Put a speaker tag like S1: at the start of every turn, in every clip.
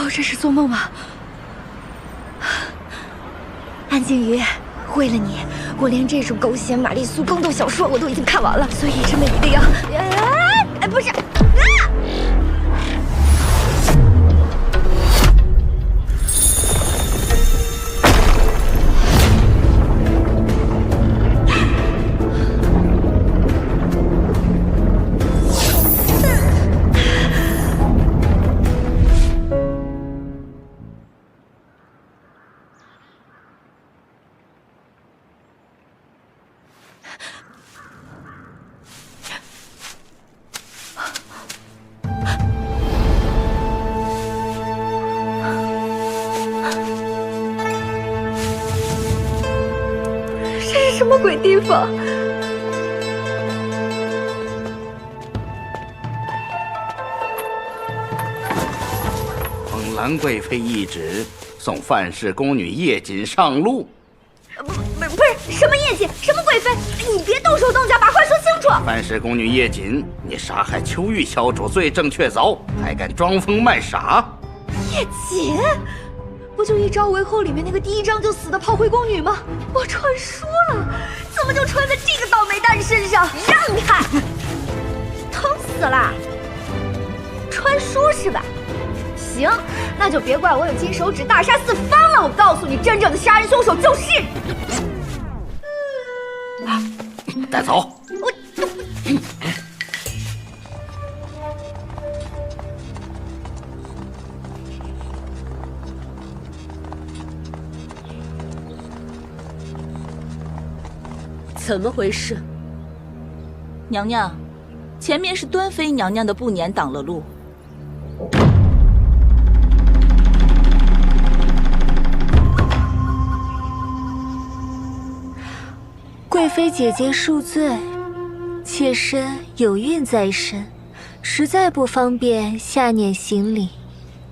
S1: 这是做梦吧？安静鱼，为了你，我连这种狗血玛丽苏宫斗小说我都已经看完了，所以这么一定要……不是，什么鬼地方？
S2: 奉兰贵妃懿旨，送范氏宫女叶瑾上路。
S1: 不是什么叶瑾，什么贵妃，你别动手动脚，把话说清楚。
S2: 范氏宫女叶瑾，你杀害秋玉小主，罪证确凿，还敢装疯卖傻？
S1: 叶瑾，不就一朝为后里面那个第一章就死的炮灰宫女吗？我传说了，怎么就传在这个倒霉蛋身上？让开！疼死了！传说是吧？行，那就别怪我有金手指大杀四方了。我告诉你，真正的杀人凶手就是……
S2: 带走！
S3: 怎么回事？娘娘，前面是端妃娘娘的步辇挡了路。
S4: 贵妃姐姐恕罪，妾身有孕在身，实在不方便下辇行礼。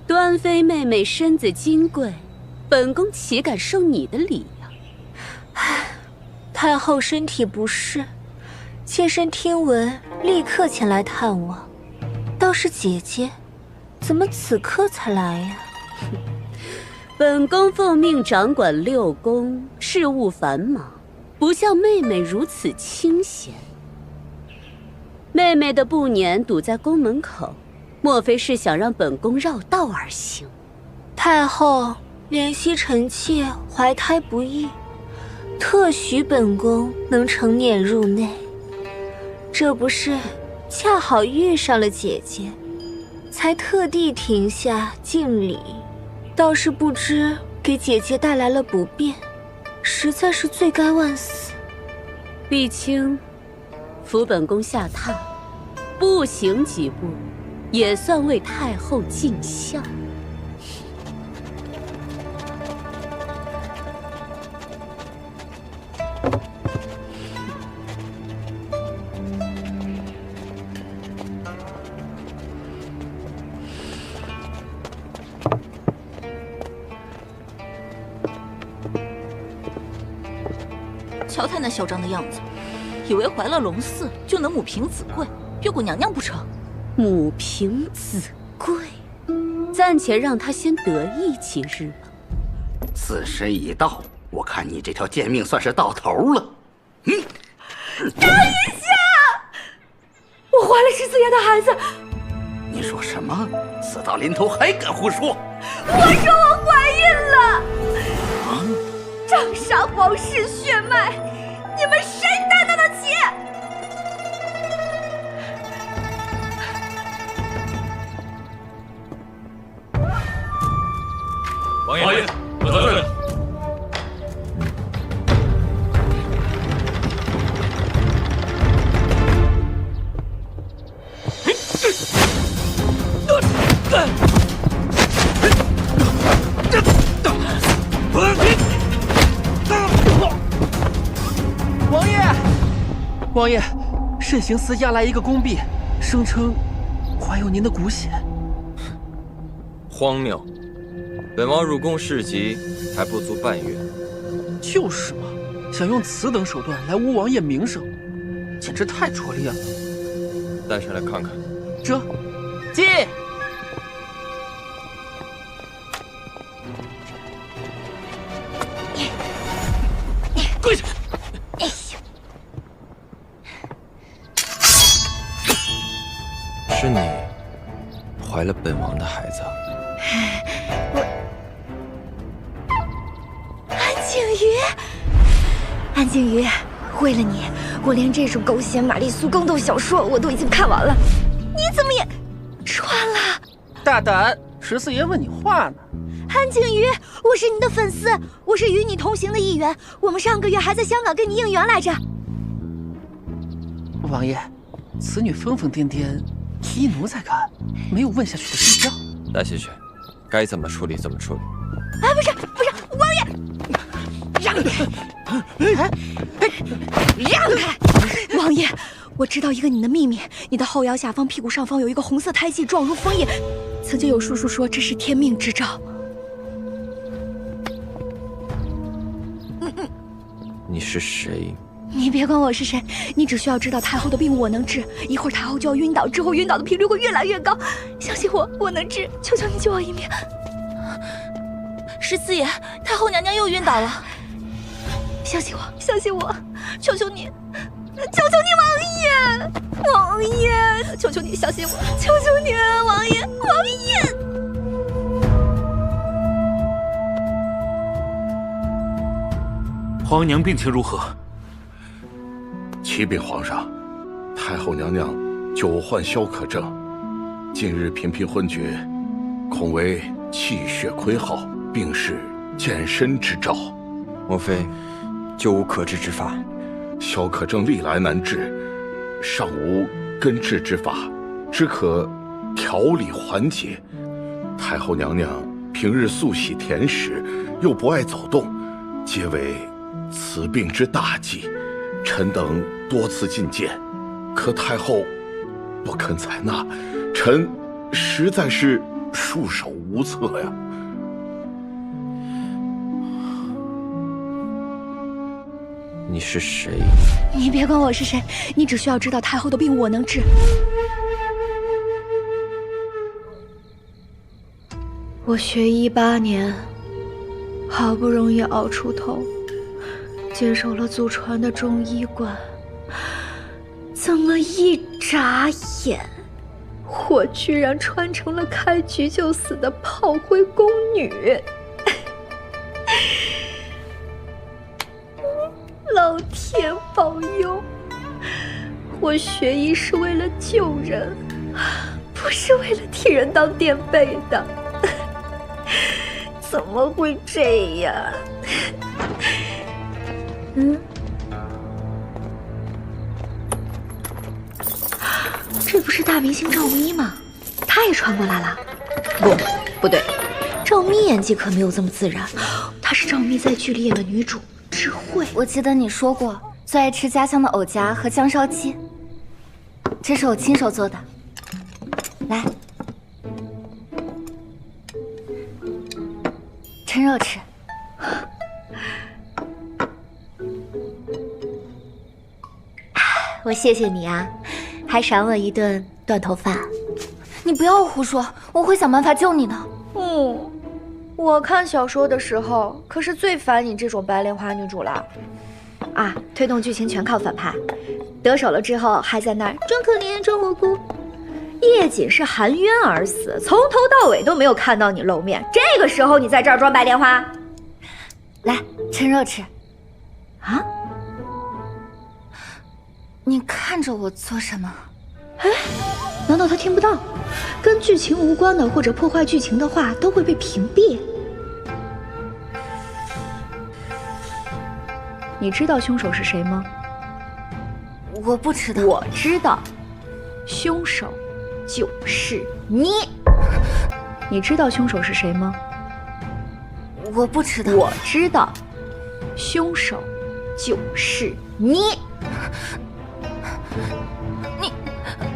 S5: 端妃妹妹身子金贵，本宫岂敢受你的礼呀？
S4: 太后身体不适，妾身听闻，立刻前来探望。倒是姐姐，怎么此刻才来呀？
S5: 本宫奉命掌管六宫，事务繁忙，不像妹妹如此清闲。妹妹的步辇堵在宫门口，莫非是想让本宫绕道而行？
S4: 太后怜惜臣妾怀胎不易，特许本宫能乘辇入内。这不是恰好遇上了姐姐，才特地停下敬礼。倒是不知给姐姐带来了不便，实在是罪该万死。
S5: 碧清，扶本宫下榻，步行几步，也算为太后尽孝。
S3: 瞧他那嚣张的样子，以为怀了龙嗣就能母凭子贵，越过娘娘不成？
S5: 母凭子贵，暂且让他先得意几日吧。
S2: 巳时已到，我看你这条贱命算是到头了。
S1: 等一下，我怀了14爷的孩子。
S2: 你说什么？死到临头还敢胡说？
S1: 我说我怀孕了。掌杀皇室血脉，你们谁担当得起？
S6: 王爷，我得罪了。
S7: 王爷，慎刑司押来一个宫婢，声称怀有您的骨血。
S6: 荒谬！本王入宫侍疾还不足半月。
S7: 就是嘛，想用此等手段来污王爷名声，简直太拙劣了。
S6: 带上来看看。
S7: 这，进。
S6: 怀了本王的孩子。
S1: 安静鱼，为了你，我连这种狗血玛丽苏宫斗小说我都已经看完了，你怎么也穿了？
S7: 大胆，14爷问你话呢。
S1: 安静鱼，我是你的粉丝，我是与你同行的一员，我们上个月还在香港跟你应援来着。
S7: 王爷，此女疯疯癫癫，依奴才看，没有问下去的必要。
S6: 来，西雪，该怎么处理怎么处理。
S1: 哎，不是，王爷，让开！让开！王爷，我知道一个你的秘密，你的后腰下方、屁股上方有一个红色胎记，状如枫叶。曾经有叔叔说这是天命之兆。
S6: 你是谁？
S1: 你别管我是谁，你只需要知道太后的病我能治，一会儿太后就要晕倒，之后晕倒的频率会越来越高。相信我，我能治，求求你救我一命。
S3: 14爷，太后娘娘又晕倒了。
S1: 相信我，相信我，求求你，求求你，王爷，求求你相信我，求求你，王爷。
S8: 皇娘病情如何？
S9: 启禀皇上，太后娘娘久患消渴症，近日频频昏厥，恐为气血亏耗，病势健身之兆。
S6: 莫非就无可治之法？
S9: 消渴症历来难治，尚无根治之法，只可调理缓解。太后娘娘平日素喜甜食，又不爱走动，皆为此病之大忌。臣等多次进谏，可太后不肯采纳，臣实在是束手无策呀。
S6: 你是谁？
S1: 你别管我是谁，你只需要知道太后的病我能治。我学医8年，好不容易熬出头，接手了祖传的中医馆，怎么一眨眼，我居然穿成了开局就死的炮灰宫女！老天保佑！我学医是为了救人，不是为了替人当垫背的。怎么会这样？这不是大明星赵咪吗？她也穿过来了。不对，赵咪演技可没有这么自然。她是赵咪在剧里演的女主智慧。
S10: 我记得你说过最爱吃家乡的藕夹和姜烧鸡，这是我亲手做的。来，趁热吃。
S1: 我谢谢你啊，还赏我一顿断头饭。
S10: 你不要胡说，我会想办法救你的。
S1: 我看小说的时候可是最烦你这种白莲花女主了。啊，推动剧情全靠反派，得手了之后还在那儿装可怜装无辜。叶瑾是含冤而死，从头到尾都没有看到你露面，这个时候你在这儿装白莲花？
S10: 来，趁热吃。
S1: 啊？
S10: 你看着我做什么？
S1: 哎，难道他听不到？跟剧情无关的或者破坏剧情的话都会被屏蔽。你知道凶手是谁吗？
S10: 我不知道。
S1: 我知道，凶手就是你。你知道凶手是谁吗？
S10: 我不知道。
S1: 我知道，凶手就是你。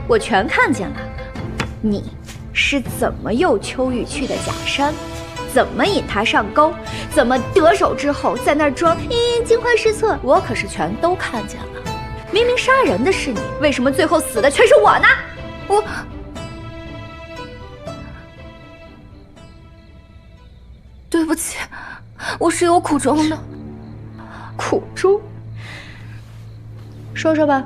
S1: 我全看见了，你是怎么诱秋玉去的假山，怎么引他上钩，怎么得手之后在那儿装惊慌失措，我可是全都看见了。明明杀人的是你，为什么最后死的却是我呢？
S10: 对不起，我是有苦衷的。
S1: 苦衷？说说吧。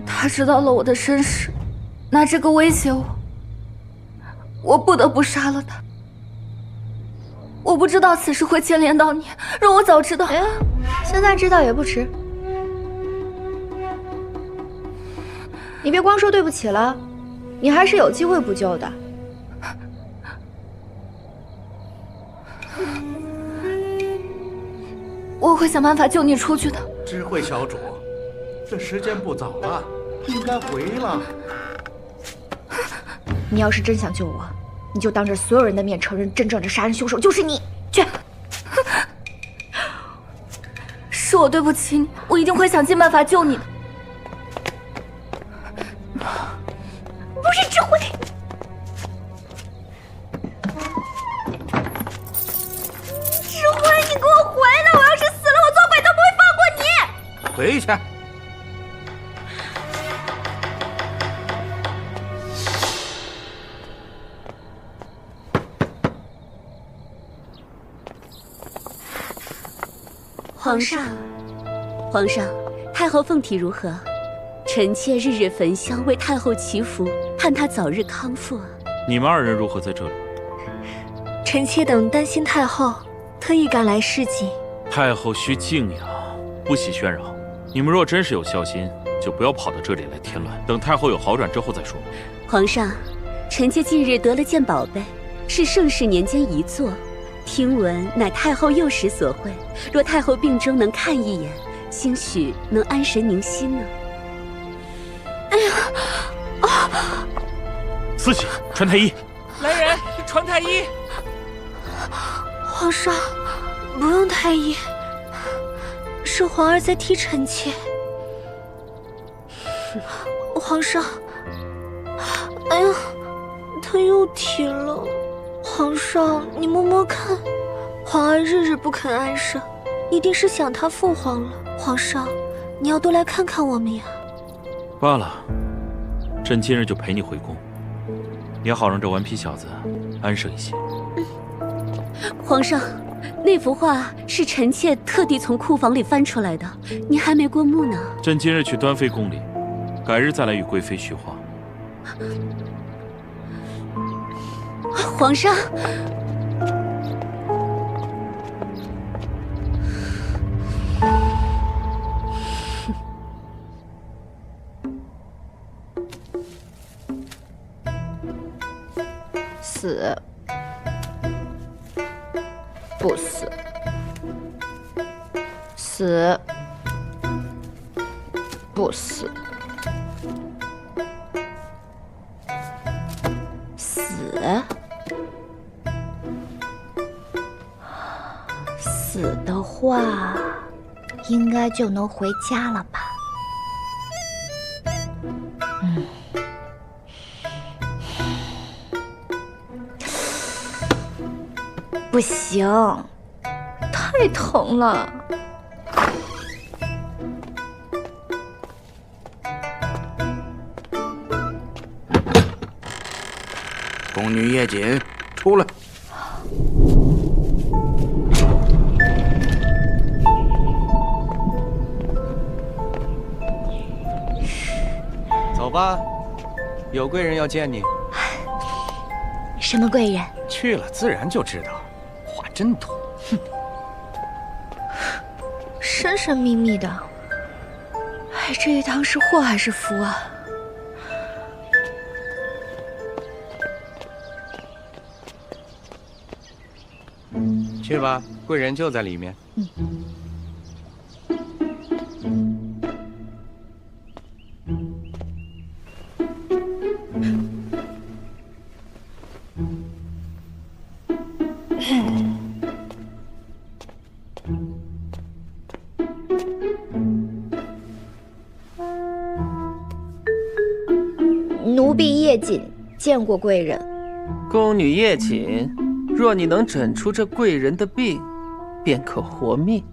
S10: 他知道了我的身世，
S1: 拿这个威胁我，我不得不杀了他。我不知道此事会牵连到你，若我早知道，
S11: 现在知道也不迟。你别光说对不起了，你还是有机会补救的。
S1: 我会想办法救你出去的。
S12: 智慧小主，这时间不早了，应该回了。
S11: 你要是真想救我，你就当着所有人的面承认真正的杀人凶手就是你。去。
S1: 是我对不起你，我一定会想尽办法救你的。
S11: 不是智慧。智慧，你给我回来！我要是死了，我做鬼都不会放过你。
S2: 回去。
S5: 皇上，皇上，太后凤体如何？臣妾日日焚香为太后祈福，盼她早日康复啊。
S8: 你们二人如何在这里？
S4: 臣妾等担心太后，特意赶来示警。
S8: 太后需静养，不喜喧扰。你们若真是有孝心，就不要跑到这里来添乱。等太后有好转之后再说。
S5: 皇上，臣妾近日得了件宝贝，是盛世年间遗作。听闻乃太后幼时所绘，若太后病中能看一眼，兴许能安神宁心呢。
S1: 哎呀，
S8: 慈禧，传太医。
S7: 来人，传太医。
S4: 皇上，不用太医，是皇儿在替臣妾。皇上，哎呀，他又啼了。皇上，你摸摸看，皇儿日日不肯安生，一定是想他父皇了。皇上，你要多来看看我们呀。
S8: 罢了，朕今日就陪你回宫，也好让这顽皮小子安生一些。
S5: 皇上，那幅画是臣妾特地从库房里翻出来的，您还没过目呢。
S8: 朕今日去端妃宫里，改日再来与贵妃叙话。
S5: 皇上，
S11: 死不死？死不死？死？死的话，应该就能回家了吧？不行，太疼了。
S2: 宫女叶瑾，出来。
S13: 走吧，有贵人要见你。
S11: 什么贵人？
S13: 去了自然就知道，话真多。
S11: 哼，神神秘秘的，哎，这一趟是祸还是福啊？
S13: 去吧，贵人就在里面。
S11: 奴婢叶瑾见过贵人。
S7: 宫女叶瑾，若你能诊出这贵人的病，便可活命。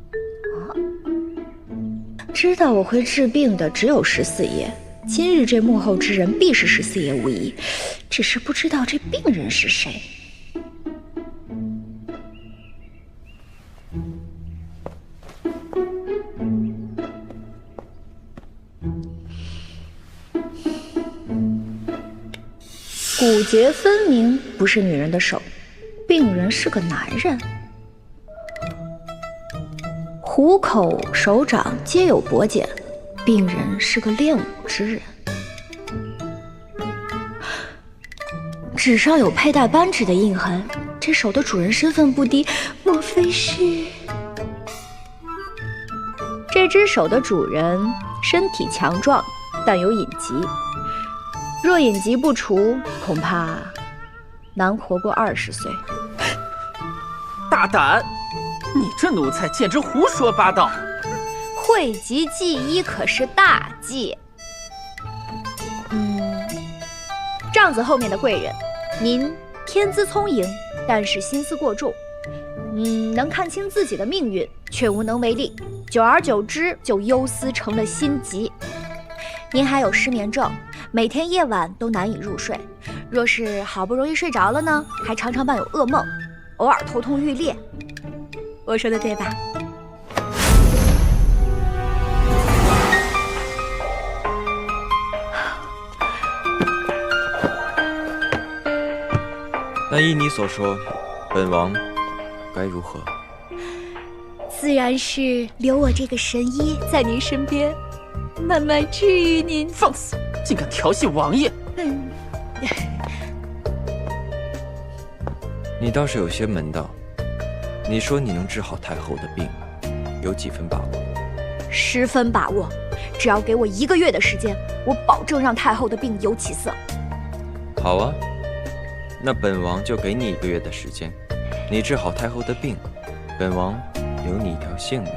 S11: 知道我会治病的只有14爷，今日这幕后之人必是14爷无疑，只是不知道这病人是谁。骨节分明不是女人的手，病人是个男人。虎口、手掌皆有薄茧，病人是个练武之人。
S1: 指上有佩戴扳指的印痕，这手的主人身份不低，莫非是？
S11: 这只手的主人身体强壮，但有隐疾。若隐疾不除，恐怕难活过20岁。
S7: 大胆！你这奴才简直胡说八道！
S11: 讳疾忌医可是大忌。帐子后面的贵人，您天资聪颖，但是心思过重。能看清自己的命运，却无能为力，久而久之就忧思成了心疾。您还有失眠症，每天夜晚都难以入睡。若是好不容易睡着了呢，还常常伴有噩梦，偶尔头痛欲裂。我说的对吧？
S6: 那依你所说，本王该如何？
S11: 自然是留我这个神医在您身边，慢慢治愈您。
S7: 放肆！竟敢调戏王爷！
S6: 你倒是有些门道。你说你能治好太后的病，有几分把握
S11: ？10分把握。只要给我1个月的时间，我保证让太后的病有起色。
S6: 好啊，那本王就给你1个月的时间，你治好太后的病，本王留你一条性命。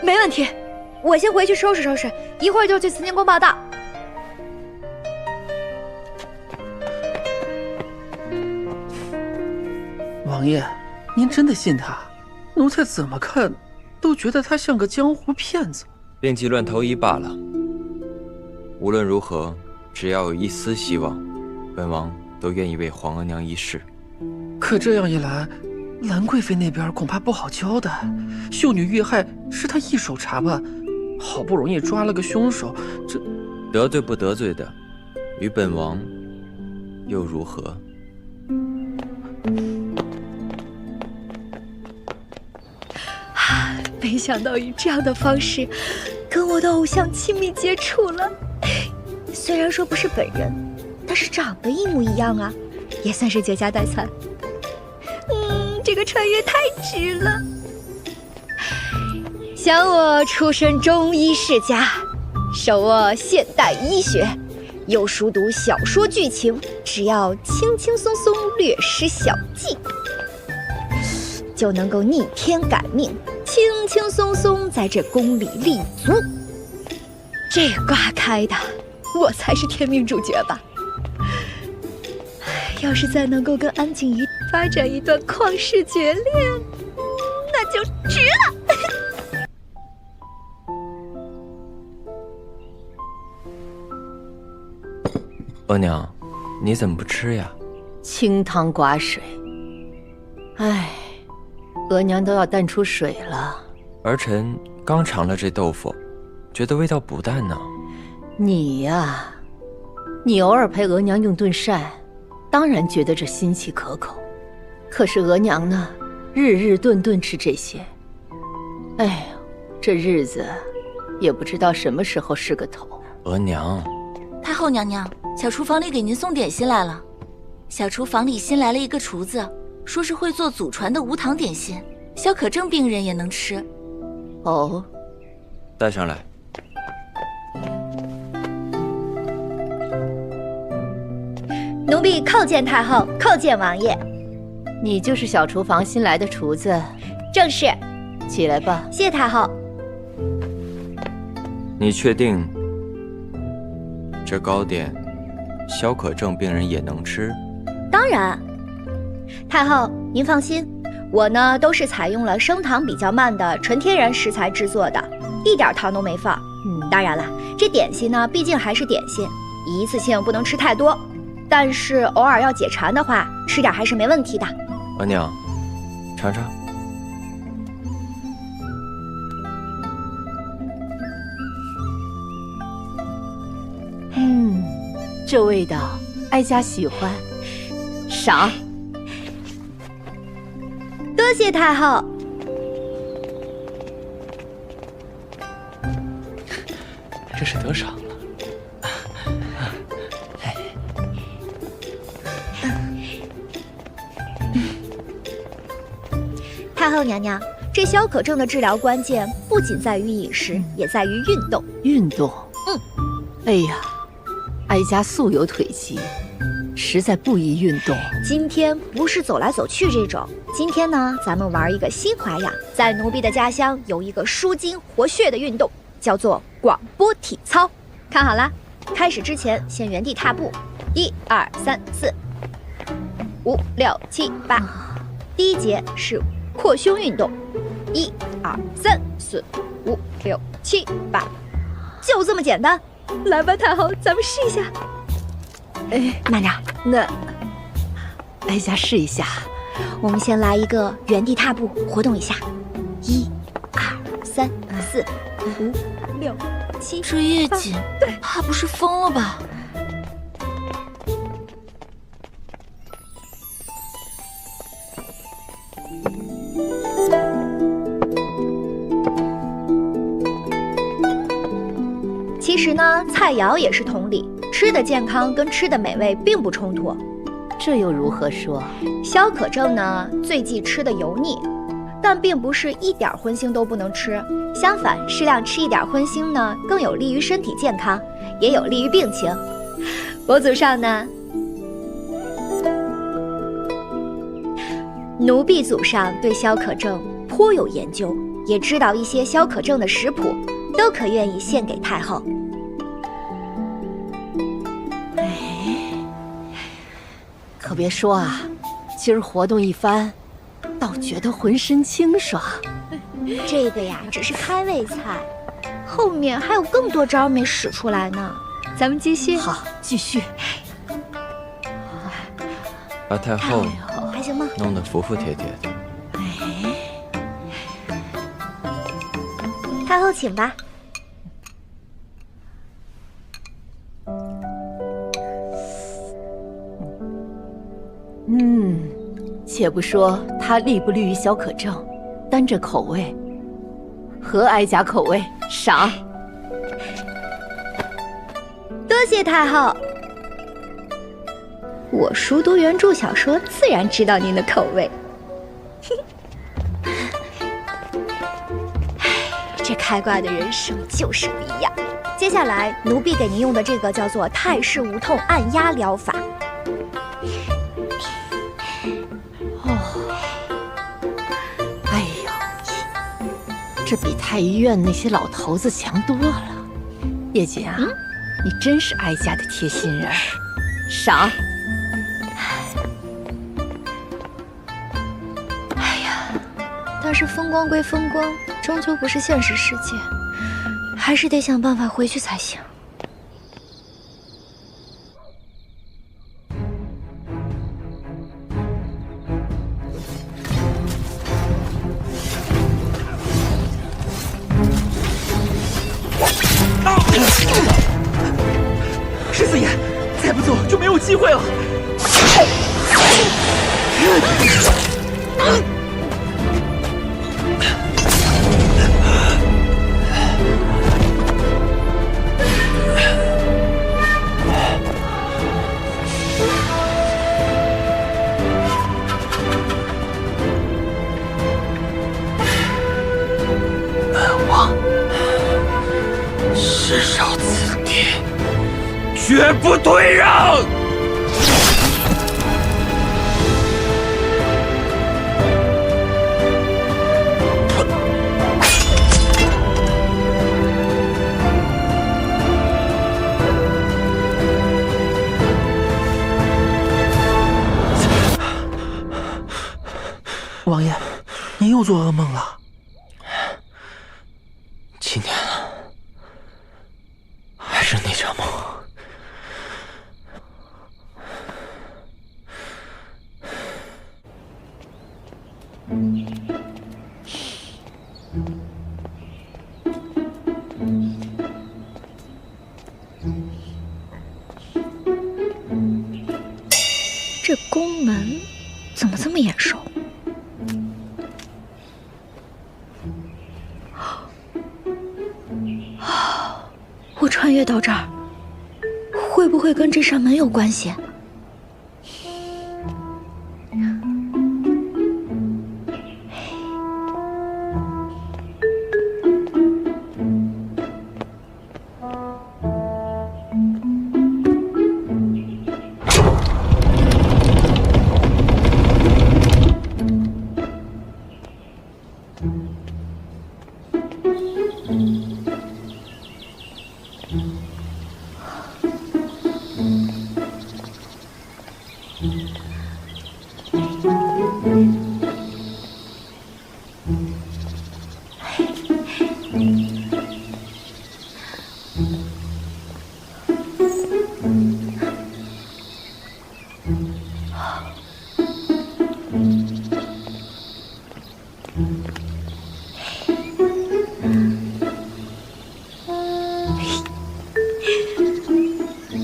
S11: 没问题，我先回去收拾收拾，一会儿就去慈宁宫报道。
S7: 王爷，您真的信他？奴才怎么看都觉得他像个江湖骗子。
S6: 病急乱投医罢了。无论如何，只要有一丝希望，本王都愿意为皇额娘一试。
S7: 可这样一来，兰贵妃那边恐怕不好交代。秀女遇害是她一手查办，好不容易抓了个凶手，这
S6: 得罪不得罪的，与本王又如何？
S11: 没想到以这样的方式跟我的偶像亲密接触了。虽然说不是本人，但是长得一模一样啊，也算是绝佳代餐。这个穿越太值了。想我出身中医世家，手握现代医学，又熟读小说剧情，只要轻轻松松略施小计，就能够逆天改命，轻轻松松在这宫里立足。这卦开的，我才是天命主角吧。要是再能够跟安静怡发展一段旷世绝恋，那就值了。
S6: 额娘，你怎么不吃呀？
S14: 清汤寡水。唉，额娘都要淡出水了。
S6: 儿臣刚尝了这豆腐，觉得味道不淡呢。
S14: 你呀，你偶尔陪额娘用顿膳，当然觉得这新奇可口。可是额娘呢，日日顿顿吃这些，哎呀，这日子也不知道什么时候是个头。
S6: 额娘，
S3: 太后娘娘，小厨房里给您送点心来了。小厨房里新来了一个厨子，说是会做祖传的无糖点心，小可症病人也能吃。
S14: 哦，
S6: 带上来。
S11: 奴婢叩见太后，叩见王爷。
S14: 你就是小厨房新来的厨子？
S11: 正是。
S14: 起来吧。
S11: 谢太后。
S6: 你确定这糕点消渴症病人也能吃？
S11: 当然。太后，您放心，我呢都是采用了升糖比较慢的纯天然食材制作的，一点糖都没放。当然了，这点心呢毕竟还是点心，一次性不能吃太多，但是偶尔要解馋的话，吃点还是没问题的。
S6: 额娘，尝尝。
S14: 这味道哀家喜欢。赏。
S11: 多谢太后。
S13: 这是得赏了。
S11: 太后娘娘，这萧可正的治疗关键不仅在于饮食，也在于运动。
S14: 运动？哎呀，哀家素有腿疾，实在不宜运动。
S11: 今天不是走来走去这种，今天呢，咱们玩一个新花样。在奴婢的家乡有一个舒筋活血的运动，叫做广播体操。看好了，开始之前先原地踏步，1、2、3、4、5、6、7、8。第一节是扩胸运动，1、2、3、4、5、6、7、8，就这么简单。来吧，太后，咱们试一下。
S14: 哎，慢点，那哀家试一下。
S11: 我们先来一个原地踏步，活动一下。1、2、3、4、5、6、7。
S3: 这夜景，怕不是疯了吧？
S11: 其实呢，菜肴也是同理，吃的健康跟吃的美味并不冲突。
S14: 这又如何说？
S11: 萧可正呢，最忌吃的油腻，但并不是一点荤腥都不能吃。相反，适量吃一点荤腥呢，更有利于身体健康，也有利于病情。佛祖上呢，奴婢祖上对萧可正颇有研究，也知道一些萧可正的食谱，都可愿意献给太后。
S14: 可别说啊，今儿活动一番，倒觉得浑身清爽。
S11: 这个呀，只是开胃菜，后面还有更多招没使出来呢。咱们继续。
S14: 好，继续。
S6: 把太后
S11: 还行吗？
S6: 弄得服服帖帖的。
S11: 太后请吧。
S14: 且不说他利不利于萧可正，单这口味，合哀家口味，赏。
S11: 多谢太后。我熟读原著小说，自然知道您的口味。这开挂的人生就是不一样。接下来，奴婢给您用的这个叫做泰式无痛按压疗法。
S14: 这比太医院那些老头子强多了。叶姐啊，你真是哀家的贴心人，赏。
S11: 哎呀，但是风光归风光，终究不是现实世界，还是得想办法回去才行。
S7: 十四爷，再不走就没有机会了。
S2: 本王誓守此地，绝不退让。
S7: 王爷，您又做噩梦了。
S6: 7年了，还是那场梦。
S11: 这宫门怎么这么眼熟？我穿越到这儿，会不会跟这扇门有关系？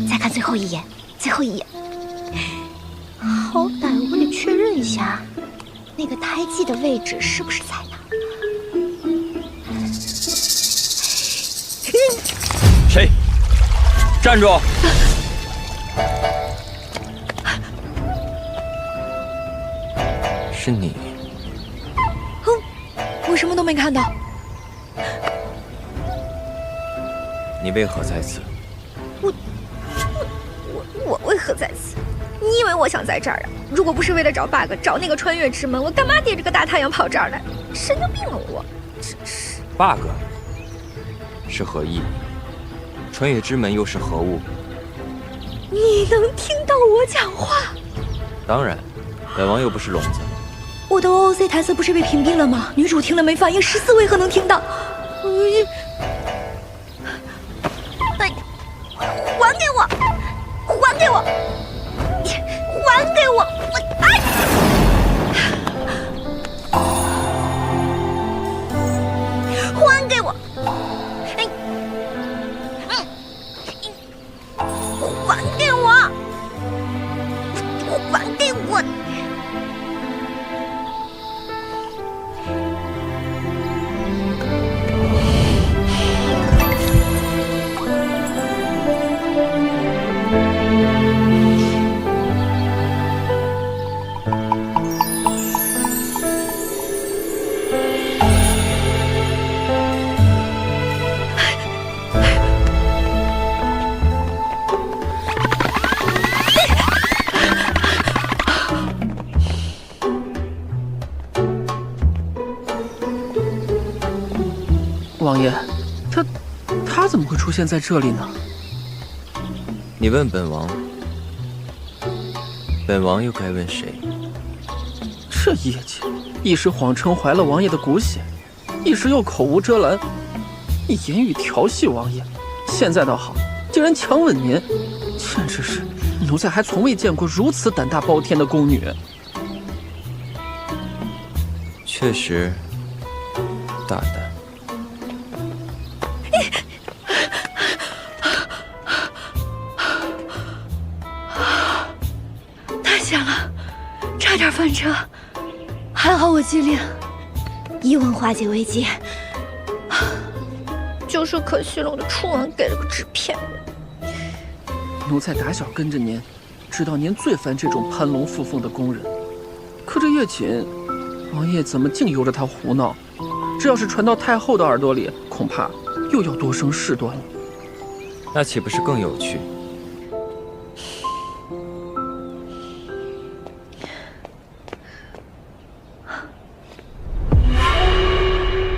S11: 再看最后一眼，最后一眼。好歹我得确认一下，那个胎记的位置是不是在那儿？
S6: 谁？站住！是你。
S11: 我什么都没看到。
S6: 你为何在此？
S11: 我为何在此？你以为我想在这儿啊？如果不是为了找 bug， 找那个穿越之门，我干嘛叠着个大太阳跑这儿来？神经病啊我！真是。
S6: bug 是何意？穿越之门又是何物？
S11: 你能听到我讲话？
S6: 当然，本王又不是聋子。
S11: 我的 OOC 台词不是被屏蔽了吗？女主听了没反应，14为何能听到？还给我！还给我！还给我！还给我！还给我！还给我！
S7: 王爷，他怎么会出现在这里呢？
S6: 你问本王，本王又该问谁？
S7: 这业绩，一时谎称怀了王爷的骨血，一时又口无遮拦，以言语调戏王爷。现在倒好，竟然强吻您，简直是奴才还从未见过如此胆大包天的宫女。
S6: 确实大胆。
S11: 太险了，差点翻车，还好我机灵，一吻化解危机。就是可惜了，我的初吻给了个纸片人。
S7: 奴才打小跟着您，知道您最烦这种攀龙附凤的宫人。可这叶锦，王爷怎么净由着他胡闹？这要是传到太后的耳朵里，恐怕又要多生事端了。
S6: 那岂不是更有趣？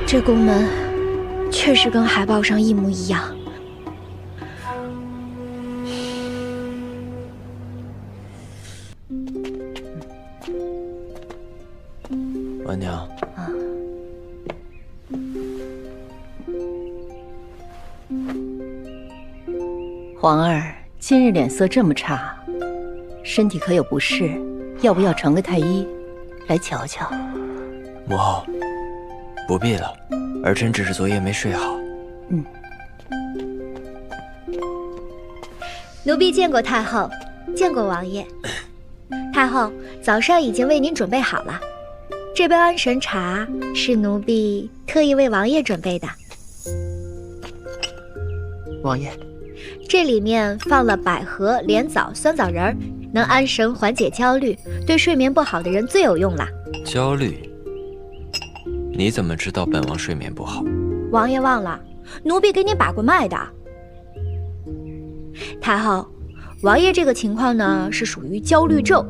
S11: 这宫门确实跟海报上一模一样。
S6: 婉娘，
S14: 皇儿今日脸色这么差，身体可有不适？要不要传个太医来瞧瞧？
S6: 母后，不必了，儿臣只是昨夜没睡好。
S11: 奴婢见过太后，见过王爷。太太后，早上已经为您准备好了。这杯安神茶是奴婢特意为王爷准备的。
S7: 王爷，
S11: 这里面放了百合、莲枣、酸枣仁儿，能安神缓解焦虑，对睡眠不好的人最有用了。
S6: 焦虑？你怎么知道本王睡眠不好？
S11: 王爷忘了，奴婢给你把过脉的。太后，王爷这个情况呢，是属于焦虑症，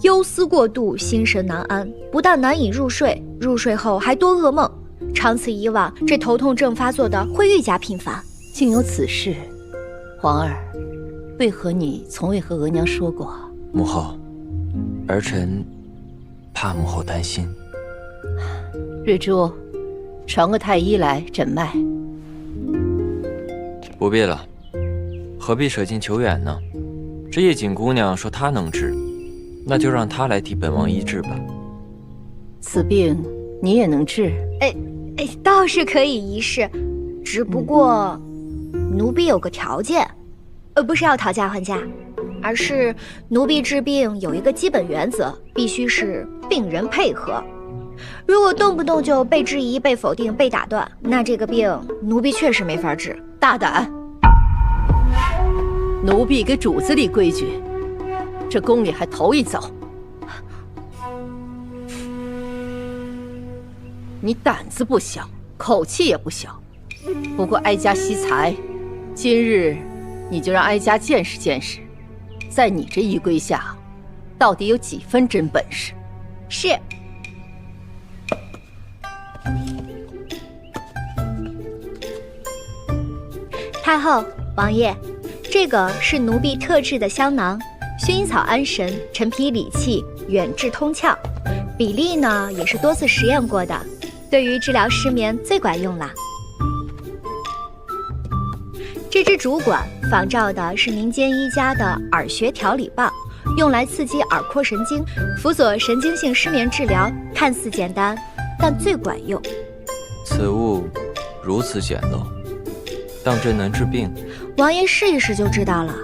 S11: 忧思过度，心神难安，不但难以入睡，入睡后还多噩梦，长此以往，这头痛症发作的会愈加频繁。
S14: 竟有此事，皇儿，为何你从未和额娘说过？
S6: 母后，儿臣怕母后担心。
S14: 瑞珠，传个太医来诊脉。
S6: 不必了，何必舍近求远呢？这叶锦姑娘说她能治，那就让她来替本王医治吧。
S14: 此病你也能治？
S11: 倒是可以一试，只不过，奴婢有个条件，不是要讨价还价，而是奴婢治病有一个基本原则，必须是病人配合。如果动不动就被质疑、被否定、被打断，那这个病奴婢确实没法治。
S14: 大胆！奴婢给主子立规矩，这宫里还头一遭。你胆子不小，口气也不小。不过哀家惜才，今日你就让哀家见识见识，在你这衣规下，到底有几分真本事？
S11: 是。太后，王爷，这个是奴婢特制的香囊，薰衣草安神，陈皮理气，远志通窍。比例呢也是多次实验过的，对于治疗失眠最管用了。这支竹管仿照的是民间医家的耳穴调理棒，用来刺激耳廓神经，辅佐神经性失眠治疗，看似简单，但最管用。
S6: 此物如此简陋，当真能治病？
S11: 王爷试一试就知道了。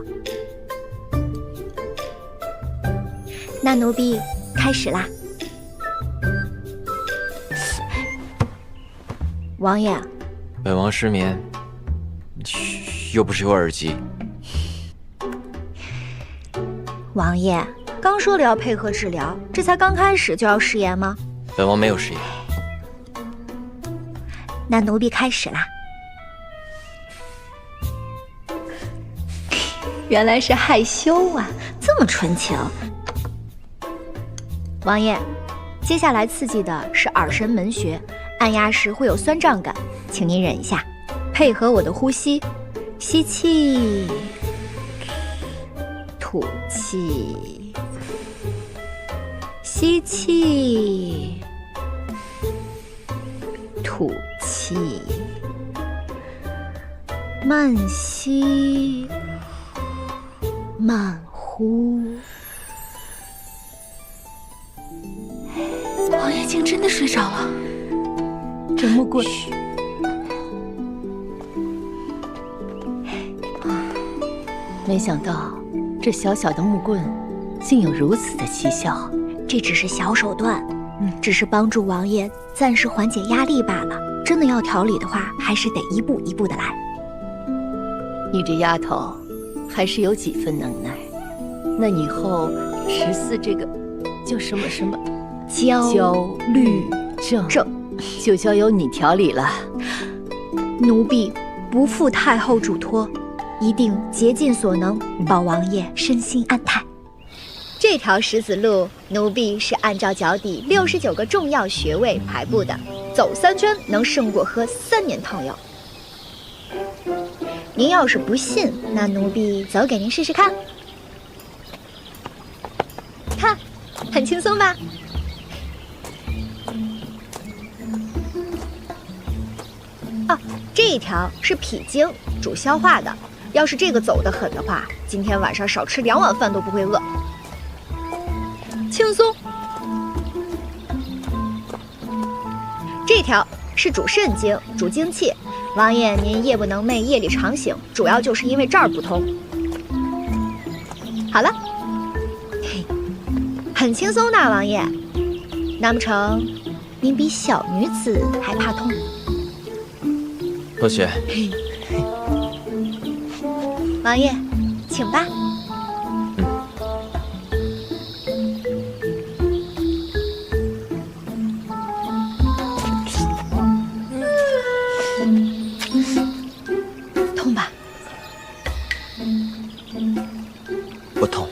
S11: 那奴婢开始啦。王爷，
S6: 本王失眠，又不是有耳疾。
S11: 王爷，刚说了要配合治疗，这才刚开始就要食言吗？
S6: 本王没有食言。
S11: 那奴婢开始啦。原来是害羞啊，这么纯情。王爷，接下来刺激的是耳神门穴，按压时会有酸胀感，请您忍一下，配合我的呼吸，吸气，吐气，吸气，吐气，慢吸，慢呼。
S3: 王爷竟真的睡着了。
S14: 这木棍，没想到这小小的木棍竟有如此的奇效。
S11: 这只是小手段，只是帮助王爷暂时缓解压力罢了。真的要调理的话，还是得一步一步的来。
S14: 你这丫头还是有几分能耐。那以后14这个叫什么什么焦虑症就交由你调理了。
S11: 奴婢不负太后嘱托，一定竭尽所能，保王爷身心安泰。这条石子路，奴婢是按照脚底69个重要穴位排布的，走3圈能胜过喝3年汤药。您要是不信，那奴婢走给您试试看。看，很轻松吧？哦，这一条是脾经，主消化的。要是这个走得狠的话，今天晚上少吃2碗饭都不会饿。轻松。这条是主肾经，主精气。王爷，您夜不能寐，夜里常醒，主要就是因为这儿不通。好了，嘿，很轻松的，王爷。难不成您比小女子还怕痛？
S6: 多谢。
S11: 王爷，请吧。痛吧？
S6: 不痛。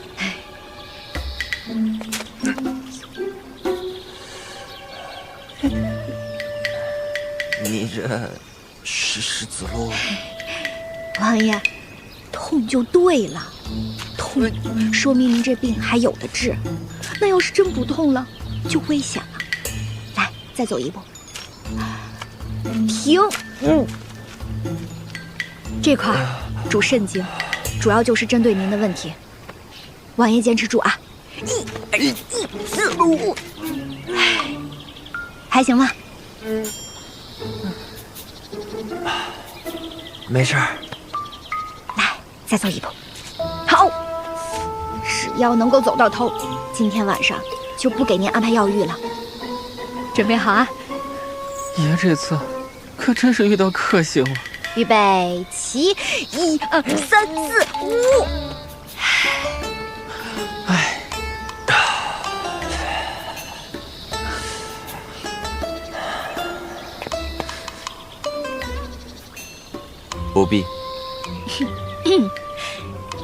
S6: 你这是子路。
S11: 王爷，痛就对了，痛说明您这病还有的治。那要是真不痛了，就危险了。来，再走一步。停。这块主肾经，主要就是针对您的问题。王爷坚持住啊！1、2、3、4、5，还行吗？
S6: 没事儿。
S11: 来，再走一步。好，只要能够走到头，今天晚上就不给您安排药浴了。准备好啊！
S7: 爷这次可真是遇到克星了。
S11: 预备起，1、2、3、4、5。
S7: 唉，
S6: 不必。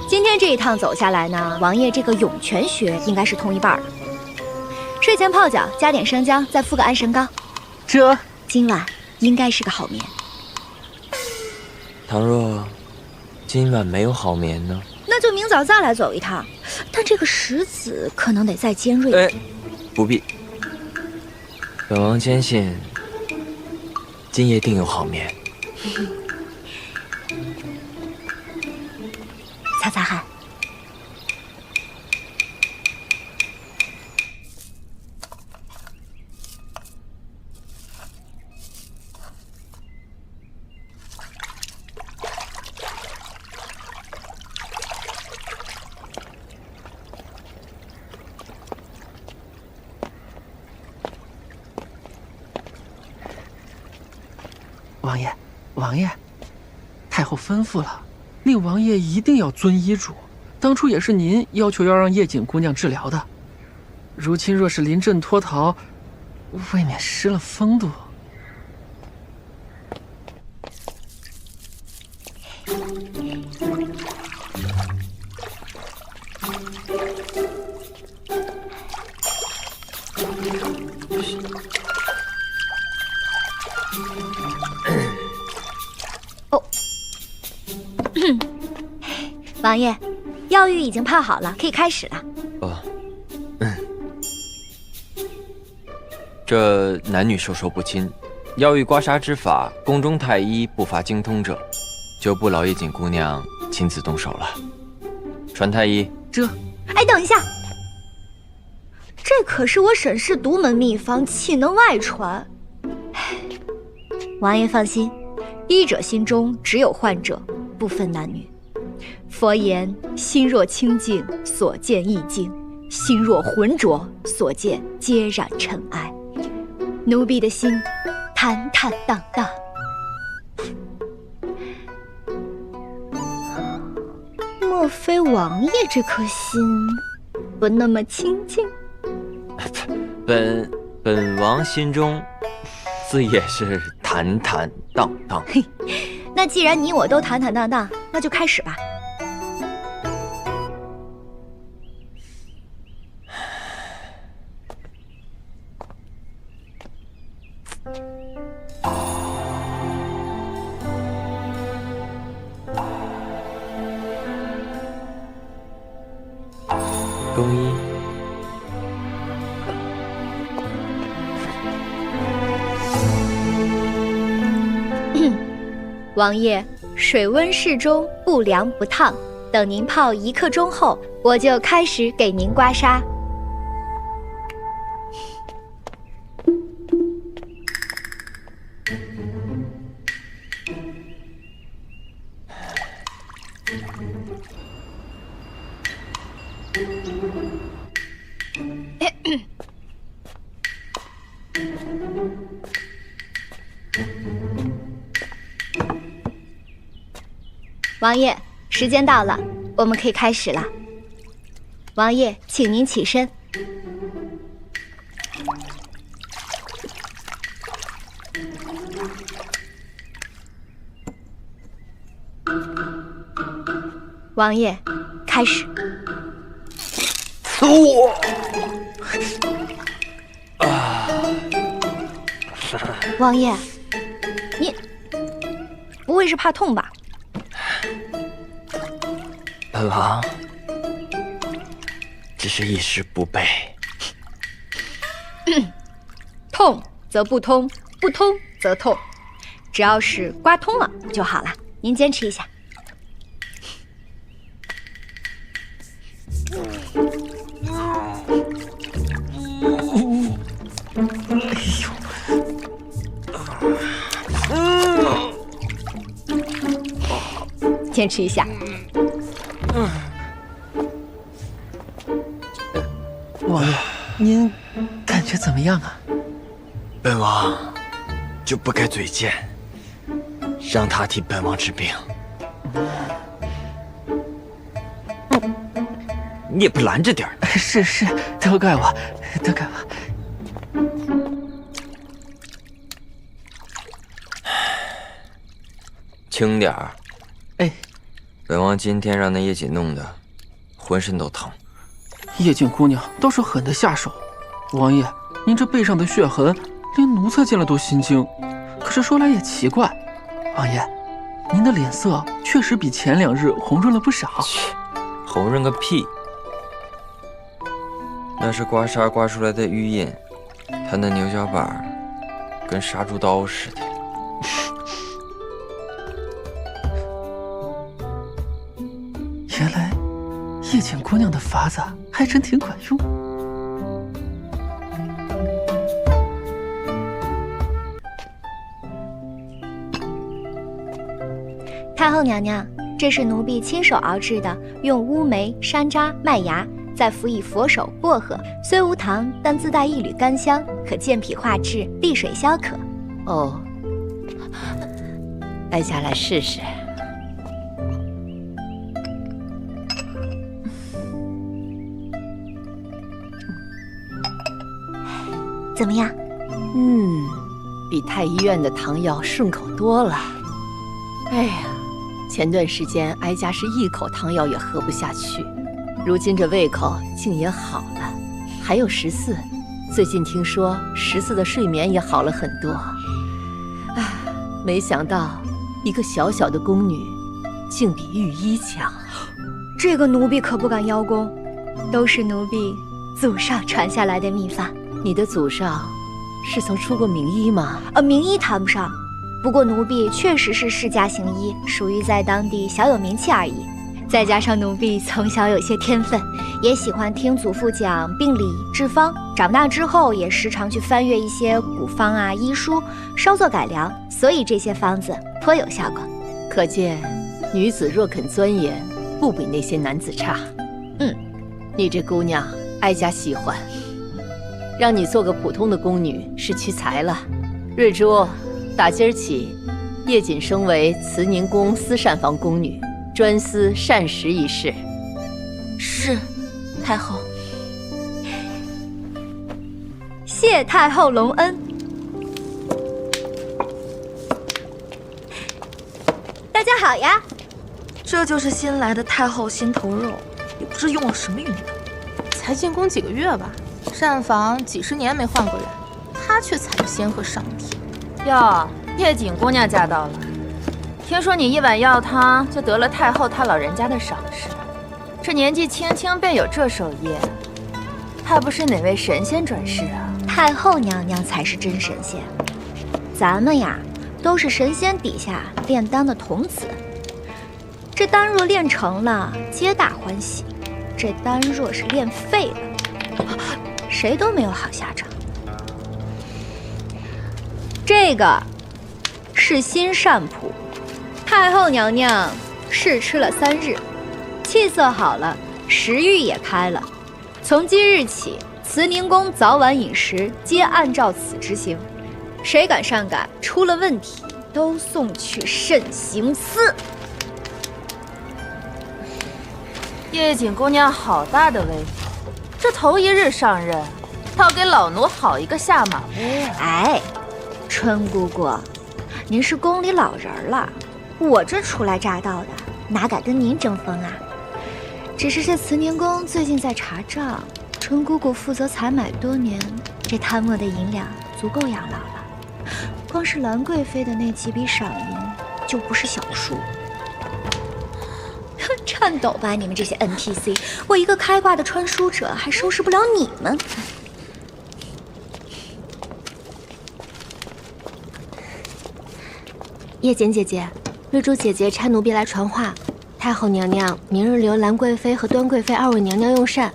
S11: 今天这一趟走下来呢，王爷这个涌泉穴应该是通一半了。睡前泡脚，加点生姜，再敷个安神膏，
S7: 这
S11: 今晚应该是个好眠。
S6: 倘若今晚没有好眠呢？
S11: 那就明早再来走一趟，但这个石子可能得再尖锐一点。
S6: 不必。本王坚信，今夜定有好眠。
S11: 擦擦汗。
S7: 王爷，王爷，太后吩咐了，令王爷一定要遵医嘱。当初也是您要求要让叶锦姑娘治疗的，如今若是临阵脱逃，未免失了风度。
S11: 王爷，药浴已经泡好了，可以开始了。
S6: 这男女授受不亲，药浴刮痧之法，宫中太医不乏精通者，就不劳叶锦姑娘亲自动手了。传太医。
S11: 哎，等一下，这可是我沈氏独门秘方，岂能外传？王爷放心，医者心中只有患者，不分男女。佛言：心若清净，所见亦净；心若浑浊，所见皆染尘埃。奴婢的心坦坦荡荡。莫非王爷这颗心不那么清净？
S6: 本王心中自也是坦坦荡荡。
S11: 嘿，那既然你我都坦坦荡荡，那就开始吧。
S6: 更衣。
S11: 王爷，水温适中，不凉不烫。等您泡1刻钟后，我就开始给您刮痧。王爷，时间到了，我们可以开始了。王爷，请您起身。王爷，开始。王爷，你不会是怕痛吧？
S6: 本王只是一时不备。
S11: 痛则不通，不通则痛，只要是刮通了就好了。您坚持一下。坚持一下。
S7: 王爷，您感觉怎么样啊？
S6: 本王就不该嘴贱，让他替本王治病。你也不拦着点儿。
S7: 是，都怪我，都怪我。
S6: 轻点儿。
S7: 哎，
S6: 本王今天让那叶锦弄得浑身都疼。
S7: 叶锦姑娘倒是狠得下手。王爷，您这背上的血痕，连奴才见了都心惊。可是说来也奇怪，王爷，您的脸色确实比前2日红润了不少。
S6: 红润个屁！那是刮痧刮出来的淤印，他那牛角板跟杀猪刀似的。
S7: 原来叶锦姑娘的法子还真挺管用。
S11: 太后娘娘，这是奴婢亲手熬制的，用乌梅、山楂、麦芽，再辅以佛手、薄荷，虽无糖，但自带一缕甘香，可健脾化滞、利水消渴。
S14: 哦，哀家来试试。
S11: 怎么样？
S14: 比太医院的汤药顺口多了。哎呀，前段时间哀家是一口汤药也喝不下去，如今这胃口竟也好了。还有14，最近听说14的睡眠也好了很多。唉，没想到一个小小的宫女，竟比御医强。
S11: 这个奴婢可不敢邀功，都是奴婢祖上传下来的秘方。
S14: 你的祖上是曾出过名医吗？
S11: 名医谈不上，不过奴婢确实是世家行医，属于在当地小有名气而已。再加上奴婢从小有些天分，也喜欢听祖父讲病理治方，长大之后也时常去翻阅一些古方啊医书，稍作改良，所以这些方子颇有效果。
S14: 可见女子若肯钻研，不比那些男子差。你这姑娘哀家喜欢，让你做个普通的宫女是屈才了。瑞珠，打今儿起，叶锦升为慈宁宫私膳房宫女，专司膳食一事。
S3: 是，太后。
S11: 谢太后隆恩。大家好呀！
S1: 这就是新来的太后心头肉，也不知用了什么运动。
S15: 才进宫几个月吧，膳房几10年没换过人，她却踩着仙鹤上天。
S16: 哟，叶锦姑娘驾到了。听说你一碗药汤就得了太后她老人家的赏识，这年纪轻轻便有这手艺，怕不是哪位神仙转世啊？
S11: 太后娘娘才是真神仙，咱们呀都是神仙底下炼丹的童子。这丹若炼成了，皆大欢喜；这丹若是炼废了，谁都没有好下场。这个是新膳谱，太后娘娘试吃了3日，气色好了，食欲也开了。从今日起，慈宁宫早晚饮食皆按照此执行，谁敢擅改，出了问题都送去慎刑司。
S16: 叶锦姑娘好大的威风，这头一日上任，倒给老奴好一个下马威啊！
S11: 哎，春姑姑，您是宫里老人了，我这初来乍到的，哪敢跟您争锋啊？只是这慈宁宫最近在查账，春姑姑负责采买多年，这贪墨的银两足够养老了。光是兰贵妃的那几笔赏银就不是小数。颤抖吧，你们这些 NPC！ 我一个开挂的传书者，还收拾不了你们。
S4: 叶简姐姐，瑞珠姐姐差奴婢来传话，太后娘娘明日留兰贵妃和端贵妃2位娘娘用膳，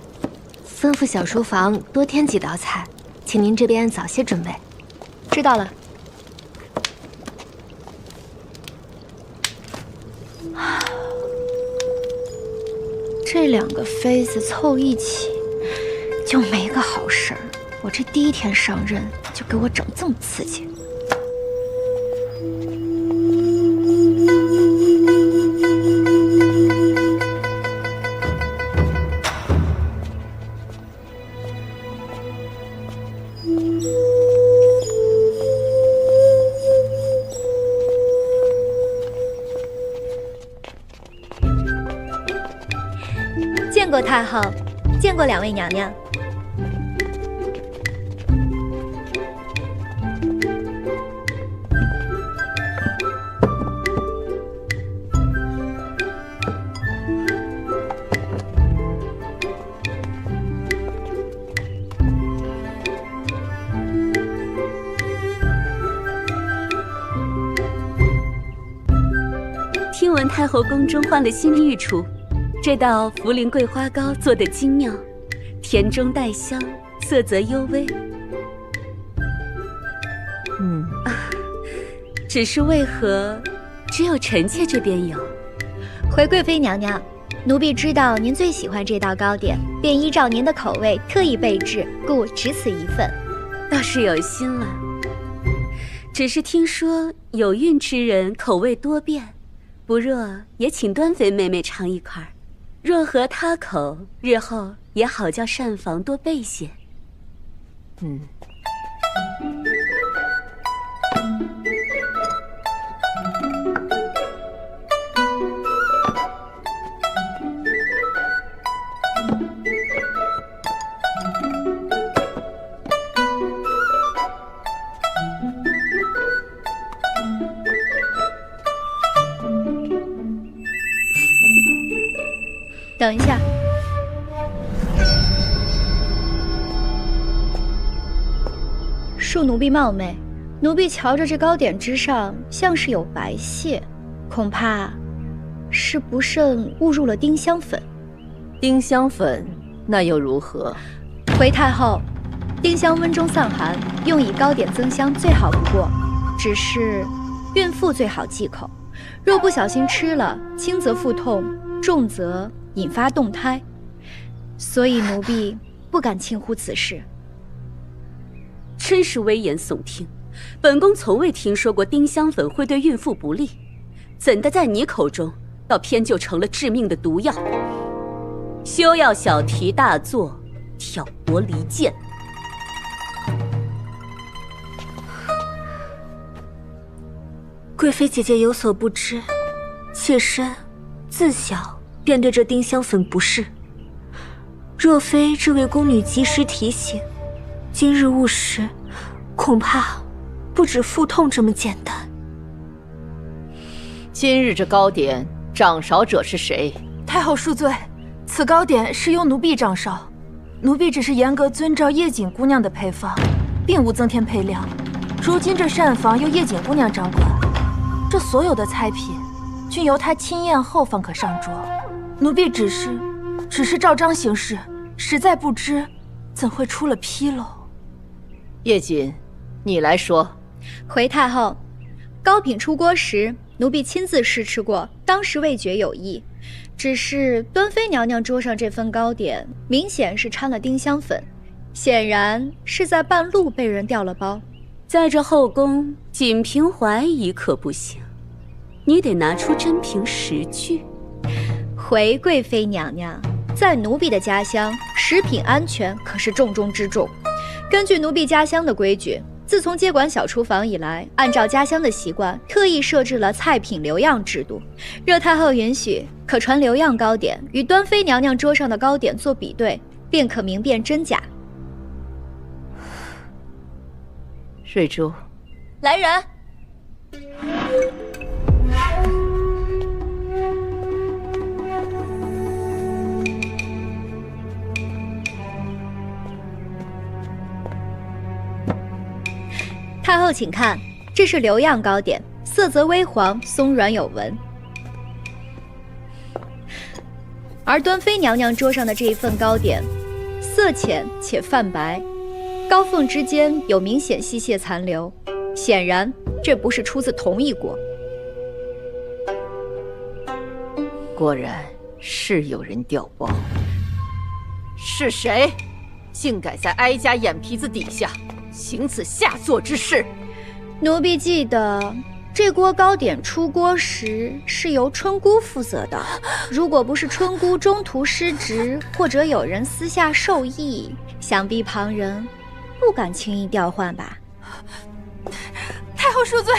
S4: 吩咐小书房多添几道菜，请您这边早些准备。
S11: 知道了。这两个妃子凑一起，就没个好事儿。我这第一天上任就给我整这么刺激。见过太后，见过2位娘娘。
S5: 听闻太后宫中换了新御厨，这道茯苓桂花糕做得精妙，甜中带香，色泽幽微。只是为何只有臣妾这边有？
S11: 回贵妃娘娘，奴婢知道您最喜欢这道糕点，便依照您的口味特意备制，故只此一份。
S5: 倒是有心了。只是听说有孕之人口味多变，不若也请端妃妹妹尝一块，若合她口，日后也好叫膳房多备些。
S11: 等一下，恕奴婢冒昧，奴婢瞧着这糕点之上像是有白屑，恐怕是不慎误入了丁香粉。
S14: 丁香粉那又如何？
S11: 回太后，丁香温中散寒，用以糕点增香最好不过。只是孕妇最好忌口，若不小心吃了，轻则腹痛，重则引发冻胎，所以奴婢不敢轻忽此事。
S5: 真是危言耸听，本宫从未听说过丁香粉会对孕妇不利，怎的在你口中倒偏就成了致命的毒药？休要小题大做，挑拨离间。
S4: 贵妃姐姐有所不知，妾身自小便对这丁香粉不适，若非这位宫女及时提醒，今日误食，恐怕不止腹痛这么简单。
S14: 今日这糕点掌勺者是谁？
S15: 太后恕罪，此糕点是由奴婢掌勺，奴婢只是严格遵照叶锦姑娘的配方，并无增添配料。如今这膳房由叶锦姑娘掌管，这所有的菜品均由她亲验后方可上桌。奴婢只是照章行事，实在不知怎会出了纰漏。
S14: 叶锦，你来说。
S11: 回太后，糕品出锅时，奴婢亲自试吃过，当时味觉有异。只是端妃娘娘桌上这份糕点，明显是掺了丁香粉，显然是在半路被人调了包。
S5: 在这后宫，仅凭怀疑可不行，你得拿出真凭实据。
S11: 回贵妃娘娘，在奴婢的家乡，食品安全可是重中之重。根据奴婢家乡的规矩，自从接管小厨房以来，按照家乡的习惯，特意设置了菜品留样制度。若太后允许，可传留样糕点与端妃娘娘桌上的糕点做比对，便可明辨真假。
S14: 瑞珠，
S3: 来人！
S11: 太后请看，这是留样糕点，色泽微黄，松软有纹。而端妃娘娘桌上的这一份糕点，色浅且泛白，糕缝之间有明显细屑残留，显然这不是出自同一国。
S14: 果然是有人调包。是谁竟敢在哀家眼皮子底下行此下作之事？
S11: 奴婢记得这锅糕点出锅时是由春姑负责的，如果不是春姑中途失职，或者有人私下授意，想必旁人不敢轻易调换吧。
S15: 太后恕罪，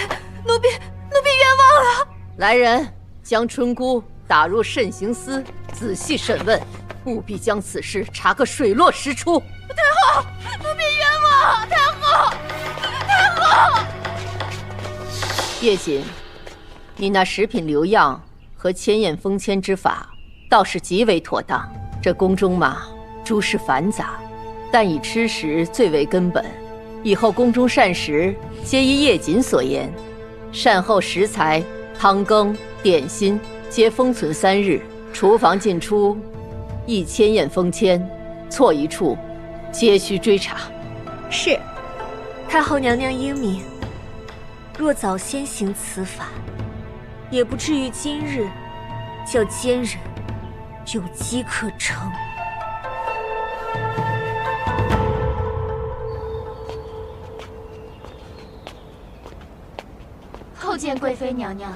S15: 奴婢冤枉了。
S14: 来人，将春姑打入慎刑司，仔细审问，务必将此事查个水落石出。
S15: 太后，奴婢冤枉！太后，太后。
S14: 叶瑾，你那食品留样和迁验封签之法倒是极为妥当。这宫中嘛，诸事繁杂，但以吃食最为根本。以后宫中膳食皆依叶瑾所言，膳后食材、汤羹、点心皆封存3日，厨房进出亦迁验封签，错一处皆需追查。
S11: 是，
S4: 太后娘娘英明。若早先行此法，也不至于今日叫奸人有机可乘。
S3: 叩见贵妃娘娘。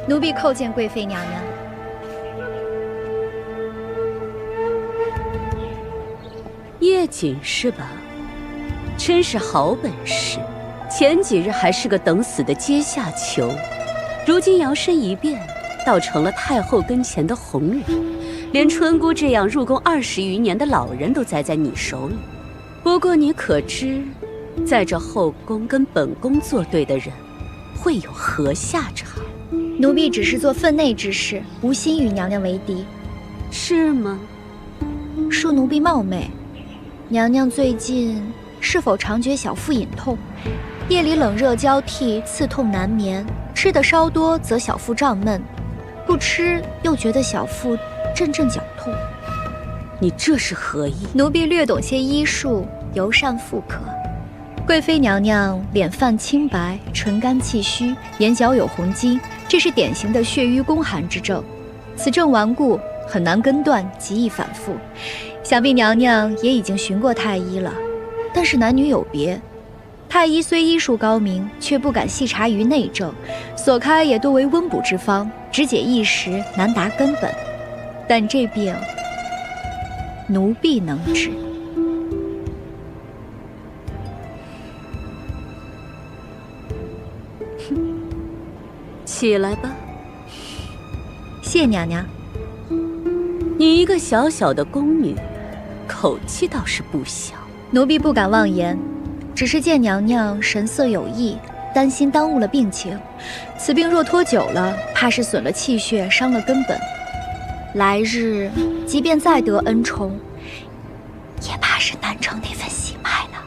S11: 奴婢叩见贵妃娘娘。
S5: 叶瑾是吧？真是好本事！前几日还是个等死的阶下囚，如今摇身一变，倒成了太后跟前的红人，连春姑这样入宫20余年的老人都栽在你手里。不过你可知，在这后宫跟本宫作对的人，会有何下场？
S11: 奴婢只是做分内之事，无心与娘娘为敌。
S5: 是吗？
S11: 恕奴婢冒昧。娘娘最近是否常觉小腹隐痛？夜里冷热交替，刺痛难眠，吃得稍多则小腹胀闷，不吃又觉得小腹阵阵绞痛。
S5: 你这是何意？
S11: 奴婢略懂些医术，尤善妇科。贵妃娘娘脸泛清白，唇干气虚，眼角有红筋，这是典型的血瘀宫寒之症。此症顽固，很难根断，极易反复。想必娘娘也已经寻过太医了，但是男女有别，太医虽医术高明，却不敢细查于内症，所开也多为温补之方，只解一时，难达根本。但这病，奴婢能治。
S5: 起来吧。
S11: 谢娘娘。
S5: 你一个小小的宫女，口气倒是不小。
S11: 奴婢不敢妄言，只是见娘娘神色有异，担心耽误了病情。此病若拖久了，怕是损了气血，伤了根本。来日即便再得恩宠，也怕是难成那份喜脉呢。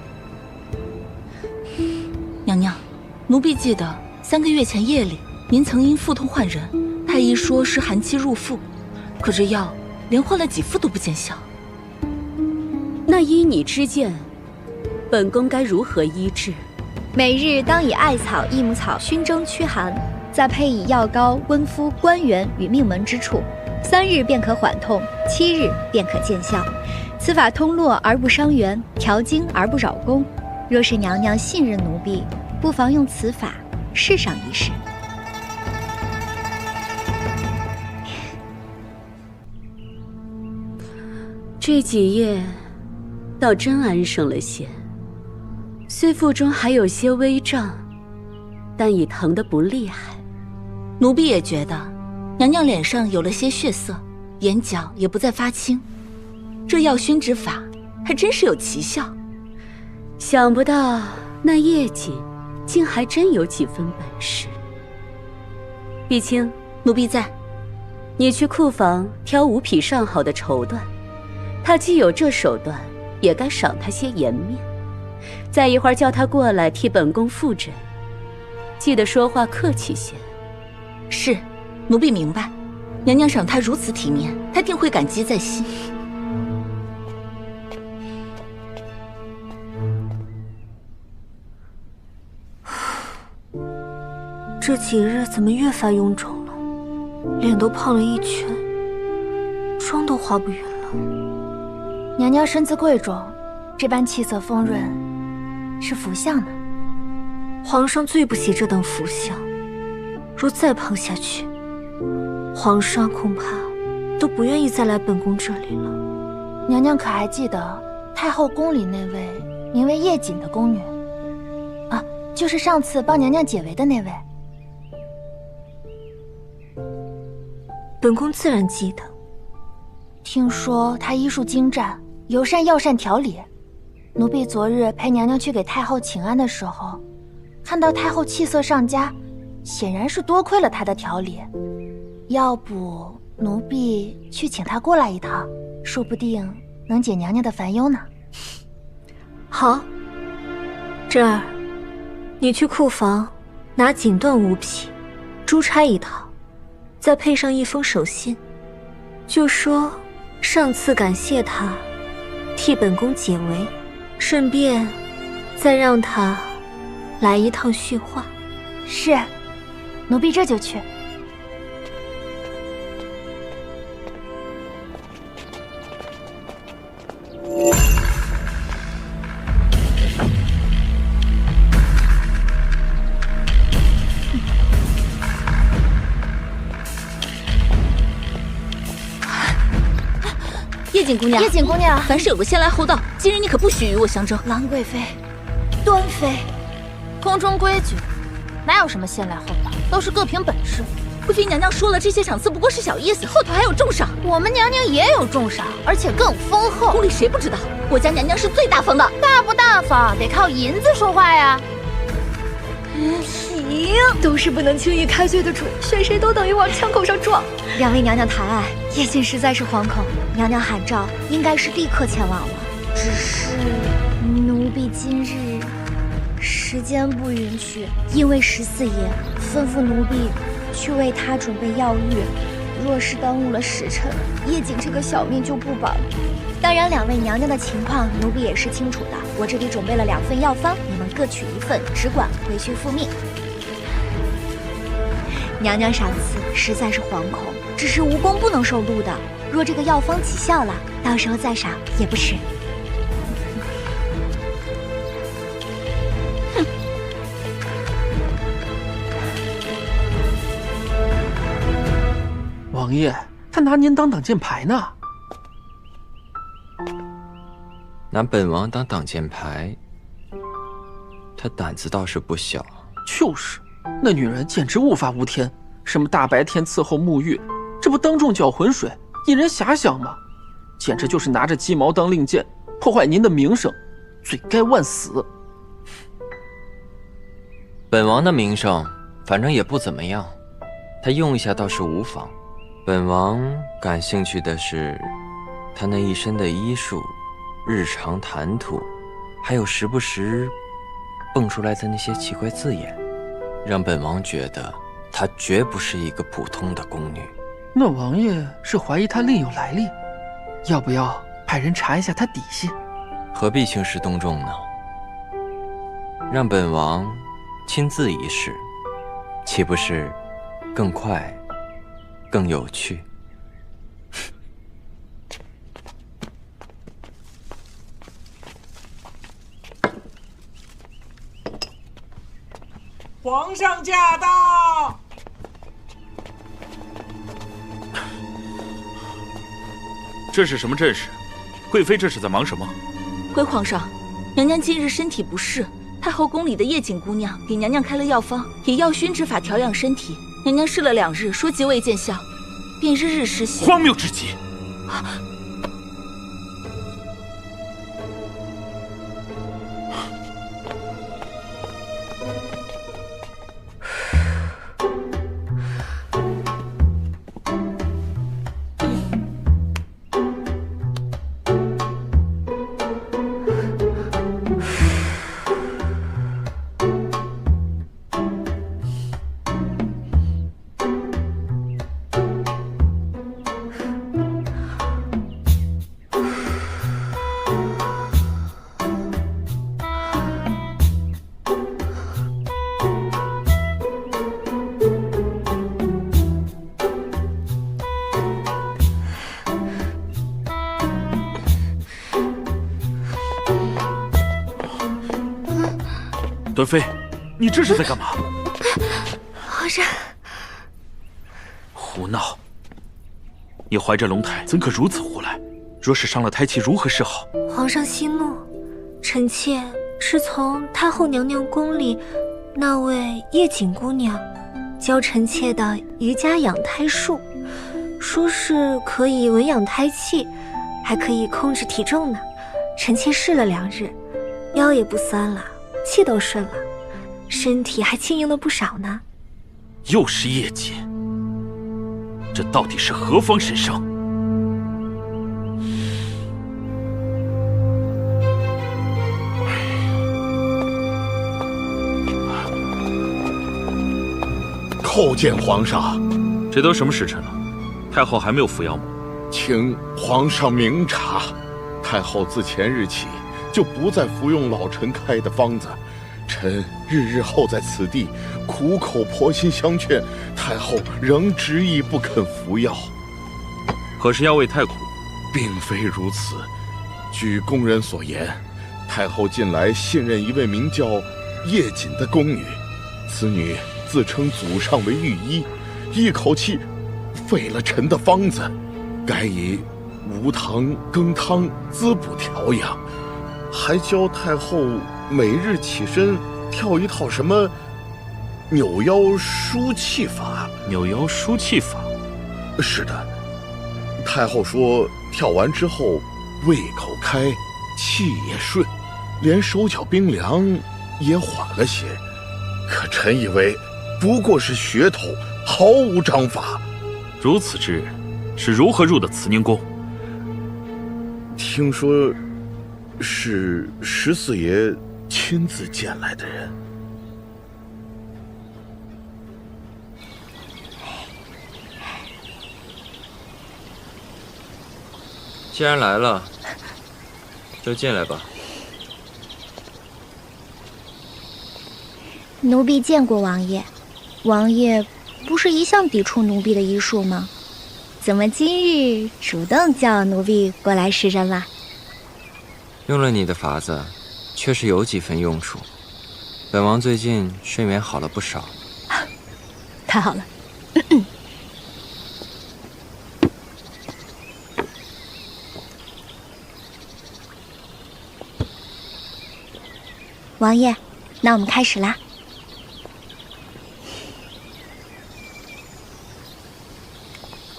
S3: 娘娘，奴婢记得3个月前夜里，您曾因腹痛唤人，太医说是寒气入腹，可这药连换了几副都不见效。
S5: 那依你之见，本宫该如何医治？
S11: 每日当以艾草、益母草熏蒸驱寒，再配以药膏温敷关元与命门之处， 3日便可缓痛，7日便可见效。此法通络而不伤元，调经而不扰宫。若是娘娘信任奴婢，不妨用此法试上一试。
S5: 这几夜倒真安生了些，虽腹中还有些微胀，但已疼得不厉害。
S3: 奴婢也觉得娘娘脸上有了些血色，眼角也不再发青，这药熏之法还真是有奇效。
S5: 想不到那叶锦竟还真有几分本事。碧清，
S3: 奴婢在。
S5: 你去库房挑5匹上好的绸缎，他既有这手段，也该赏他些颜面。再一会儿叫他过来替本宫复诊，记得说话客气些。
S3: 是，奴婢明白。娘娘赏他如此体面，他定会感激在心。
S4: 这几日怎么越发臃肿了？脸都胖了一圈，妆都化不匀了。
S16: 娘娘身子贵重，这般气色丰润，是福相呢。
S4: 皇上最不喜这等福相，若再胖下去，皇上恐怕都不愿意再来本宫这里了。
S16: 娘娘可还记得太后宫里那位名为叶锦的宫女？啊，就是上次帮娘娘解围的那位。
S4: 本宫自然记得。
S16: 听说她医术精湛，尤善药膳调理。奴婢昨日陪娘娘去给太后请安的时候，看到太后气色上佳，显然是多亏了她的调理。要不奴婢去请她过来一趟，说不定能解娘娘的烦忧呢。
S4: 好，珍儿，你去库房拿锦缎5匹，珠钗1套，再配上一封手信，就说上次感谢他替本宫解围，顺便再让他来一趟叙话。
S16: 是，奴婢这就去。
S3: 叶锦姑娘，
S16: 叶锦姑娘，
S3: 凡事有个先来后到，今日你可不许与我相争。
S16: 兰贵妃，端妃，宫中规矩，哪有什么先来后到，都是各凭本事。
S3: 贵妃娘娘说了，这些赏赐不过是小意思，后头还有重赏。
S16: 我们娘娘也有重赏，而且更丰厚。
S3: 宫里谁不知道，我家娘娘是最大方的。
S16: 大不大方，得靠银子说话呀。
S1: 行，都是不能轻易开罪的主，选谁都等于往枪口上撞。
S11: 两位娘娘抬爱，叶锦实在是惶恐，娘娘喊召，应该是立刻前往了。只是奴婢今日时间不允许，因为14爷吩咐奴婢去为他准备药浴，若是耽误了时辰，叶锦这个小命就不保。当然，两位娘娘的情况，奴婢也是清楚的。我这里准备了2份药方，你们各取1份，只管回去复命。娘娘赏赐实在是惶恐，只是无功不能受禄的。若这个药方起效了，到时候再赏也不迟。
S7: 王爷，他拿您当挡箭牌呢。
S6: 拿本王当挡箭牌，他胆子倒是不小。
S7: 就是，那女人简直无法无天，什么大白天伺候沐浴，这不当众搅浑水，引人遐想吗？简直就是拿着鸡毛当令箭，破坏您的名声，罪该万死。
S6: 本王的名声反正也不怎么样，他用一下倒是无妨。本王感兴趣的是他那一身的医术、日常谈吐，还有时不时蹦出来的那些奇怪字眼，让本王觉得她绝不是一个普通的宫女。
S7: 那王爷是怀疑她另有来历，要不要派人查一下她底细？
S6: 何必兴师动众呢？让本王亲自一试，岂不是更快、更有趣？
S17: 皇上驾到！
S8: 这是什么阵势？贵妃这是在忙什么？
S3: 回皇上，娘娘近日身体不适，太后宫里的叶锦姑娘给娘娘开了药方，以药熏之法调养身体。娘娘试了2日，说极未见效，便日日施行。
S8: 荒谬至极！端妃，你这是在干嘛？
S4: 皇上，
S8: 胡闹！你怀着龙胎，怎可如此胡来？若是伤了胎气，如何是好？
S4: 皇上息怒，臣妾是从太后娘娘宫里那位叶锦姑娘教臣妾的瑜伽养胎术，说是可以稳养胎气，还可以控制体重呢。臣妾试了2日，腰也不酸了，气都顺了，身体还轻盈了不少呢。
S8: 又是叶锦，这到底是何方神圣？
S9: 叩见皇上。
S8: 这都什么时辰了？太后还没有服药吗？
S9: 请皇上明察，太后自前日起就不再服用老臣开的方子，臣日候在此地，苦口婆心相劝，太后仍执意不肯服药。
S8: 可是药味太苦。
S9: 并非如此，据宫人所言，太后近来信任一位名叫叶锦的宫女，此女自称祖上为御医，一口气废了臣的方子，改以无糖羹汤滋补调养，还教太后每日起身跳一套什么扭腰舒气法。
S8: 扭腰舒气法？
S9: 是的，太后说跳完之后胃口开，气也顺，连手脚冰凉也缓了些。可臣以为不过是噱头，毫无章法。
S8: 如此之人是如何入的慈宁宫？
S9: 听说是14爷亲自荐来的人。
S6: 既然来了，就进来吧。
S11: 奴婢见过王爷，王爷不是一向抵触奴婢的医术吗？怎么今日主动叫奴婢过来施针了？
S6: 用了你的法子，确实有几分用处。本王最近睡眠好了不少。
S11: 太好了。王爷，那我们开始啦。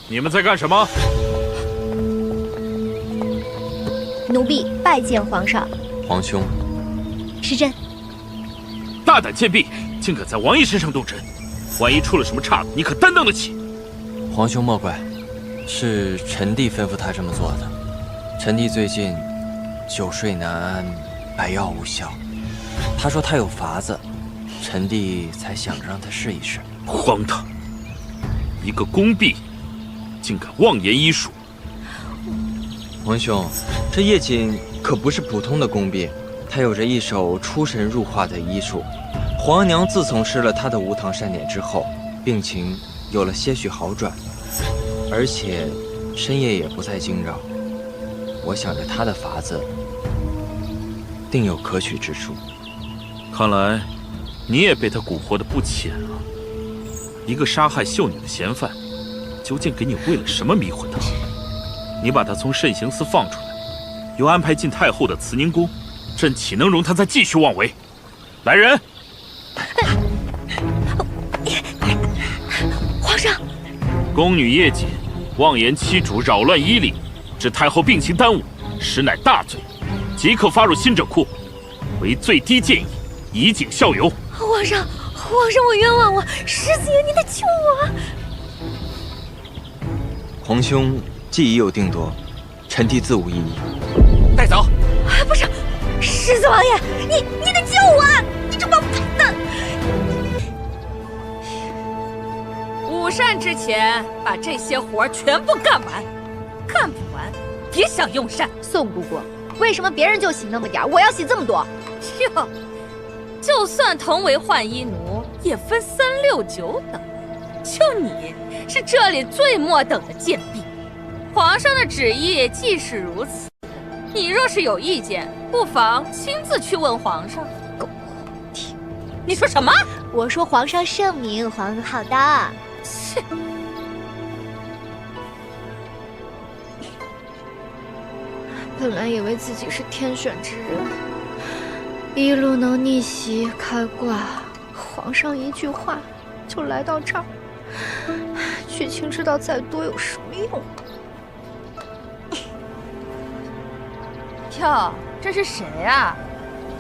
S8: 你们在干什么？
S11: 奴婢拜见皇上。
S6: 皇兄，
S11: 施针。
S8: 大胆贱婢，竟敢在王爷身上动针！万一出了什么岔子，你可担当得起？
S6: 皇兄莫怪，是臣弟吩咐他这么做的。臣弟最近久睡难安，百药无效。他说他有法子，臣弟才想着让他试一试。
S8: 荒唐！一个宫婢，竟敢妄言医术！
S6: 皇兄，这叶锦可不是普通的宫婢，她有着一手出神入化的医术。皇娘自从施了她的无糖善典之后，病情有了些许好转，而且深夜也不再惊扰。我想着她的法子定有可取之处。
S8: 看来你也被他蛊惑的不浅了。一个杀害秀女的嫌犯，究竟给你喂了什么迷魂汤？你把他从慎刑司放出来，又安排进太后的慈宁宫，朕岂能容他再继续妄为？来人！
S1: 皇上，
S8: 宫女叶瑾妄言妻主扰乱衣礼，致太后病情耽误，实乃大罪，即刻发入新者库，为最低建议，以儆效尤。
S1: 皇上，我冤枉我，十四爷，你得救我啊！
S6: 皇兄既已有定夺，臣弟自无异议。
S2: 带走！
S1: 不是，十四王爷，你得救我啊！你这王八蛋！
S18: 午膳之前把这些活全部干完，干不完别想用膳。
S11: 宋姑姑，为什么别人就洗那么点，我要洗这么多？
S18: 哟，就算同为换衣奴，也分3、6、9等，就你是这里最末等的贱婢。皇上的旨意既是如此，你若是有意见，不妨亲自去问皇上。狗屁！你说什么？
S11: 我说皇上圣明，皇好的。
S18: 切！
S1: 本来以为自己是天选之人，一路能逆袭开挂，皇上一句话就来到这儿，剧情知道再多有什么用？
S16: 哟，这是谁啊？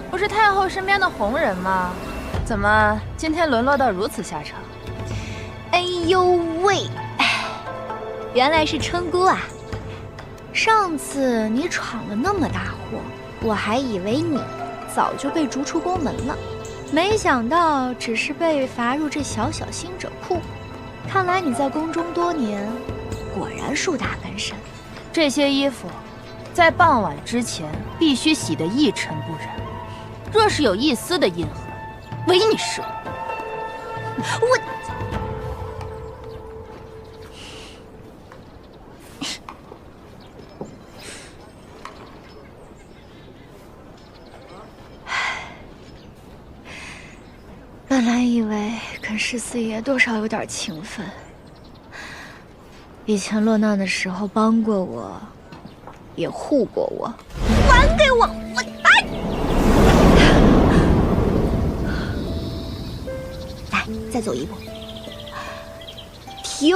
S16: 不是太后身边的红人吗？怎么今天沦落到如此下场？
S11: 哎呦喂，原来是春姑啊！上次你闯了那么大祸，我还以为你早就被逐出宫门了，没想到只是被罚入这小小新者库。看来你在宫中多年，果然树大根深。
S16: 这些衣服在傍晚之前必须洗得一尘不染，若是有一丝的印痕，唯你是我。
S1: 本来以为跟十四爷多少有点情分，以前落难的时候帮过我，也护过我。
S11: 还给我！我来，再走一步。停！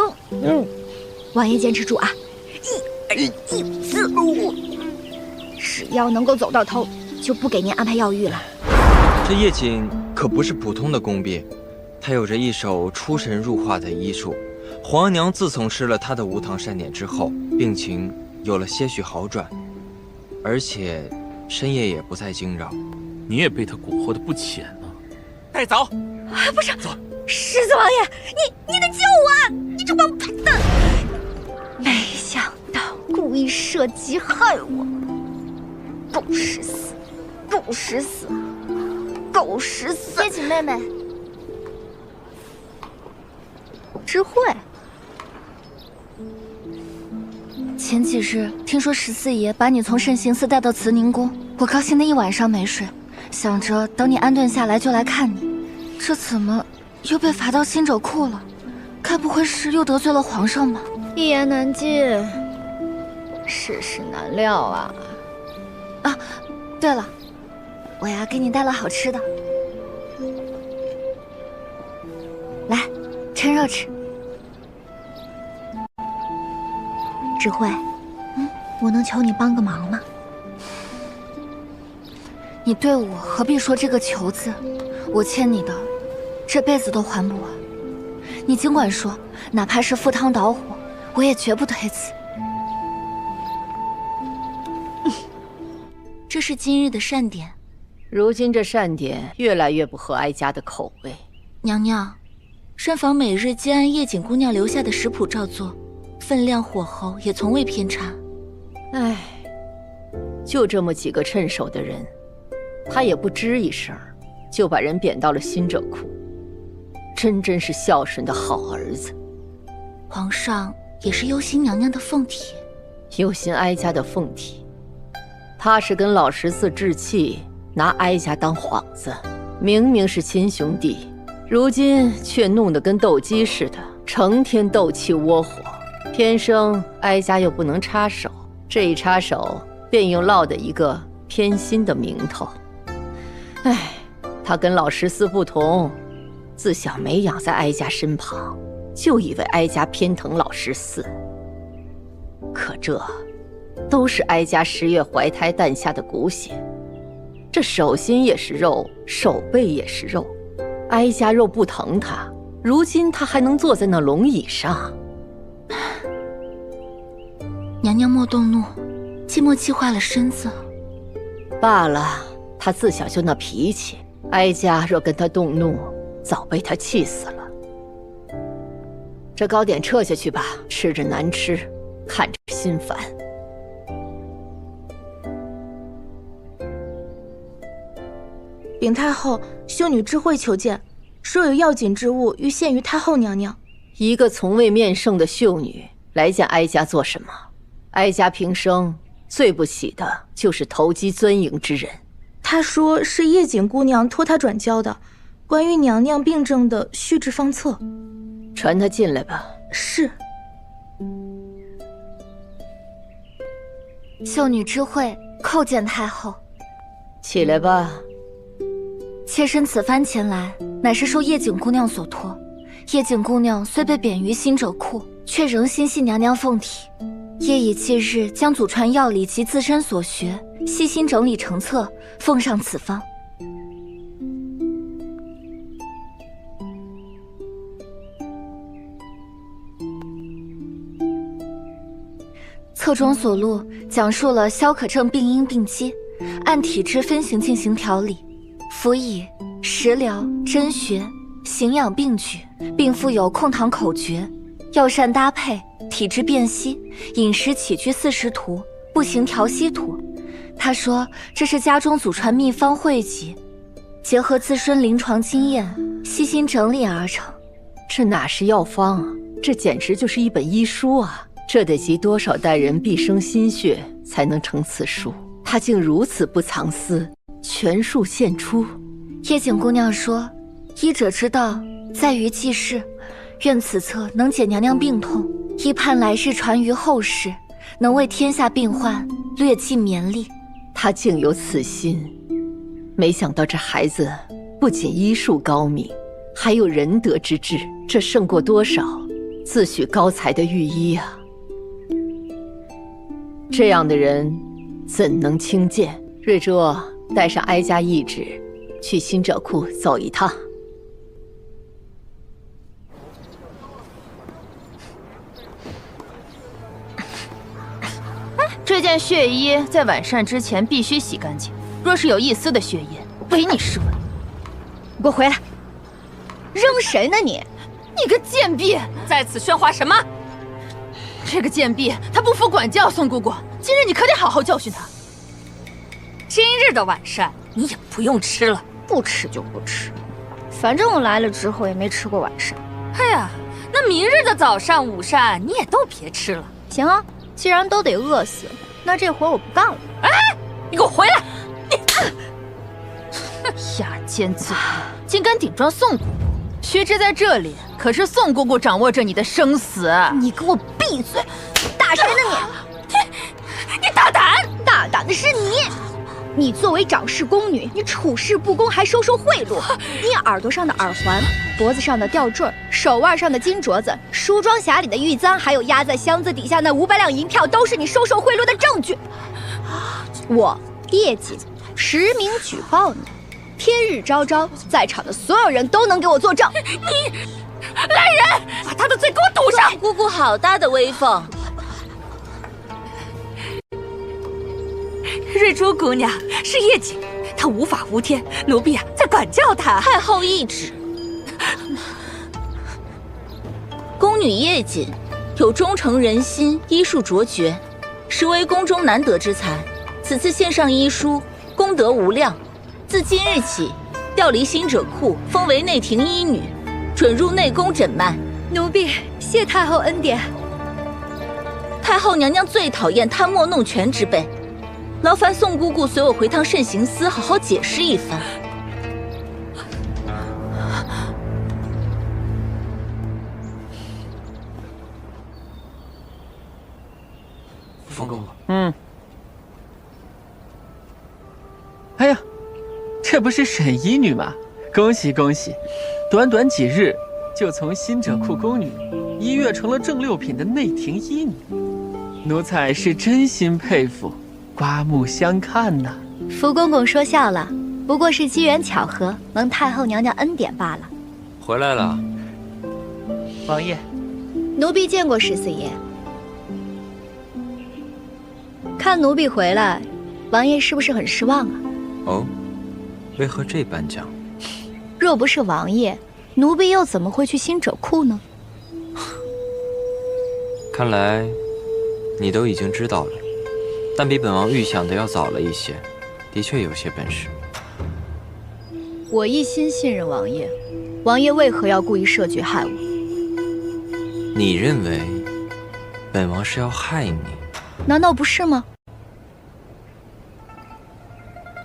S11: 王爷坚持住啊！1、2、4、5，只要能够走到头，就不给您安排药浴了。
S6: 这叶瑾可不是普通的宫婢，她有着一手出神入化的医术。皇娘自从施了她的无糖膳点之后，病情有了些许好转，而且深夜也不再惊扰。
S8: 你也被她蛊惑的不浅呢。
S2: 带走！
S1: 不是，十四王爷，你得救我啊！你这王八蛋！没想到故意设计害我，狗十四，狗十四！狗十四！
S11: 叶瑾妹妹，
S1: 知慧，前几日听说十四爷把你从慎刑司带到慈宁宫，我高兴的一晚上没睡，想着等你安顿下来就来看你。这怎么又被罚到新者库了？该不会是又得罪了皇上吧？一言难尽，世事难料啊！啊，对了。我呀，给你带了好吃的，来，趁热吃。知慧，我能求你帮个忙吗？你对我何必说这个求字？我欠你的，这辈子都还不完。你尽管说，哪怕是赴汤蹈火，我也绝不推辞。这是今日的膳点。
S14: 如今这膳点越来越不合哀家的口味。
S3: 娘娘，膳房每日皆按叶瑾姑娘留下的食谱照做，分量火候也从未偏差。
S14: 唉，就这么几个趁手的人，他也不吱一声，就把人贬到了新者库，真是孝顺的好儿子。
S3: 皇上也是忧心娘娘的凤体，
S14: 忧心哀家的凤体，他是跟老十四置气，拿哀家当幌子。明明是亲兄弟，如今却弄得跟斗鸡似的，成天斗气窝火。天生哀家又不能插手，这一插手便又落得一个偏心的名头。哎，他跟老十四不同，自小没养在哀家身旁，就以为哀家偏疼老十四。可这都是哀家10月怀胎诞下的骨血，这手心也是肉，手背也是肉。哀家若不疼他，如今他还能坐在那龙椅上。
S3: 娘娘莫动怒，既莫气坏了身子。
S14: 罢了，他自小就那脾气，哀家若跟他动怒，早被他气死了。这糕点撤下去吧，吃着难吃，看着心烦。
S15: 禀太后，秀女知会求见，说有要紧之物欲献于太后娘娘。
S14: 一个从未面圣的秀女来见哀家做什么？哀家平生最不喜的就是投机钻营之人。
S15: 她说是叶锦姑娘托她转交的，关于娘娘病症的续制方册。
S14: 传她进来吧。
S15: 是。
S10: 秀女知会，叩见太后。
S14: 起来吧。
S10: 妾身此番前来，乃是受叶景姑娘所托。叶景姑娘虽被贬于新者库，却仍心系娘娘凤体。夜以继日，将祖传药理及自身所学细心整理成册，奉上此方。册中所录讲述了萧可正病因病机，按体质分型进行调理，辅以食疗、针穴、形养并举，并附有控糖口诀、药膳搭配、体质辨析、饮食起居40图、步行调息图。他说这是家中祖传秘方汇集，结合自身临床经验，细心整理而成。
S14: 这哪是药方啊，这简直就是一本医书啊！这得集多少代人毕生心血才能成此书？他竟如此不藏私，全数献出。
S10: 叶景姑娘说，医者之道在于济世，愿此册能解娘娘病痛，亦盼来世传于后世，能为天下病患略尽绵力。
S14: 他竟有此心，没想到这孩子不仅医术高明，还有仁德之志，这胜过多少自诩高才的御医啊！这样的人怎能轻贱？瑞珠，带上哀家懿旨，去新者库走一趟。
S16: 这件血衣在晚膳之前必须洗干净，若是有一丝的血印，唯你是问。
S11: 你给我回来！扔谁呢你？
S16: 你个贱婢，
S18: 在此喧哗什么？
S16: 这个贱婢，她不服管教，宋姑姑，今日你可得好好教训她。
S18: 今日的晚膳你也不用吃了，
S11: 不吃就不吃，反正我来了之后也没吃过晚膳。
S18: 哎呀，那明日的早膳、午膳你也都别吃了。
S11: 行啊，既然都得饿死，那这活我不干了。
S18: 哎，你给我回来！
S16: 亚奸自大，竟敢顶撞宋姑姑！须知在这里可是宋姑姑掌握着你的生死。
S11: 你给我闭嘴！打谁呢
S18: 你？你大胆！
S11: 大胆的是你！你作为长氏宫女，你处事不公还收受贿赂。你耳朵上的耳环、脖子上的吊坠、手腕上的金镯子、梳妆匣里的玉簪，还有压在箱子底下那500两银票，都是你收受贿赂的证据。我叶锦实名举报你，天日昭昭，在场的所有人都能给我作证。
S18: 你来人，把他的嘴给我堵上！
S3: 姑姑好大的威风！
S18: 瑞珠姑娘是叶锦，她无法无天，奴婢啊在管教她。
S3: 太后懿旨，宫女叶锦有忠诚仁心，医术卓绝，实为宫中难得之才。此次献上医书，功德无量。自今日起，调离新者库，封为内廷医女，准入内宫诊脉。
S11: 奴婢谢太后恩典。
S3: 太后娘娘最讨厌贪墨弄权之辈，劳烦宋姑姑随我回趟慎刑司，好好解释一番。
S6: 福公公。
S7: 哎呀，这不是沈医女吗？恭喜恭喜！短短几日，就从新者库宫女一跃成了正六品的内廷医女，奴才是真心佩服，刮目相看呐。
S11: 福公公说笑了，不过是机缘巧合，蒙太后娘娘恩典罢了。
S6: 回来了，
S7: 王爷，
S11: 奴婢见过十四爷。看奴婢回来，王爷是不是很失望啊？
S6: 哦，为何这般讲？
S11: 若不是王爷，奴婢又怎么会去新者库呢？
S6: 看来你都已经知道了，但比本王预想的要早了一些，的确有些本事。
S11: 我一心信任王爷，王爷为何要故意设局害我？
S6: 你认为本王是要害你？
S11: 难道不是吗？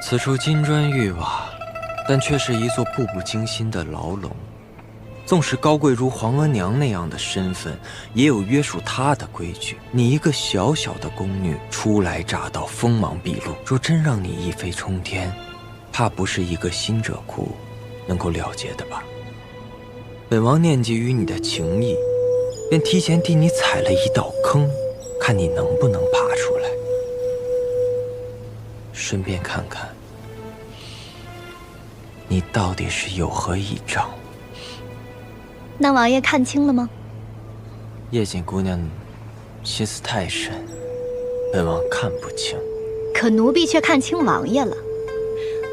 S6: 此处金砖玉瓦，但却是一座步步惊心的牢笼。纵使高贵如皇额娘那样的身份，也有约束她的规矩。你一个小小的宫女，初来乍到，锋芒毕露，若真让你一飞冲天，怕不是一个新者库能够了结的吧？本王念及于你的情谊，便提前替你踩了一道坑，看你能不能爬出来。顺便看看你到底是有何倚仗。
S11: 那王爷看清了吗？
S6: 叶锦姑娘心思太深，本王看不清。
S11: 可奴婢却看清王爷了。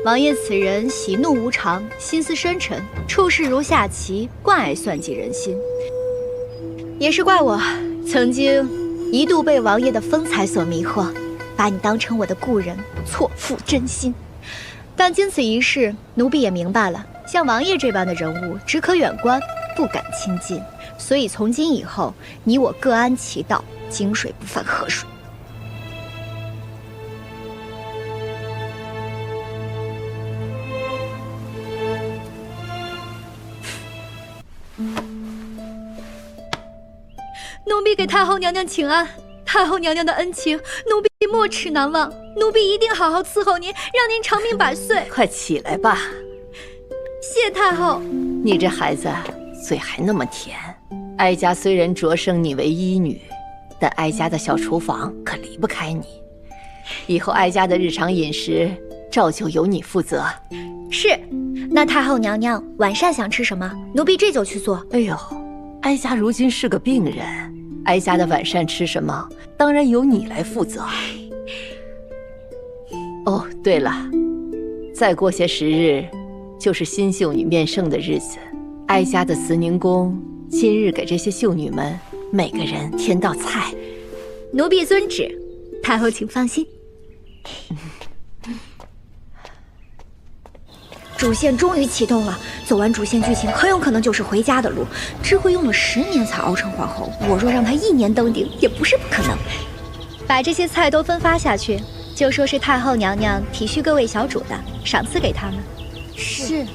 S11: 王爷此人喜怒无常，心思深沉，处事如下棋，惯爱算计人心。也是怪我曾经一度被王爷的风采所迷惑，把你当成我的故人，错付真心。但经此一事，奴婢也明白了，像王爷这般的人物，只可远观，不敢亲近。所以从今以后，你我各安其道，井水不犯河水。奴婢给太后娘娘请安，太后娘娘的恩情，奴婢没齿难忘。奴婢一定好好伺候您，让您长命百岁。
S14: 快起来吧！
S11: 谢太后。
S14: 你这孩子嘴还那么甜。哀家虽然擢升你为医女，但哀家的小厨房可离不开你。以后哀家的日常饮食照旧由你负责。
S11: 是。那太后娘娘晚膳想吃什么？奴婢这就去做。
S14: 哎呦，哀家如今是个病人，哀家的晚膳吃什么，当然由你来负责。哦，对了，再过些时日，就是新秀女面圣的日子。哀家的慈宁宫今日给这些秀女们每个人添道菜。
S11: 奴婢遵旨，太后请放心。主线终于启动了，走完主线剧情，很有可能就是回家的路。智慧用了10年才熬成皇后，我若让她1年登顶，也不是不可能。把这些菜都分发下去，就说是太后娘娘体恤各位小主的，赏赐给他们。
S14: 是。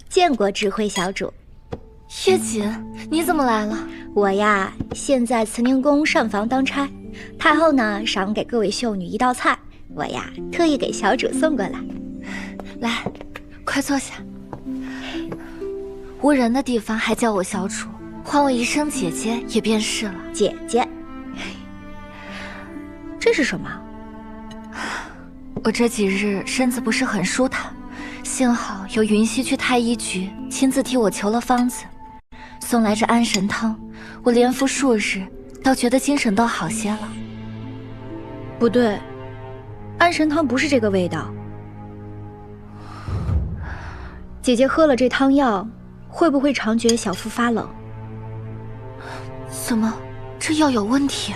S11: 见过智慧小主。
S10: 月锦，你怎么来了？
S11: 我呀，现在慈宁宫膳房当差，太后呢赏给各位秀女一道菜，我呀特意给小主送过来。
S10: 来，快坐下。无人的地方还叫我小主，唤我一声姐姐也便是了。
S11: 姐姐，这是什么？
S10: 我这几日身子不是很舒坦，幸好有云溪去太医局亲自替我求了方子，送来这安神汤，我连服数日，倒觉得精神都好些了。
S11: 不对，安神汤不是这个味道。姐姐喝了这汤药，会不会常觉小腹发冷？
S10: 怎么，这药有问题？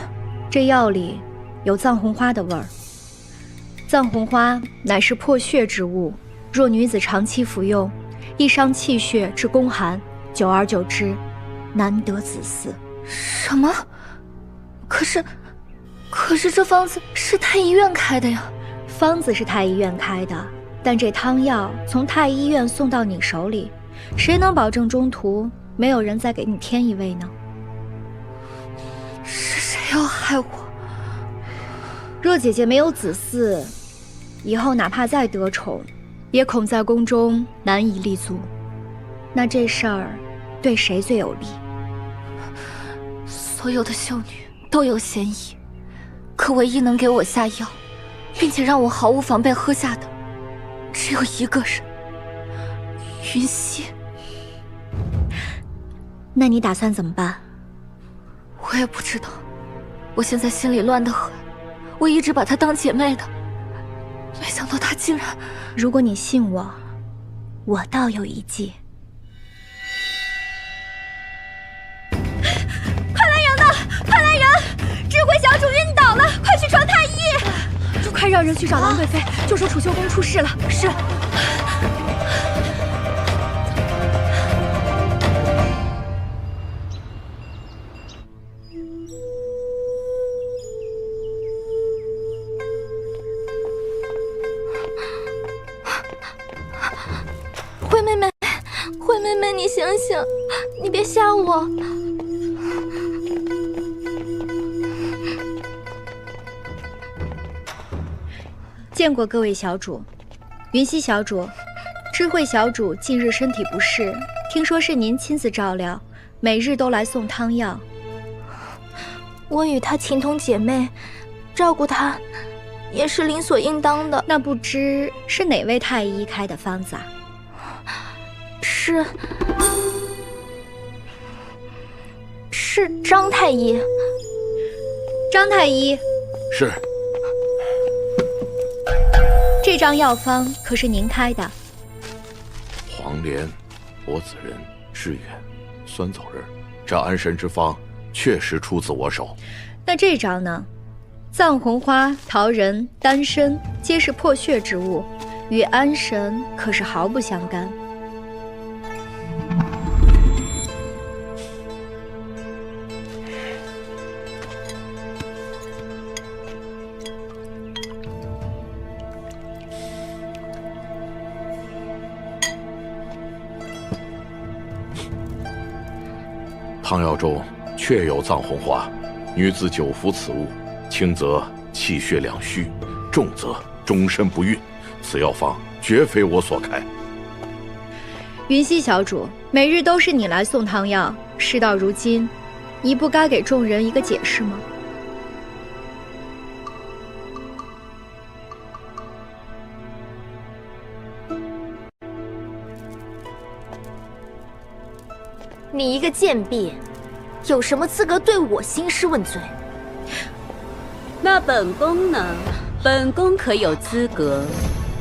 S11: 这药里有藏红花的味儿。藏红花乃是破血之物，若女子长期服用，易伤气血致宫寒，久而久之，难得子嗣。
S10: 什么？可是这方子是太医院开的呀。
S11: 方子是太医院开的，但这汤药从太医院送到你手里，谁能保证中途没有人再给你添一位呢？
S1: 是谁要害我？
S11: 若姐姐没有子嗣，以后哪怕再得宠，也恐在宫中难以立足。那这事儿对谁最有利？
S10: 所有的秀女都有嫌疑，可唯一能给我下药，并且让我毫无防备喝下的，只有一个人——云溪。
S11: 那你打算怎么办？
S10: 我也不知道，我现在心里乱得很。我一直把她当姐妹的，没想到她竟然……
S11: 如果你信我，我倒有一计。
S1: 快来人呐！快来人！智慧小主晕倒了，快去传太医！
S11: 就快让人去找兰贵妃，就说储秀宫出事了。是。
S4: 慧妹妹，你醒醒，你别吓我。
S11: 见过各位小主，云溪小主，智慧小主近日身体不适，听说是您亲自照料，每日都来送汤药。
S4: 我与她情同姐妹，照顾她也是理所应当的。
S11: 那不知是哪位太医开的方子啊？
S4: 是张太医。
S11: 张太医，
S9: 是。
S11: 这张药方可是您开的？
S9: 黄连、柏子仁、炙远、酸枣仁，这安神之方确实出自我手。
S11: 那这张呢？藏红花、桃仁、丹参皆是破血之物，与安神可是毫不相干。
S9: 汤药中确有藏红花，女子久服此物，轻则气血两虚，重则终身不孕。此药方绝非我所开。
S11: 云溪小主，每日都是你来送汤药，事到如今，你不该给众人一个解释吗？
S4: 你一个贱婢，有什么资格对我兴师问罪？
S5: 那本宫呢？本宫可有资格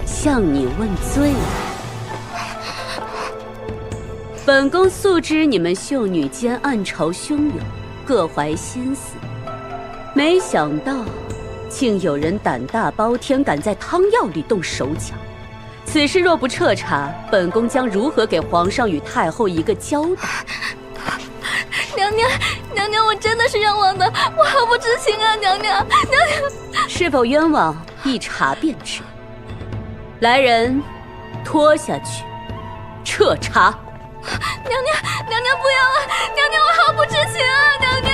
S5: 向你问罪？本宫素知你们秀女间暗潮汹涌，各怀心思，没想到竟有人胆大包天，敢在汤药里动手脚。此事若不彻查，本宫将如何给皇上与太后一个交代？
S4: 娘娘，我真的是冤枉的，我毫不知情啊！娘娘，
S5: 是否冤枉，一查便知。来人，拖下去，彻查。
S4: 娘娘不要啊！娘娘，我毫不知情啊！娘娘。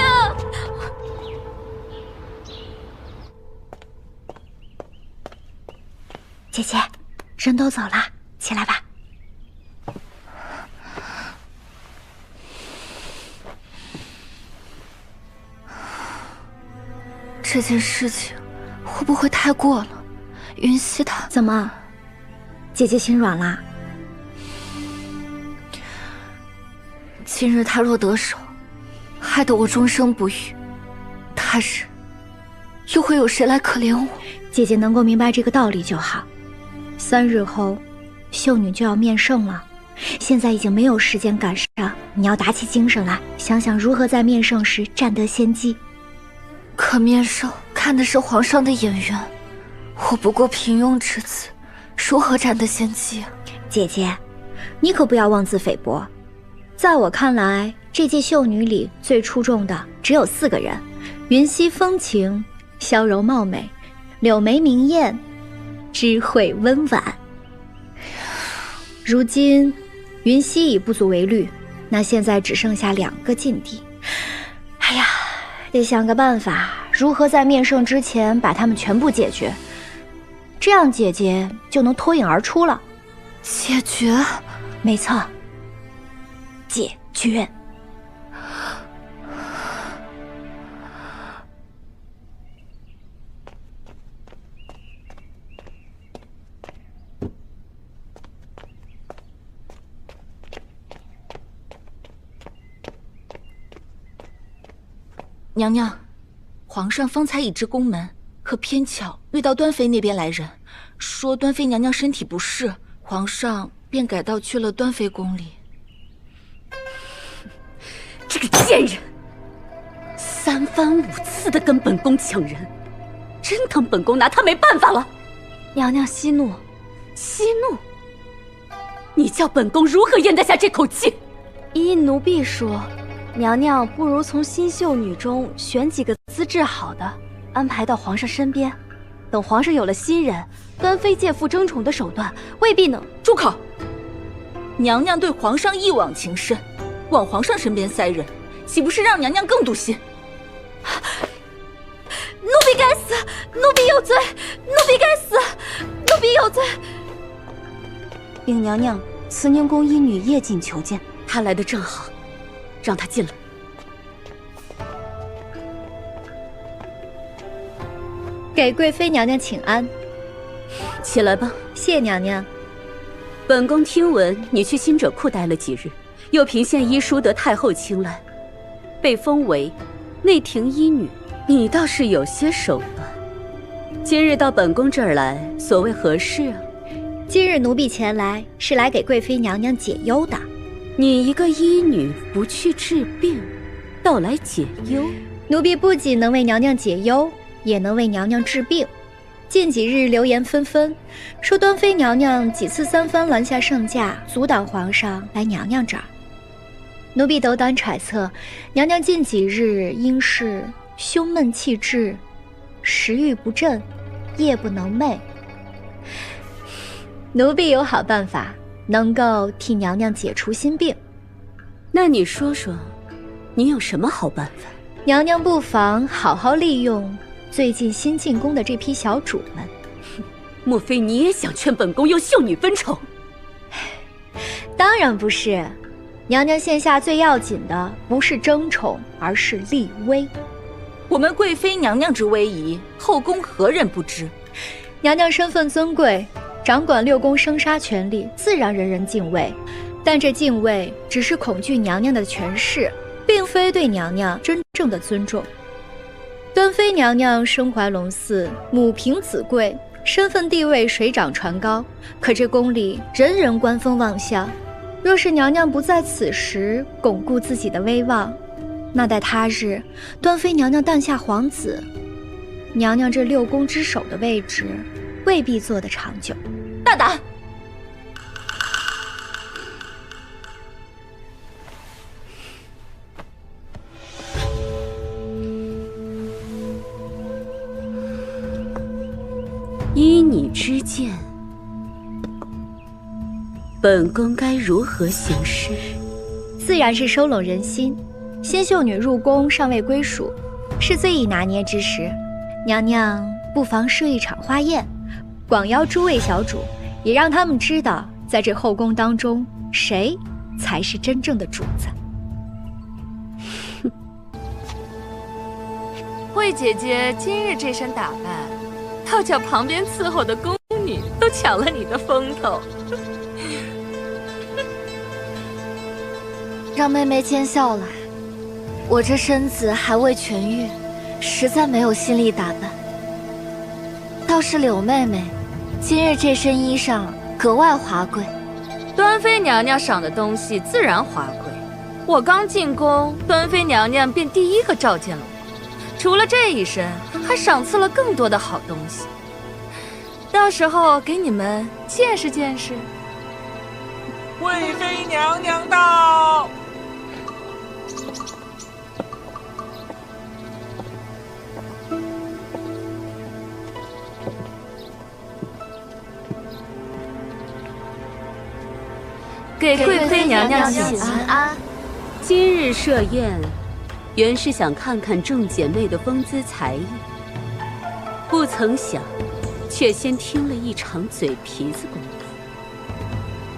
S11: 姐姐，人都走了，起来吧。
S10: 这件事情会不会太过了？云溪她
S11: 怎么？姐姐心软啦？
S10: 今日她若得手，害得我终生不育，他日又会有谁来可怜我？
S11: 姐姐能够明白这个道理就好。3日后，秀女就要面圣了，现在已经没有时间赶上，你要打起精神来，想想如何在面圣时占得先机。
S10: 可面圣看的是皇上的眼缘，我不过平庸之子，如何占得先机啊？
S11: 姐姐，你可不要妄自菲薄。在我看来，这届秀女里最出众的只有4个人：云溪风情，萧柔貌美，柳眉明艳，智慧温婉。如今云溪已不足为虑，那现在只剩下2个禁地。哎呀，得想个办法，如何在面圣之前把他们全部解决，这样姐姐就能脱颖而出了。
S10: 解决？
S11: 没错，解决。
S3: 娘娘，皇上方才已至宫门，可偏巧遇到端妃那边来人，说端妃娘娘身体不适，皇上便改道去了端妃宫里。
S5: 这个贱人，3番5次的跟本宫抢人，真当本宫拿他没办法了？
S4: 娘娘息怒，
S5: 息怒？你叫本宫如何咽得下这口气？
S4: 依奴婢说，娘娘不如从新秀女中选几个资质好的，安排到皇上身边。等皇上有了新人，端妃借腹争宠的手段未必能……
S3: 住口！娘娘对皇上一往情深，往皇上身边塞人，岂不是让娘娘更妒心？
S4: 奴婢该死，奴婢有罪，奴婢该死，奴婢有罪。禀娘娘，慈宁宫医女叶瑾求见。
S5: 她来的正好，让她进来。
S11: 给贵妃娘娘请安。
S5: 起来吧。
S11: 谢娘娘。
S5: 本宫听闻你去新者库待了几日，又凭献医书得太后青睐，被封为内廷医女。你倒是有些手段。今日到本宫这儿来，所谓何事啊？
S11: 今日奴婢前来是来给贵妃娘娘解忧的。
S5: 你一个医女不去治病，倒来解忧？
S11: 奴婢不仅能为娘娘解忧，也能为娘娘治病。近几日流言纷纷，说端妃娘娘几次3番拦下圣驾，阻挡皇上来娘娘这儿。奴婢斗胆揣测，娘娘近几日应是胸闷气滞，食欲不振，夜不能寐。奴婢有好办法，能够替娘娘解除心病。
S5: 那你说说，你有什么好办法？
S11: 娘娘不妨好好利用最近新进宫的这批小主们。
S5: 莫非你也想劝本宫用秀女分宠？
S11: 当然不是，娘娘现下最要紧的不是争宠，而是立威。
S3: 我们贵妃娘娘之威仪，后宫何人不知？
S11: 娘娘身份尊贵，掌管6宫生杀权力，自然人人敬畏。但这敬畏只是恐惧娘娘的权势，并非对娘娘真正的尊重。端妃娘娘身怀龙嗣，母凭子贵，身份地位水涨船高，可这宫里人人观风望相。若是娘娘不在此时巩固自己的威望，那待他日端妃娘娘诞下皇子，娘娘这6宫之首的位置未必做得长久。
S3: 大胆！
S5: 依你之见，本宫该如何行事？
S11: 自然是收拢人心。新秀女入宫尚未归属，是最易拿捏之时。娘娘不妨设一场花宴，广邀诸位小主，也让他们知道，在这后宫当中，谁才是真正的主子。
S18: 惠姐姐今日这身打扮，倒叫旁边伺候的宫女都抢了你的风头。
S10: 让妹妹见笑了，我这身子还未痊愈，实在没有心力打扮。倒是柳妹妹，今日这身衣裳格外华贵。
S18: 端妃娘娘赏的东西自然华贵。我刚进宫，端妃娘娘便第一个召见了我。除了这一身，还赏赐了更多的好东西。到时候给你们见识见识。
S17: 贵妃娘娘到！
S16: 给贵妃娘娘请安。
S5: 今日设宴，原是想看看众姐妹的风姿才艺，不曾想，却先听了一场嘴皮子功夫。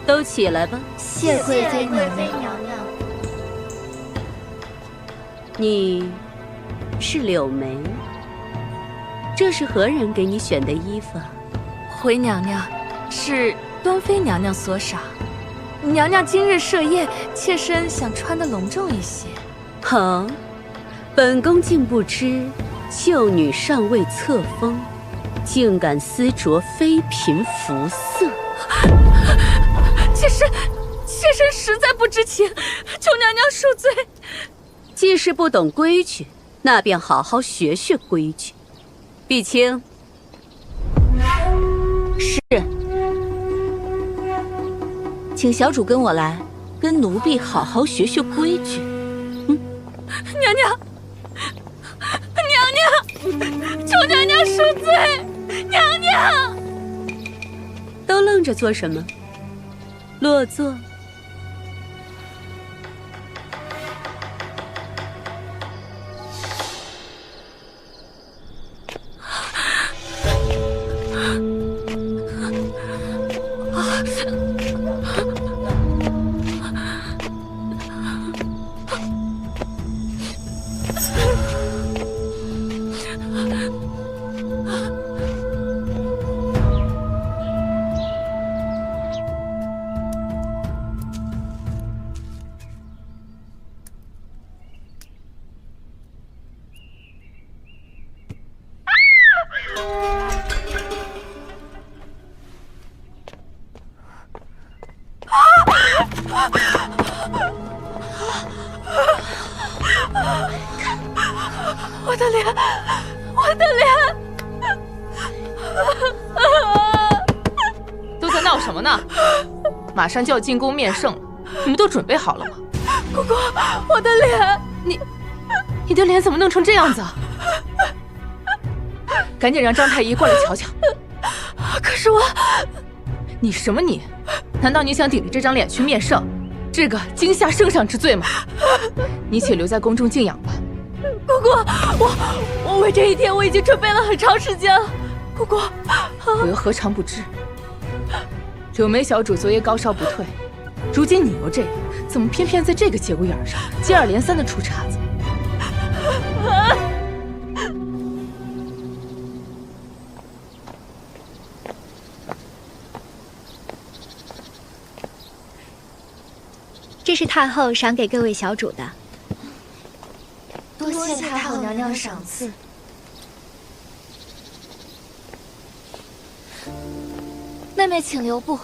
S5: 都起来吧。
S10: 谢贵妃娘娘。
S5: 你是柳眉，这是何人给你选的衣服啊？
S16: 回娘娘，是端妃娘娘所赏。娘娘今日设宴，妾身想穿得隆重一些。
S5: 好，本宫竟不知秀女尚未册封，竟敢私着妃嫔服色。
S16: 妾身实在不知情，求娘娘恕罪。
S5: 既是不懂规矩，那便好好学学规矩。碧清，
S3: 是，请小主跟我来，跟奴婢好好学学规矩。
S16: 娘娘，求娘娘恕罪。娘娘，
S5: 都愣着做什么？落座。
S16: 我的脸，我的脸！
S18: 都在闹什么呢？马上就要进宫面圣了，你们都准备好了吗？
S16: 姑姑，我的脸！
S18: 你的脸怎么弄成这样子啊？赶紧让张太医过来瞧瞧。
S16: 可是我……
S18: 你什么你？难道你想顶着这张脸去面圣？这个惊吓圣上之罪吗？你且留在宫中静养吧。
S16: 姑姑，我为这一天我已经准备了很长时间了。姑姑，
S18: 我又何尝不知？柳眉小主昨夜高烧不退，如今你又这样，怎么偏偏在这个节骨眼上接二连三的出岔子？
S11: 这是太后赏给各位小主的。
S10: 多谢太后娘娘赏赐。妹妹请留步。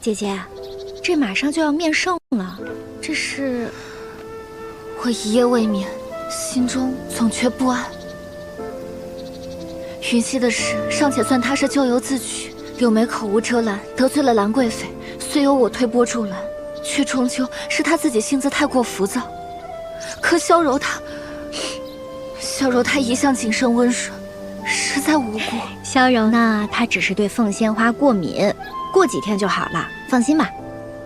S11: 姐姐，这马上就要面圣了，这是……
S10: 我一夜未眠，心中总觉不安。云溪的事尚且算她是咎由自取，柳眉口无遮拦，得罪了兰贵妃，虽有我推波助澜，却终究是她自己性子太过浮躁。可萧柔她一向谨慎温顺，实在无辜。
S11: 萧柔呢，她只是对凤仙花过敏，过几天就好了，放心吧。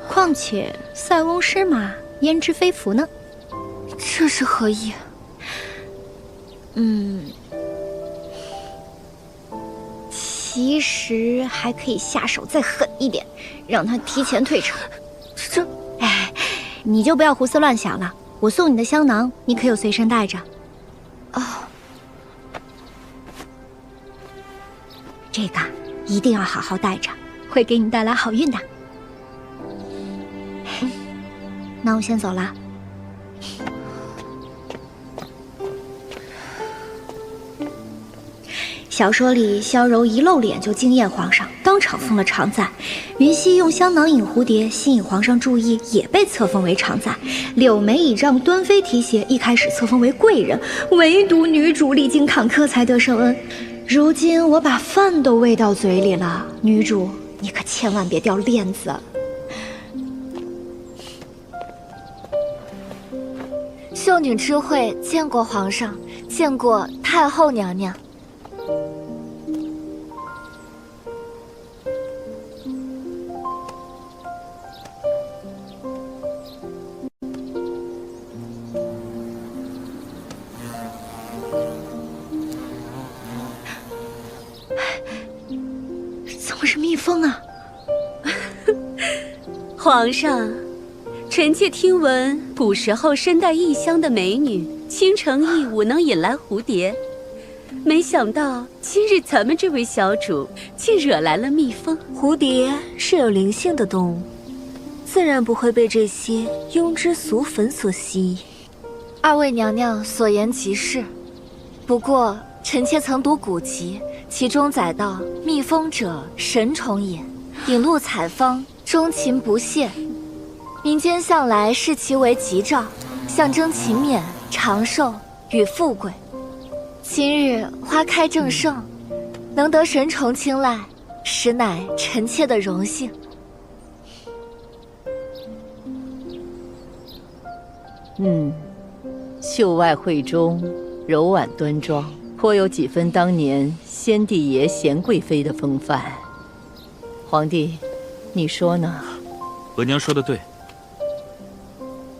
S11: 况且塞翁失马，焉知非福呢？
S10: 这是何意？
S11: 其实还可以下手再狠一点，让他提前退场。哎，你就不要胡思乱想了。我送你的香囊，你可有随身带着？
S10: 哦，
S11: 这个一定要好好带着，会给你带来好运的。那我先走了。小说里，萧柔一露脸就惊艳皇上，当场封了常在。云溪用香囊引蝴蝶，吸引皇上注意，也被册封为常在。柳眉倚仗端妃提携，一开始册封为贵人，唯独女主历经坎坷才得圣恩。如今我把饭都喂到嘴里了，女主你可千万别掉链子。
S10: 秀女知慧见过皇上，见过太后娘娘。
S3: 风啊！
S5: 皇上，臣妾听闻古时候身带异香的美女倾城异舞能引来蝴蝶，没想到今日咱们这位小主竟惹来了蜜蜂。
S4: 蝴蝶是有灵性的动物，自然不会被这些庸脂俗粉所吸引。
S10: 二位娘娘所言极是，不过臣妾曾读古籍，其中载道蜜蜂者神虫也，引路采芳，钟情不懈。民间向来视其为吉兆，象征勤勉、长寿与富贵。今日花开正盛，能得神虫青睐，实乃臣妾的荣幸。
S14: 秀外慧中，柔婉端庄，颇有几分当年先帝爷贤贵妃的风范。皇帝，你说呢？
S8: 额娘说的对，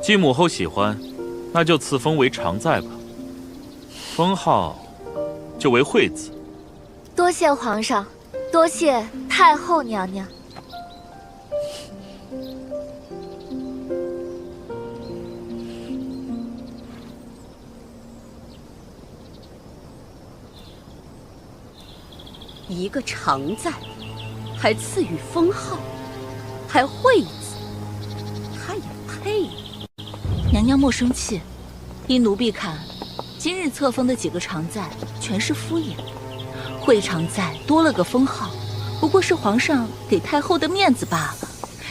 S8: 既母后喜欢，那就赐封为常在吧，封号就为惠子。
S10: 多谢皇上，多谢太后娘娘。
S5: 一个常在，还赐予封号，还惠子，他也配？
S3: 娘娘莫生气，依奴婢看，今日册封的几个常在全是敷衍，惠常在多了个封号，不过是皇上给太后的面子罢了。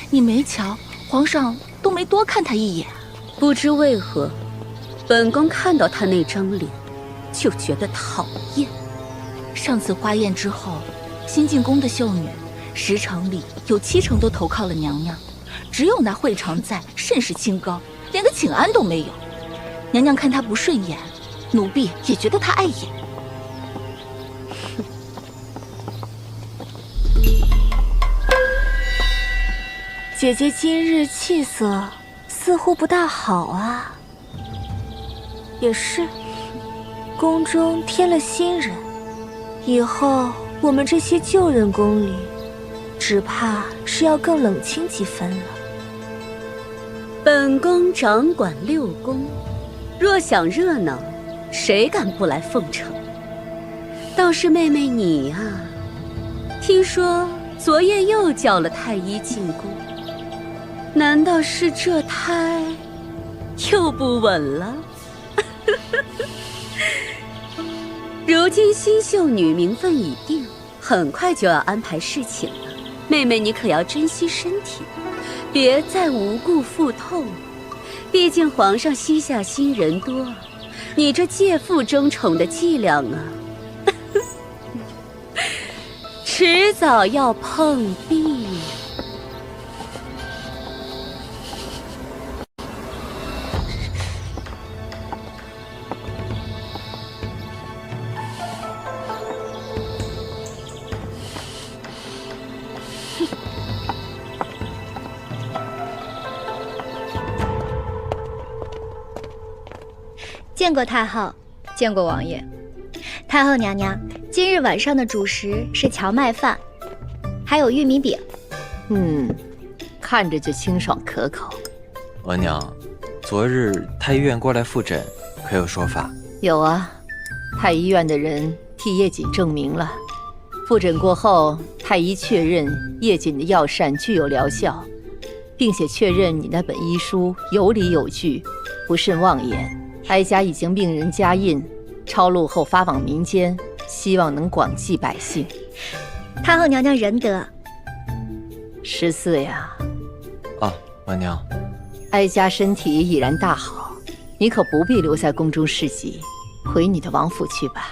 S3: 你没瞧，皇上都没多看他一眼。
S5: 不知为何，本宫看到他那张脸，就觉得讨厌。
S3: 上次花宴之后，新进宫的秀女10成里有7成都投靠了娘娘，只有那惠常在甚是清高，连个请安都没有。娘娘看她不顺眼，奴婢也觉得她碍眼。
S4: 姐姐今日气色似乎不大好啊。也是，宫中添了新人，以后我们这些旧人宫里，只怕是要更冷清几分了。
S5: 本宫掌管6宫，若想热闹，谁敢不来奉承？倒是妹妹你呀，听说昨夜又叫了太医进宫，难道是这胎又不稳了？如今新秀女名分已定，很快就要安排侍寝了。妹妹，你可要珍惜身体，别再无故腹痛。毕竟皇上膝下新人多，你这借腹争宠的伎俩啊，迟早要碰壁。
S11: 见过太后，见过王爷。太后娘娘，今日晚上的主食是荞麦饭，还有玉米饼。
S14: 看着就清爽可口。
S6: 额娘，昨日太医院过来复诊，可有说法？
S14: 有啊，太医院的人替叶瑾证明了，复诊过后，太医确认叶瑾的药膳具有疗效，并且确认你那本医书有理有据，不甚妄言。哀家已经命人加印，抄录后发往民间，希望能广济百姓。
S11: 太后娘娘仁德。
S14: 14呀。
S6: 额娘，
S14: 哀家身体已然大好，你可不必留在宫中侍疾，回你的王府去吧。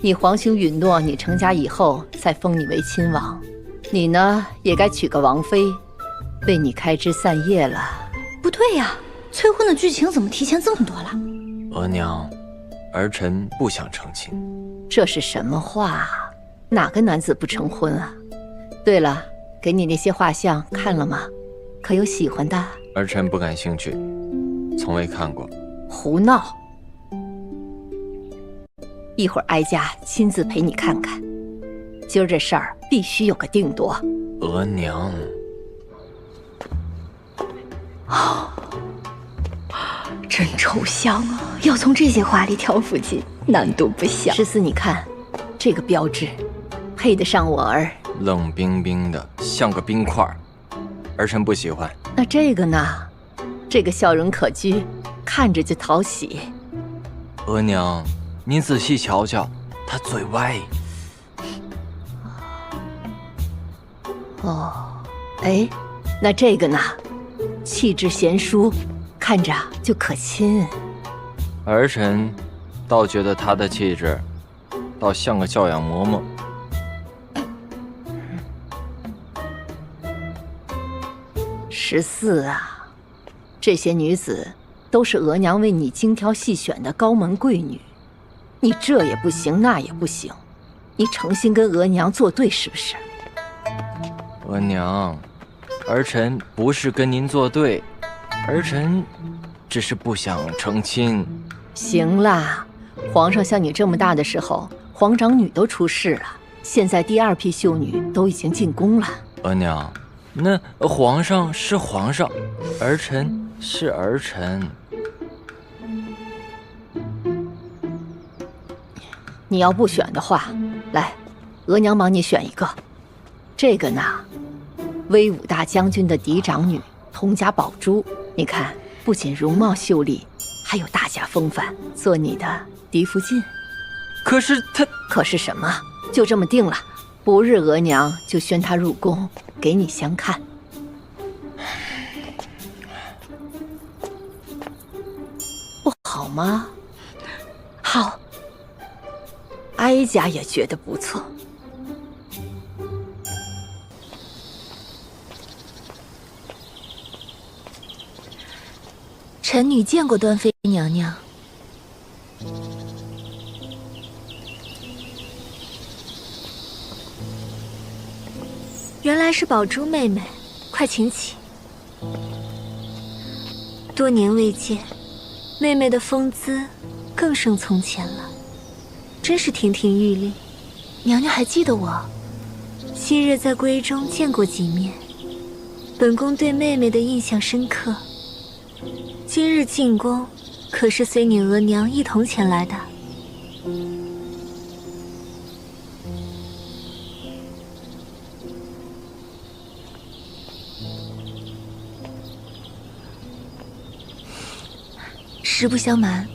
S14: 你皇兄允诺，你成家以后再封你为亲王，你呢也该娶个王妃，为你开枝散叶了。
S3: 不对呀，催婚的剧情怎么提前这么多了？
S6: 额娘，儿臣不想成亲。
S14: 这是什么话？哪个男子不成婚啊？对了，给你那些画像看了吗？可有喜欢的？
S6: 儿臣不感兴趣，从未看过。
S14: 胡闹！一会儿哀家亲自陪你看看。今儿这事儿必须有个定夺。
S6: 额娘，
S1: 真抽象啊！要从这些话里挑附近，难度不小。
S14: 14，你看，这个标志，配得上我儿。
S6: 冷冰冰的，像个冰块儿，儿臣不喜欢。
S14: 那这个呢？这个笑容可掬，看着就讨喜。
S6: 额娘，您仔细瞧瞧，他嘴歪。
S14: 哦，哎，那这个呢？气质贤淑，看着就可亲。
S6: 儿臣倒觉得他的气质，倒像个教养嬷嬷。
S14: 14啊，这些女子都是额娘为你精挑细选的高门贵女，你这也不行，那也不行，你诚心跟额娘作对是不是？
S6: 额娘，儿臣不是跟您作对，儿臣只是不想成亲。
S14: 行啦，皇上像你这么大的时候，皇长女都出世了，现在第2批秀女都已经进宫了。
S6: 额娘，那皇上是皇上，儿臣是儿臣。
S14: 你要不选的话，来，额娘帮你选一个。这个呢，威武大将军的嫡长女佟家宝珠，你看，不仅容貌秀丽，还有大家风范，做你的嫡福晋。
S6: 可是她，
S14: 可是什么？就这么定了，不日额娘就宣她入宫，给你相看。不好吗？好，哀家也觉得不错。
S4: 臣女见过端妃娘娘。原来是宝珠妹妹，快请起。多年未见，妹妹的风姿更胜从前了，真是亭亭玉立。娘娘还记得我？昔日在闺中见过几面，本宫对妹妹的印象深刻。今日进宫，可是随你额娘一同前来的？实不相瞒，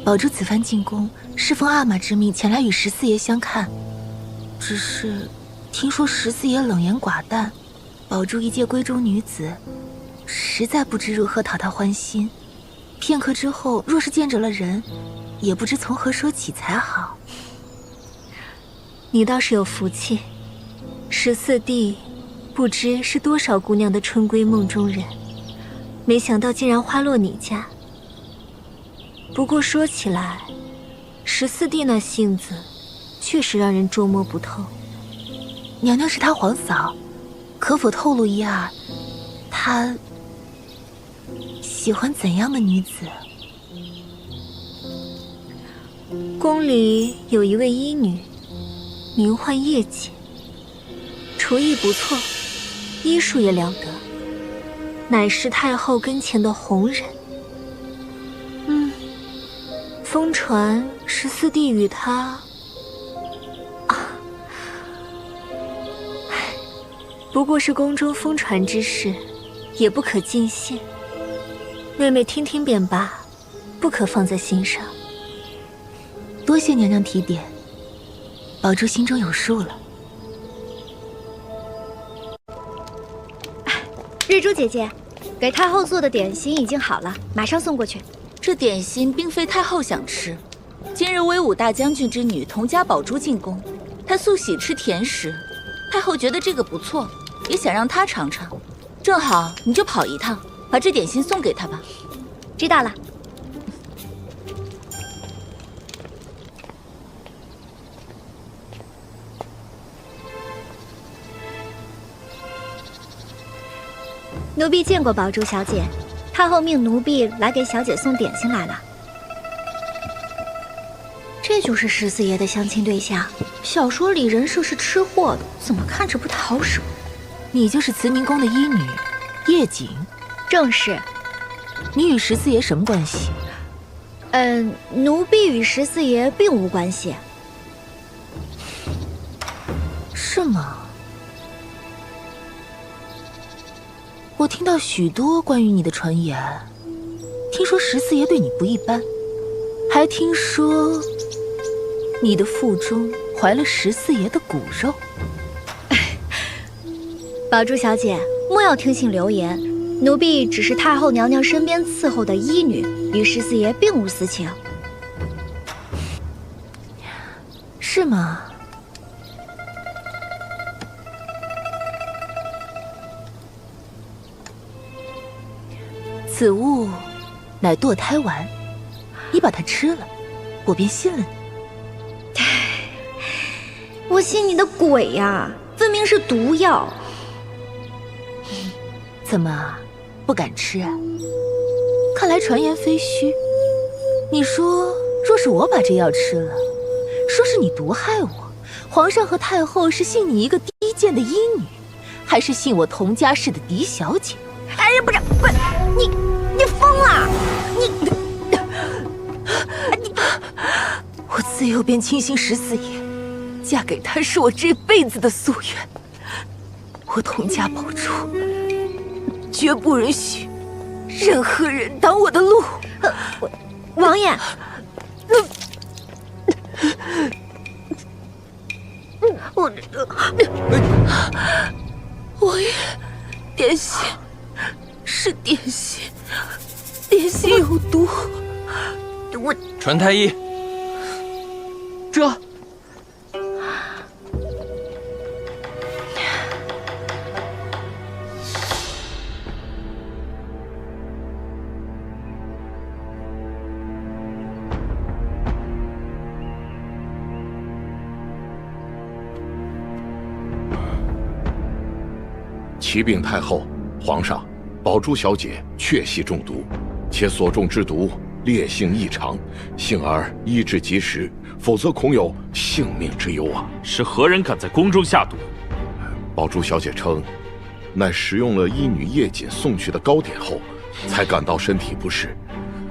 S4: 宝珠此番进宫，是奉阿玛之命前来与14爷相看。只是听说14爷冷言寡淡，宝珠一介闺中女子，实在不知如何讨他欢心。片刻之后，若是见着了人，也不知从何说起才好。你倒是有福气，14弟不知是多少姑娘的春闺梦中人，没想到竟然花落你家。不过说起来，14弟那性子确实让人捉摸不透。娘娘是他皇嫂，可否透露一二，他喜欢怎样的女子？宫里有一位医女，名唤叶姐，厨艺不错，医术也了得，乃是太后跟前的红人。疯传14弟与她不过是宫中疯传之事，也不可尽信。妹妹听听便罢，不可放在心上。多谢娘娘提点，宝珠心中有数了。
S11: 日珠姐姐，给太后做的点心已经好了，马上送过去。
S3: 这点心并非太后想吃，今日威武大将军之女佟家宝珠进宫，她素喜吃甜食，太后觉得这个不错，也想让她尝尝。正好你就跑一趟，把这点心送给她吧。
S11: 知道了。奴婢见过宝珠小姐，太后命奴婢来给小姐送点心来了。
S4: 这
S11: 这就是十四爷的相亲对象。小说里人设是吃货的，怎么看着不太好使？
S14: 你就是慈宁宫的医女叶锦？
S11: 正是。
S14: 你与十四爷什么关系？
S11: 奴婢与十四爷并无关系。
S14: 是吗？我听到许多关于你的传言，听说十四爷对你不一般，还听说你的腹中怀了十四爷的骨肉。
S11: 宝珠小姐，莫要听信流言，奴婢只是太后娘娘身边伺候的医女，与十四爷并无私情。
S14: 是吗？此物乃堕胎丸，你把它吃了，我便信了你。
S11: 我信你的鬼呀！分明是毒药。
S14: 怎么不敢吃啊？看来传言非虚。你说，若是我把这药吃了，说是你毒害我，皇上和太后是信你一个低贱的医女，还是信我童家氏的嫡小姐？
S11: 哎呀，不是，你疯了！
S14: 我自幼便倾心十四爷，嫁给他是我这辈子的夙愿。我童家宝珠绝不允许任何人挡我的路。
S11: 王爷，
S14: 王爷，点心是点心，点心有毒。
S6: 传太医，
S7: 这。
S9: 启禀太后、皇上，宝珠小姐确系中毒，且所中之毒烈性异常，幸而医治及时，否则恐有性命之忧啊！
S8: 是何人敢在宫中下毒？
S9: 宝珠小姐称，乃食用了医女叶锦送去的糕点后，才感到身体不适。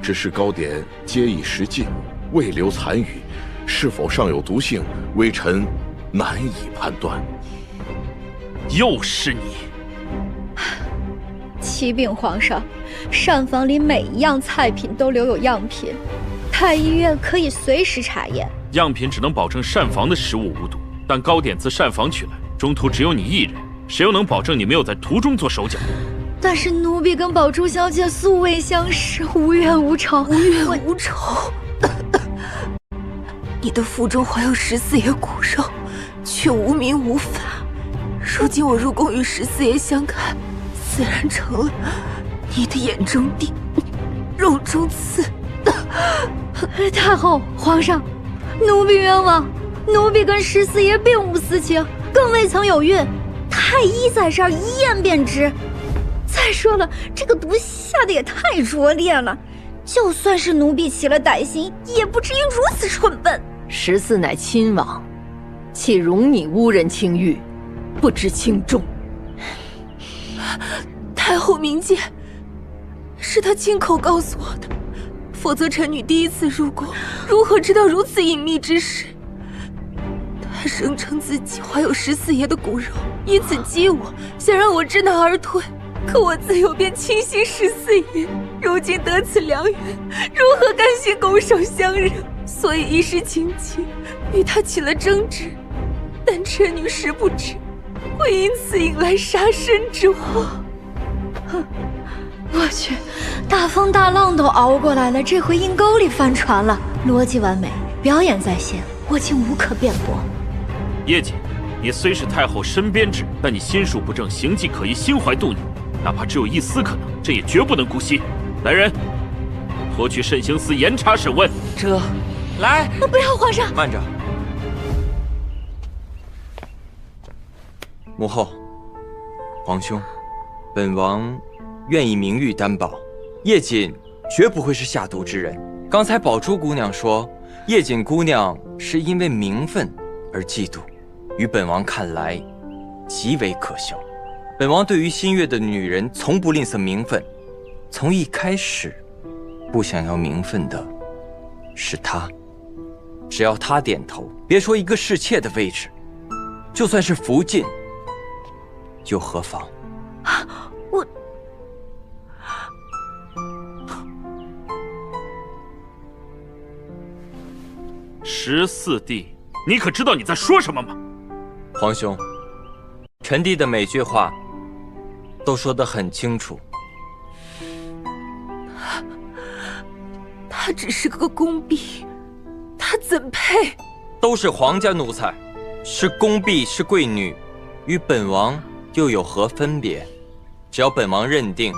S9: 只是糕点皆已食尽，未留残余，是否尚有毒性，微臣难以判断。
S8: 又是你！
S11: 启禀皇上，膳房里每一样菜品都留有样品，太医院可以随时查验。
S8: 样品只能保证膳房的食物无毒，但糕点自膳房取来，中途只有你一人，谁又能保证你没有在途中做手脚？
S11: 但是奴婢跟宝珠小姐素未相识，无冤无仇。
S14: 无冤无仇。你的腹中怀有十四爷骨肉，却无名无法。如今我入宫与十四爷相看，自然成了你的眼中钉，肉中刺。
S11: 太后、皇上，奴婢冤枉，奴婢跟十四爷并无私情，更未曾有孕。太医在这儿一验便知。再说了，这个毒下的也太拙劣了，就算是奴婢起了歹心，也不至于如此蠢笨。
S14: 十四乃亲王，岂容你污人清誉，不知轻重。太后明鉴，是他亲口告诉我的，否则臣女第一次入宫，如何知道如此隐秘之事？他声称自己怀有十四爷的骨肉，以此激我，想让我知难而退。可我自幼便倾心十四爷，如今得此良缘，如何甘心拱手相让？所以一时情急，与他起了争执。但臣女实不知，会因此引来杀身之祸。
S11: 哼，我去，大风大浪都熬过来了，这回阴沟里翻船了，逻辑完美，表演在线，我竟无可辩驳。
S8: 叶锦，你虽是太后身边之人，但你心术不正，行迹可疑，心怀妒逆，哪怕只有一丝可能，这也绝不能姑息。来人，拖去慎刑司严查审问。
S6: 这，
S8: 来，
S11: 不要，皇上，
S6: 慢着。母后，皇兄，本王愿以名誉担保，叶锦绝不会是下毒之人。刚才宝珠姑娘说，叶锦姑娘是因为名分而嫉妒，于本王看来极为可笑。本王对于新月的女人从不吝啬名分，从一开始不想要名分的是她。只要她点头，别说一个侍妾的位置，就算是福晋又何妨？
S4: 我
S8: 14弟，你可知道你在说什么吗？
S6: 皇兄，臣弟的每句话都说得很清楚。
S4: 他只是个宫婢，他怎配？
S6: 都是皇家奴才，是宫婢是贵女，与本王又有何分别？只要本王认定，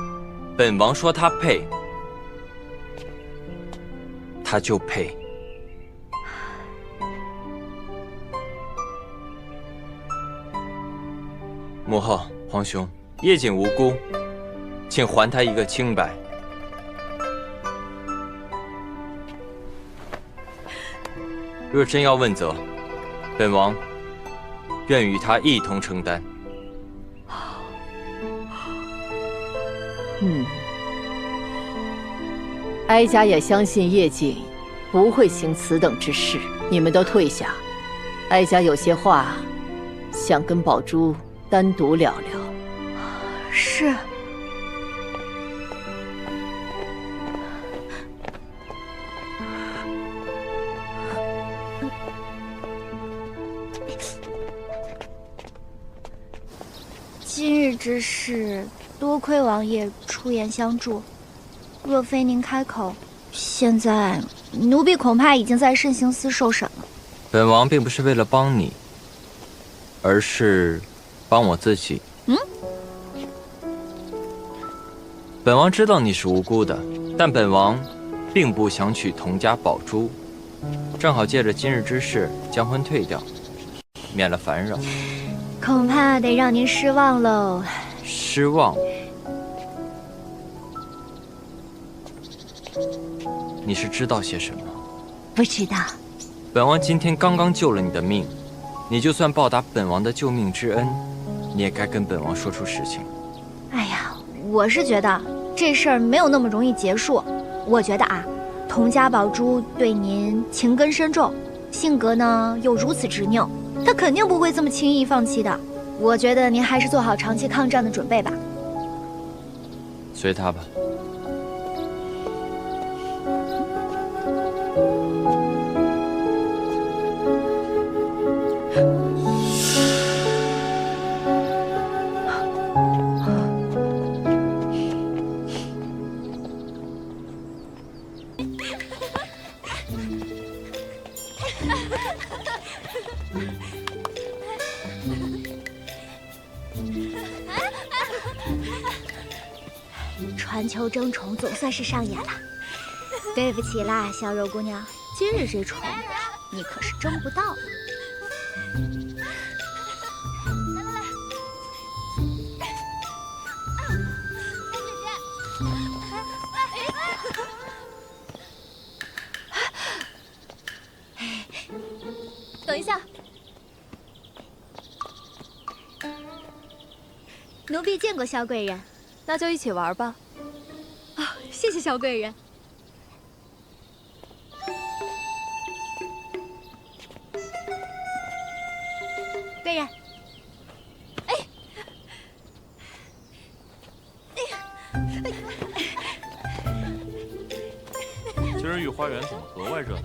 S6: 本王说他配，他就配。母后，皇兄，叶锦无辜，请还他一个清白。若真要问责，本王愿与他一同承担。
S14: 哀家也相信叶锦不会行此等之事。你们都退下，哀家有些话想跟宝珠单独聊聊。
S1: 是。今日之事，多亏王爷出言相助。若非您开口，现在奴婢恐怕已经在慎刑司受审了。
S6: 本王并不是为了帮你，而是帮我自己。本王知道你是无辜的，但本王并不想娶童家宝珠，正好借着今日之事将婚退掉，免了烦扰。
S1: 恐怕得让您失望喽。
S6: 失望？你是知道些什么？
S1: 不知道。
S6: 本王今天刚刚救了你的命，你就算报答本王的救命之恩，你也该跟本王说出实情。
S1: 哎呀，我是觉得这事儿没有那么容易结束。我觉得啊，童家宝珠对您情根深重，性格呢又如此执拗，她肯定不会这么轻易放弃的。我觉得您还是做好长期抗战的准备吧。
S6: 随他吧。
S1: 传球争宠总算是上演了，对不起啦，小柔姑娘，今日这宠你可是争不到了。
S10: 等一下，
S1: 奴婢见过萧贵人。
S10: 那就一起玩吧。
S1: 谢谢萧贵人。贵人，
S8: 今儿御花园怎么格外热闹？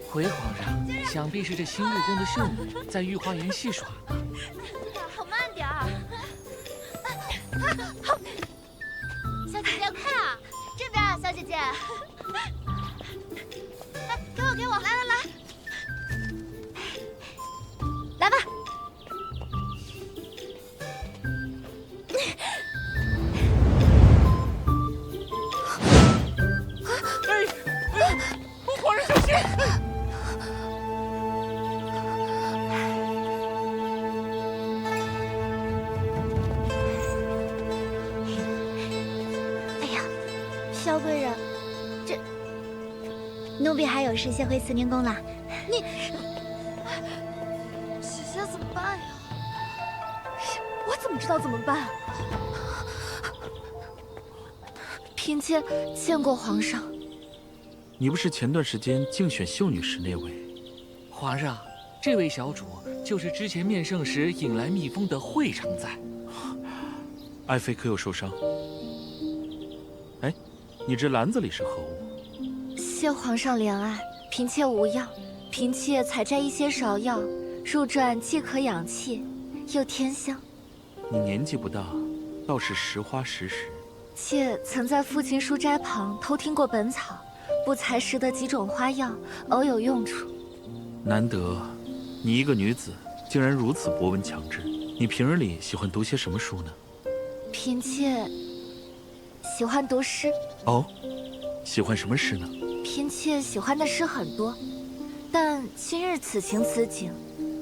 S17: 回皇上，想必是这新入宫的秀女在御花园戏耍。
S18: 好慢点儿。小姐姐，快啊！这边啊，小姐姐。哎，给我，给我！来，
S1: 来吧。
S17: 皇上小心！
S1: 萧贵人，
S11: 奴婢还有事先回慈宁宫了。
S1: 你这下怎么办呀？我怎么知道怎么办？
S10: 嫔妾见过皇上。
S8: 你不是前段时间竞选秀女时那位？
S17: 皇上，这位小主就是之前面圣时引来蜜蜂的惠常在。
S8: 爱妃可有受伤？哎，你这篮子里是何物？
S10: 谢皇上怜爱，嫔妾无恙。嫔妾采摘一些芍药，入馔既可养气，又添香。
S8: 你年纪不大，倒是识花识时。
S10: 妾曾在父亲书斋旁偷听过本草，不才识得几种花药，偶有用处。
S8: 难得，你一个女子竟然如此博闻强志。你平日里喜欢读些什么书呢？
S10: 嫔妾喜欢读诗。
S8: 哦，喜欢什么诗呢？
S10: 嫔妾喜欢的诗很多，但今日此情此景，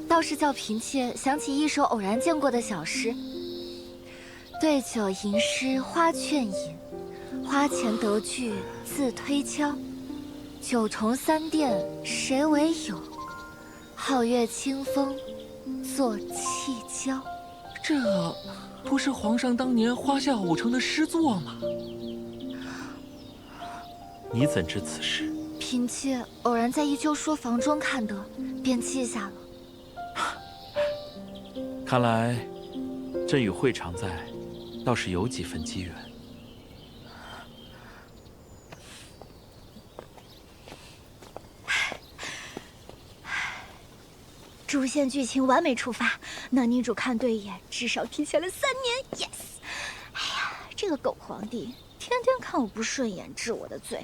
S10: 倒是叫嫔妾想起一首偶然见过的小诗。对酒吟诗花劝饮，花前得句自推敲。九重三殿谁为有？皓月清风作气娇。
S17: 这不是皇上当年花下五城的诗作吗？
S8: 你怎知此事？
S10: 嫔妾偶然在一旧书房中看得，便记下了。
S8: 看来朕与惠常在倒是有几分机缘。
S11: 主线剧情完美出发，那女主看对眼至少提前了3年。yes， 哎呀，这个狗皇帝天天看我不顺眼，治我的罪，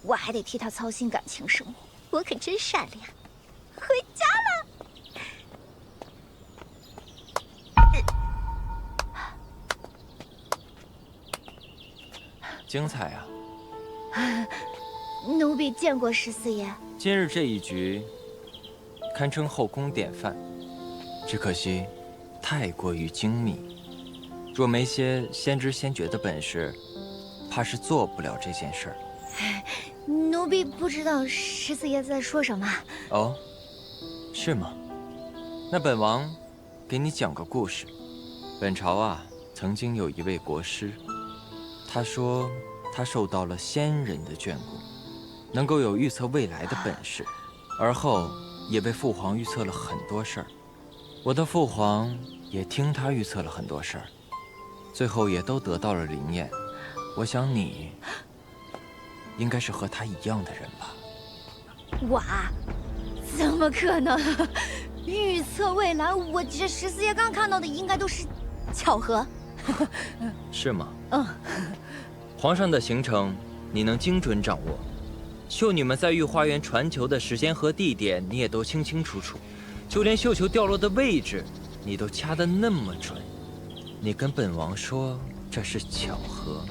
S11: 我还得替他操心感情生活，我可真善良。回家了。
S6: 精彩啊！
S11: 奴婢见过14爷。
S6: 今日这一局，堪称后宫典范，只可惜太过于精密。若没些先知先觉的本事，怕是做不了这件事儿。
S11: 奴婢不知道14爷在说什么。
S6: 哦，是吗？那本王给你讲个故事。本朝啊，曾经有一位国师，他说他受到了仙人的眷顾，能够有预测未来的本事，而后也被父皇预测了很多事儿。我的父皇也听他预测了很多事儿，最后也都得到了灵验。我想你应该是和他一样的人吧？
S11: 我啊，怎么可能？预测未来，我这14爷刚看到的应该都是巧合。
S6: 是吗？皇上的行程你能精准掌握，秀女们在御花园传球的时间和地点你也都清清楚楚，就连绣球掉落的位置你都掐得那么准。你跟本王说这是巧合？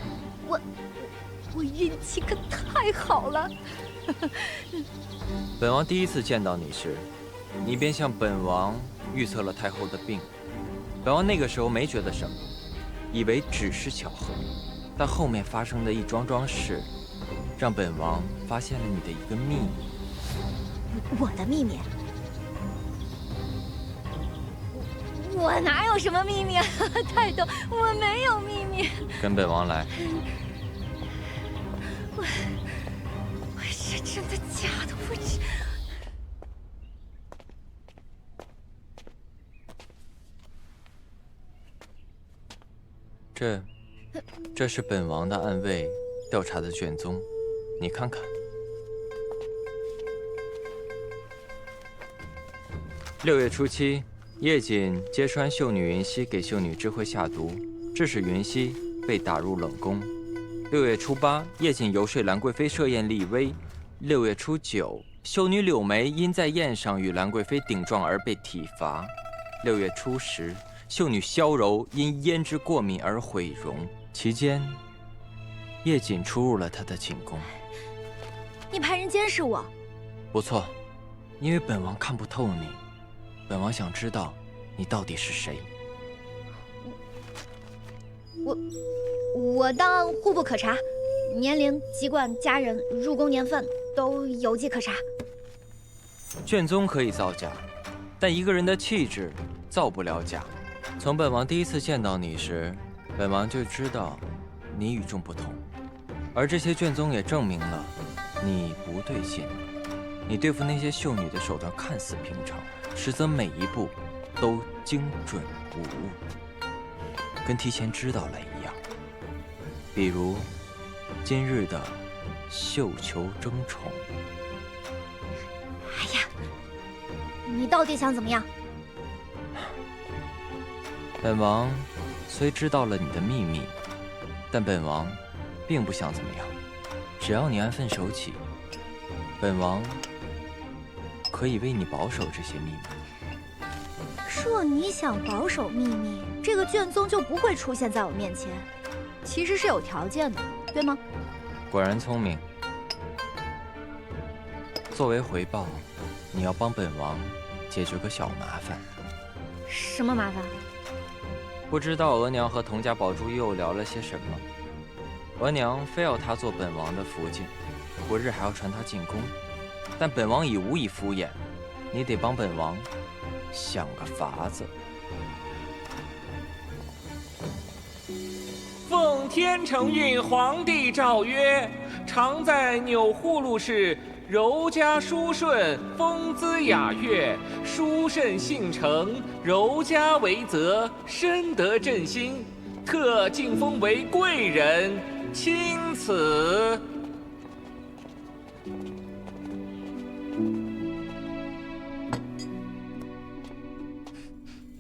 S11: 我运气可太好了。
S6: 本王第一次见到你时，你便向本王预测了太后的病。本王那个时候没觉得什么，以为只是巧合，但后面发生的一桩桩事，让本王发现了你的一个秘密。
S11: 我的秘密？我哪有什么秘密啊？太逗，我没有秘密。
S6: 跟本王来。
S11: 我是真的假的？
S6: 这是本王的暗卫调查的卷宗，你看看。6月初7，叶瑾揭穿秀女云溪给秀女智慧下毒，致使云溪被打入冷宫。6月初8，叶瑾游说兰贵妃设宴立威。6月初9，秀女柳眉因在宴上与兰贵妃顶撞而被体罚。6月初10，秀女萧柔因胭脂过敏而毁容。期间，叶瑾出入了她的寝宫。
S11: 你派人监视我？
S6: 不错，因为本王看不透你，本王想知道你到底是谁。
S11: 我当户部可查，年龄、籍贯、家人、入宫年份，都有迹可查。
S6: 卷宗可以造假，但一个人的气质造不了假。从本王第一次见到你时，本王就知道你与众不同，而这些卷宗也证明了你不对劲。你对付那些秀女的手段看似平常，实则每一步都精准无误，跟提前知道了一样。比如今日的绣球争宠。
S11: 哎呀，你到底想怎么样？
S6: 本王虽知道了你的秘密，但本王并不想怎么样。只要你安分守己，本王可以为你保守这些秘密。
S11: 若你想保守秘密，这个卷宗就不会出现在我面前。其实是有条件的，对吗？
S6: 果然聪明。作为回报，你要帮本王解决个小麻烦。
S11: 什么麻烦？
S6: 不知道额娘和佟家宝珠又聊了些什么。额娘非要她做本王的福晋，不日还要传她进宫，但本王已无以敷衍，你得帮本王想个法子。
S17: 奉天承运皇帝诏曰：常在钮祜禄氏，柔嘉淑顺，风姿雅悦，淑慎性诚，柔嘉为则，深得朕心，特晋封为贵人，钦此。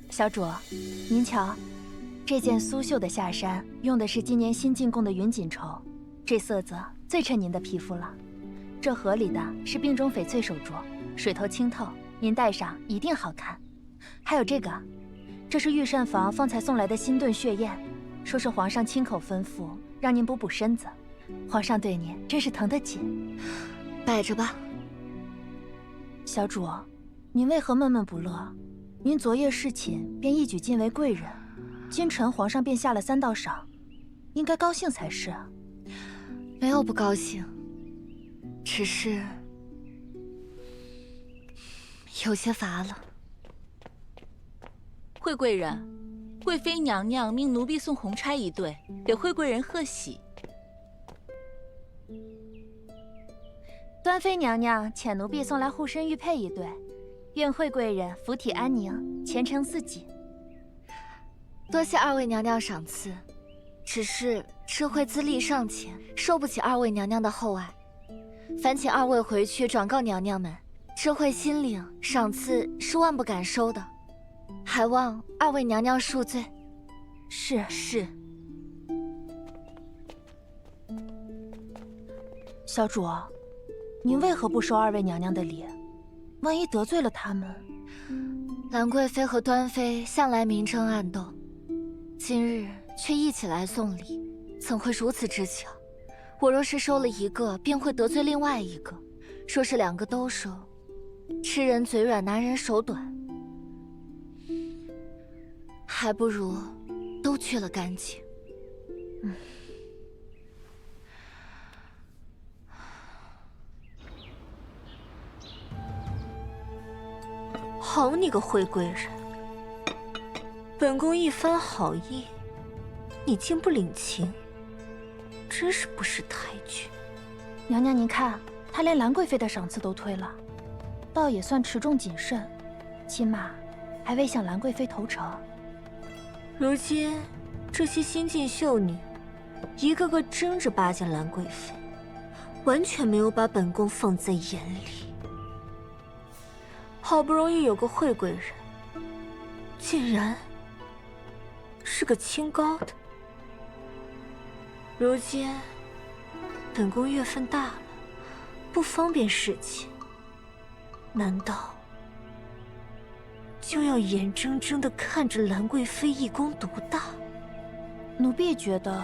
S16: 小主，您瞧，这件苏绣的下衫用的是今年新进贡的云锦绸，这色泽最衬您的皮肤了。这盒里的是并中翡翠手镯，水头清透，您戴上一定好看。还有这个，这是御膳房方才送来的新炖血燕，说是皇上亲口吩咐让您补补身子，皇上对您真是疼得紧。
S10: 摆着吧。
S16: 小主，您为何闷闷不乐？您昨夜侍寝便一举晋为贵人，今晨皇上便下了3道赏，应该高兴才是。
S10: 没有不高兴，只是有些乏了。
S3: 惠贵人，贵妃娘娘命奴婢送红钗1对，给惠贵人贺喜。
S16: 端妃娘娘遣奴婢送来护身玉佩1对，愿惠贵人福体安宁，前程似锦。
S10: 多谢2位娘娘赏赐，只是智慧资历尚浅，受不起2位娘娘的厚爱。烦请2位回去转告娘娘们，智慧心领，赏赐是万不敢收的，还望2位娘娘恕罪。
S16: 是。小主，您为何不收2位娘娘的礼？万一得罪了他们。
S10: 兰贵妃和端妃向来明争暗斗，今日却一起来送礼，怎会如此之巧？我若是收了一个，便会得罪另外一个；若是2个都收，吃人嘴软，拿人手短，还不如都去了干净。
S4: 好你个惠贵人，本宫一番好意，你竟不领情，真是不识抬举。
S16: 娘娘您看，她连兰贵妃的赏赐都推了，倒也算持重谨慎，起码还未向兰贵妃投诚。
S4: 如今这些新晋秀女一个个争着巴结兰贵妃，完全没有把本宫放在眼里。好不容易有个惠贵人，竟然是个清高的。如今本宫月份大了，不方便侍寝，难道就要眼睁睁地看着兰贵妃一功独大？
S16: 奴婢觉得，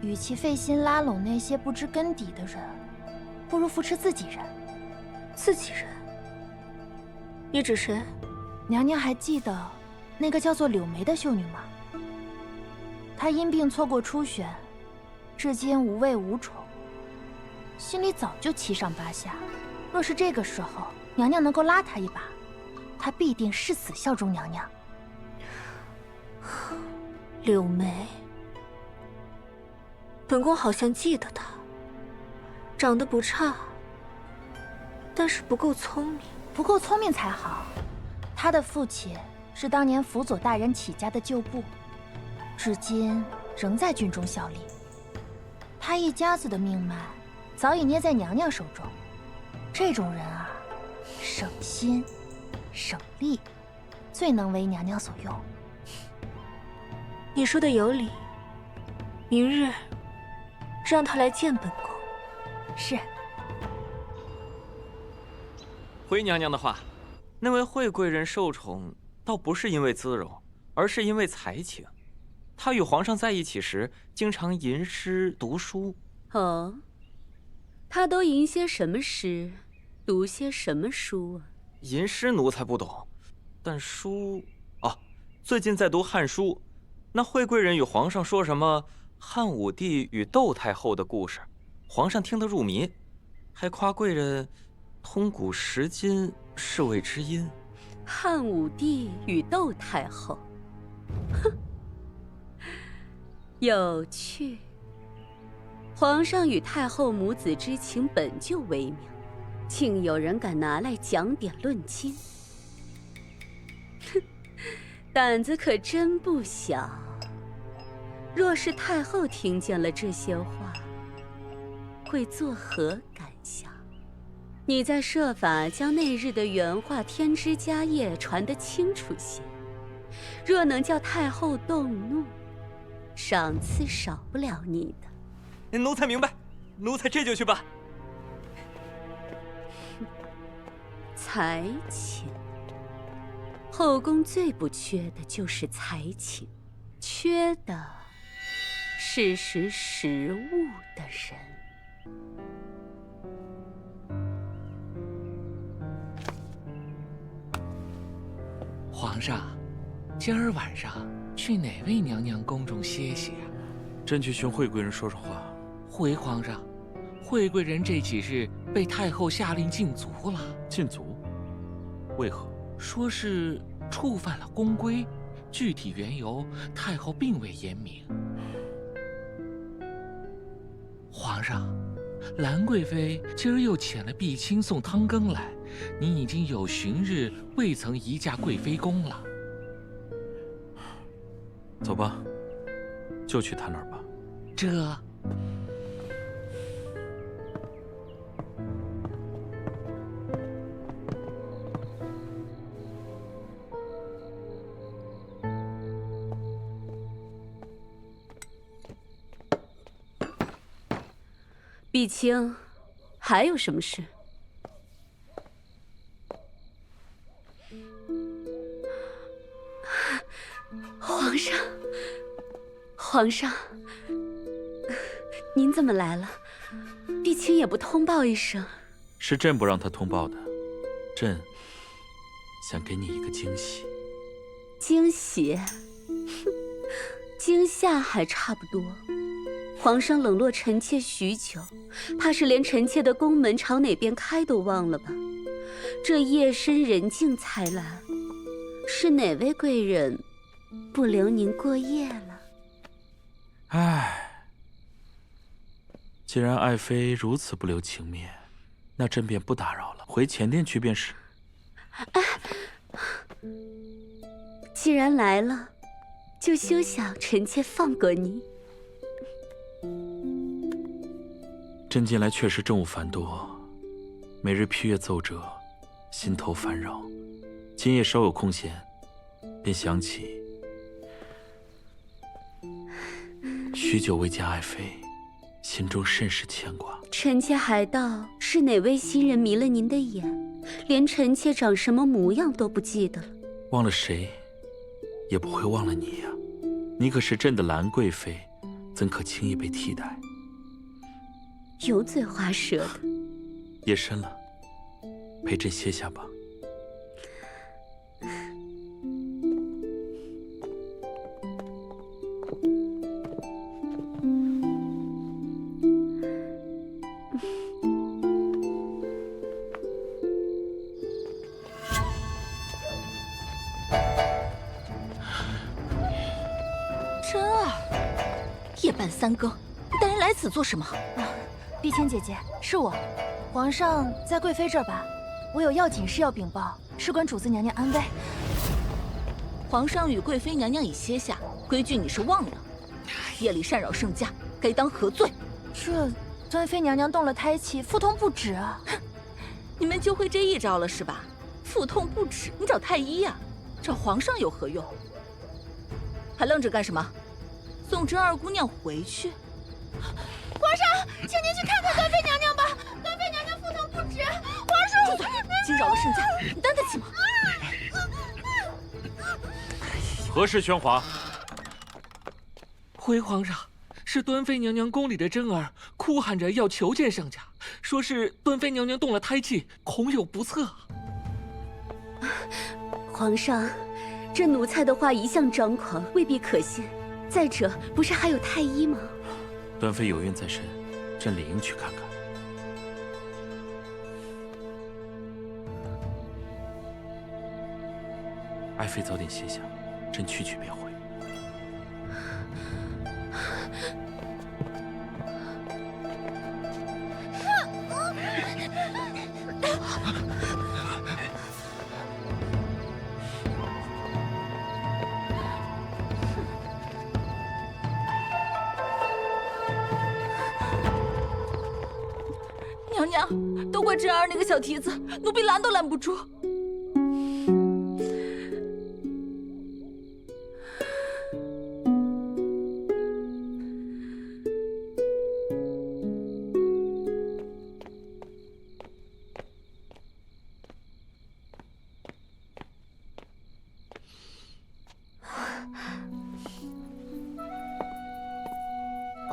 S16: 与其费心拉拢那些不知根底的人，不如扶持自己人。
S4: 自己人？你指谁？
S16: 娘娘还记得那个叫做柳眉的秀女吗？她因病错过初选，至今无位无宠。心里早就七上八下。若是这个时候娘娘能够拉他一把，他必定誓死效忠娘娘。
S4: 柳眉，本宫好像记得她，长得不差，但是不够聪明。
S16: 不够聪明才好。他的父亲是当年辅佐大人起家的旧部，至今仍在军中效力。他一家子的命脉早已捏在娘娘手中。这种人啊，省心省力，最能为娘娘所用。
S4: 你说的有理，明日让他来见本宫。
S16: 是。
S6: 回娘娘的话，那位惠贵人受宠，倒不是因为姿容，而是因为才情。她与皇上在一起时，经常吟诗读书。
S5: 哦，她都吟些什么诗，读些什么书啊？
S6: 吟诗奴才不懂，但书……啊，最近在读《汉书》，那惠贵人与皇上说什么汉武帝与窦太后的故事，皇上听得入迷，还夸贵人通古识今，是谓知音。
S5: 汉武帝与窦太后，哼，有趣。皇上与太后母子之情本就微妙，竟有人敢拿来讲典论经，哼，胆子可真不小。若是太后听见了这些话，会作何感想？你再设法将那日的原话天之家业传得清楚些，若能叫太后动怒，赏赐少不了你的。
S6: 奴才明白，奴才这就去办。
S5: 才情，后宫最不缺的就是才情，缺的是识时务的人。
S17: 皇上，今儿晚上去哪位娘娘宫中歇歇啊？
S8: 朕去寻惠贵人说说话。
S17: 回皇上，惠贵人这几日被太后下令禁足了。
S8: 禁足？为何？
S17: 说是触犯了宫规，具体缘由太后并未言明。皇上，兰贵妃今儿又遣了婢亲送汤羹来，你已经有旬日未曾移驾贵妃宫了。
S8: 走吧，就去他那儿吧。
S17: 这。
S5: 碧清，还有什么事？皇上，皇上，您怎么来了？碧清也不通报一声。
S8: 是朕不让他通报的，朕想给你一个惊喜。
S5: 惊喜？哼，惊吓还差不多。皇上冷落臣妾许久，怕是连臣妾的宫门朝哪边开都忘了吧？这夜深人静才来，是哪位贵人不留您过夜了？
S8: 唉，既然爱妃如此不留情面，那朕便不打扰了，回前殿去便是。
S5: 既然来了，就休想臣妾放过您。
S8: 朕近来确实政务繁多，每日批阅奏折，心头烦扰。今夜稍有空闲，便想起许久未见爱妃，心中甚是牵挂。
S5: 臣妾还道是哪位新人迷了您的眼，连臣妾长什么模样都不记得了。
S8: 忘了谁，也不会忘了你呀。你可是朕的兰贵妃，怎可轻易被替代？
S5: 油嘴滑舌的。
S8: 夜深了，陪朕歇下吧。
S3: 半三更，你带人来此做什么？
S15: 碧青姐姐，是我。皇上在贵妃这儿吧？我有要紧事要禀报，事关主子娘娘安危。
S3: 皇上与贵妃娘娘已歇下，规矩你是忘了。夜里擅扰圣驾，该当何罪？
S15: 这端妃娘娘动了胎气，腹痛不止啊！
S3: 你们就会这一招了是吧？腹痛不止，你找太医呀，找皇上有何用？还愣着干什么？送甄二姑娘回去。
S15: 皇上，请您去看看端妃娘娘吧。端妃娘娘腹痛不止，皇上，
S3: 住嘴！惊扰了圣驾，你担得起吗？
S8: 何事喧哗？
S17: 回皇上，是端妃娘娘宫里的甄儿哭喊着要求见圣驾，说是端妃娘娘动了胎气，恐有不测。
S5: 皇上，这奴才的话一向张狂，未必可信。再者，不是还有太医吗？
S8: 端妃有孕在身，朕理应去看看。爱妃早点歇下，朕去便回。
S3: 娘娘，都怪甄儿那个小蹄子，奴婢拦都拦不住。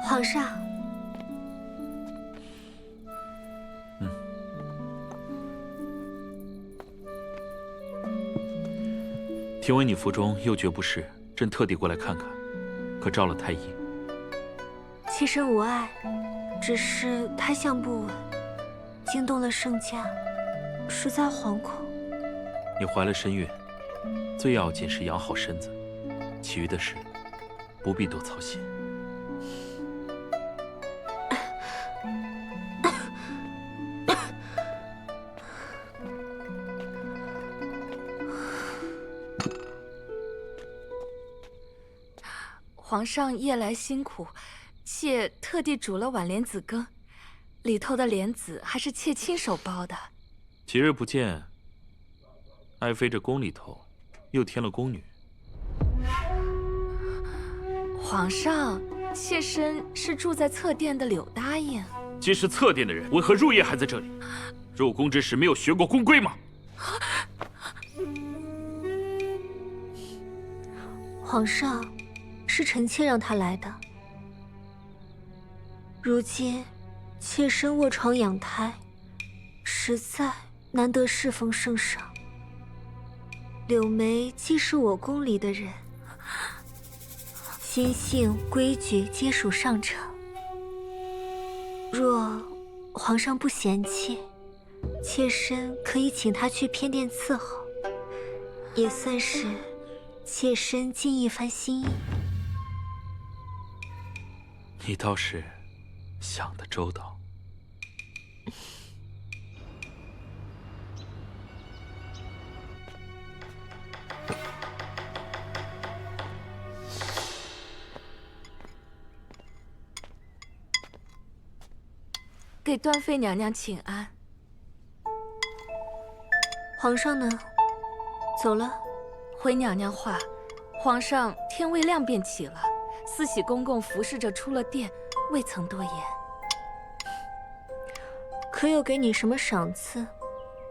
S4: 皇上，
S8: 听闻你腹中又觉不适，朕特地过来看看，可召了太医？
S4: 妾身无碍，只是胎象不稳，惊动了圣驾，实在惶恐。
S8: 你怀了身孕，最要紧是养好身子，其余的事不必多操心。
S15: 皇上夜来辛苦，妾特地煮了碗莲子羹，里头的莲子还是妾亲手包的。
S8: 几日不见，爱妃这宫里头又添了宫女。
S15: 皇上，妾身是住在侧殿的柳答应。
S8: 既是侧殿的人，为何入夜还在这里？入宫之时没有学过宫规吗？
S4: 皇上，是臣妾让他来的。如今妾身卧床养胎，实在难得侍奉圣上。柳眉既是我宫里的人，心性规矩皆属上乘。若皇上不嫌弃，妾身可以请他去偏殿伺候，也算是妾身尽一番心意。
S8: 你倒是想得周到。
S15: 给端妃娘娘请安。
S4: 皇上呢？走了。
S15: 回娘娘话，皇上天未亮便起了，司喜公公服侍着出了殿，未曾多言。
S4: 可有给你什么赏赐，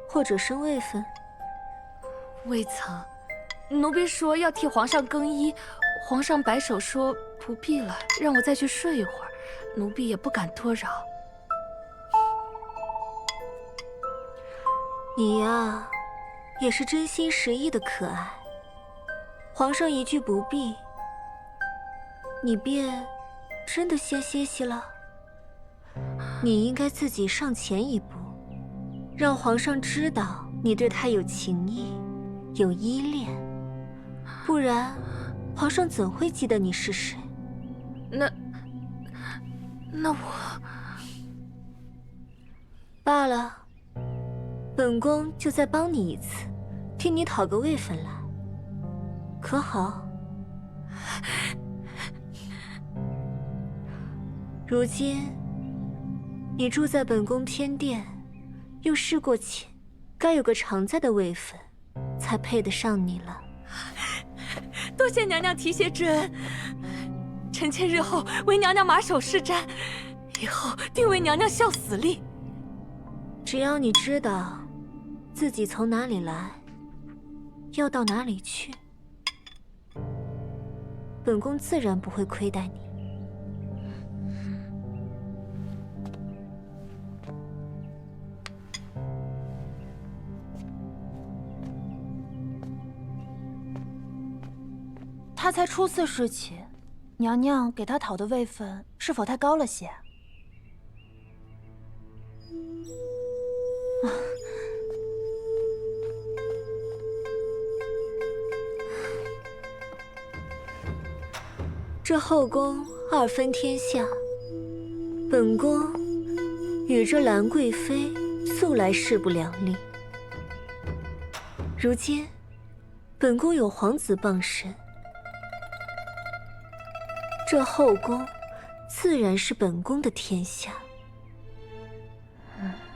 S4: 或者升位分？
S15: 未曾。奴婢说要替皇上更衣，皇上摆手说不必了，让我再去睡一会儿。奴婢也不敢多扰。
S4: 你呀，也是真心实意的可爱。皇上一句不必，你便真的先歇息了？你应该自己上前一步，让皇上知道你对他有情意，有依恋，不然皇上怎会记得你是谁？
S15: 那我
S4: 罢了，本宫就再帮你一次，替你讨个位分来，可好？如今你住在本宫偏殿，又侍过寝，该有个常在的位分，才配得上你了。
S18: 多谢娘娘提携之恩，臣妾日后为娘娘马首是瞻，以后定为娘娘效死力。
S4: 只要你知道自己从哪里来，要到哪里去，本宫自然不会亏待你。
S15: 他才初次侍寝，娘娘给他讨的位分是否太高了些？
S4: 这后宫二分天下，本宫与这兰贵妃素来势不两立。如今本宫有皇子傍身，这后宫自然是本宫的天下。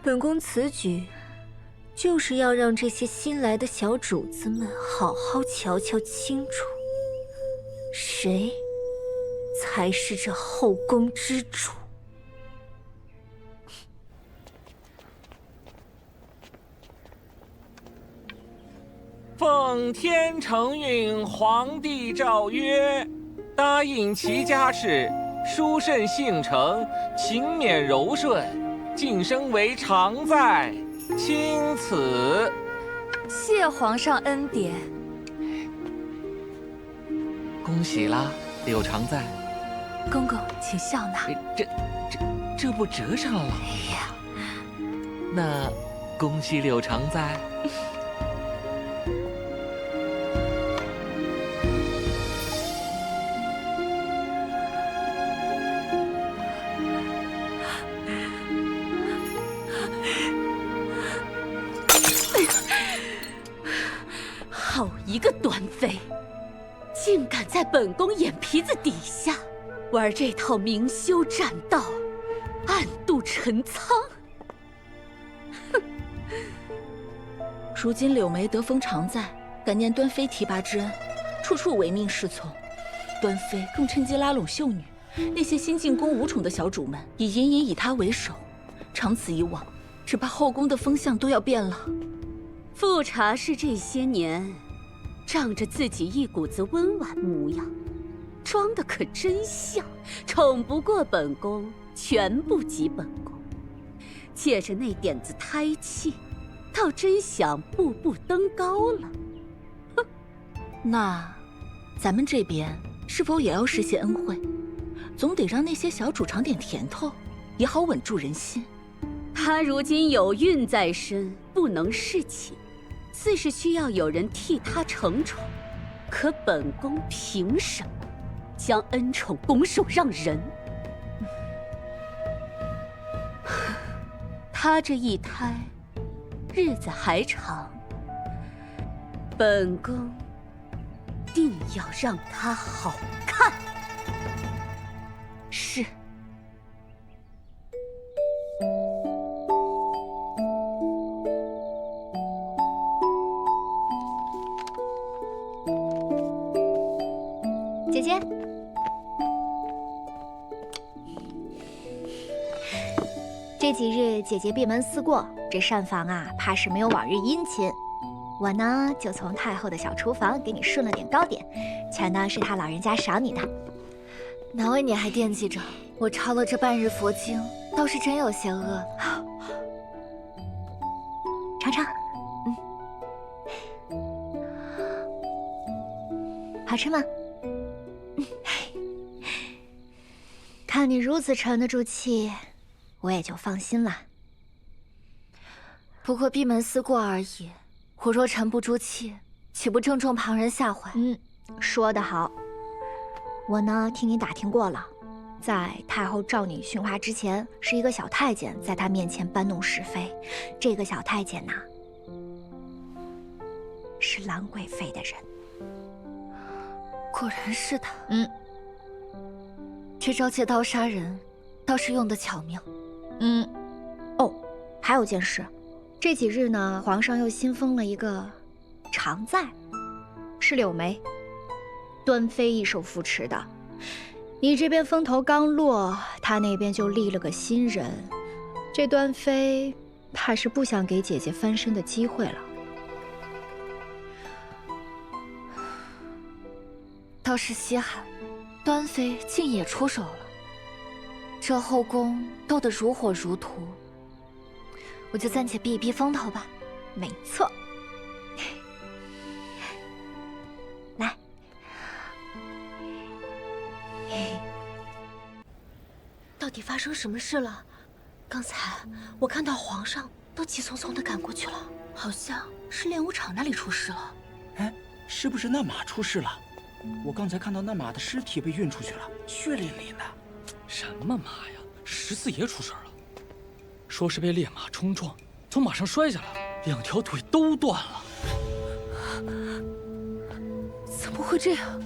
S4: 本宫此举就是要让这些新来的小主子们好好瞧瞧清楚，谁才是这后宫之主。
S17: 奉天承运皇帝诏曰，答应齐家事，殊甚幸成，勤勉柔顺，晋升为常在，钦此。
S18: 谢皇上恩典。
S17: 恭喜啦，柳常在。
S18: 公公，请笑纳。
S17: 这不折上了老了吗？那恭喜柳常在。
S5: 好一个端妃，竟敢在本宫眼皮子底下玩这套明修栈道，暗度陈仓。
S3: 哼！如今柳眉得封常在，感念端妃提拔之恩，处处唯命是从。端妃更趁机拉拢秀女，那些新进宫无宠的小主们也隐隐以她为首。长此以往，只怕后宫的风向都要变了。
S5: 富察氏这些年仗着自己一股子温婉模样，装的可真像，宠不过本宫，全不及本宫。借着那点子胎气，倒真想步步登高了。
S3: 哼，那咱们这边是否也要实些恩惠？总得让那些小主尝点甜头，也好稳住人心。
S5: 他如今有孕在身，不能侍寝，自是需要有人替他承宠。可本宫凭什么将恩宠拱手让人？他这一胎日子还长，本宫定要让他好看。
S3: 是。
S11: 姐姐，这几日姐姐闭门思过，这膳房啊，怕是没有往日殷勤。我呢，就从太后的小厨房给你顺了点糕点，全呢是她老人家赏你的。
S10: 难为你还惦记着，我抄了这半日佛经，倒是真有些饿了。
S11: 尝尝，好吃吗？看你如此沉得住气，我也就放心了。
S10: 不过闭门思过而已，我若沉不住气，岂不正中旁人下怀？
S11: 说得好。我呢，听你打听过了，在太后召你训话之前，是一个小太监在她面前搬弄是非。这个小太监呐，是兰贵妃的人。
S10: 果然是他。这招借刀杀人，倒是用得巧妙。
S11: 哦，还有件事，这几日呢，皇上又新封了一个常在，是柳眉，端妃一手扶持的。你这边风头刚落，他那边就立了个新人，这端妃怕是不想给姐姐翻身的机会了。
S10: 倒是稀罕，端妃竟也出手了。这后宫斗得如火如荼，我就暂且避一避风头吧。
S11: 没错。来，
S4: 到底发生什么事了？刚才我看到皇上都急匆匆地赶过去了，好像是练武场那里出事了。
S19: 哎，是不是那马出事了？我刚才看到那马的尸体被运出去了，血淋淋的。
S20: 什么马呀？14爷出事了，说是被烈马冲撞，从马上摔下来，2条腿都断了。
S4: 怎么会这样？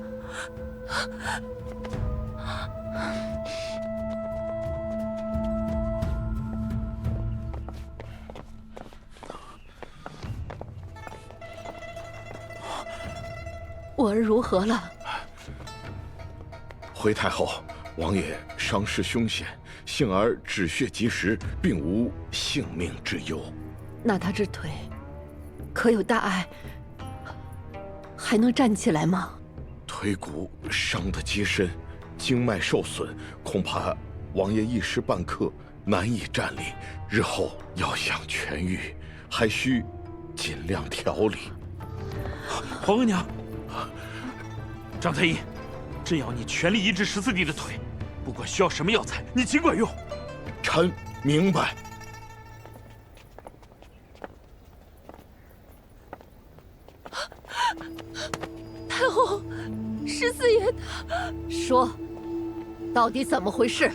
S14: 我儿如何了？
S9: 回太后，王爷伤势凶险，幸而止血及时，并无性命之忧。
S14: 那他这腿可有大碍？还能站起来吗？
S9: 腿骨伤得极深，经脉受损，恐怕王爷一时半刻难以站立。日后要想痊愈，还需尽量调理。
S8: 皇额娘，张太医，朕要你全力医治14弟的腿，不管需要什么药材，你尽管用。
S9: 臣明白。
S14: 太后，14爷他说，到底怎么回事？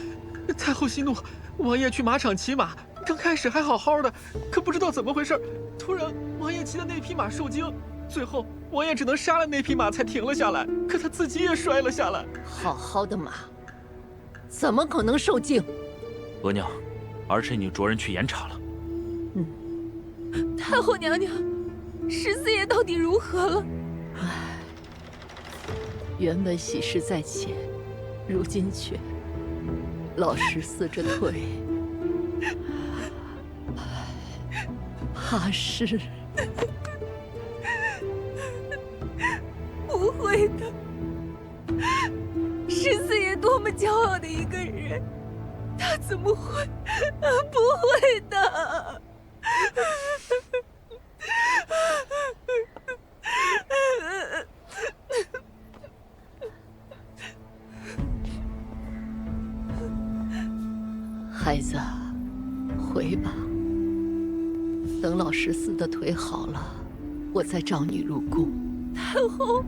S7: 太后息怒，王爷去马场骑马，刚开始还好好的，可不知道怎么回事，突然王爷骑的那匹马受惊，最后王爷只能杀了那匹马才停了下来，可他自己也摔了下来。
S14: 好好的马，怎么可能受惊？
S8: 额娘，儿臣已经着人去严查了。
S16: 太后娘娘，14爷到底如何了？
S14: 唉，原本喜事在前，如今却老14这腿，怕是……
S16: 不会的，14爷多么骄傲的一个人，他怎么会？不会的。
S14: 孩子，回吧。等老14的腿好了，我再召你入宫。
S16: 太后，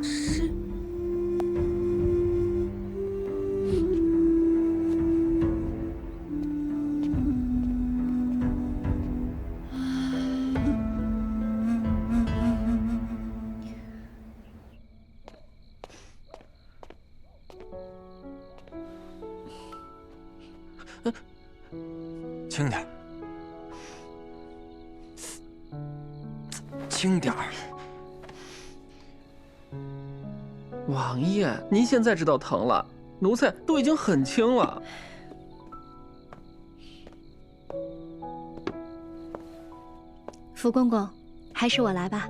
S4: 是。
S6: 轻点，轻点儿。
S7: 王爷，您现在知道疼了，奴才都已经很轻了。
S11: 福公公，还是我来吧。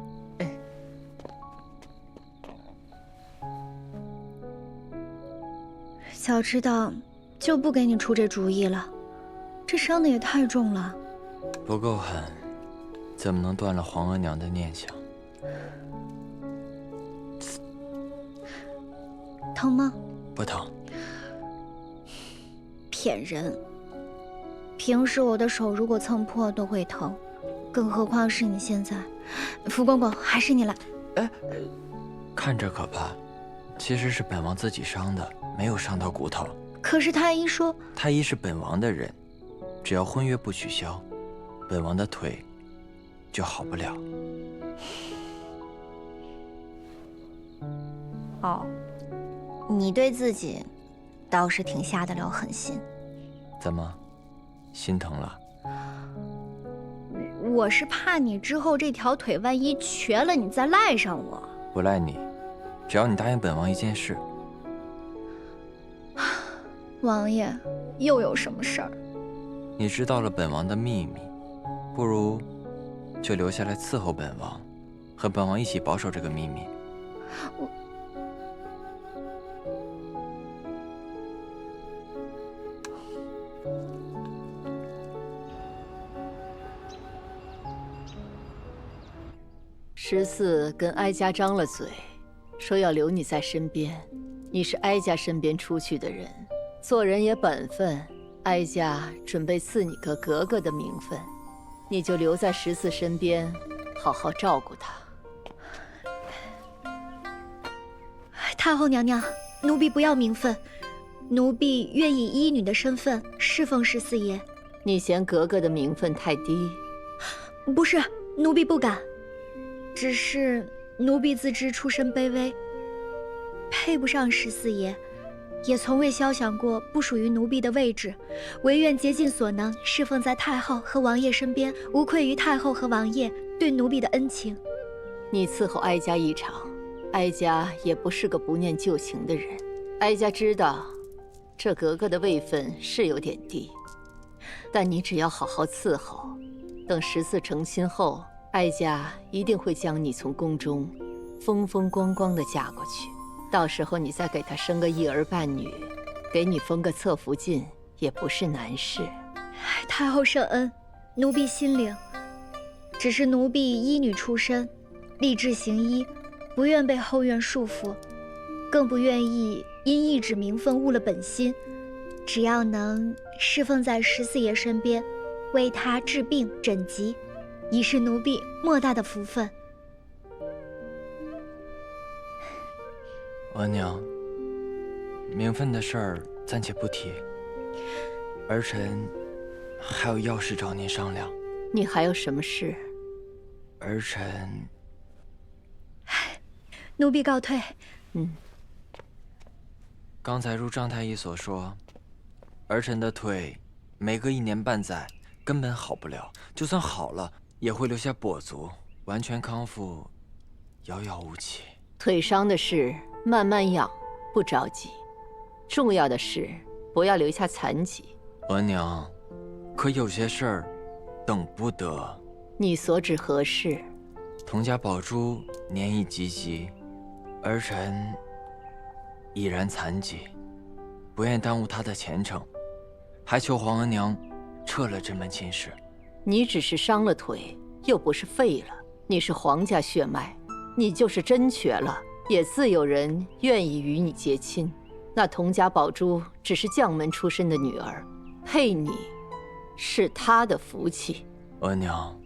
S11: 早知道就不给你出这主意了，这伤的也太重了。
S6: 不够狠，怎么能断了皇额娘的念想？
S11: 疼吗？
S6: 不疼。
S11: 骗人！平时我的手如果蹭破都会疼，更何况是你现在。福公公，还是你来。
S6: 看着可怕，其实是本王自己伤的，没有伤到骨头。
S1: 可是太医说，
S6: 太医是本王的人，只要婚约不取消，本王的腿就好不了。
S1: 哦，你对自己倒是挺下得了狠心。
S6: 怎么，心疼了？
S11: 我是怕你之后这条腿万一瘸了，你再赖上我。
S6: 不赖你，只要你答应本王一件事。
S11: 王爷，又有什么事儿？
S6: 你知道了本王的秘密，不如就留下来伺候本王，和本王一起保守这个秘密。
S14: 14跟哀家张了嘴，说要留你在身边。你是哀家身边出去的人，做人也本分。哀家准备赐你个格格的名分，你就留在14身边，好好照顾他。
S11: 太后娘娘，奴婢不要名分，奴婢愿以医女的身份侍奉14爷。
S14: 你嫌格格的名分太低？
S11: 不是，奴婢不敢。只是奴婢自知出身卑微，配不上14爷，也从未肖想过不属于奴婢的位置，唯愿竭尽所能侍奉在太后和王爷身边，无愧于太后和王爷对奴婢的恩情。
S14: 你伺候哀家一场，哀家也不是个不念旧情的人。哀家知道，这格格的位分是有点低，但你只要好好伺候，等14成亲后，哀家一定会将你从宫中风风光光的嫁过去，到时候你再给他生个一儿半女，给你封个侧福晋也不是难事。
S11: 太后圣恩，奴婢心领。只是奴婢医女出身，立志行医，不愿被后院束缚，更不愿意因一纸名分误了本心。只要能侍奉在14爷身边，为他治病诊疾，已是奴婢莫大的福分。
S6: 额娘，名分的事儿暂且不提，儿臣还有要事找您商量。
S14: 你还有什么事？
S6: 儿臣……
S11: 奴婢告退。
S6: 刚才如张太医所说，儿臣的腿每隔1年半载根本好不了，就算好了，也会留下跛足，完全康复遥遥无期。
S14: 腿伤的事慢慢养，不着急。重要的是不要留下残疾。
S6: 额娘，可有些事儿等不得。
S14: 你所指何事？
S6: 佟家宝珠年已及笄，儿臣已然残疾，不愿耽误他的前程，还求皇额娘撤了这门亲事。
S14: 你只是伤了腿，又不是废了。你是皇家血脉，你就是真瘸了，也自有人愿意与你结亲。那佟家宝珠只是将门出身的女儿，配你是她的福气。
S6: 额娘，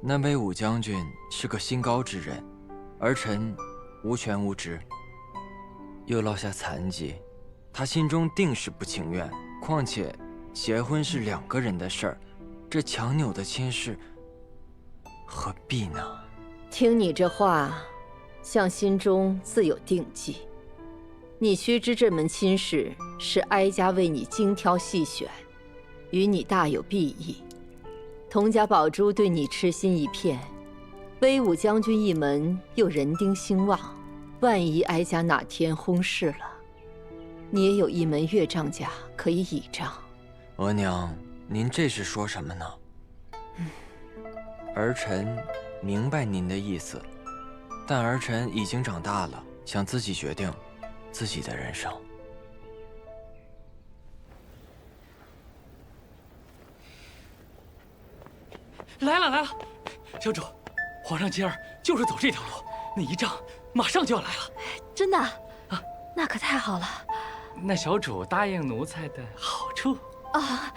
S6: 那威武将军是个心高之人，儿臣无权无职，又落下残疾，他心中定是不情愿。况且结婚是2个人的事儿，这强扭的亲事何必呢？
S14: 听你这话，像心中自有定计。你须知这门亲事是哀家为你精挑细选，与你大有裨益。佟家宝珠对你痴心一片，威武将军一门又人丁兴旺，万一哀家哪天薨逝了，你也有一门岳丈家可以倚仗。
S6: 额娘，您这是说什么呢？儿臣明白您的意思，但儿臣已经长大了，想自己决定自己的人生。
S20: 来了来了，小主，皇上今儿就是走这条路，那仪仗马上就要来了。
S15: 真的？啊，那可太好了。
S20: 那小主答应奴才的好处
S15: 啊，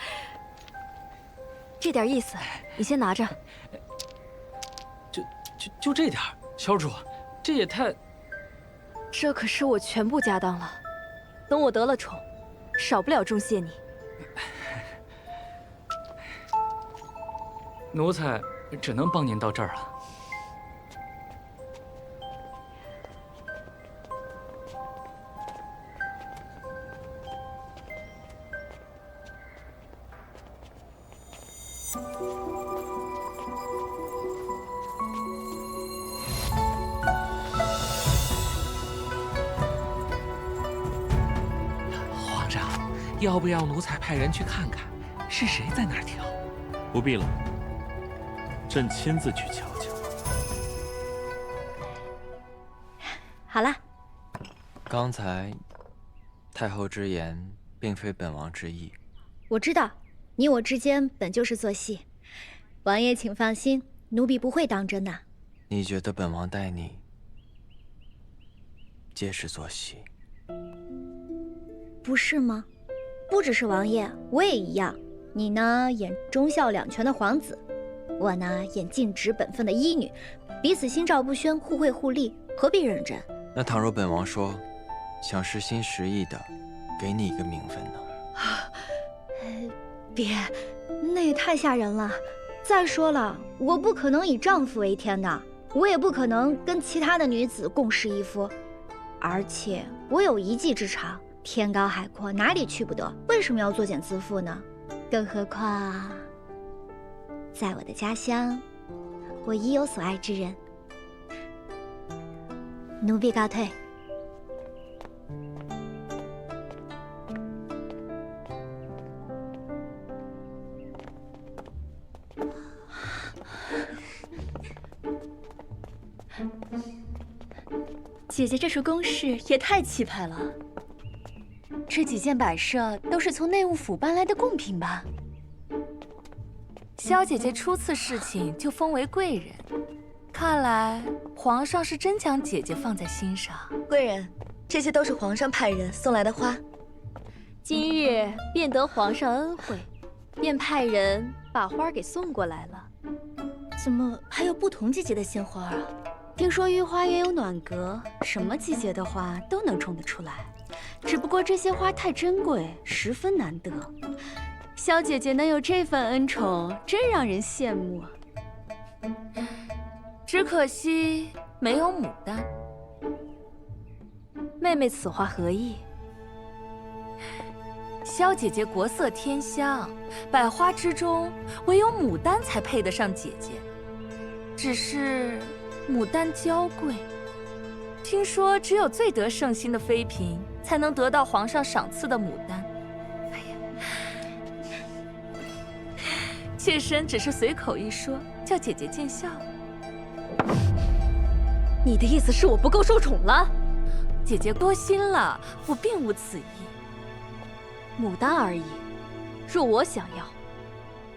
S15: 这点意思，你先拿着。
S20: 就这点，小主，这也太……
S15: 这可是我全部家当了。等我得了宠，少不了重谢你。
S20: 奴才只能帮您到这儿了。
S17: 皇上，要不要奴才派人去看看，是谁在那儿跳？
S8: 不必了，朕亲自去瞧瞧。
S11: 好了，
S6: 刚才太后之言并非本王之意。
S11: 我知道，你我之间本就是做戏。王爷请放心，奴婢不会当真的。
S6: 你觉得本王待你皆是做戏？
S11: 不是吗？不只是王爷，我也一样。你呢，演忠孝两全的皇子；我呢，演尽职本分的医女。彼此心照不宣，互惠互利，何必认真？
S6: 那倘若本王说，想实心实意的给你一个名分呢？
S11: 别，那也太吓人了。再说了，我不可能以丈夫为天的，我也不可能跟其他的女子共侍一夫。而且我有一技之长，天高海阔，哪里去不得？为什么要作茧自缚呢？更何况，在我的家乡，我已有所爱之人。奴婢告退。
S10: 姐姐这处宫室也太气派了，这几件摆设都是从内务府搬来的贡品吧？
S15: 萧姐姐初次侍寝就封为贵人，看来皇上是真将姐姐放在心上。
S1: 贵人，这些都是皇上派人送来的花。
S4: 今日便得皇上恩惠，便派人把花给送过来了。
S10: 怎么还有不同季节的鲜花啊？听说御花园有暖阁，什么季节的花都能种得出来。只不过这些花太珍贵，十分难得。萧姐姐能有这份恩宠，真让人羡慕。
S15: 只可惜没有牡丹。妹妹此话何意？萧姐姐国色天香，百花之中唯有牡丹才配得上姐姐。只是牡丹娇贵，听说只有最得圣心的妃嫔才能得到皇上赏赐的牡丹。哎呀，妾身只是随口一说，叫姐姐见笑。
S4: 你的意思是我不够受宠了？
S15: 姐姐多心了，我并无此意。
S4: 牡丹而已，若我想要，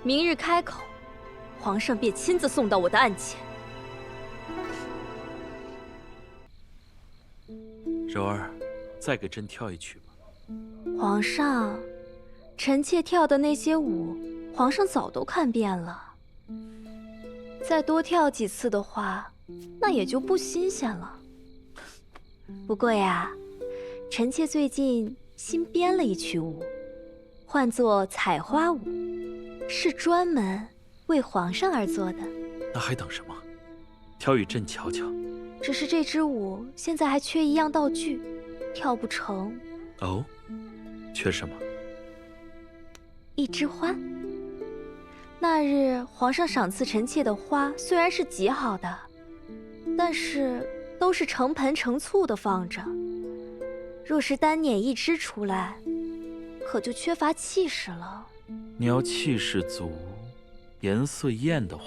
S4: 明日开口，皇上便亲自送到我的案前。
S8: 柔儿，再给朕跳一曲吧。
S4: 皇上，臣妾跳的那些舞，皇上早都看遍了。再多跳几次的话，那也就不新鲜了。不过呀，臣妾最近新编了一曲舞，唤作采花舞，是专门为皇上而做的。
S8: 那还等什么？跳与朕瞧瞧。
S4: 只是这支舞现在还缺一样道具，跳不成。
S8: 哦，缺什么？
S4: 一枝花。那日皇上赏赐臣妾的花虽然是极好的，但是都是成盆成簇的放着，若是单捻一枝出来，可就缺乏气势了。
S8: 你要气势足、颜色艳的话，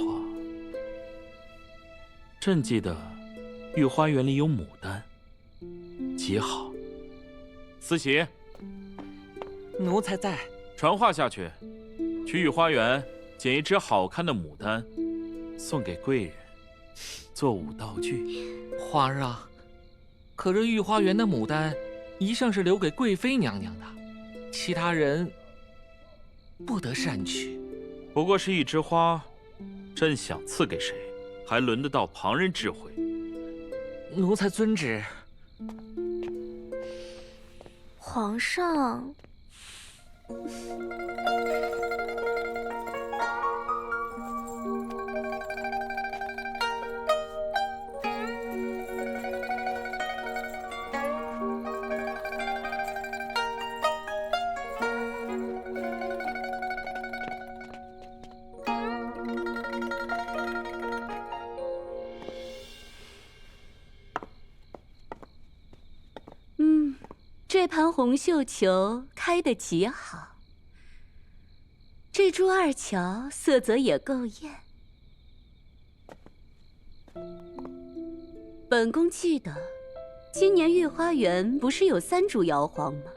S8: 朕记得御花园里有牡丹，极好。司棋，
S17: 奴才在。
S8: 传话下去，去御花园捡一枝好看的牡丹，送给贵人，做舞道具。
S17: 皇上，可这御花园的牡丹一向是留给贵妃娘娘的，其他人不得擅取。
S8: 不过是一枝花，朕想赐给谁，还轮得到旁人智慧？
S17: 奴才遵旨。
S4: 皇上。
S5: 这盘红绣球开得极好，这株二乔色泽也够艳。本宫记得，今年御花园不是有3株瑶皇吗？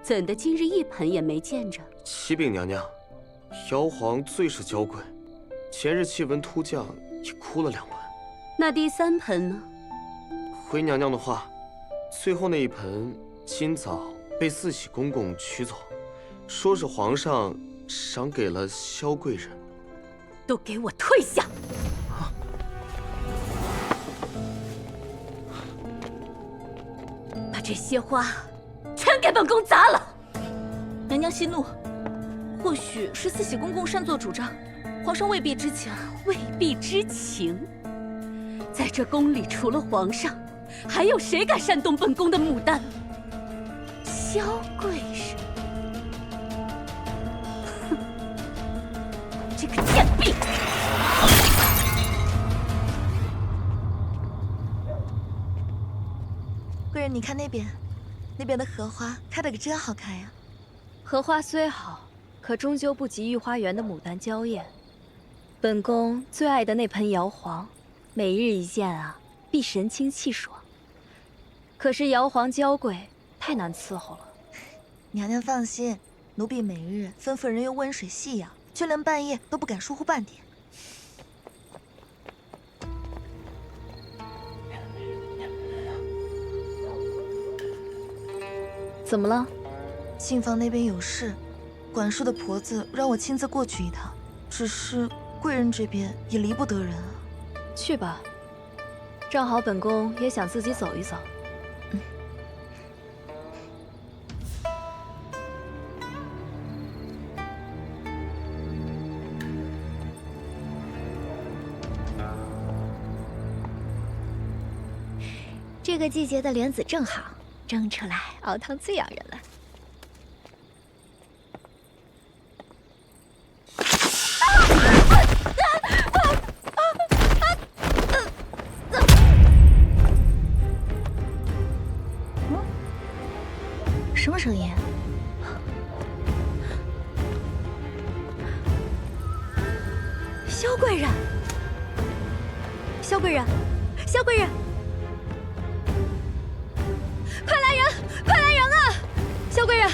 S5: 怎的今日一盆也没见着？
S21: 启禀娘娘，瑶皇最是娇贵，前日气温突降，也枯了2盆。
S5: 那第3盆呢？
S21: 回娘娘的话，最后那一盆今早被四喜公公取走，说是皇上赏给了萧贵人。
S5: 都给我退下！把这些花全给本宫砸了！
S3: 娘娘息怒，或许是四喜公公擅作主张，皇上未必知情。
S5: 未必知情？在这宫里，除了皇上，还有谁敢煽动本宫的牡丹？萧贵人，哼，这个贱婢！
S10: 贵人，你看那边，那边的荷花开得可真好看呀。
S11: 荷花虽好，可终究不及御花园的牡丹娇艳。本宫最爱的那盆瑶皇，每日一见啊，必神清气爽。可是瑶皇娇贵，太难伺候了。
S10: 娘娘放心，奴婢每日吩咐人用温水细养，就连半夜都不敢疏忽半点。
S11: 怎么了？
S10: 信房那边有事，管事的婆子让我亲自过去一趟。只是贵人这边也离不得人啊。
S11: 去吧，正好本宫也想自己走一走。
S1: 这个季节的莲子正好，蒸出来熬汤最养人了。
S10: 什么声音？
S1: 萧贵人，萧贵人，萧贵人！快来人！快来人啊！萧贵人，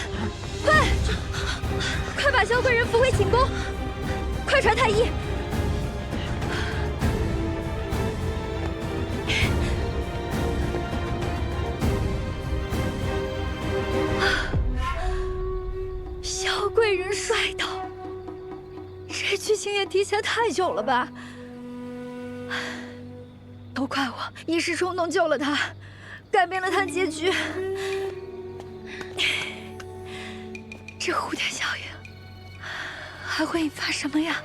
S1: 快把萧贵人扶回寝宫！快传太医！萧贵人摔倒，这剧情也提前太久了吧？都怪我一时冲动救了他。改变了他的结局，这蝴蝶效应还会引发什么呀？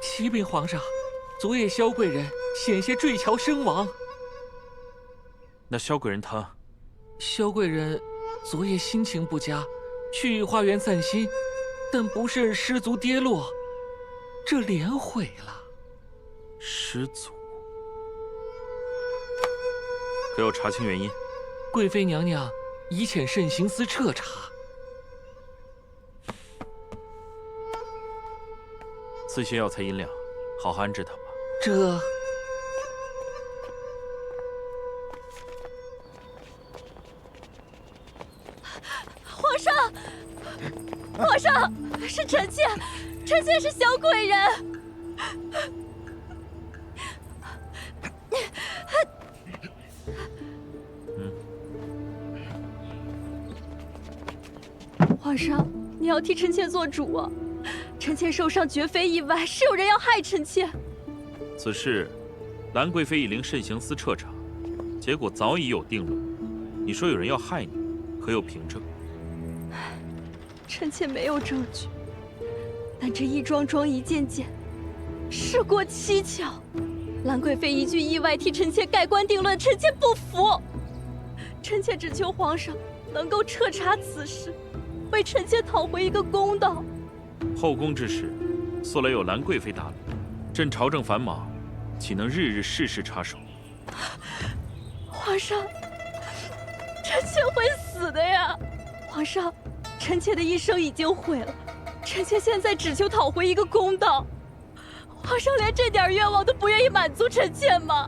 S17: 启禀皇上，昨夜萧贵人险些坠桥身亡。
S8: 那萧贵人她，
S17: 萧贵人昨夜心情不佳，去御花园散心，但不慎失足跌落，这脸毁了。
S8: 失足？可有查清原因？
S17: 贵妃娘娘已遣慎刑司彻查。
S8: 赐些药材银两，好好安置他吧。
S17: 这。
S3: 皇上，皇上，是臣妾，臣妾是萧贵人。
S18: 皇上，你要替臣妾做主啊！臣妾受伤绝非意外，是有人要害臣妾。
S8: 此事，兰贵妃已令慎刑司彻查，结果早已有定论。你说有人要害你，可有凭证？
S18: 臣妾没有证据，但这一桩桩一件件，事过蹊跷。兰贵妃一句意外替臣妾盖棺定论，臣妾不服。臣妾只求皇上能够彻查此事，为臣妾讨回一个公道。
S8: 后宫之事，素来有兰贵妃打理，朕朝政繁忙，岂能日日事事插手？
S18: 皇上，臣妾会死的呀！皇上，臣妾的一生已经毁了，臣妾现在只求讨回一个公道。皇上连这点愿望都不愿意满足臣妾吗？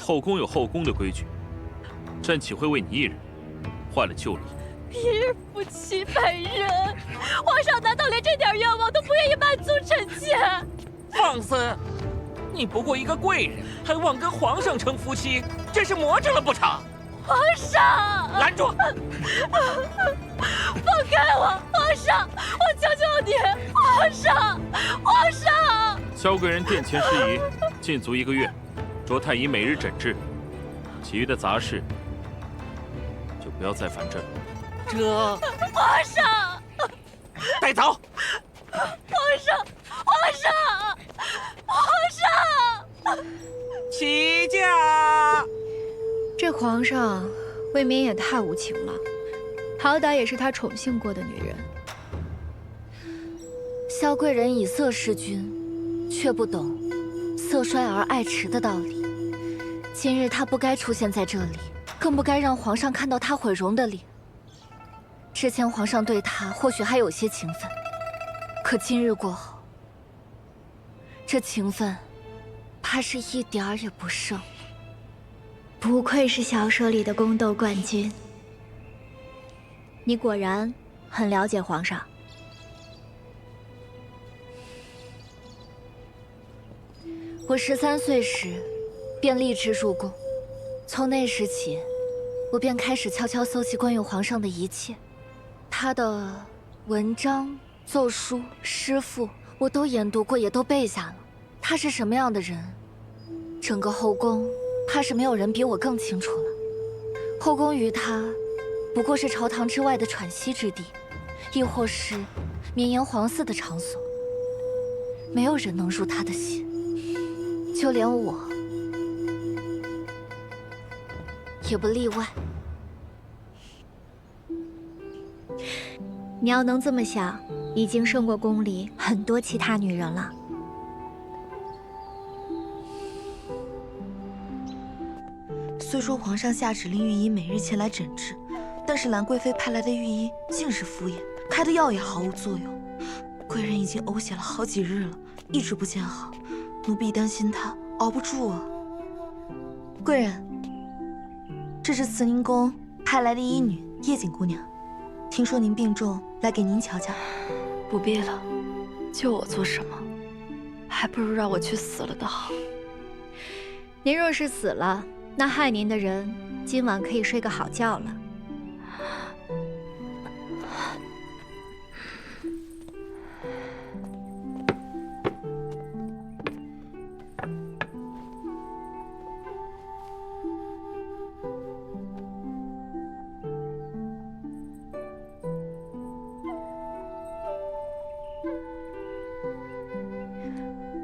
S8: 后宫有后宫的规矩，朕岂会为你一人坏了旧礼？
S18: 一日夫妻百日恩，皇上难道连这点愿望都不愿意满足臣妾？
S17: 放肆！你不过一个贵人，还妄跟皇上成夫妻，真是魔怔了不成？
S18: 皇上，
S17: 拦住！
S18: 放开我！皇上，我求求你！皇上，皇上！
S8: 萧贵人殿前事宜禁足1个月，着太医每日诊治，其余的杂事就不要再烦朕了。
S18: 皇上，
S17: 带走！
S18: 皇上，皇上，皇上！
S17: 起驾！
S11: 这皇上未免也太无情了，好歹也是他宠幸过的女人。
S10: 萧贵人以色侍君，却不懂色衰而爱弛的道理。今日她不该出现在这里，更不该让皇上看到她毁容的脸。之前皇上对她或许还有些情分，可今日过后，这情分怕是一点儿也不剩。
S11: 不愧是小说里的宫斗冠军，你果然很了解皇上。
S10: 我13岁时便立志入宫，从那时起，我便开始悄悄搜集关于皇上的一切，他的文章、奏书、诗赋，我都研读过，也都背下了。他是什么样的人，整个后宫怕是没有人比我更清楚了。后宫于他，不过是朝堂之外的喘息之地，亦或是绵延皇嗣的场所。没有人能入他的心，就连我也不例外。
S11: 你要能这么想，已经胜过宫里很多其他女人了。
S12: 虽说皇上下旨令御医每日前来诊治，但是兰贵妃派来的御医尽是敷衍，开的药也毫无作用。贵人已经呕血了好几日了，一直不见好，奴婢担心她熬不住啊。贵人，这是慈宁宫派来的医女叶锦姑娘，听说您病重，来给您瞧瞧。
S15: 不必了，救我做什么？还不如让我去死了的好。
S11: 您若是死了，那害您的人今晚可以睡个好觉了。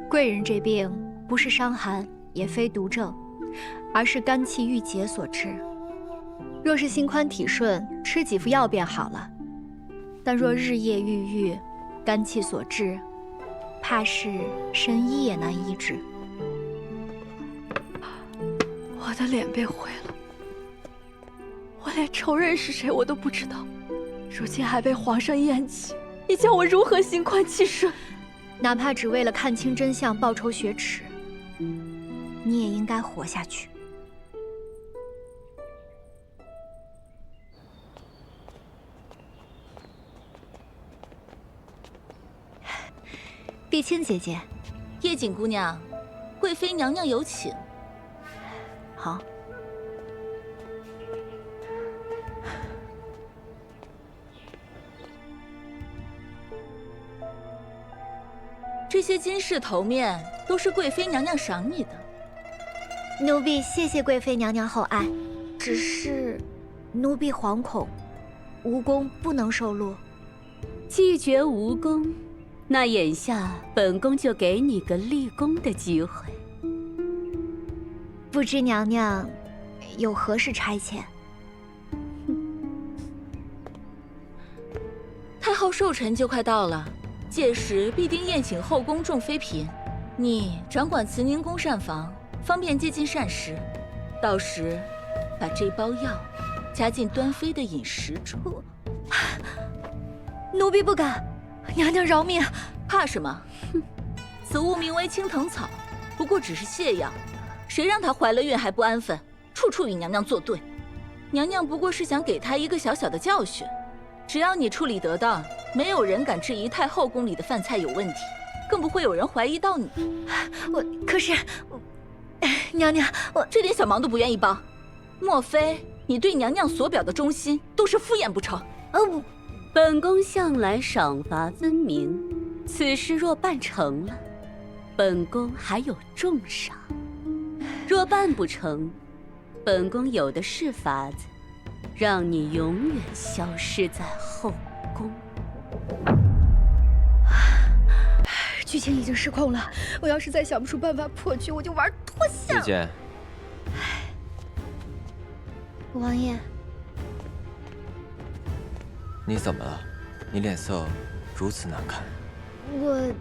S11: 贵人这病不是伤寒，也非毒症，而是肝气郁结所致。若是心宽体顺，吃几副药便好了。但若日夜郁郁，肝气所致，怕是神医也难医治。
S15: 我的脸被毁了，我连仇人是谁我都不知道，如今还被皇上厌弃，你叫我如何心宽气顺？
S11: 哪怕只为了看清真相报仇雪耻，你也应该活下去。
S3: 碧芊姐姐，叶锦姑娘，贵妃娘娘有请。
S15: 好。
S3: 这些金饰头面都是贵妃娘娘赏你的。
S11: 奴婢谢谢贵妃娘娘厚爱，只是奴婢惶恐，无功不能受禄。
S5: 既绝无功，那眼下本宫就给你个立功的机会。
S11: 不知娘娘有何事差遣？
S3: 太后寿辰就快到了，届时必定宴请后宫众妃嫔，你掌管慈宁宫膳房，方便接近膳食。到时把这包药加进端妃的饮食中。
S11: 奴婢不敢，娘娘饶命！
S3: 怕什么？哼，此物名为青藤草，不过只是泻药，谁让她怀了孕还不安分，处处与娘娘作对。娘娘不过是想给她一个小小的教训，只要你处理得当，没有人敢质疑太后宫里的饭菜有问题，更不会有人怀疑到你。
S11: 可是娘娘，我
S3: 这点小忙都不愿意帮，莫非你对娘娘所表的忠心都是敷衍不成？
S5: 本宫向来赏罚分明，此事若办成了，本宫还有重赏；若办不成，本宫有的是法子，让你永远消失在后宫。
S11: 剧情已经失控了，我要是再想不出办法破局，我就玩脱线了。
S6: 玉姐，
S11: 王爷，
S6: 你怎么了？你脸色如此难看。
S11: 我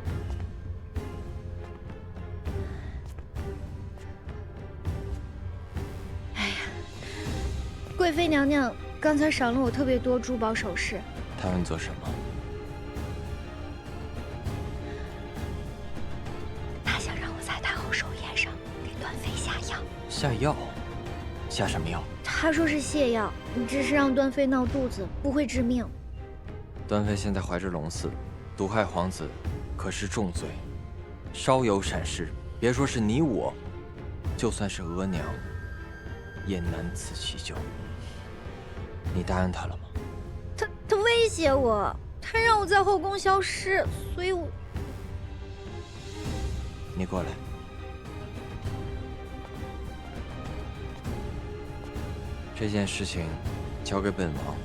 S11: 贵妃娘娘刚才赏了我特别多珠宝首饰。
S6: 她要你做什么？
S11: 她想让我在太后寿宴上给端妃下药。
S6: 下药？下什么药？
S11: 她说是泻药，只是让端妃闹肚子，不会致命。
S6: 端妃现在怀着龙嗣，毒害皇子，可是重罪。稍有闪失，别说是你我，就算是额娘，也难辞其咎。你答应他了吗？
S11: 他威胁我，他让我在后宫消失，所以我……
S6: 你过来。这件事情交给本王，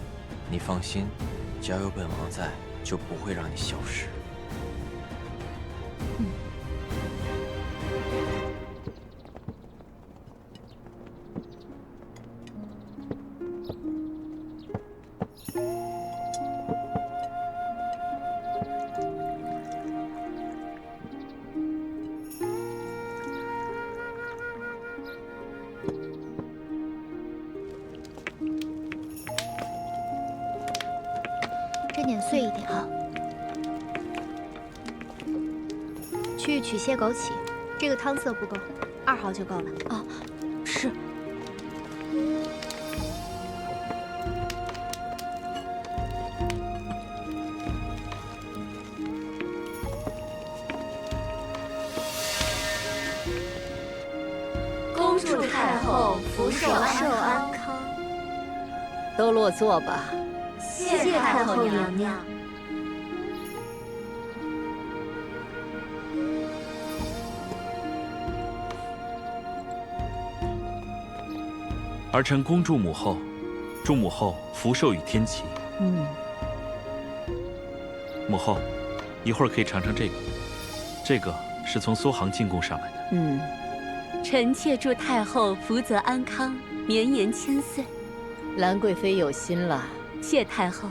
S6: 你放心，只要有本王在，就不会让你消失。
S11: 这碾碎一点啊。去取些枸杞，这个汤色不够，2毫就够了。
S15: 啊，是。
S4: 恭祝太后福寿安康。
S14: 都落座吧。
S4: 谢太后娘娘。
S8: 儿臣恭祝母后，祝母后福寿与天齐。母后，一会儿可以尝尝这个，这个是从苏杭进贡上来的。
S5: 臣妾祝太后福泽安康，绵延千岁。
S14: 兰贵妃有心了。
S5: 谢太后。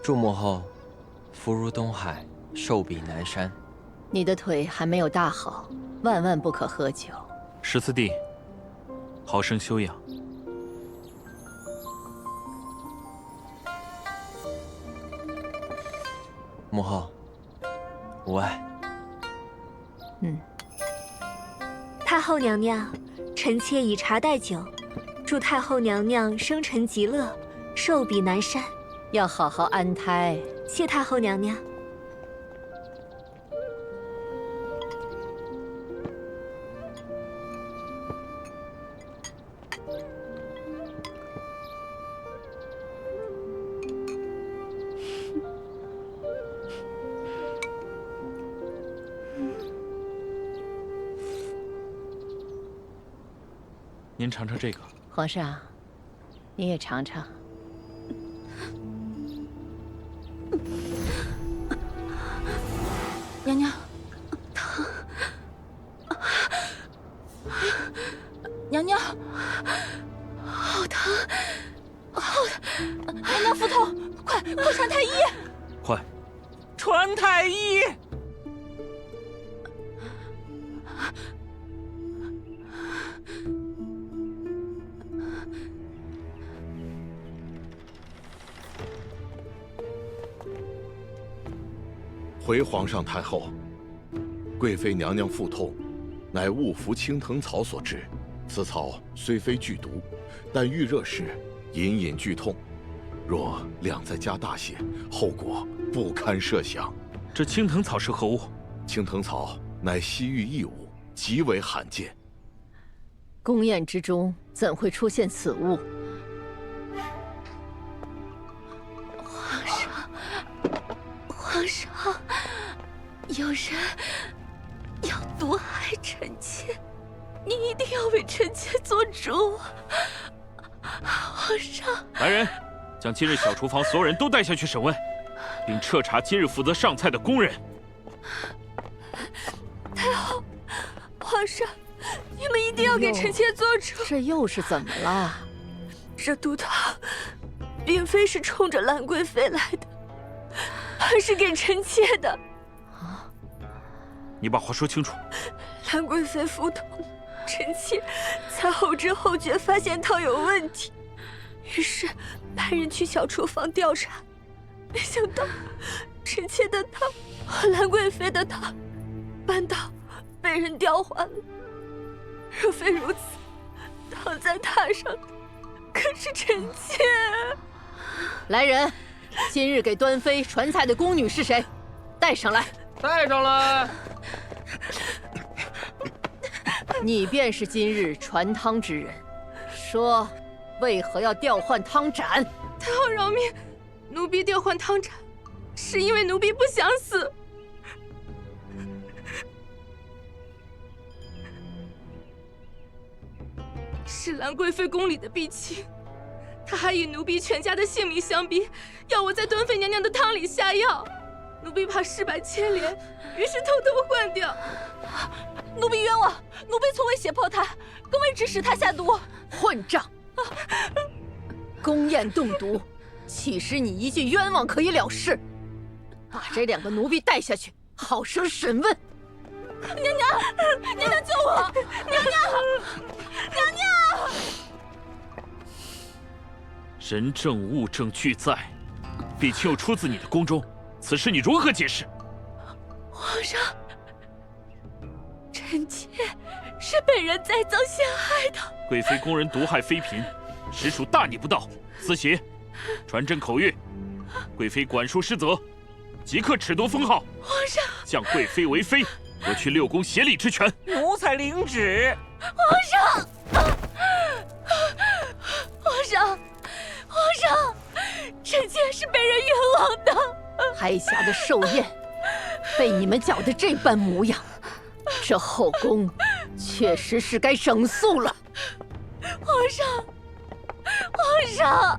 S6: 祝母后福如东海，寿比南山。
S14: 你的腿还没有大好，万万不可喝酒。
S8: 14弟，好生休养。
S6: 母后，无碍。
S4: 太后娘娘，臣妾以茶代酒，祝太后娘娘生辰极乐，寿比南山。
S14: 要好好安胎。
S4: 谢太后娘娘。
S8: 您尝尝这个。
S14: 皇上，你也尝尝。
S16: 娘娘，
S4: 疼！
S16: 娘娘，
S4: 好疼，好
S16: 疼！娘娘腹痛，快传太医！
S8: 快，
S17: 传太医！
S9: 回皇上太后，贵妃娘娘腹痛，乃误服青藤草所致。此草虽非剧毒，但遇热时隐隐剧痛，若量再加大些，后果不堪设想。
S8: 这青藤草是何物？
S9: 青藤草乃西域异物，极为罕见。
S14: 宫宴之中怎会出现此物？
S4: 皇上，有人要毒害臣妾，你一定要为臣妾做主。皇上，
S8: 来人，将今日小厨房所有人都带下去审问，并彻查今日负责上菜的工人。
S4: 太后，皇上，你们一定要给臣妾做主。
S14: 这又是怎么了？
S4: 这毒汤并非是冲着兰贵妃来的，而是给臣妾的。
S8: 你把话说清楚。
S4: 兰贵妃腹痛，臣妾才后知后觉发现汤有问题，于是派人去小厨房调查，没想到臣妾的汤和兰贵妃的汤半道被人调换了。若非如此，躺在榻上的可是臣妾。
S14: 来人，今日给端妃传菜的宫女是谁？带上来！
S20: 带上来！
S14: 你便是今日传汤之人，说，为何要调换汤盏？
S15: 太后饶命，奴婢调换汤盏，是因为奴婢不想死。是兰贵妃宫里的婢妾，她还以奴婢全家的性命相逼，要我在端妃娘娘的汤里下药。奴婢怕事败牵连，于是偷偷换掉。
S16: 奴婢冤枉，奴婢从未胁迫她，更未指使她下毒。
S14: 混账！宫宴动毒，岂是你一句冤枉可以了事？把这2个奴婢带下去，好生审问。
S16: 娘娘，娘娘救我！娘娘，娘娘！
S8: 人证物证俱在，毕竟又出自你的宫中，此事你如何解释？
S4: 皇上，臣妾是被人栽赃陷害的。
S8: 贵妃宫人毒害妃嫔，实属大逆不道，私邪，传朕口谕，贵妃管束失责，即刻褫夺封号。
S4: 皇上，
S8: 降贵妃为妃，夺去6宫协理之权。
S17: 奴才领旨。
S4: 皇上，皇上，皇上，臣妾是被人冤枉的。
S14: 海峡的寿宴，被你们搅得这般模样，这后宫确实是该整肃了。
S4: 皇上，皇上！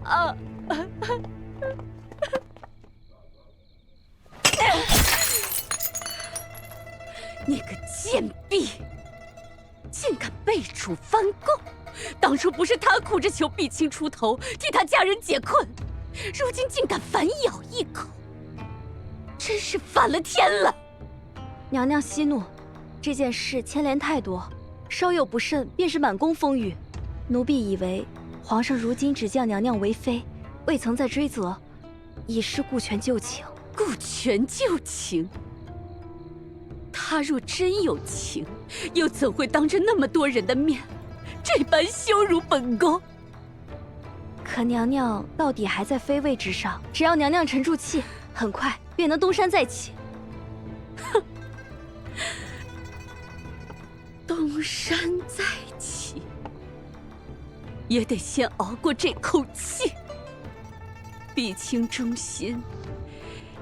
S5: 你个贱婢，竟敢背主翻供！当初不是他苦着求碧青出头，替他家人解困，如今竟敢反咬一口，真是反了天了！
S11: 娘娘息怒，这件事牵连太多，稍有不慎便是满宫风雨。奴婢以为皇上如今只降娘娘为妃，未曾再追责，已是顾全旧情。
S5: 顾全旧情？他若真有情，又怎会当着那么多人的面，这般羞辱本宫。
S11: 可娘娘到底还在妃位之上，只要娘娘沉住气，很快便能东山再起。
S5: 哼，东山再起，也得先熬过这口气。碧清忠心，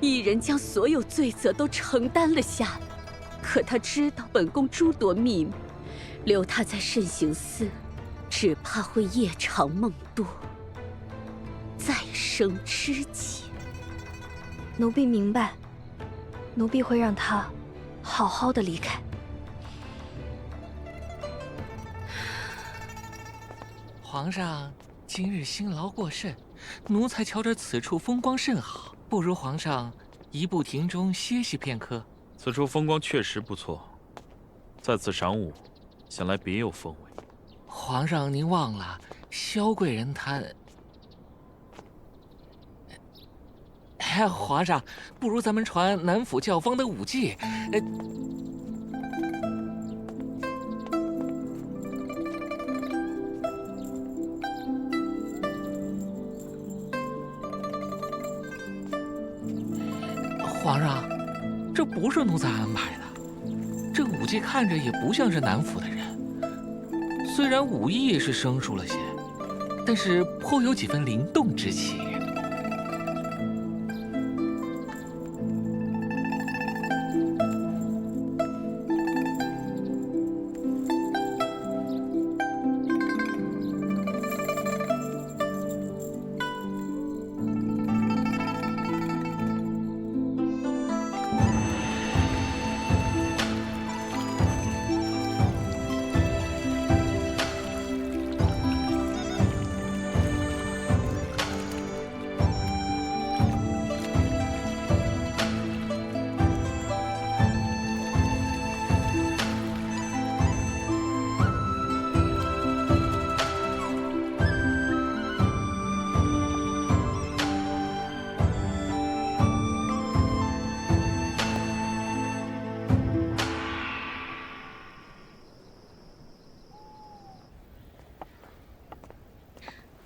S5: 一人将所有罪责都承担了下来。可他知道本宫诸多秘密，留他在慎刑司，只怕会夜长梦多，再生枝节。
S11: 奴婢明白，奴婢会让他好好的离开。
S17: 皇上今日辛劳过甚，奴才瞧着此处风光甚好，不如皇上移步庭中歇息片刻。
S8: 此处风光确实不错，在此晌午，想来别有风味。
S17: 皇上您忘了，萧贵人她……哎，皇上，不如咱们传南府教坊的舞技。皇上，这不是奴才安排的。这舞伎看着也不像是南府的人，虽然武艺是生疏了些，但是颇有几分灵动之气。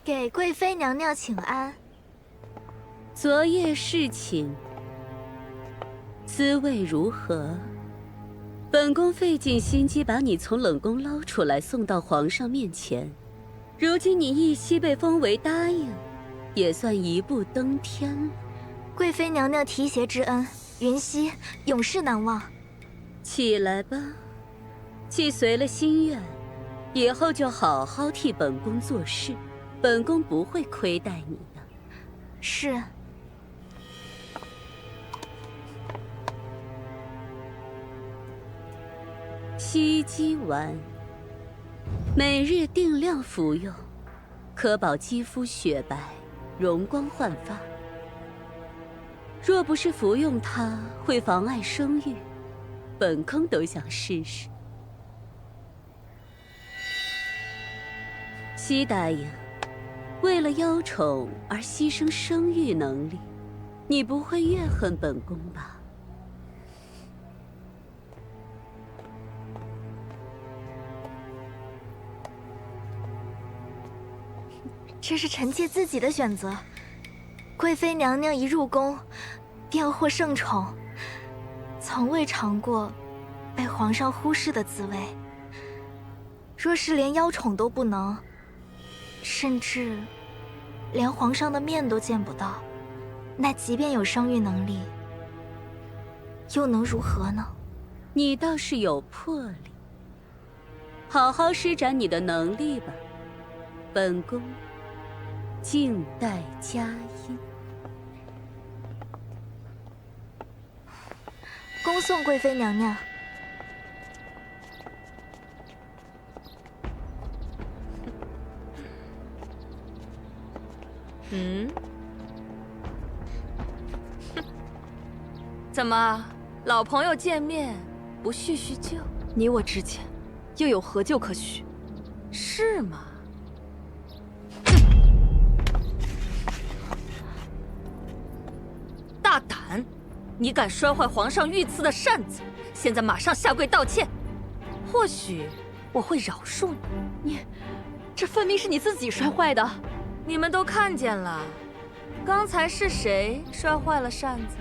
S4: 给贵妃娘娘请安。
S5: 昨夜侍寝，滋味如何？本宫费尽心机把你从冷宫捞出来，送到皇上面前。如今你一夕被封为答应，也算一步登天了。
S4: 贵妃娘娘提携之恩，云溪永世难忘。
S5: 起来吧，既随了心愿，以后就好好替本宫做事。本宫不会亏待你的。
S4: 是。
S5: 西姬丸，每日定量服用，可保肌肤雪白，容光焕发。若不是服用它会妨碍生育，本宫都想试试。西答应，为了妖宠而牺牲生育能力，你不会怨恨本宫吧？
S4: 这是臣妾自己的选择。贵妃娘娘一入宫，便获圣宠，从未尝过被皇上忽视的滋味。若是连妖宠都不能，甚至连皇上的面都见不到，那即便有生育能力，又能如何呢？
S5: 你倒是有魄力，好好施展你的能力吧。本宫静待佳音。
S4: 恭送贵妃娘娘。
S18: 嗯？怎么，老朋友见面不叙叙旧？
S11: 你我之间又有何旧可叙？
S18: 是吗？大胆！你敢摔坏皇上御赐的扇子，现在马上下跪道歉。或许我会饶恕你。这分明是你自己摔坏的。你们都看见了，刚才是谁摔坏了扇子？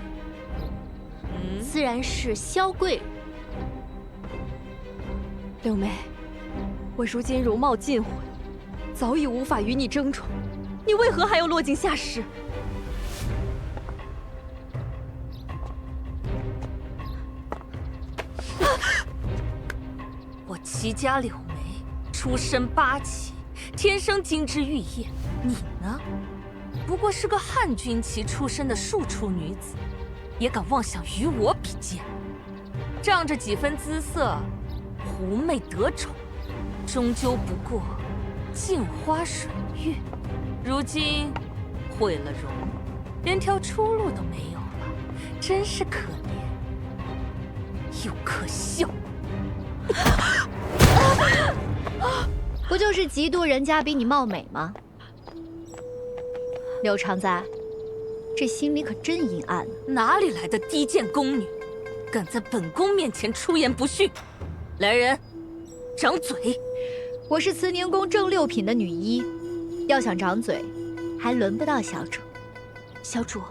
S4: 自然是萧贵人。
S1: 六妹，我如今容貌尽毁，早已无法与你争宠，你为何还要落井下石？
S18: 我齐家柳眉，出身八旗，天生金枝玉叶。你呢？不过是个汉军旗出身的庶出女子，也敢妄想与我比肩？仗着几分姿色，狐媚得宠，终究不过镜花水月。如今毁了容，连条出路都没有了，真是可怜又可笑。
S11: 不就是嫉妒人家比你貌美吗？柳常在，这心里可真阴暗。
S18: 哪里来的低贱宫女，敢在本宫面前出言不逊？来人，掌嘴！
S11: 我是慈宁宫正六品的女医，要想掌嘴，还轮不到小主。
S4: 小主，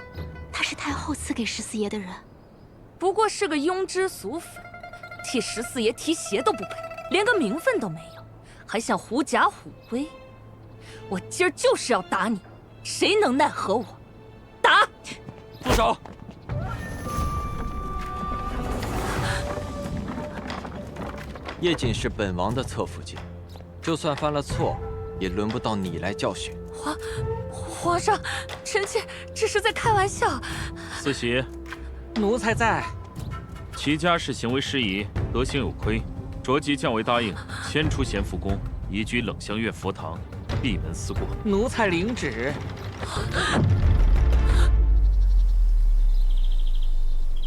S4: 他是太后赐给14爷的人，
S18: 不过是个庸脂俗粉，替14爷提鞋都不配，连个名分都没有，还想狐假虎威。我今儿就是要打你，谁能奈何我？打！
S20: 住手！
S6: 叶瑾是本王的侧福晋，就算犯了错，也轮不到你来教训。
S18: 皇上，臣妾只是在开玩笑。
S8: 四喜，
S17: 奴才在。
S8: 齐家是行为失宜，德行有亏，着急降为答应，先出咸福宫，移居冷香院佛堂，闭门思过。
S17: 奴才领旨。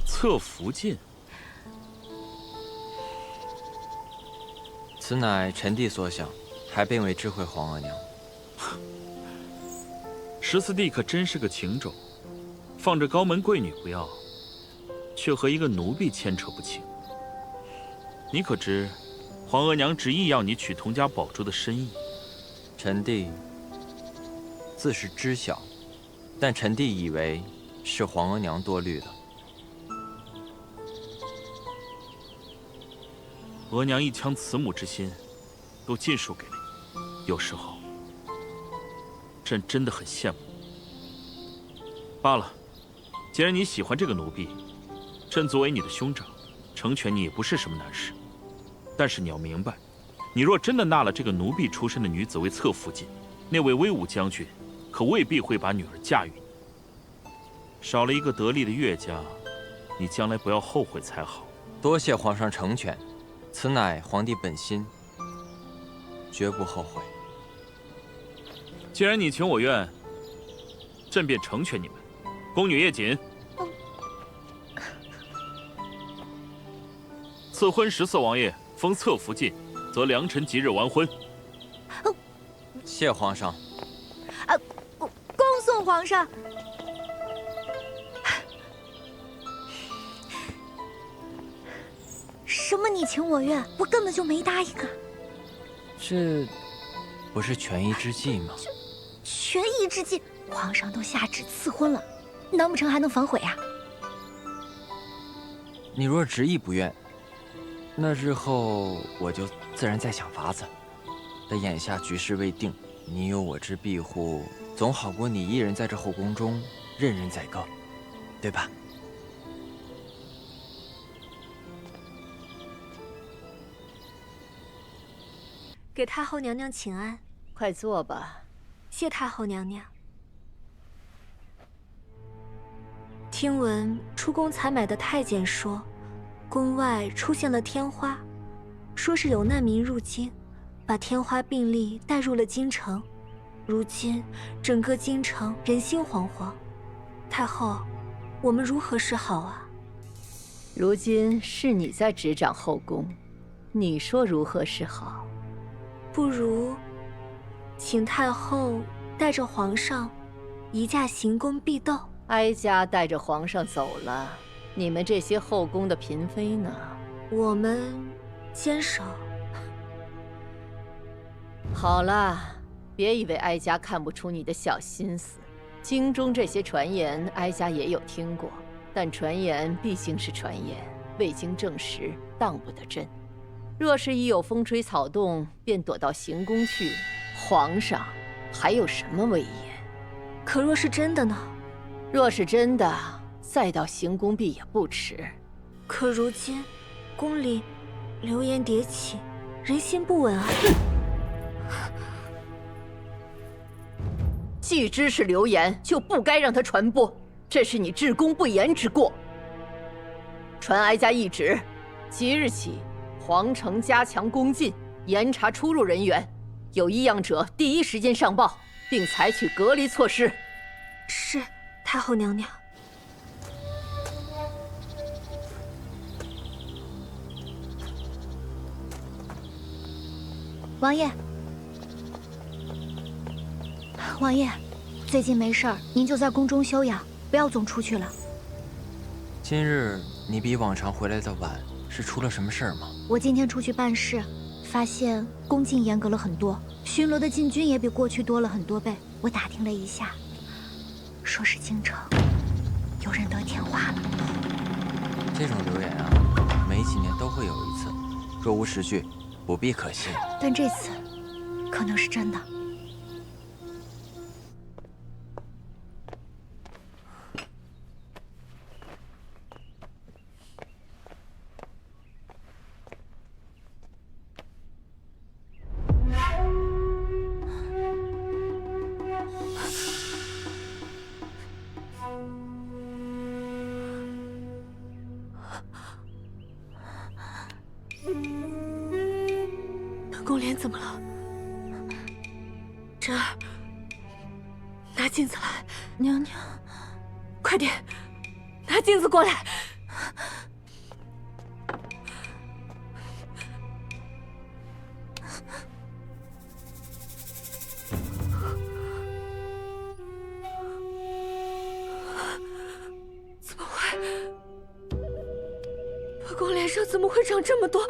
S8: 侧福晋，
S6: 此乃臣弟所想，还并未知会皇额娘。
S8: 14弟可真是个情种，放着高门贵女不要，却和一个奴婢牵扯不清。你可知，皇额娘执意要你娶佟家宝珠的深意？
S6: 臣弟自是知晓，但臣弟以为是皇额娘多虑了。
S8: 额娘一腔慈母之心，都尽数给了你。有时候，朕真的很羡慕。罢了，既然你喜欢这个奴婢，朕作为你的兄长，成全你也不是什么难事。但是你要明白，你若真的纳了这个奴婢出身的女子为侧福晋，那位威武将军可未必会把女儿嫁与你。少了一个得力的岳家，你将来不要后悔才好。
S6: 多谢皇上成全，此乃皇帝本心，绝不后悔。
S8: 既然你情我愿，朕便成全你们。宫女叶瑾，赐婚14王爷，封侧福晋，则良辰吉日完婚。
S6: 谢皇上。
S11: 恭送皇上。
S4: 什么你情我愿，我根本就没答应啊！
S6: 这不是权宜之计吗？
S4: 权宜之计，皇上都下旨赐婚了，难不成还能反悔啊？
S6: 你若执意不愿，那日后我就自然再想法子。但眼下局势未定，你有我之庇护，总好过你一人在这后宫中任人宰割，对吧？
S4: 给太后娘娘请安。
S14: 快坐吧。
S4: 谢太后娘娘。听闻出宫采买的太监说，宫外出现了天花，说是有难民入京，把天花病例带入了京城。如今整个京城人心惶惶，太后，我们如何是好啊？
S14: 如今是你在执掌后宫，你说如何是好？
S4: 不如请太后带着皇上移驾行宫避斗。
S14: 哀家带着皇上走了，你们这些后宫的嫔妃呢？
S4: 我们坚守。
S14: 好了，别以为哀家看不出你的小心思。京中这些传言，哀家也有听过，但传言毕竟是传言，未经证实，当不得真。若是已有风吹草动，便躲到行宫去，皇上还有什么威严？
S4: 可若是真的呢？
S14: 若是真的，再到行宫避也不迟。
S4: 可如今，宫里流言迭起，人心不稳啊！
S14: 既知是流言，就不该让它传播，这是你治宫不严之过。传哀家懿旨，即日起，皇城加强宫禁，严查出入人员，有异样者第一时间上报，并采取隔离措施。
S4: 是，太后娘娘。
S11: 王爷，王爷，最近没事儿，您就在宫中休养，不要总出去了。
S6: 今日你比往常回来的晚，是出了什么事儿吗？
S11: 我今天出去办事，发现宫禁严格了很多，巡逻的禁军也比过去多了很多倍。我打听了一下，说是京城有人得天花了。
S6: 这种流言啊，每几年都会有一次，若无实据，不必可信。
S11: 但这次可能是真的。
S4: 宫莲怎么了？真儿，拿镜子来。
S15: 娘娘，
S4: 快点，拿镜子过来。怎么会？宫脸上怎么会长这么多？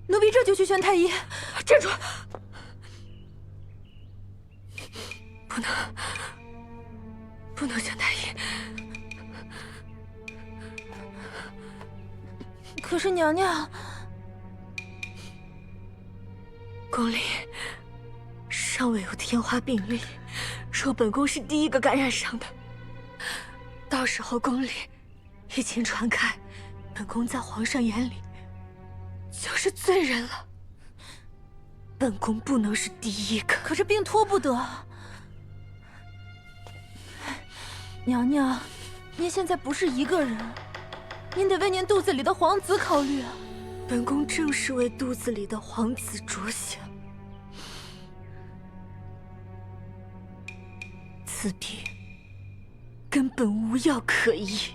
S15: 奴婢这就去宣太医。
S4: 站住！不能宣太医。
S15: 可是娘娘，
S4: 宫里尚未有天花病例，若本宫是第一个感染上的，到时候宫里疫情传开，本宫在皇上眼里就是罪人了。本宫不能是第一个。
S15: 可是病拖不得。娘娘，您现在不是一个人，您得为您肚子里的皇子考虑啊。
S4: 本宫正是为肚子里的皇子着想。此病根本无药可医，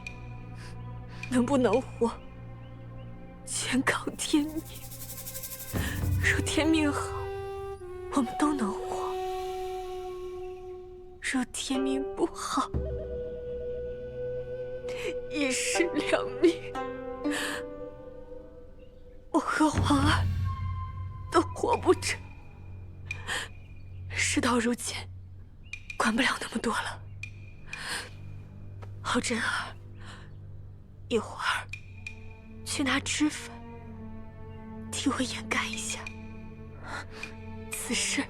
S4: 能不能活，全靠天命。若天命好，我们都能活；若天命不好，一尸两命。我和皇儿都活不成。事到如今，管不了那么多了。好珍儿，一会儿去拿脂粉，替我掩盖一下。此事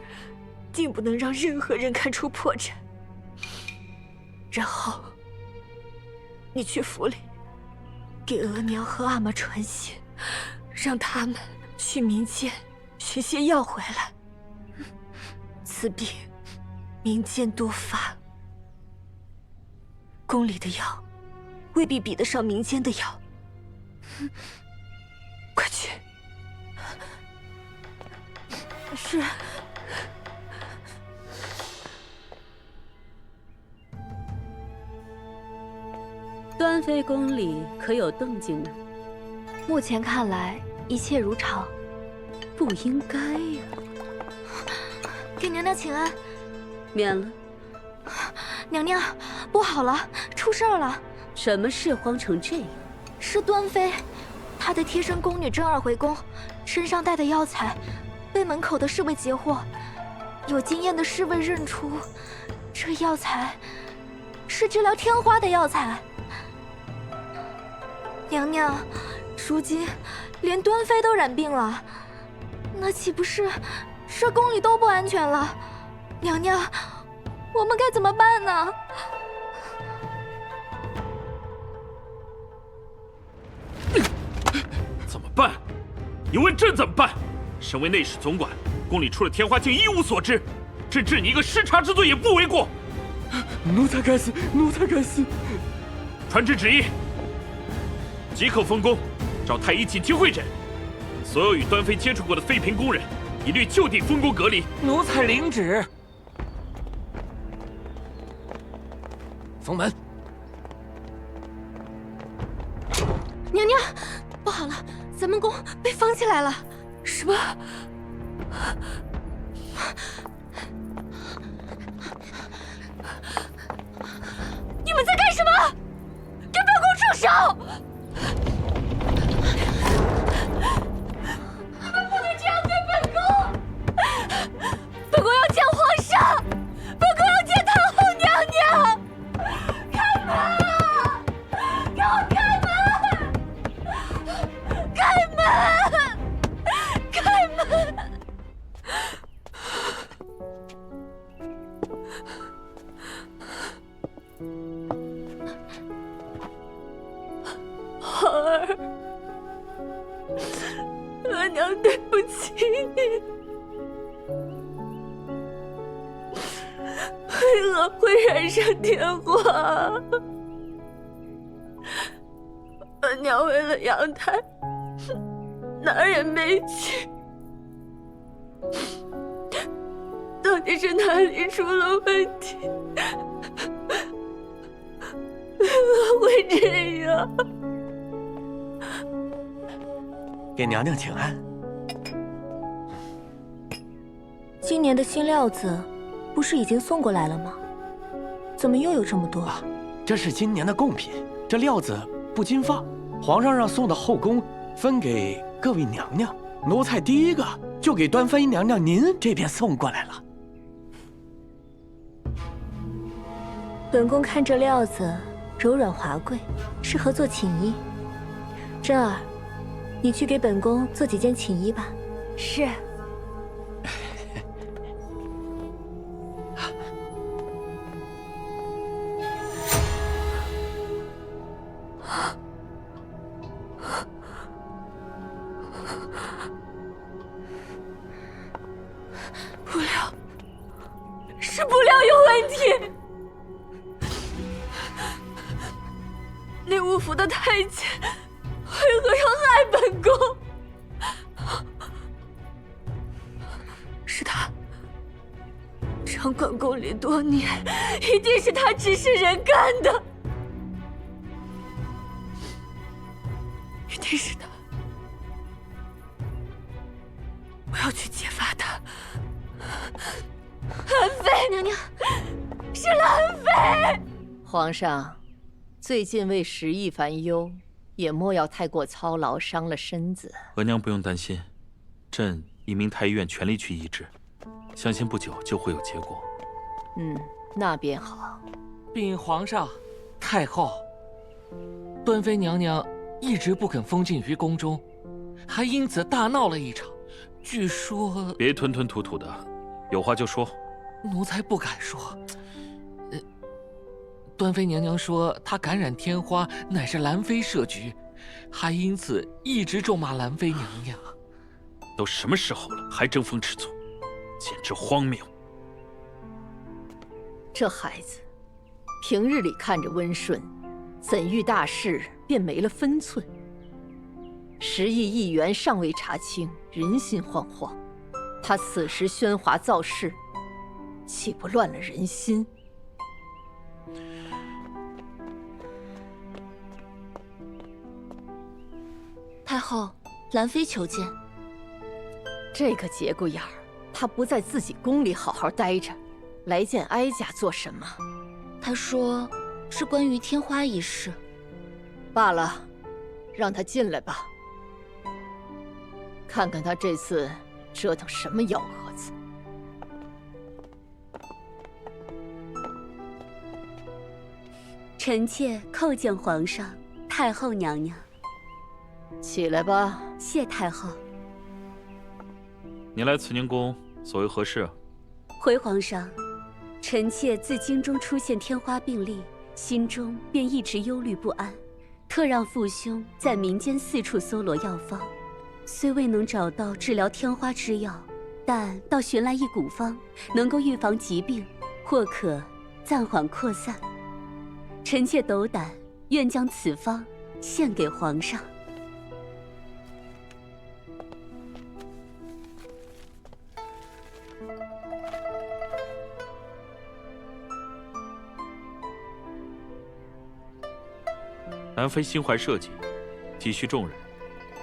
S4: 定不能让任何人看出破绽。然后你去府里给额娘和阿玛传信，让他们去民间寻些药回来。此病民间多发，宫里的药未必比得上民间的药。快去！
S15: 是。
S5: 端妃宫里可有动静呢？
S10: 目前看来一切如常。
S5: 不应该呀！
S4: 给娘娘请安。
S5: 免了。
S4: 娘娘，不好了，出事儿了！
S5: 什么事慌成这样？
S4: 是端妃，她的贴身宫女真儿回宫，身上带的药材被门口的侍卫截获，有经验的侍卫认出，这药材是治疗天花的药材。娘娘，如今连端妃都染病了，那岂不是这宫里都不安全了？娘娘，我们该怎么办呢？
S8: 怎么办？你问朕怎么办？身为内侍总管，宫里出了天花竟一无所知，朕治你一个失察之罪也不为过。
S20: 奴才该死，奴才该死！
S8: 传旨旨意，即刻封宫，召太医紧急会诊，所有与端妃接触过的妃嫔宫人，一律就地封宫隔离。
S20: 奴才领旨。封门。
S4: 娘娘，不好了，咱们宫被封起来了。什么？你们在干什么？给本宫住手！你们不能这样对本宫！本宫要见皇上，本宫要见太后娘娘！开门！给我开门！开门！开门！皇儿，额娘对不起你，为何会染上天花？额娘为了养胎，拿人没娶，到底是哪里出了问题？为何会这样？
S20: 给娘娘请安。
S4: 今年的新料子不是已经送过来了吗？怎么又有这么多？
S20: 这是今年的贡品，这料子不禁放，皇上让送到后宫分给各位娘娘。奴才第一个就给端妃娘娘您这边送过来了。
S4: 本宫看这料子柔软华贵，适合做寝衣。珍儿，你去给本宫做几件寝衣吧。是。布料，是布料有问题。那五府的太监为何要害本宫？是他，掌管宫里多年，一定是他指使人干的，一定是他。我要去揭发他。兰妃，娘娘，是兰妃。
S14: 皇上，最近为时议烦忧，也莫要太过操劳，伤了身子。
S8: 额娘不用担心，朕已命太医院全力去医治，相信不久就会有结果。
S14: 那便好。
S20: 禀皇上、太后，端妃娘娘一直不肯封禁于宫中，还因此大闹了一场。据说……
S8: 别吞吞吐吐的，有话就说。
S20: 奴才不敢说。端妃娘娘说她感染天花乃是兰妃设局，还因此一直咒骂兰妃娘娘。
S8: 都什么时候了，还争风吃醋，简直荒谬！
S14: 这孩子，平日里看着温顺，怎遇大事便没了分寸。10亿议员尚未查清，人心惶惶，他此时喧哗造势，岂不乱了人心？
S3: 太后，兰妃求见。
S14: 这个节骨眼儿，他不在自己宫里好好待着，来见哀家做什么？
S3: 他说是关于天花一事。
S14: 罢了，让他进来吧，看看他这次折腾什么幺蛾子。
S5: 臣妾叩见皇上、太后娘娘。
S14: 起来吧。
S5: 谢太后。
S8: 你来慈宁宫所为何事？
S5: 回皇上，臣妾自京中出现天花病例，心中便一直忧虑不安，特让父兄在民间四处搜罗药方，虽未能找到治疗天花之药，但倒寻来一古方，能够预防疾病，或可暂缓扩散。臣妾斗胆，愿将此方献给皇上。
S8: 南妃心怀社稷，体恤众人，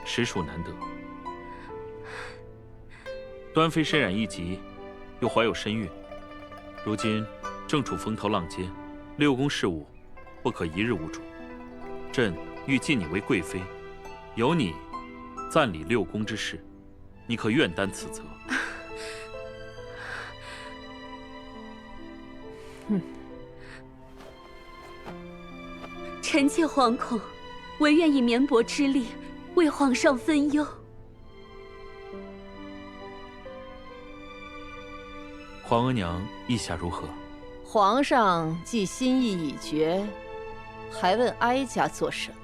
S8: 实属难得。端妃身染疫疾，又怀有身孕，如今正处风头浪尖，六宫事务不可一日无主。朕欲晋你为贵妃，由你暂理六宫之事，你可愿担此责？
S5: 臣妾惶恐，唯愿以绵薄之力为皇上分忧。
S8: 皇额娘意下如何？
S14: 皇上既心意已决，还问哀家做什么？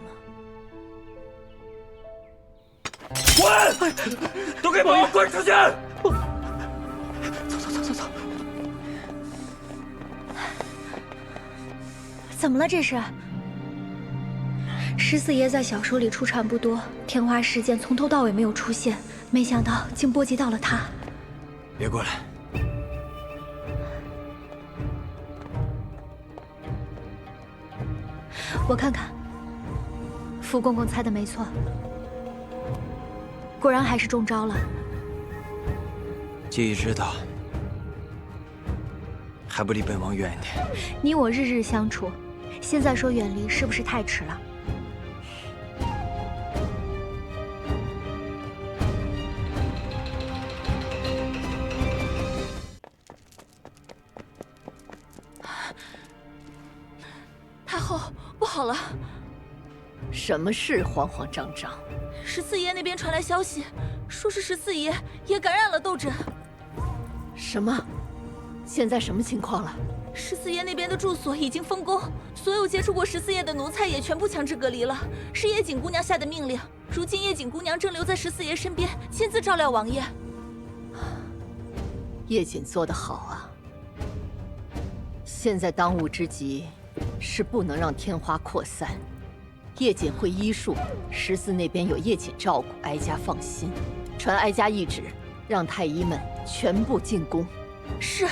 S20: 滚！都给我滚出去！
S15: 走。怎么了这是？14爷在小说里出场不多，天花事件从头到尾没有出现，没想到竟波及到了他。
S20: 别过来！
S15: 我看看，福公公猜的没错，果然还是中招了。
S20: 既已知道，还不离本王远一点。
S15: 你我日日相处，现在说远离是不是太迟了？
S3: 太后，不好了！
S14: 什么事慌慌张张
S3: ？14爷那边传来消息，说是14爷也感染了痘疹。
S14: 什么？现在什么情况了
S3: ？14爷那边的住所已经封宫，所有接触过14爷的奴才也全部强制隔离了。是叶锦姑娘下的命令。如今叶锦姑娘正留在14爷身边，亲自照料王爷。
S14: 叶锦做得好啊！现在当务之急是不能让天花扩散。叶锦会医术，14那边有叶锦照顾，哀家放心。传哀家懿旨，让太医们全部进宫。
S3: 是。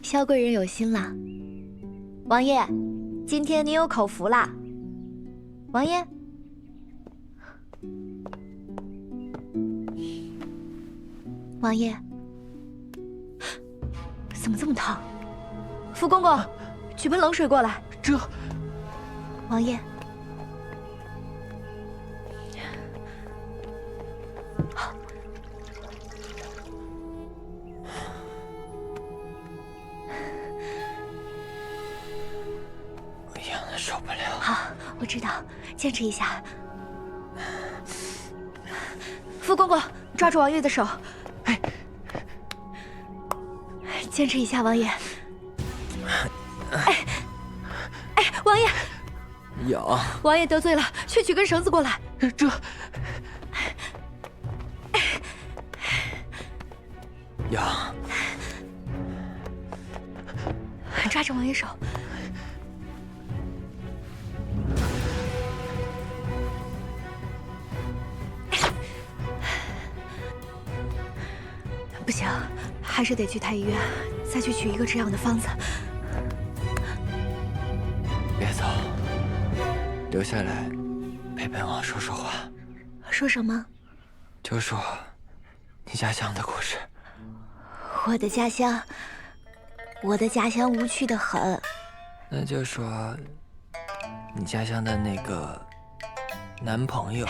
S15: 萧贵人有心了，王爷，今天你有口福啦。王爷，王爷，怎么这么烫？福公公，取盆冷水过来。
S7: 这，
S15: 王爷。
S20: 受不了。
S15: 好，我知道，坚持一下。福公公，抓住王爷的手。哎，坚持一下，王爷。哎，王爷。
S20: 痒。
S15: 王爷得罪了，去
S1: 去取根绳子过来。
S7: 这……
S6: 呀，
S1: 抓着王爷手。不行，还是得去太医院，再去取一个止痒的方子。
S6: 别走，留下来陪本王说说话。
S1: 说什么？
S6: 就说你家乡的故事。
S1: 我的家乡无趣的很。
S6: 那就说你家乡的那个男朋友。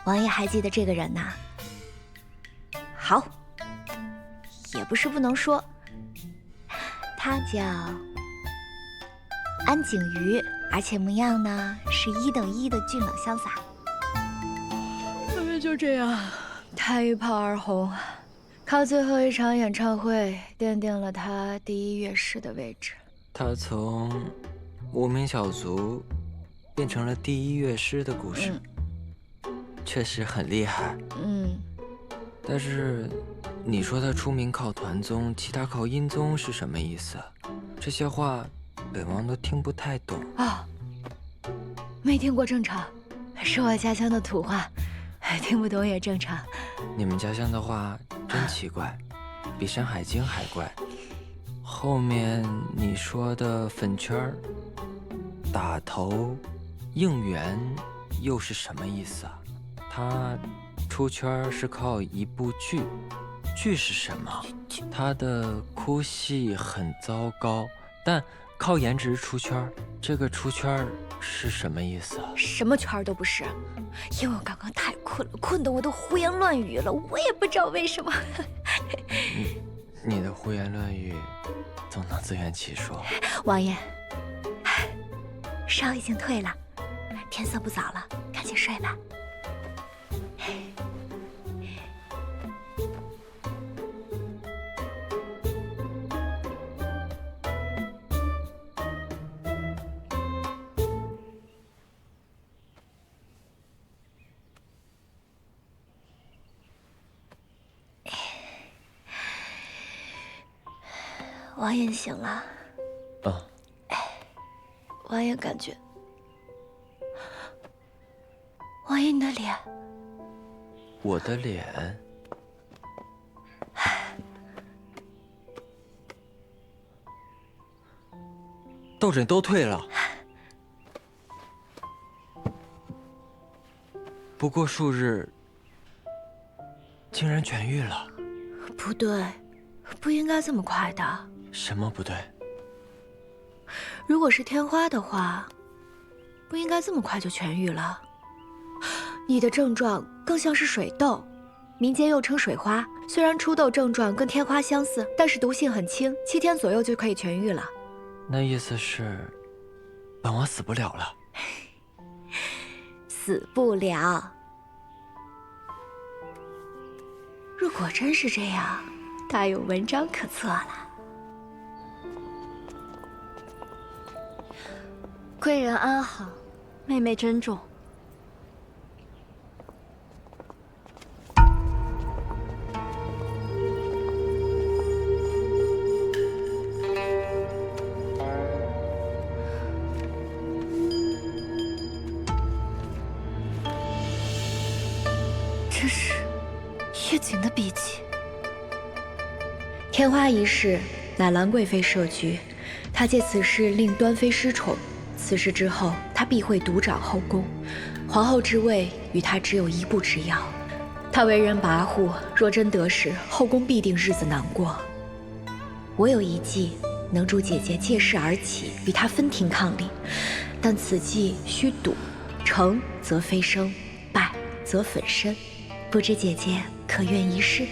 S1: 王爷还记得这个人呐？好，也不是不能说，他叫安景瑜，而且模样呢是1等1的俊朗潇洒。他们就这样，他一炮而红，靠最后一场演唱会奠定了他第1乐师的位置。
S6: 他从无名小卒变成了第1乐师的故事，确实很厉害。但是你说他出名靠团综，其他靠音综是什么意思？这些话本王都听不太懂
S1: 啊。没听过正常，是我家乡的土话，听不懂也正常。
S6: 你们家乡的话真奇怪，比《山海经》还怪。后面你说的粉圈、打头、应援又是什么意思啊？他出圈是靠一部剧，剧是什么？他的哭戏很糟糕，但靠颜值出圈，这个出圈是什么意思啊？
S1: 什么圈都不是，因为我刚刚太困了，困得我都胡言乱语了，我也不知道为什么。
S6: 你的胡言乱语总能自圆其说。
S1: 王爷，烧已经退了，天色不早了，赶紧睡吧。王爷醒了。王爷感觉，王爷你的脸，
S6: 我的脸，痘疹都退了，不过数日，竟然痊愈了。
S1: 不对，不应该这么快的。
S6: 什么不对？
S1: 如果是天花的话，不应该这么快就痊愈了。你的症状更像是水痘，民间又称水花。虽然出痘症状跟天花相似，但是毒性很轻，7天左右就可以痊愈了。
S6: 那意思是，本王死不了了？
S1: 死不了。如果真是这样，大有文章可测了。贵人安好，
S15: 妹妹珍重。
S1: 这是叶瑾的笔记。天花一事乃兰贵妃设局，她借此事令端妃失宠。此事之后，她必会独掌后宫，皇后之位与她只有一步之遥。她为人跋扈，若真得势，后宫必定日子难过。我有一计，能助姐姐借势而起，与她分庭抗礼。但此计需赌，成则飞升，败则粉身。不知姐姐可愿一试？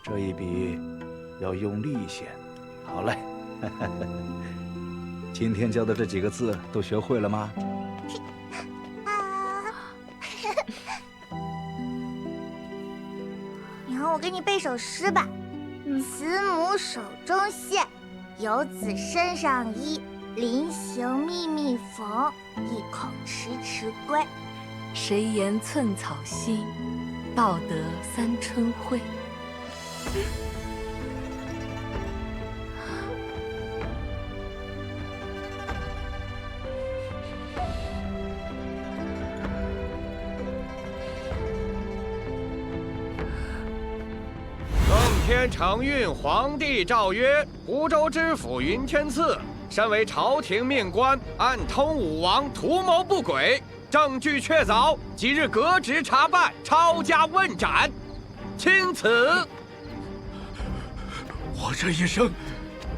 S20: 这一笔
S13: 要用力些。好嘞，今天教的这几个字都学会了吗？
S22: 娘，我给你背首诗吧。慈母手中线，游子身上衣。临行密密缝，意恐迟迟归。
S4: 谁言寸草心，报得三春晖。
S23: 奉天承运皇帝诏曰：湖州知府云天赐，身为朝廷命官，暗通武王，图谋不轨，证据确凿，即日革职查办，抄家问斩，钦此。
S9: 我这一生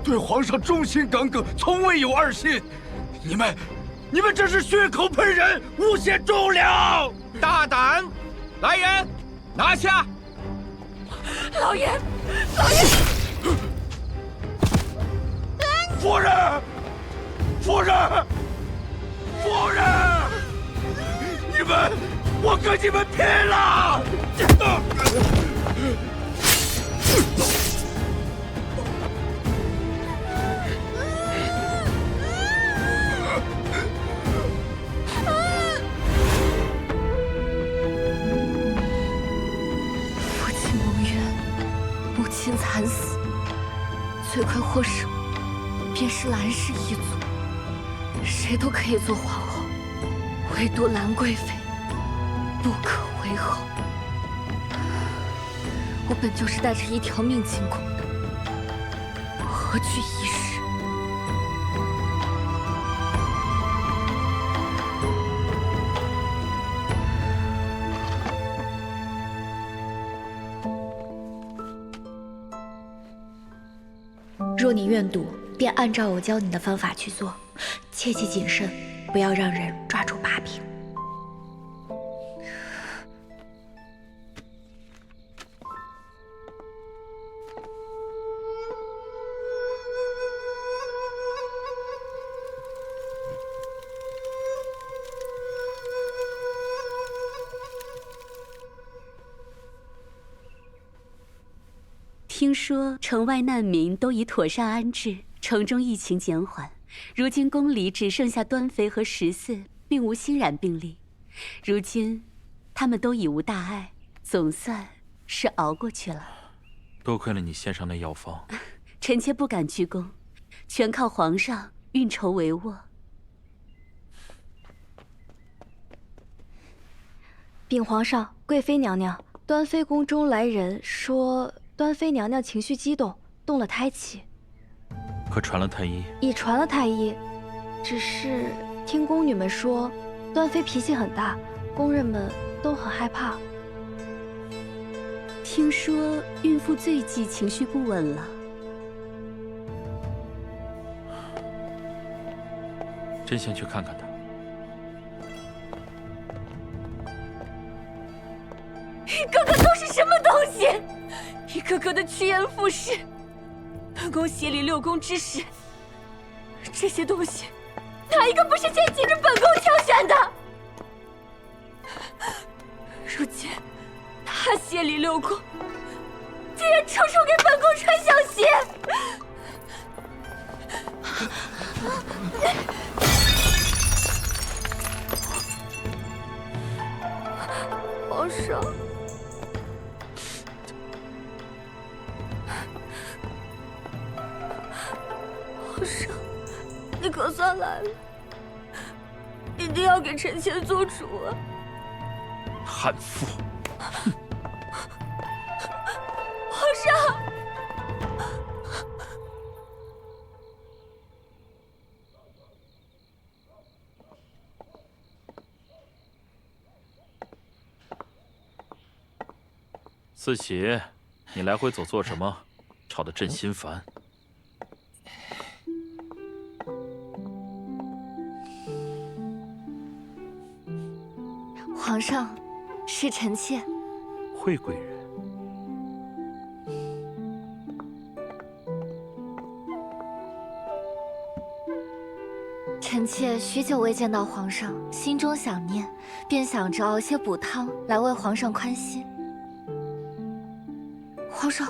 S9: 对皇上忠心耿耿，从未有二心。你们这是血口喷人，诬陷忠良！
S23: 大胆！来人，拿下！
S22: 老爷，
S9: 夫人，我跟你们拼了！
S10: 父亲蒙冤，母亲惨死，罪魁祸首便是兰氏一族。谁都可以做皇后，唯独兰贵妃不可为后。我本就是带着一条命进宫的，何惧一时？
S1: 若你愿赌，便按照我教你的方法去做，切记谨慎，不要让人抓住把柄。
S5: 听说城外难民都已妥善安置，城中疫情减缓。如今宫里只剩下端妃和14，并无新染病例。如今他们都已无大碍，总算是熬过去了。
S8: 多亏了你献上那药方，
S5: 臣妾不敢居功，全靠皇上运筹帷幄。
S11: 禀皇上，贵妃娘娘，端妃宫中来人说，端妃娘娘情绪激动，动了胎气。
S8: 可传了太医？
S11: 已传了太医，只是听宫女们说，端妃脾气很大，宫人们都很害怕。
S5: 听说孕妇最忌情绪不稳了。
S8: 朕先去看看她。
S4: 一个个都是什么东西？一个个的趋炎附势。本宫协理6宫之事，这些东西，哪一个不是先经着本宫挑选的？如今他协理6宫，竟然处处给本宫穿小鞋！
S22: 皇上。皇上，你可算来了，一定要给臣妾做主啊！
S8: 悍妇！
S22: 皇上，
S8: 四喜，你来回走做什么？吵得朕心烦。
S10: 皇上，是臣妾。
S8: 惠贵人。
S10: 臣妾许久未见到皇上，心中想念，便想着熬些补汤来为皇上宽心。皇上，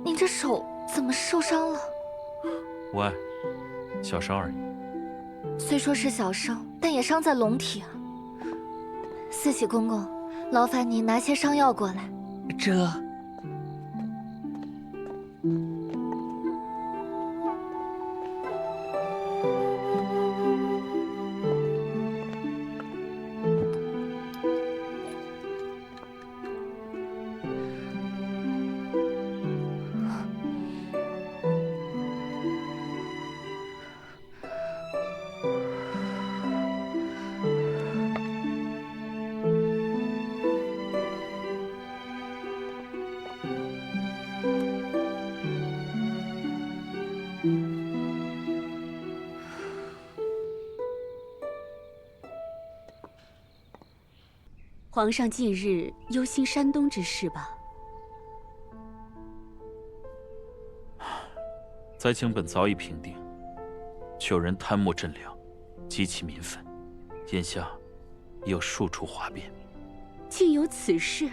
S10: 您这手怎么受伤了？
S8: 无碍，小伤而已。
S10: 虽说是小伤，但也伤在龙体啊。四喜公公，劳烦您拿些伤药过来。
S2: 这。
S5: 皇上近日忧心山东之事吧？
S8: 灾情本早已平定，却有人贪墨赈粮，激起民愤，眼下已有数处哗变。
S5: 竟有此事？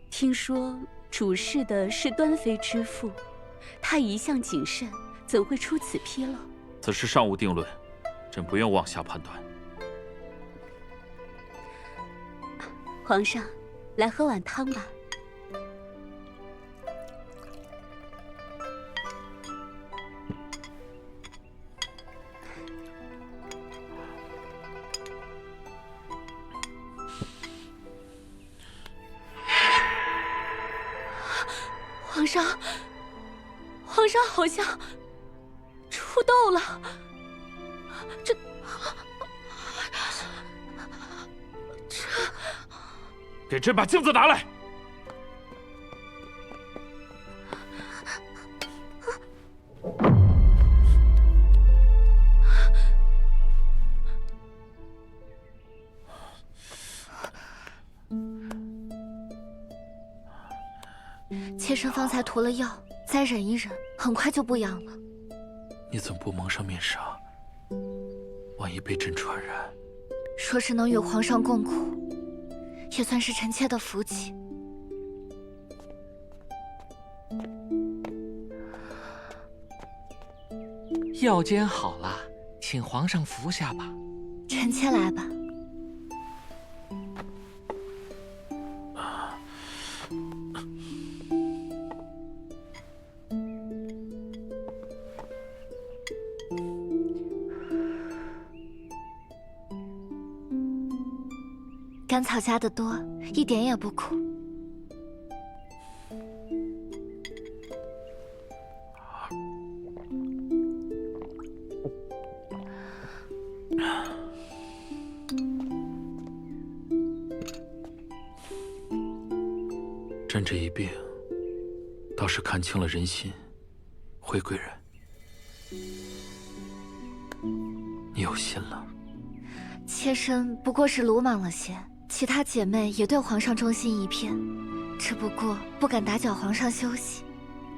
S5: 听说主事的是端妃之父，他一向谨慎，怎会出此纰漏？
S8: 此事尚无定论，朕不愿妄下判断。
S5: 皇上，来喝碗汤吧。皇上，皇上好像出痘了，这。
S8: 给朕把镜子拿来！
S10: 妾身方才涂了药，再忍一忍，很快就不痒了。
S8: 你怎么不蒙上面纱？万一被朕传染……
S10: 说是能与皇上共苦，也算是臣妾的福气。
S2: 药煎好了，请皇上服下吧。
S10: 臣妾来吧。甘草加的多，一点也不苦。
S8: 朕这一病，倒是看清了人心。惠贵人，你有心了。
S10: 妾身不过是鲁莽了些，其他姐妹也对皇上忠心一片，只不过不敢打搅皇上休息。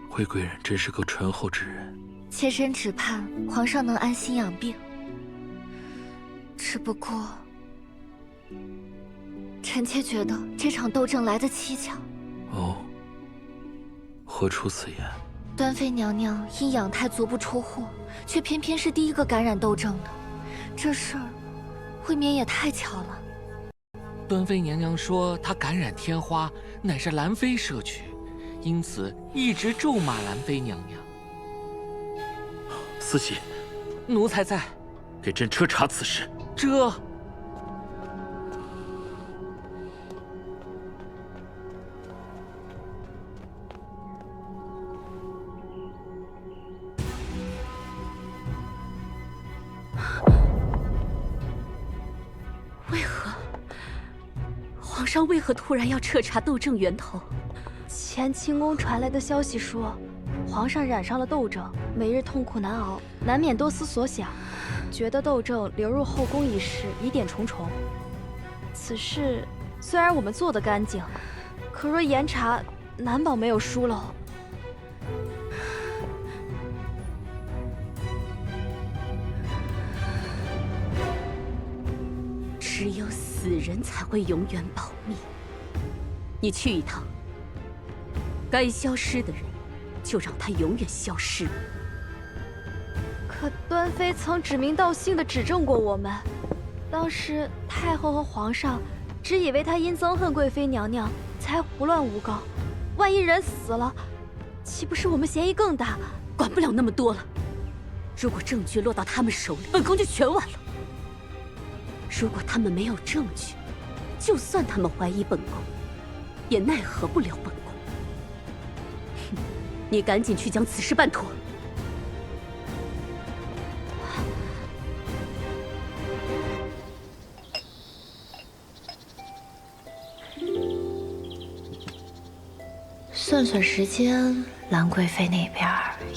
S8: 惠贵人真是个醇厚之人。
S10: 妾身只盼皇上能安心养病。只不过，臣妾觉得这场斗争来得蹊跷。
S8: 哦，何出此言？
S10: 端妃娘娘因养胎足不出户，却偏偏是第一个感染斗症的，这事儿未免也太巧了。
S2: 端妃娘娘说她感染天花乃是兰妃摄取，因此一直咒骂兰妃娘娘。
S8: 司喜，
S2: 奴才在。
S8: 给朕彻查此事。
S2: 这。
S5: 皇上为何突然要彻查斗争源头？
S15: 前清宫传来的消息说，皇上染上了斗症，每日痛苦难熬，难免多思所想，觉得斗症流入后宫一事疑点重重。此事虽然我们做得干净，可若严查，难保没有疏漏。
S5: 只有死人才会永远保密。你去一趟，该消失的人，就让他永远消失。
S1: 可端妃曾指名道姓的指证过我们，当时太后和皇上只以为她因憎恨贵妃娘娘才胡乱诬告，万一人死了，岂不是我们嫌疑更大？
S5: 管不了那么多了。如果证据落到他们手里，本宫就全完了。如果他们没有证据，就算他们怀疑本宫，也奈何不了本宫。哼，你赶紧去将此事办妥。
S10: 算算时间，兰贵妃那边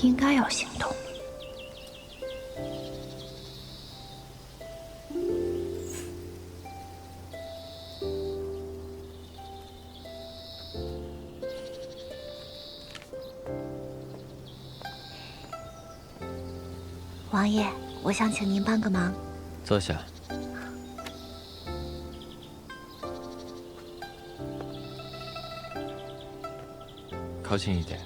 S10: 应该要行动。
S22: 王爷，我想请您帮个忙。
S6: 坐下。靠近一点。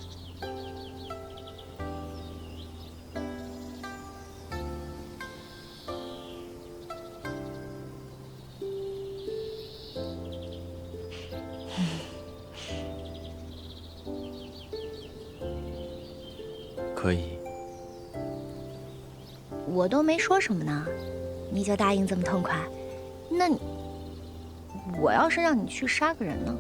S6: 可以。
S22: 我都没说什么呢，你就答应这么痛快？那我要是让你去杀个人呢？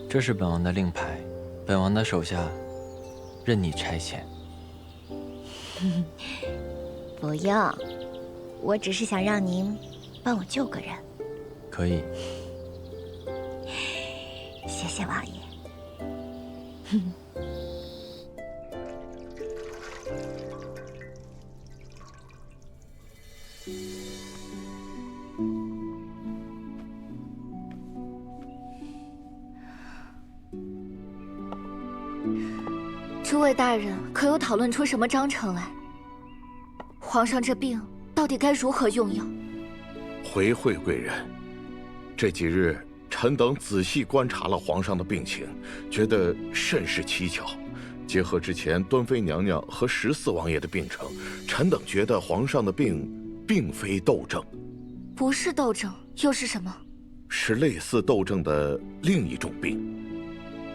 S6: 这是本王的令牌，本王的手下任你差遣。
S22: 不用，我只是想让您帮我救个人。
S6: 可以。
S22: 谢谢王爷。
S10: 诸位大人可有讨论出什么章程来？皇上这病到底该如何用药？
S9: 回会贵人，这几日臣等仔细观察了皇上的病情，觉得甚是蹊跷。结合之前端妃娘娘和14王爷的病程，臣等觉得皇上的病并非痘症，
S10: 不是痘症，又是什么？
S9: 是类似痘症的另一种病，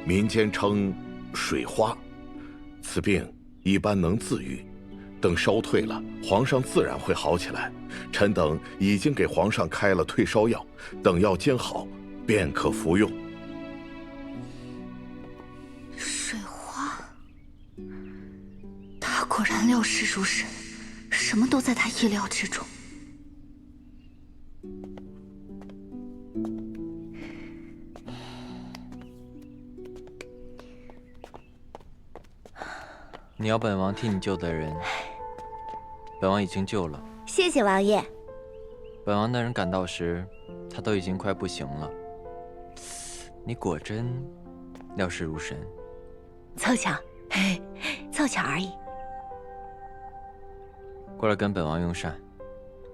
S9: 民间称水花。此病一般能自愈，等烧退了，皇上自然会好起来。臣等已经给皇上开了退烧药，等药煎好，便可服用。
S10: 水花，他果然料事如神，什么都在他意料之中。
S6: 你要本王替你救的人，本王已经救了。
S22: 谢谢王爷。
S6: 本王的人赶到时，他都已经快不行了。你果真料事如神。
S22: 凑巧，凑巧而已。
S6: 过来跟本王用膳。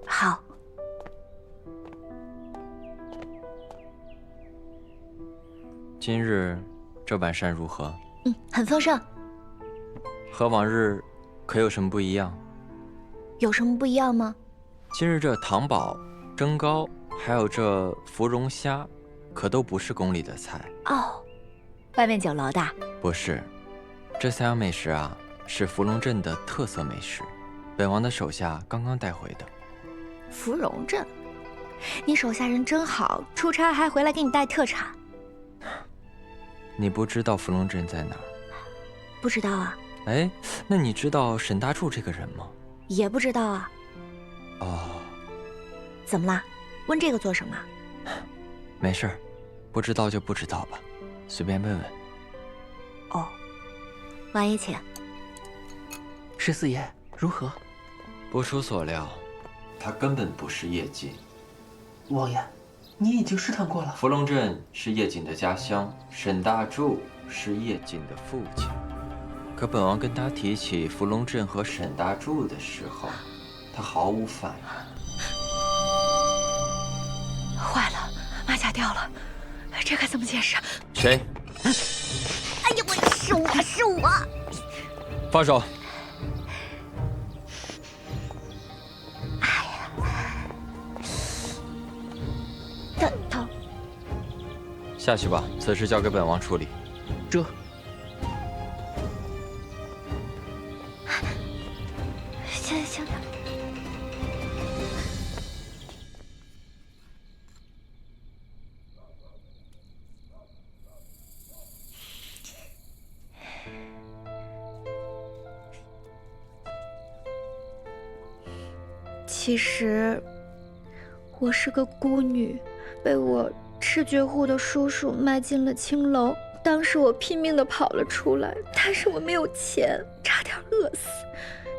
S22: 好。
S6: 今日这碗膳如何？
S22: 很丰盛。
S6: 和往日可有什么不一样？
S22: 有什么不一样吗？
S6: 今日这糖宝、蒸糕，还有这芙蓉虾，可都不是宫里的菜
S22: 哦。外面酒楼的？
S6: 不是，这3样美食啊，是芙蓉镇的特色美食，本王的手下刚刚带回的。
S22: 芙蓉镇，你手下人真好，出差还回来给你带特产。
S6: 你不知道芙蓉镇在哪儿？
S22: 不知道啊。
S6: 哎，那你知道沈大柱这个人吗？
S22: 也不知道啊。
S6: 哦，
S22: 怎么啦？问这个做什么？
S6: 没事儿，不知道就不知道吧，随便问问。
S22: 哦，王爷请。
S2: 14爷如何？
S6: 不出所料，他根本不是叶锦。
S2: 王爷，你已经试探过了。
S6: 芙蓉镇是叶锦的家乡，沈大柱是叶锦的父亲。可本王跟他提起芙蓉镇和沈大柱的时候，他毫无反应。
S1: 坏了，马甲掉了，这该怎么解释？
S6: 谁？
S22: 哎呀，是我！
S6: 放手！
S22: 疼。
S6: 下去吧，此事交给本王处理。
S2: 这。
S22: 行。
S1: 其实，我是个孤女，被我赤绝户的叔叔卖进了青楼。当时我拼命地跑了出来，但是我没有钱，差点饿死。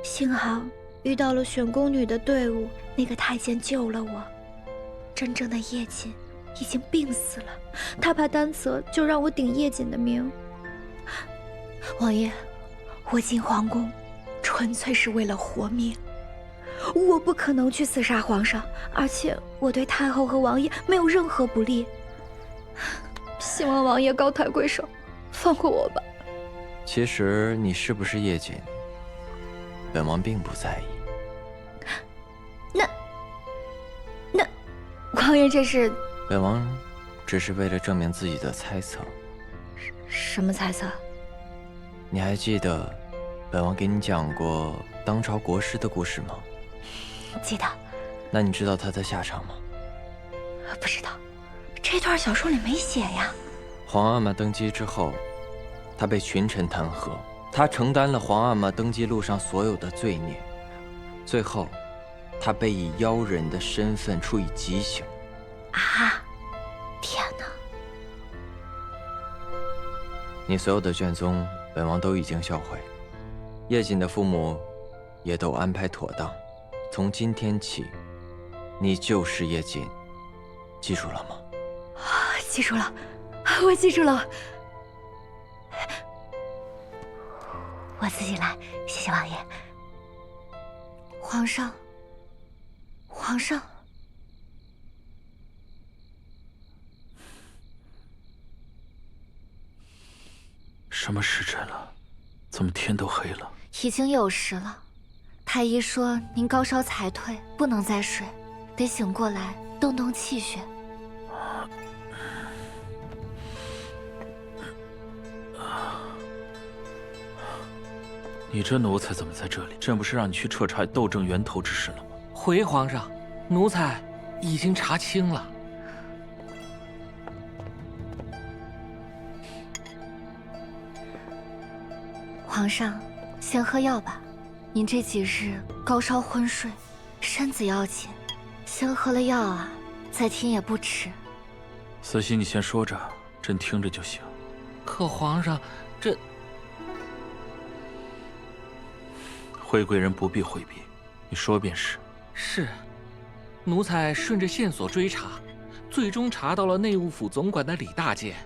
S1: 幸好遇到了选宫女的队伍，那个太监救了我。真正的叶瑾已经病死了，他怕担责，就让我顶叶瑾的名。王爷，我进皇宫，纯粹是为了活命。我不可能去刺杀皇上，而且我对太后和王爷没有任何不利。希望王爷高抬贵手，放过我吧。
S6: 其实你是不是叶瑾，本王并不在意。
S1: 那，王爷这是？
S6: 本王只是为了证明自己的猜测。
S1: 什么猜测？
S6: 你还记得本王给你讲过当朝国师的故事吗？
S1: 记得。
S6: 那你知道他的下场吗？
S1: 不知道，这段小说里没写呀。
S6: 皇阿玛登基之后，他被群臣弹劾，他承担了皇阿玛登基路上所有的罪孽，最后，他被以妖人的身份处以极刑。
S1: 啊！天哪！
S6: 你所有的卷宗，本王都已经销毁，叶瑾的父母也都安排妥当。从今天起，你就是叶瑾，记住了吗？
S1: 记住了，我记住了。我自己来，谢谢王爷。皇上，皇上。
S8: 什么时辰了？怎么天都黑了？
S10: 已经有时了。太医说您高烧才退，不能再睡，得醒过来动动气血。
S8: 你这奴才怎么在这里？朕不是让你去彻查斗争源头之事了吗？
S2: 回皇上，奴才已经查清了。
S10: 皇上，先喝药吧。您这几日高烧昏睡，身子要紧，先喝了药啊，再听也不迟。
S8: 慈禧，你先说着，朕听着就行。
S2: 可皇上，这
S8: 惠贵人不必回避，你说便是。
S2: 是，奴才顺着线索追查，最终查到了内务府总管的李大监。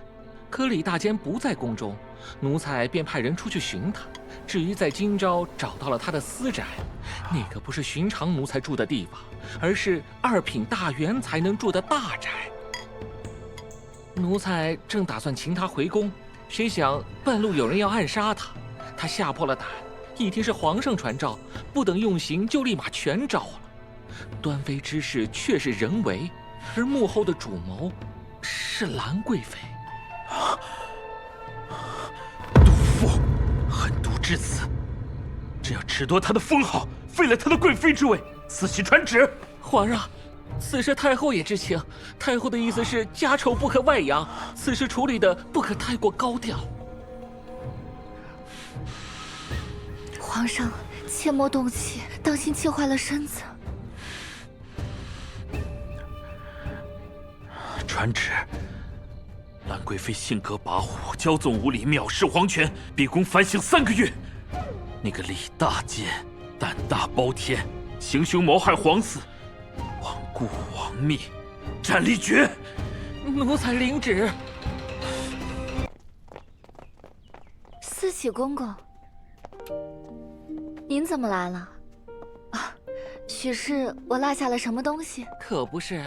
S2: 可李大监不在宫中，奴才便派人出去寻他。至于在今朝找到了他的私宅，那个不是寻常奴才住的地方，而是2品大员才能住的大宅。奴才正打算请他回宫，谁想半路有人要暗杀他，他吓破了胆，一听是皇上传召，不等用刑就立马全招了。端妃之事却是人为，而幕后的主谋是兰贵妃。
S8: 毒妇，狠毒至此，朕要褫夺她的封号，废了她的贵妃之位。慈禧传旨。
S2: 皇上，此事太后也知情，太后的意思是家丑不可外扬，此事处理的不可太过高调。
S10: 皇上，切莫动气，当心气坏了身子。
S8: 传旨。兰贵妃性格跋扈，骄纵无礼，藐视皇权，逼宫反省3个月。那个李大监胆大包天，行凶谋害皇嗣，罔顾王密，斩立决。
S2: 奴才领旨。
S10: 四喜公公，您怎么来了？啊，许是我落下了什么东西？
S2: 可不是，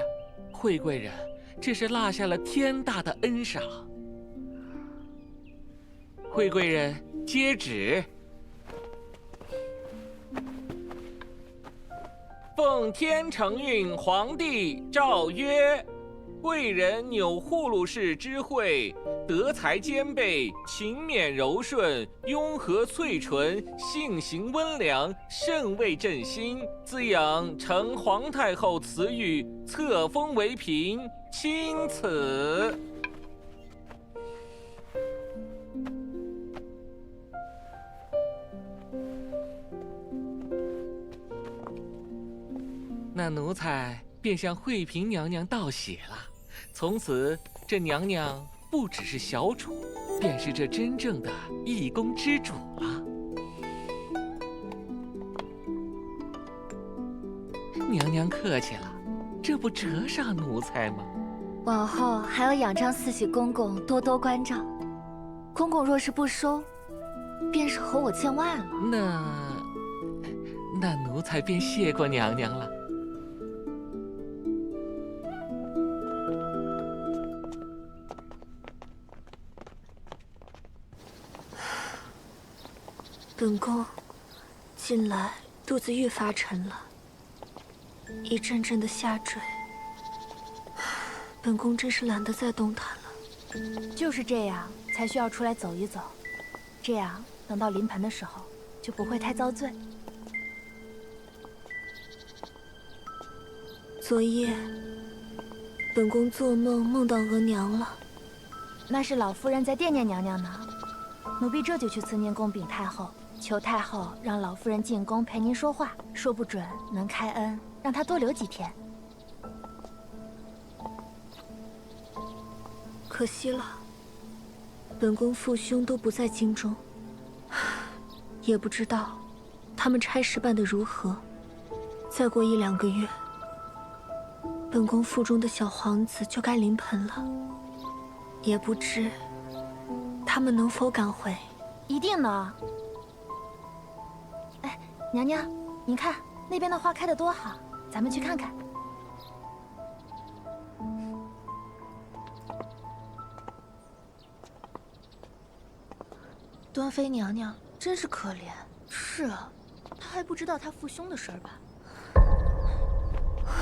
S2: 惠贵人，这是落下了天大的恩赏。惠贵人接旨。奉天承运皇帝诏曰：贵人钮祜禄氏之惠，德才兼备，勤勉柔顺，雍和翠纯，性行温良，甚为朕心。自养承皇太后慈谕，册封为嫔，钦此。那奴才便向惠嫔娘娘道谢了。从此，这娘娘不只是小主，便是这真正的一宫之主了。娘娘客气了，这不折煞奴才吗？
S10: 往后还要仰仗四喜公公多多关照。公公若是不收，便是和我见外了。
S2: 那奴才便谢过娘娘了。
S4: 本宫近来肚子愈发沉了，一阵阵的下坠。本宫真是懒得再动弹了。
S11: 就是这样，才需要出来走一走，这样等到临盆的时候就不会太遭罪。
S4: 昨夜，本宫做梦梦到额娘了。
S11: 那是老夫人在惦念娘娘呢。奴婢这就去慈宁宫禀太后，求太后让老夫人进宫陪您说话，说不准能开恩，让她多留几天。
S4: 可惜了，本宫父兄都不在京中，也不知道他们差事办得如何。再过1、2个月，本宫腹中的小皇子就该临盆了，也不知他们能否赶回。
S11: 一定能。哎，娘娘，您看那边的花开得多好，咱们去看看。
S3: 端妃娘娘真是可怜。是啊，她还不知道她父兄的事儿吧？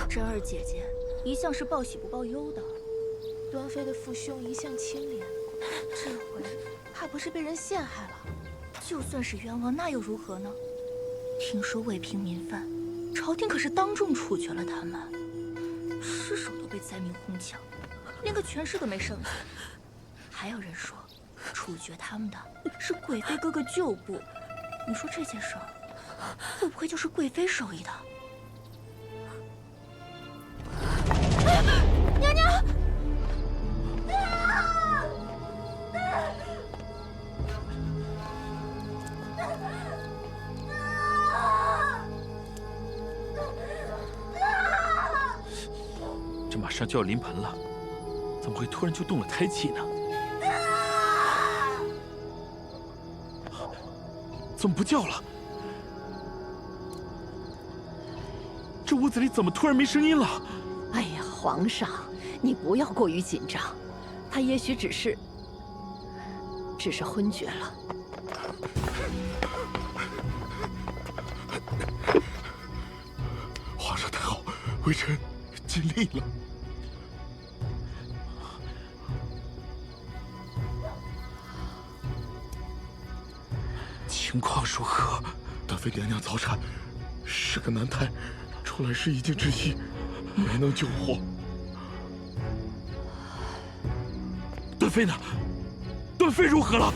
S3: 真儿姐姐一向是报喜不报忧的，端妃的父兄一向清廉，这回怕不是被人陷害了。就算是冤枉，那又如何呢？听说为平民愤，朝廷可是当众处决了他们，尸首都被灾民哄抢，连个全尸都没剩下。还有人说，处决他们的是贵妃哥哥旧部。你说这件事儿，会不会就是贵妃手艺的？
S11: 娘娘！
S8: 这马上就要临盆了，怎么会突然就动了胎气呢？怎么不叫了？这屋子里怎么突然没声音了？
S14: 哎呀，皇上，你不要过于紧张，他也许只是昏厥了。
S9: 皇上太好，微臣尽力了。情况如何？端妃娘娘早产，是个男胎，出来时已经窒息，没能救活。
S8: 端妃呢？端妃如何了？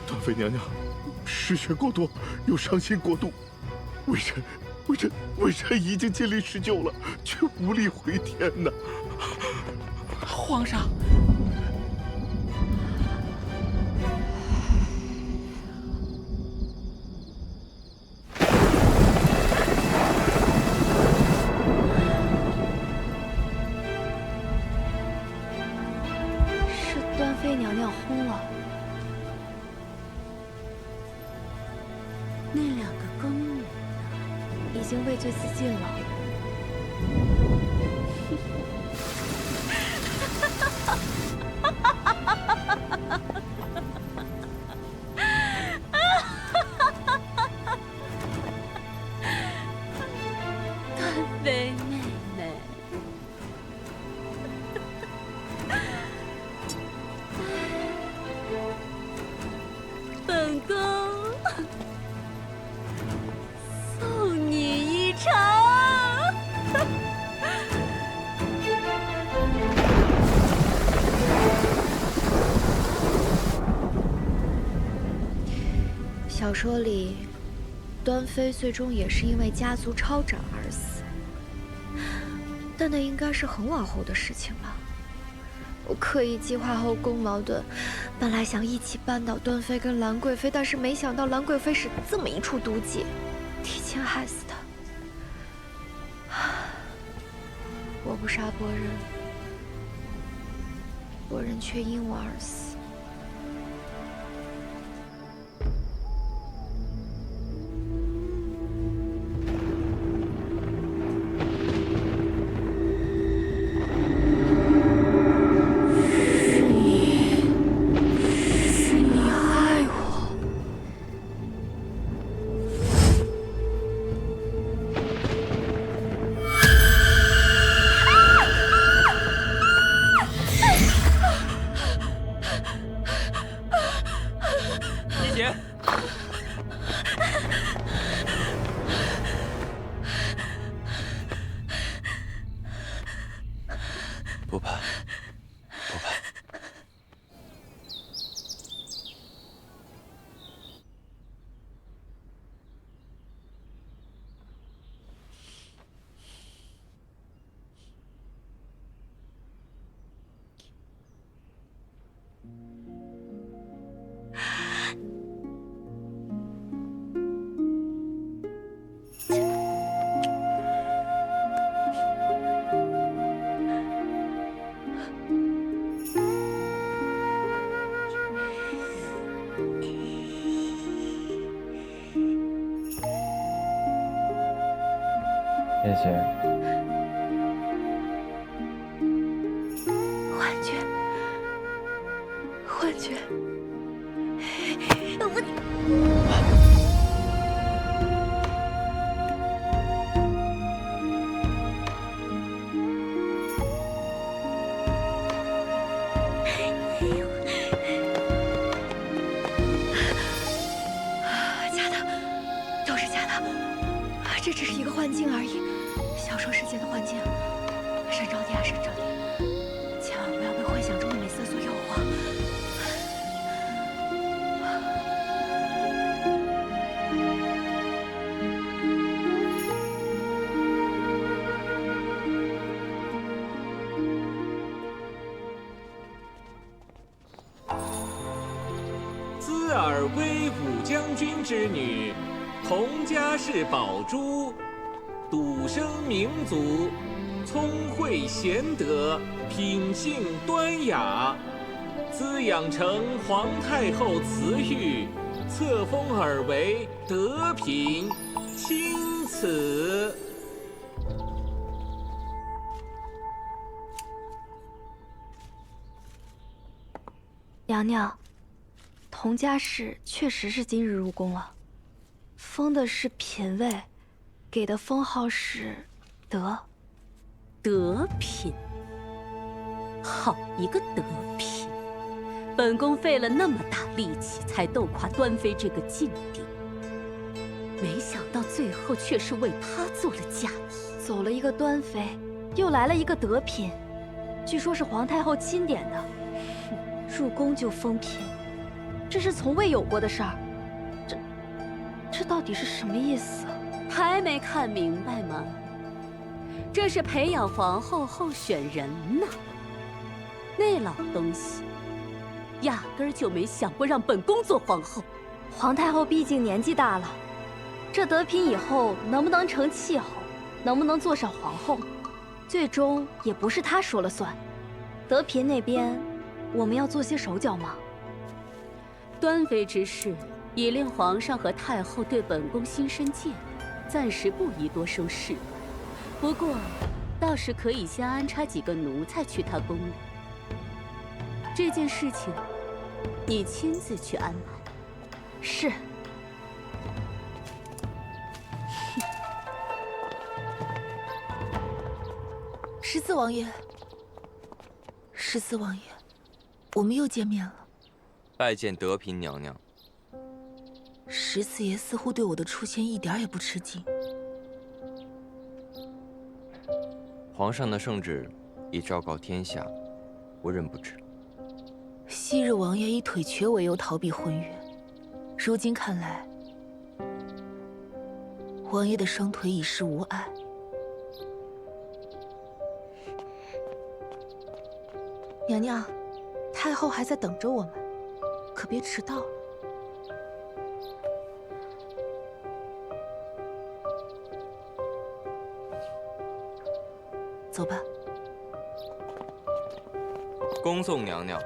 S9: 端妃娘娘失血过多，又伤心过度，微臣已经尽力施救了，却无力回天呐。
S2: 皇上。
S4: 娘娘轰了，
S5: 那2个宫女呢？
S11: 已经畏罪自尽了。
S5: 端妃妹妹，本宫送你一程。
S11: 小说里，端妃最终也是因为家族抄斩而死，但那应该是很往后的事情了。我刻意激化后宫矛盾，本来想一起扳倒端妃跟兰贵妃，但是没想到兰贵妃是这么一出毒计，提前害死她。我不杀伯仁，伯仁却因我而死。
S6: 不怕，不怕。叶姐，
S1: 幻觉，幻觉，假的，都是假的，这只是一个幻境而已。小说世界的幻境，沈招娣啊，沈招娣，千万不要被幻想中的美色所诱惑。
S17: 兹尔威武将军之女，佟家氏宝珠，笃生明族，聪慧贤德，品性端雅，滋养成皇太后慈玉，册封尔为德品钦此。
S15: 娘娘，佟家氏确实是今日入宫了，封的是嫔位，给的封号是德
S5: 品。好一个德品！本宫费了那么大力气才斗垮端妃这个劲敌，没想到最后却是为她做了嫁衣。
S15: 走了一个端妃，又来了一个德品，据说是皇太后钦点的。入宫就封嫔，这是从未有过的事儿。这到底是什么意思？
S5: 还没看明白吗？这是培养皇后候选人呢。那老东西，压根儿就没想过让本宫做皇后。
S15: 皇太后毕竟年纪大了，这德嫔以后能不能成气候，能不能坐上皇后，最终也不是她说了算。德嫔那边，我们要做些手脚吗？
S5: 端妃之事已令皇上和太后对本宫心生戒备，暂时不宜多收事端。不过，倒是可以先安插几个奴才去他宫里。这件事情，你亲自去安排。
S15: 是。14王爷，14王爷，我们又见面了。
S6: 拜见德嫔娘娘。
S15: 14爷似乎对我的出现一点也不吃惊。
S6: 皇上的圣旨已昭告天下，无人不知。
S15: 昔日王爷以腿瘸为由逃避婚约，如今看来，王爷的双腿已是无碍。娘娘，太后还在等着我们，可别迟到。走吧。
S6: 恭送娘娘。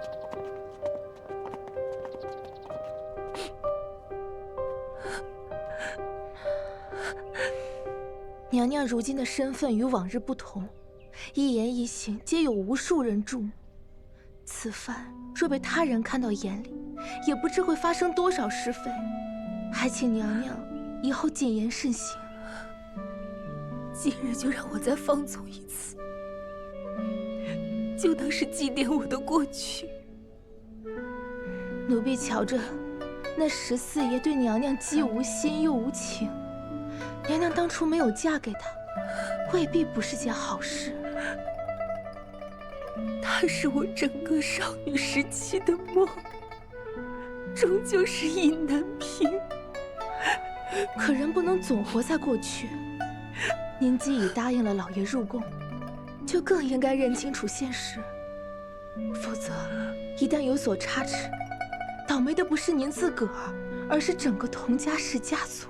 S15: 娘娘如今的身份与往日不同，一言一行皆有无数人注目。此番若被他人看到眼里，也不知会发生多少是非。还请娘娘以后谨言慎行。今日就让我再放纵一次，就当是祭奠我的过去。奴婢瞧着，那14爷对娘娘既无心又无情，娘娘当初没有嫁给他，未必不是件好事。他是我整个少女时期的梦，终究是意难平。可人不能总活在过去。您既已答应了老爷入宫，就更应该认清楚现实，否则一旦有所差池，倒霉的不是您自个儿，而是整个佟家氏家族。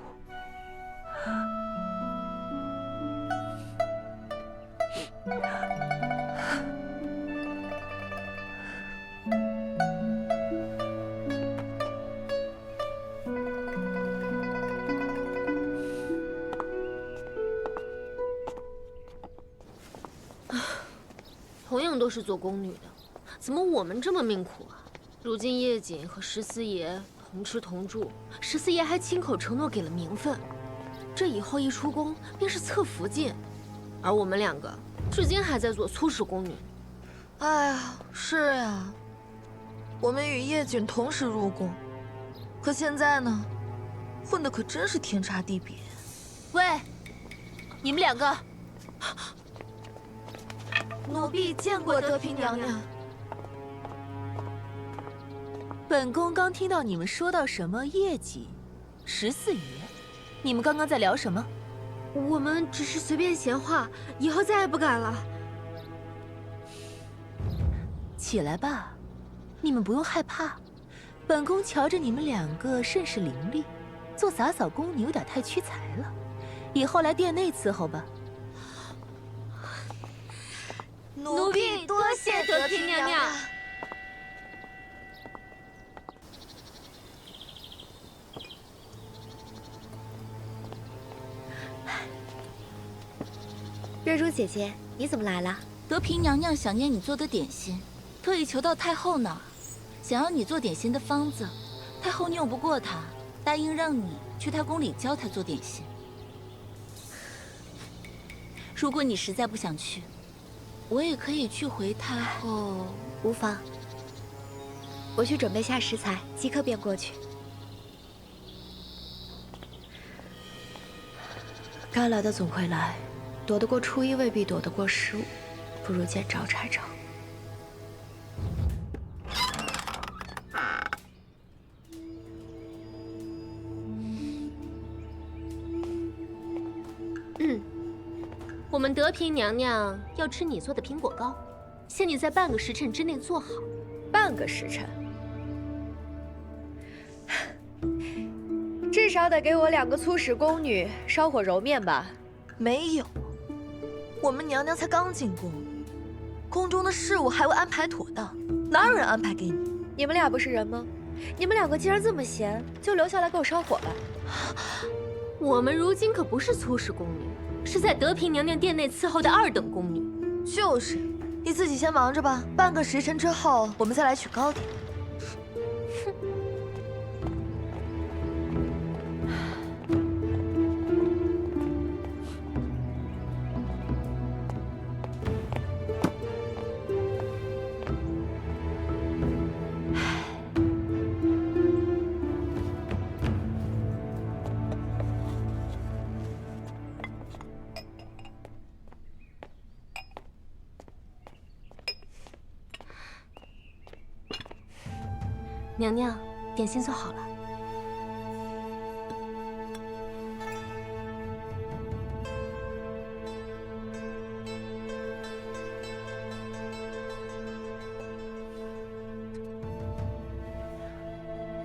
S18: 同样都是做宫女的，怎么我们这么命苦啊？如今叶瑾和14爷同吃同住，14爷还亲口承诺给了名分，这以后一出宫便是侧福晋，而我们两个至今还在做粗使宫女。
S15: 哎呀，是呀，我们与叶瑾同时入宫，可现在呢，混的可真是天差地别。
S3: 喂，你们两个！
S15: 奴婢见过德嫔娘娘。
S3: 本宫刚听到你们说到什么叶瑾、14爷，你们刚刚在聊什么？
S18: 我们只是随便闲话，以后再也不敢了。
S3: 起来吧，你们不用害怕。本宫瞧着你们两个甚是伶俐，做洒扫宫女有点太屈才了，以后来殿内伺候吧。
S15: 奴婢多谢德嫔娘娘。
S11: 月如姐姐，你怎么来了？
S3: 德嫔娘娘想念你做的点心，特意求到太后那儿，想要你做点心的方子。太后拗不过她，答应让你去她宫里教她做点心。如果你实在不想去，我也可以去回太后。
S11: 无妨，我去准备下食材，即刻便过去。该来的总会来，躲得过初一未必躲得过15，不如见招拆招。
S18: 我们德嫔娘娘要吃你做的苹果糕，限你在半个时辰之内做好。
S11: 半个时辰，至少得给我2个粗使宫女烧火揉面吧？
S15: 没有，我们娘娘才刚进宫，宫中的事务还未安排妥当，哪有人安排给你？
S11: 你们俩不是人吗？你们2个既然这么闲，就留下来给我烧火吧。
S18: 我们如今可不是粗使宫女，是在德嫔娘娘殿内伺候的2等宫女。
S1: 就是，你自己先忙着吧，半个时辰之后我们再来取糕点。
S18: 娘娘，点心做好了。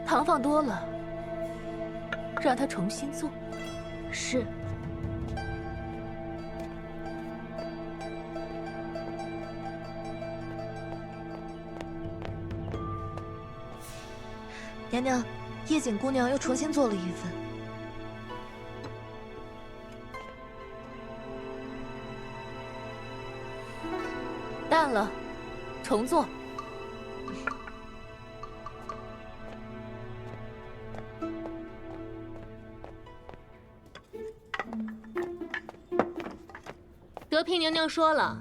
S15: 糖放多了，让他重新做。
S18: 是。
S1: 娘娘，叶锦姑娘又重新做了一份。
S15: 淡了，重做。
S18: 德嫔娘娘说了，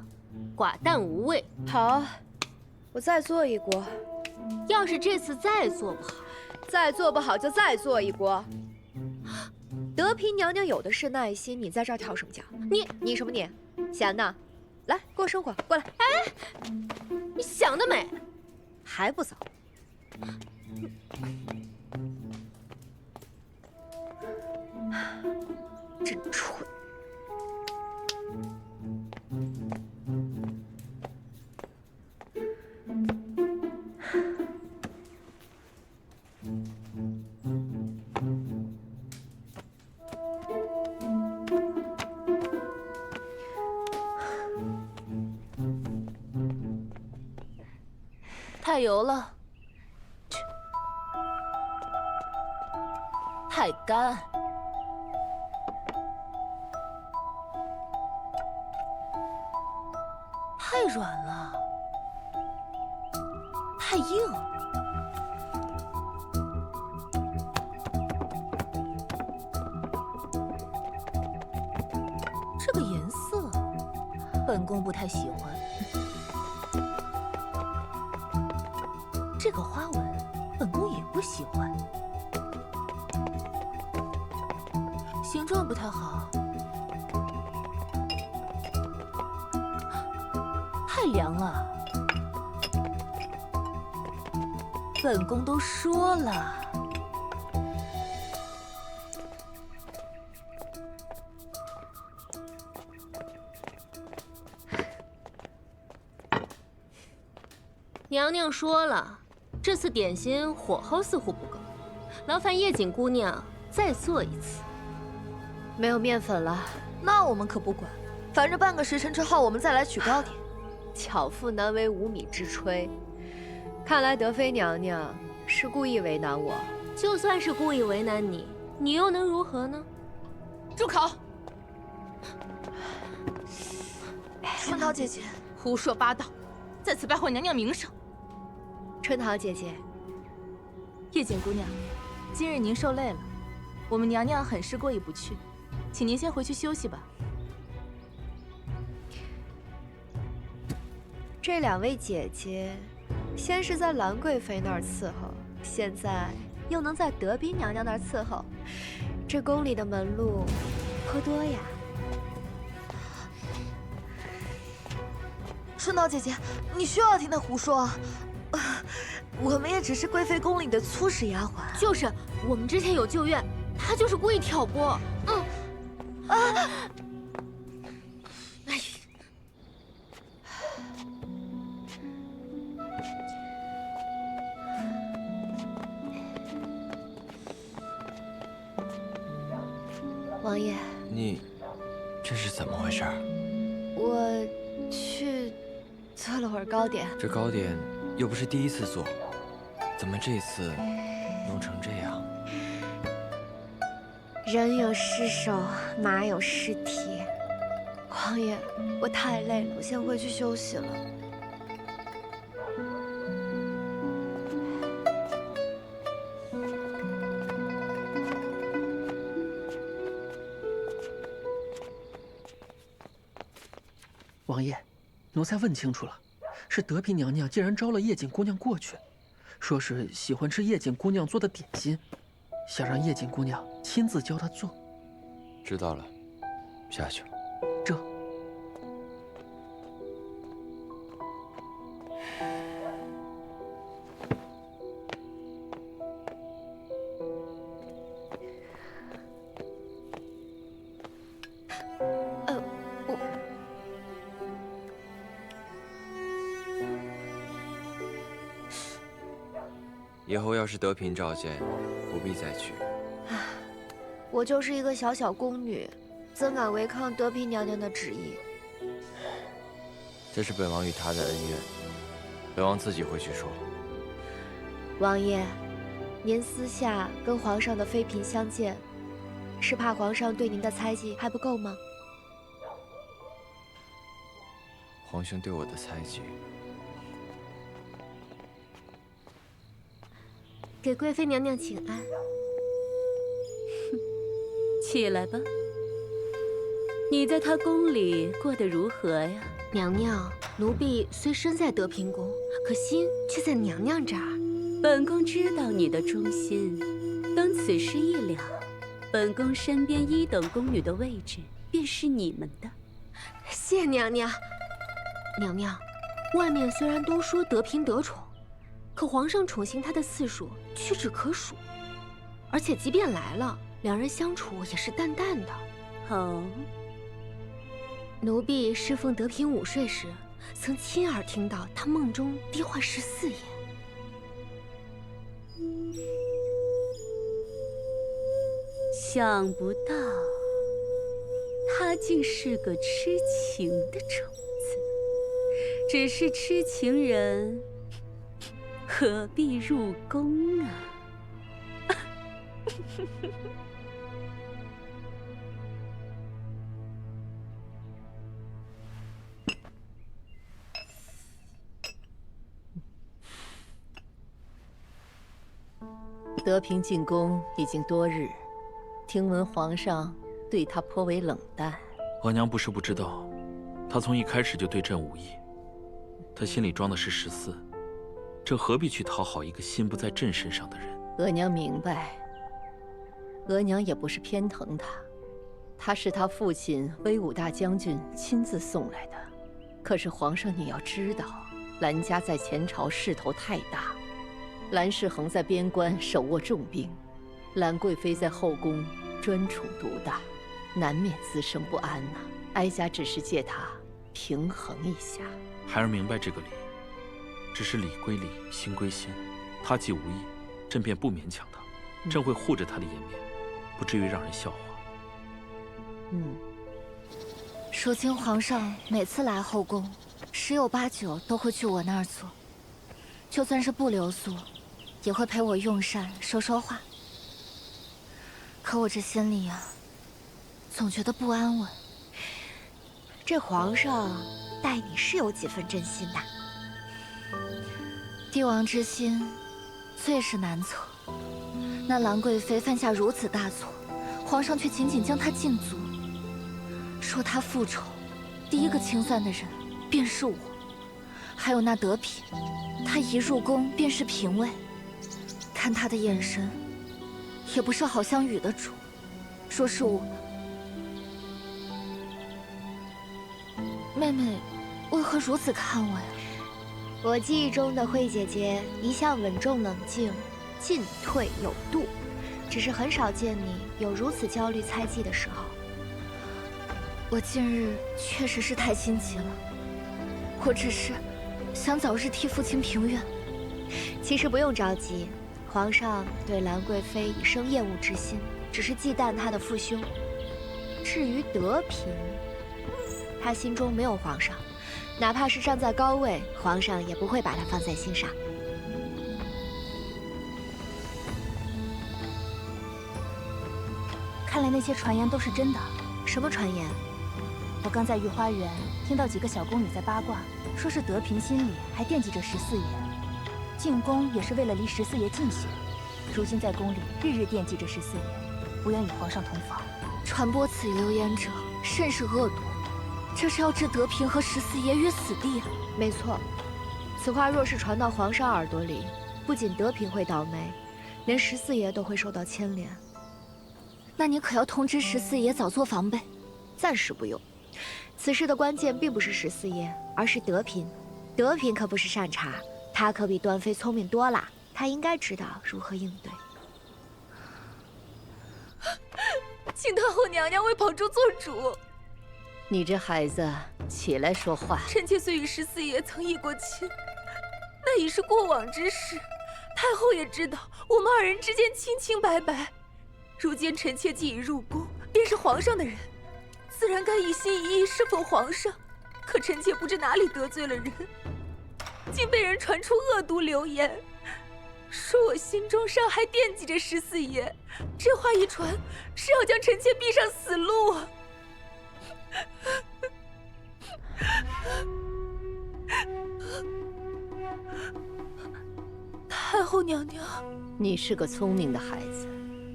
S18: 寡淡无味。
S11: 好，我再做一锅。
S18: 要是这次再做不好，
S11: 再做不好就再做一锅。德嫔娘娘有的是耐心，你在这儿跳什么脚？你什么你？闲的？来，给我生火，过来。
S18: 哎，你想得美，
S11: 还不走？真蠢。
S15: 太油了，太干，太软了，太硬。这个颜色，本宫不太喜欢。这个花纹，本宫也不喜欢，形状不太好，太凉了。本宫都说了，
S18: 娘娘说了。这次点心火候似乎不够，劳烦叶锦姑娘再做一次。
S11: 没有面粉了，
S1: 那我们可不管，反正半个时辰之后我们再来取糕点。
S11: 巧妇难为无米之炊，看来德妃娘娘是故意为难我。
S18: 就算是故意为难你，你又能如何呢？
S15: 住口！
S1: 春桃姐姐，
S15: 胡说八道，再次败坏娘娘名声。
S11: 春桃姐姐，
S15: 叶锦姑娘，今日您受累了，我们娘娘很是过意不去，请您先回去休息吧。
S11: 这2位姐姐，先是在兰贵妃那儿伺候，现在又能在德嫔娘娘那儿伺候，这宫里的门路颇多呀。
S1: 春桃姐姐，你需要听她胡说啊？我们也只是贵妃宫里的粗使丫鬟。
S18: 就是，我们之前有旧怨，她就是故意挑拨。
S11: 王爷，
S6: 你这是怎么回事？
S11: 我去做了会儿糕点。
S6: 这糕点又不是第一次做，怎么这次弄成这样？
S1: 人有失手，马有失蹄。王爷，我太累了，我先回去休息了。
S7: 王爷，奴才问清楚了，是德嫔娘娘竟然招了叶锦姑娘过去，说是喜欢吃叶锦姑娘做的点心，想让叶锦姑娘亲自教她做。
S6: 知道了，下去。
S7: 这。
S6: 以后要是德嫔召见，不必再去。
S1: 我就是一个小小宫女，怎敢违抗德嫔娘娘的旨意？
S6: 这是本王与她的恩怨，本王自己会去说。
S1: 王爷，您私下跟皇上的妃嫔相见，是怕皇上对您的猜忌还不够吗？
S6: 皇兄对我的猜忌，
S1: 给贵妃娘娘请安。
S5: 起来吧。你在他宫里过得如何呀？
S1: 娘娘，奴婢虽身在德嫔宫，可心却在娘娘这儿。
S5: 本宫知道你的忠心，等此事一了，本宫身边1等宫女的位置便是你们的。
S1: 谢娘娘。娘娘，外面虽然都说德嫔得宠，可皇上宠幸她的次数屈指可数，而且即便来了，两人相处也是淡淡的。
S5: 哦，
S1: 奴婢侍奉德嫔午睡时，曾亲耳听到她梦中低唤14爷。
S5: 想不到，他竟是个痴情的宠子。只是痴情人，何必入宫啊？
S14: 德嫔进宫已经多日，听闻皇上对她颇为冷淡。
S8: 额娘不是不知道，她从一开始就对朕无意，她心里装的是14，朕何必去讨好一个心不在朕身上的人？
S14: 额娘明白，额娘也不是偏疼他，他是他父亲威武大将军亲自送来的。可是皇上，你要知道，兰家在前朝势头太大，兰世恒在边关手握重兵，兰贵妃在后宫专宠独大，难免滋生不安呐。哀家只是借他平衡一下。
S8: 孩儿明白这个理，只是理归理，心归心。他既无意，朕便不勉强他，朕会护着他的颜面，不至于让人笑话。
S10: 如今皇上每次来后宫，10有8九都会去我那儿坐，就算是不留宿，也会陪我用膳说说话。可我这心里呀，总觉得不安稳。
S1: 这皇上待你是有几分真心的。
S10: 帝王之心，最是难测。那兰贵妃犯下如此大错，皇上却仅仅将她禁足，说她复仇，第一个清算的人便是我。还有那德嫔，她一入宫便是嫔位，看她的眼神，也不是好像雨的主。说是我，妹妹为何如此看我呀？
S1: 我记忆中的慧姐姐一向稳重冷静，进退有度，只是很少见你有如此焦虑猜忌的时候。
S10: 我近日确实是太心急了，我只是想早日替父亲平冤。
S1: 其实不用着急，皇上对兰贵妃已生厌恶之心，只是忌惮她的父兄。至于德嫔，她心中没有皇上，哪怕是站在高位，皇上也不会把她放在心上。
S10: 看来
S16: 那些传言都是真的。
S11: 什么传言？
S16: 我刚在御花园听到几个小宫女在八卦，说是德嫔心里还惦记着14爷，进宫也是为了离14爷近些。如今在宫里日日惦记着14爷，不愿与皇上同房。
S10: 传播此流言者甚是恶毒，这是要置德嫔和14爷于死地啊！
S11: 没错，此话若是传到皇上耳朵里，不仅德嫔会倒霉，连14爷都会受到牵连。
S10: 那你可要通知14爷早做防备。
S11: 暂时不用，此事的关键并不是14爷，而是德嫔。德嫔可不是善茬，她可比端妃聪明多啦，她应该知道如何应对。
S15: 请太后娘娘为宝珠做主。
S14: 你这孩子，起来说话。
S15: 臣妾虽与14爷曾议过亲，那已是过往之事。太后也知道，我们二人之间清清白白。如今臣妾既已入宫，便是皇上的人，自然该一心一意侍奉皇上。可臣妾不知哪里得罪了人，竟被人传出恶毒流言，说我心中尚还惦记着14爷。这话一传，是要将臣妾逼上死路啊！太后娘娘，
S14: 你是个聪明的孩子，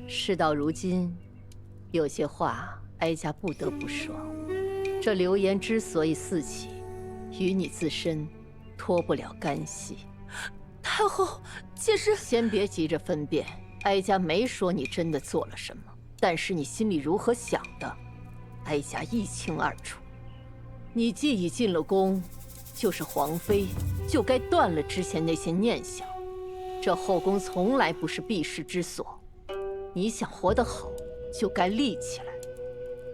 S14: 事到如今，有些话哀家不得不说。这流言之所以四起，与你自身脱不了干系。
S15: 太后，妾是……
S14: 先别急着分辨，哀家没说你真的做了什么，但是你心里如何想的，哀家一清二楚。你既已进了宫，就是皇妃，就该断了之前那些念想。这后宫从来不是避世之所，你想活得好，就该立起来。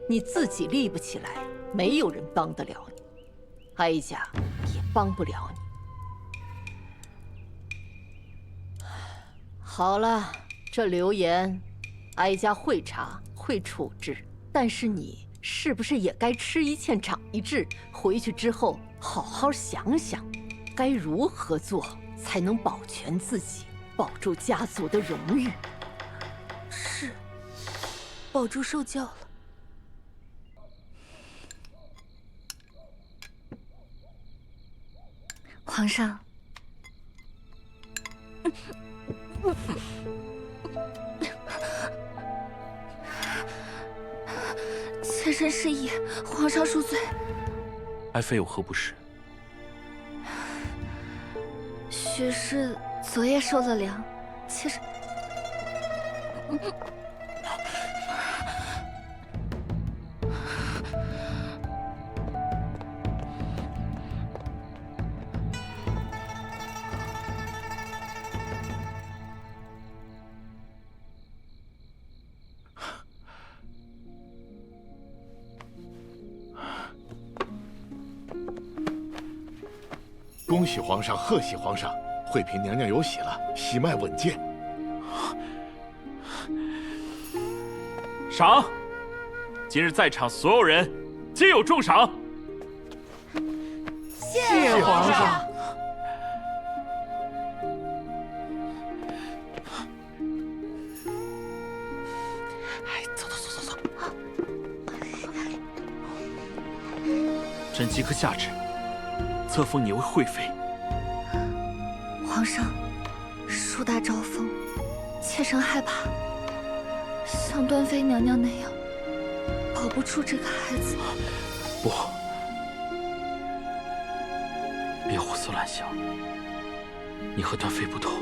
S14: 你自己立不起来，没有人帮得了你，哀家也帮不了你。好了，这流言，哀家会查会处置，但是你是不是也该吃一堑长一智？回去之后好好想想，该如何做才能保全自己，保住家族的荣誉。
S15: 是，宝珠受教了。
S10: 皇上，妾身失忆，皇上恕罪。
S8: 爱妃有何不是？
S10: 许是昨夜受了凉，妾身……
S9: 恭喜皇上，贺喜皇上！惠嫔娘娘有喜了，喜脉稳健。
S8: 赏！今日在场所有人皆有重赏。
S15: 谢皇上。
S8: 走。朕即刻下旨，册封你为惠妃。
S10: 皇上，树大招风，妾身害怕，像端妃娘娘那样保不住这个孩子。
S8: 不，别胡思乱想。你和端妃不同，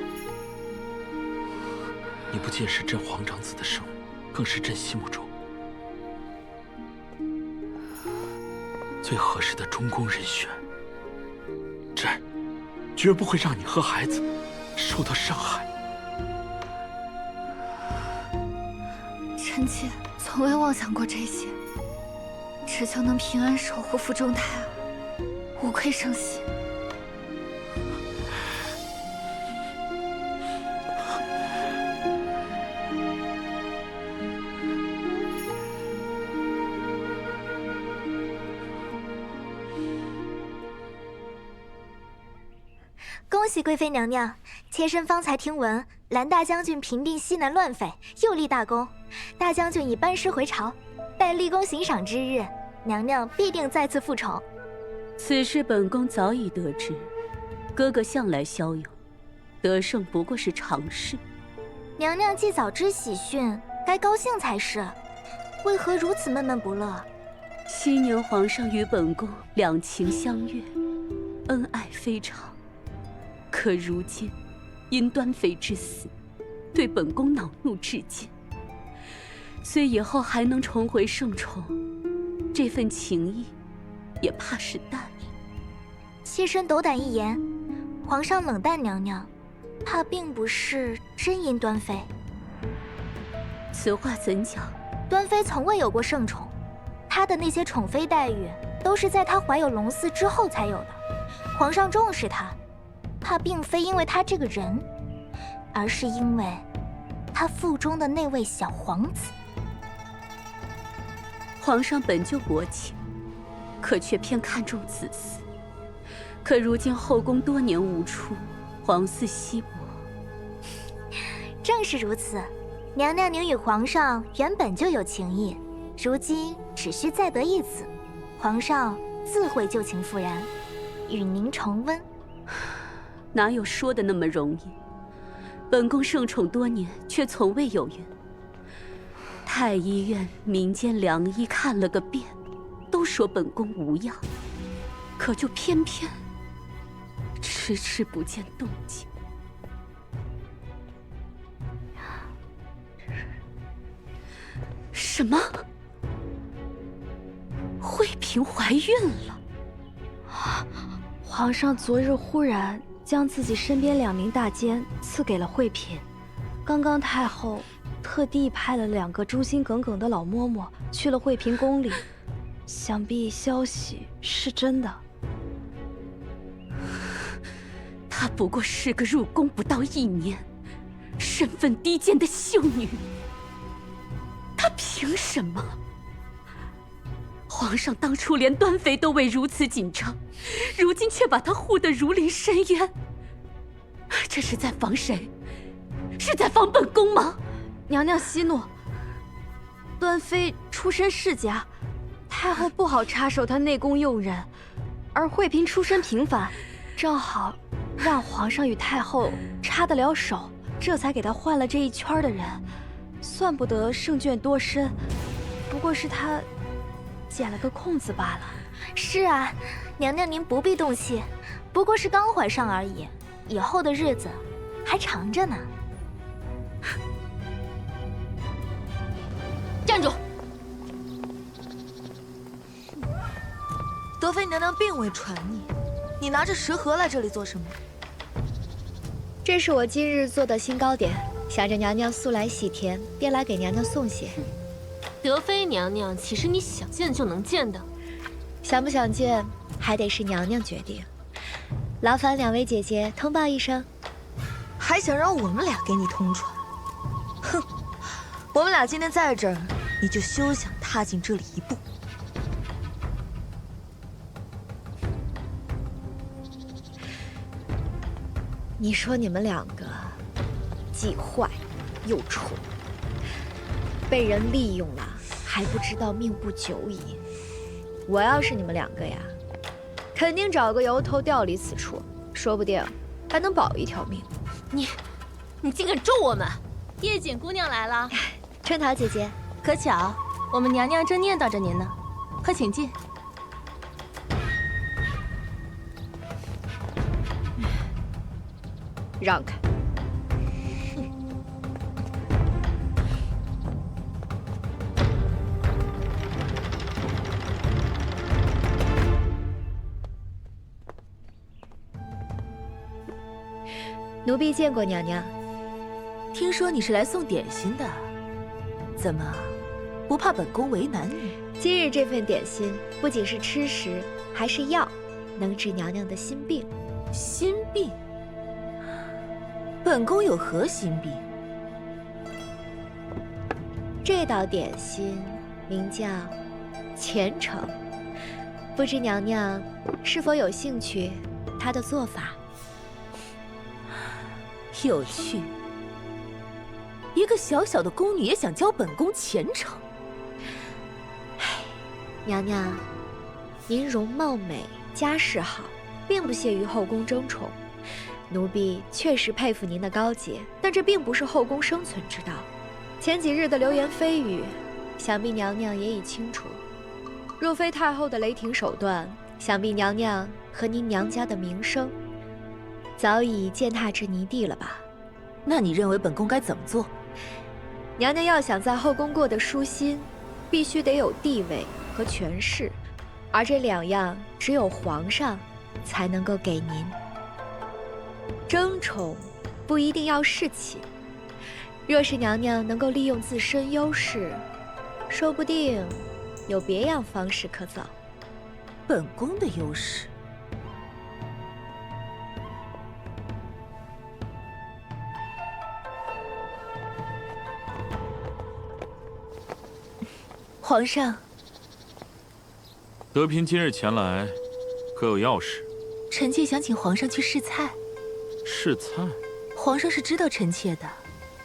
S8: 你不仅是朕皇长子的生，更是朕心目中最合适的中宫人选。朕绝不会让你和孩子受到伤害。
S10: 臣妾从未妄想过这些，只求能平安守护腹中胎儿，无愧圣心。恭
S22: 恭喜贵妃娘娘，妾身方才听闻蓝大将军平定西南乱匪，又立大功，大将军已班师回朝，待立功行赏之日，娘娘必定再次复宠。
S5: 此事本宫早已得知，哥哥向来骁勇，得胜不过是常事。
S22: 娘娘既早知喜讯，该高兴才是，为何如此闷闷不乐？
S5: 昔年皇上与本宫两情相悦，恩爱非常，可如今因端妃之死，对本宫恼怒至极。虽以后还能重回圣宠，这份情谊也怕是淡了。
S22: 妾身斗胆一言，皇上冷淡娘娘，怕并不是真因端妃。
S5: 此话怎讲？
S22: 端妃从未有过圣宠，她的那些宠妃待遇都是在她怀有龙嗣之后才有的。皇上重视她，怕并非因为她这个人，而是因为她腹中的那位小皇子。
S5: 皇上本就薄情，可却偏看重子嗣。可如今后宫多年无出，皇嗣稀薄。
S22: 正是如此，娘娘您与皇上原本就有情谊，如今只需再得一子，皇上自会旧情复燃，与您重温。
S5: 哪有说的那么容易？本宫圣宠多年，却从未有缘。太医院民间良医看了个遍，都说本宫无恙，可就偏偏迟迟不见动静。什么？慧嫔怀孕了？
S11: 皇上昨日忽然将自己身边2名大监赐给了慧嫔，刚刚太后特地派了2个忠心耿耿的老嬷嬷去了慧嫔宫里，想必消息是真的。
S5: 她不过是个入宫不到1年、身份低贱的秀女，她凭什么？皇上当初连端妃都未如此紧张，如今却把她护得如临深渊，这是在防谁？是在防本宫吗？
S11: 娘娘息怒，端妃出身世家，太后不好插手她内宫用人，而慧嫔出身平凡，正好让皇上与太后插得了手，这才给她换了这一圈的人，算不得圣眷多深，不过是她捡了个空子罢了。
S22: 是啊，娘娘您不必动气，不过是刚怀上而已，以后的日子还长着呢。
S3: 站住！
S1: 德妃娘娘并未传你，你拿着食盒来这里做什么？
S11: 这是我今日做的新糕点，想着娘娘素来喜甜，便来给娘娘送些。
S18: 德妃娘娘岂是你想见就能见的？
S11: 想不想见，还得是娘娘决定。劳烦2位姐姐通报一声。
S1: 还想让我们俩给你通传？哼，我们俩今天在这儿，你就休想踏进这里一步。
S11: 你说你们2个既坏又蠢，被人利用了还不知道命不久矣。我要是你们2个呀，肯定找个由头调离此处，说不定还能保一条命。
S18: 你竟敢咒我们！叶锦姑娘来了，
S11: 春桃姐姐，
S18: 可巧我们娘娘正念叨着您呢，快请进。
S11: 让开！奴婢见过娘娘。
S1: 听说你是来送点心的，怎么不怕本宫为难你？
S11: 今日这份点心不仅是吃食，还是药，能治娘娘的心病。
S1: 心病？本宫有何心病？
S11: 这道点心名叫虔诚，不知娘娘是否有兴趣它的做法？
S5: 有趣，一个小小的宫女也想教本宫前程。
S11: 娘娘，您容貌美，家世好，并不屑于后宫争宠。奴婢确实佩服您的高洁，但这并不是后宫生存之道。前几日的流言蜚语，想必娘娘也已清楚。若非太后的雷霆手段，想必娘娘和您娘家的名声早已践踏至泥地了吧？
S5: 那你认为本宫该怎么做？
S11: 娘娘要想在后宫过得舒心，必须得有地位和权势，而这两样只有皇上才能够给您。争宠不一定要侍寝，若是娘娘能够利用自身优势，说不定有别样方式可走。
S5: 本宫的优势？皇上，
S8: 德嫔今日前来，可有要事？
S5: 臣妾想请皇上去试菜。
S8: 试菜？
S5: 皇上是知道臣妾的，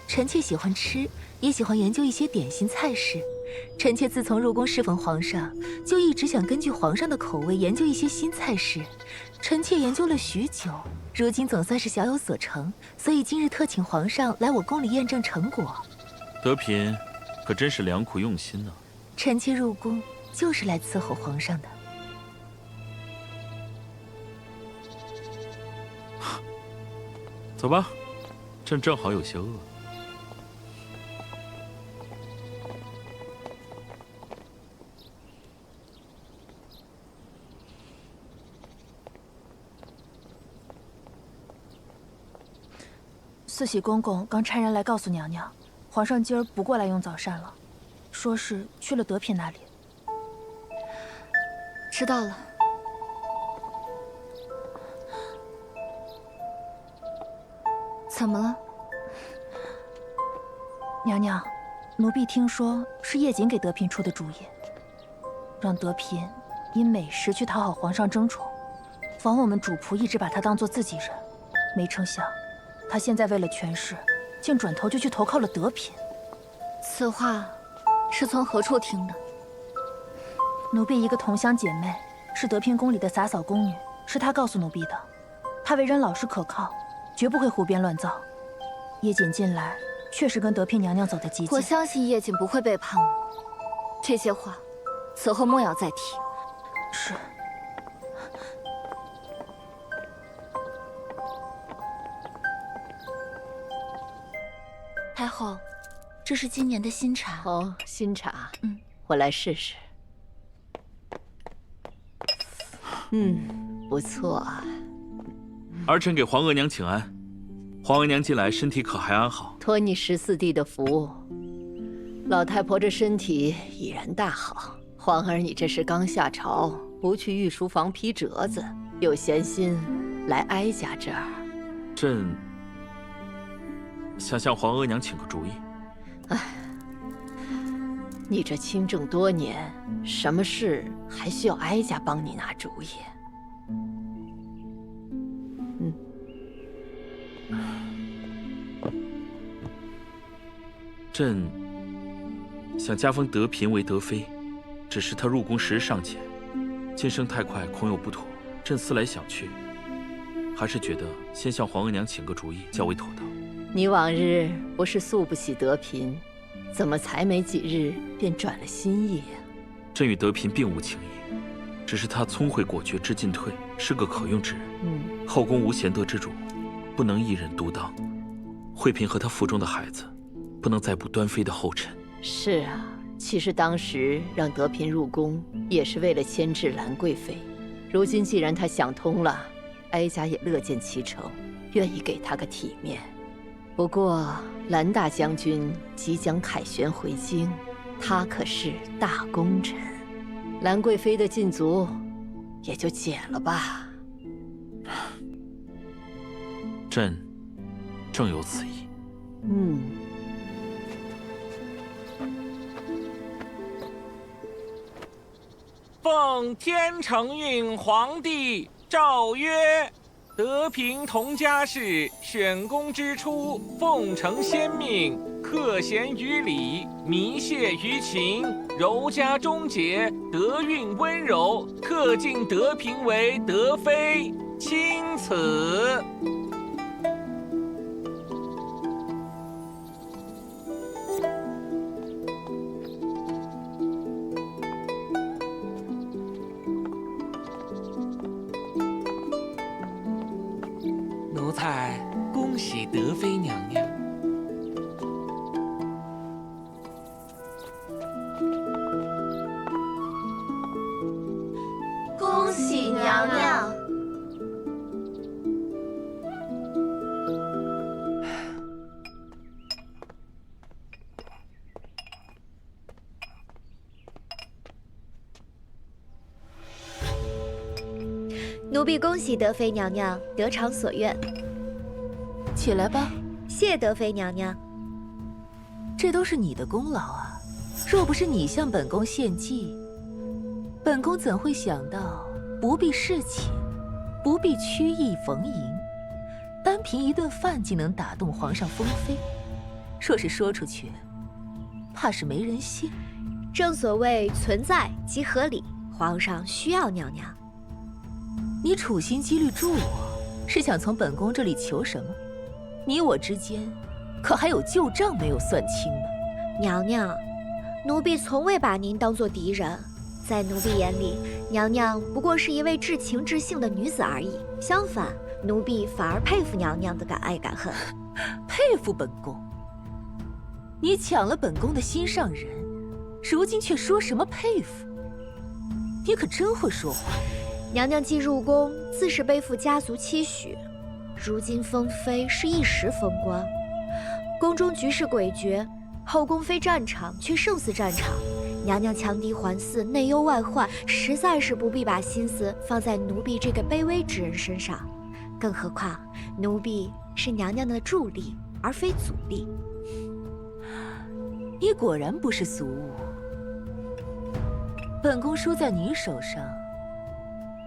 S5: 臣妾喜欢吃，也喜欢研究一些点心菜式。臣妾自从入宫侍奉皇上，就一直想根据皇上的口味研究一些新菜式。臣妾研究了许久，如今总算是小有所成，所以今日特请皇上来我宫里验证成果。
S8: 德嫔可真是良苦用心呢。
S5: 臣妾入宫就是来伺候皇上的。
S8: 走吧，朕正好有些饿。
S15: 四喜公公刚差人来告诉娘娘，皇上今儿不过来用早膳了，说是去了德嫔那里。
S10: 知道了。怎么了？
S15: 娘娘，奴婢听说是叶瑾给德嫔出的主意，让德嫔以美食去讨好皇上争宠，枉我们主仆一直把她当做自己人，没成想她现在为了权势，竟转头就去投靠了德嫔。
S10: 此话是从何处听的？
S15: 奴婢一个同乡姐妹，是德嫔宫里的洒扫宫女，是她告诉奴婢的。她为人老实可靠，绝不会胡编乱造。叶瑾近来确实跟德嫔娘娘走得极近。
S10: 我相信叶瑾不会背叛我。这些话，此后莫要再提。
S15: 是。
S10: 太后，这是今年的新茶。
S14: 哦，新茶。我来试试。不错啊。
S8: 儿臣给皇额娘请安。皇额娘近来身体可还安好？
S14: 托你14弟的福，老太婆这身体已然大好。皇儿，你这是刚下朝，不去御书房批折子，又闲心来哀家这儿。
S8: 朕想向皇额娘请个主意。
S14: 你这亲政多年，什么事还需要哀家帮你拿主意？
S8: 朕想加封德嫔为德妃，只是她入宫时日尚浅，晋升太快恐有不妥。朕思来想去，还是觉得先向皇额娘请个主意较为妥当。
S14: 你往日不是素不喜德嫔，怎么才没几日便转了心意呀？
S8: 朕与德嫔并无情谊，只是她聪慧果决知进退，是个可用之人。后宫无贤德之主，不能一人独当。惠嫔和她腹中的孩子，不能再步端妃的后尘。
S14: 是啊，其实当时让德嫔入宫，也是为了牵制兰贵妃。如今既然她想通了，哀家也乐见其成，愿意给她个体面。不过兰大将军即将凯旋回京，他可是大功臣，兰贵妃的禁足也就解了吧。
S8: 朕正有此意。
S17: 奉天承运皇帝诏曰：德平同家氏选宫之初，奉承先命，克贤于礼，弥谢于情，柔嘉忠节，德韵温柔，特进德平为德妃，钦此。
S2: 奴才恭喜德妃娘娘。
S10: 恭喜娘娘。
S11: 奴婢恭喜德妃娘娘得偿所愿。
S15: 起来吧。
S11: 谢德妃娘娘。
S15: 这都是你的功劳啊！若不是你向本宫献计，本宫怎会想到不必侍寝，不必曲意逢迎，单凭一顿饭竟能打动皇上封妃？若是说出去，怕是没人信。
S11: 正所谓存在即合理，皇上需要娘娘。
S15: 你处心积虑助我，是想从本宫这里求什么？你我之间可还有旧账没有算清呢？
S11: 娘娘，奴婢从未把您当作敌人，在奴婢眼里，娘娘不过是一位至情至性的女子而已。相反，奴婢反而佩服娘娘的敢爱敢恨。
S15: 佩服本宫？你抢了本宫的心上人，如今却说什么佩服？你可真会说话。
S11: 娘娘既入宫，自是背负家族期许。如今封妃是一时风光，宫中局势诡谲，后宫非战场却胜似战场。娘娘强敌环伺，内忧外患，实在是不必把心思放在奴婢这个卑微之人身上。更何况，奴婢是娘娘的助力，而非阻力。
S15: 你果然不是俗物。本宫输在你手上，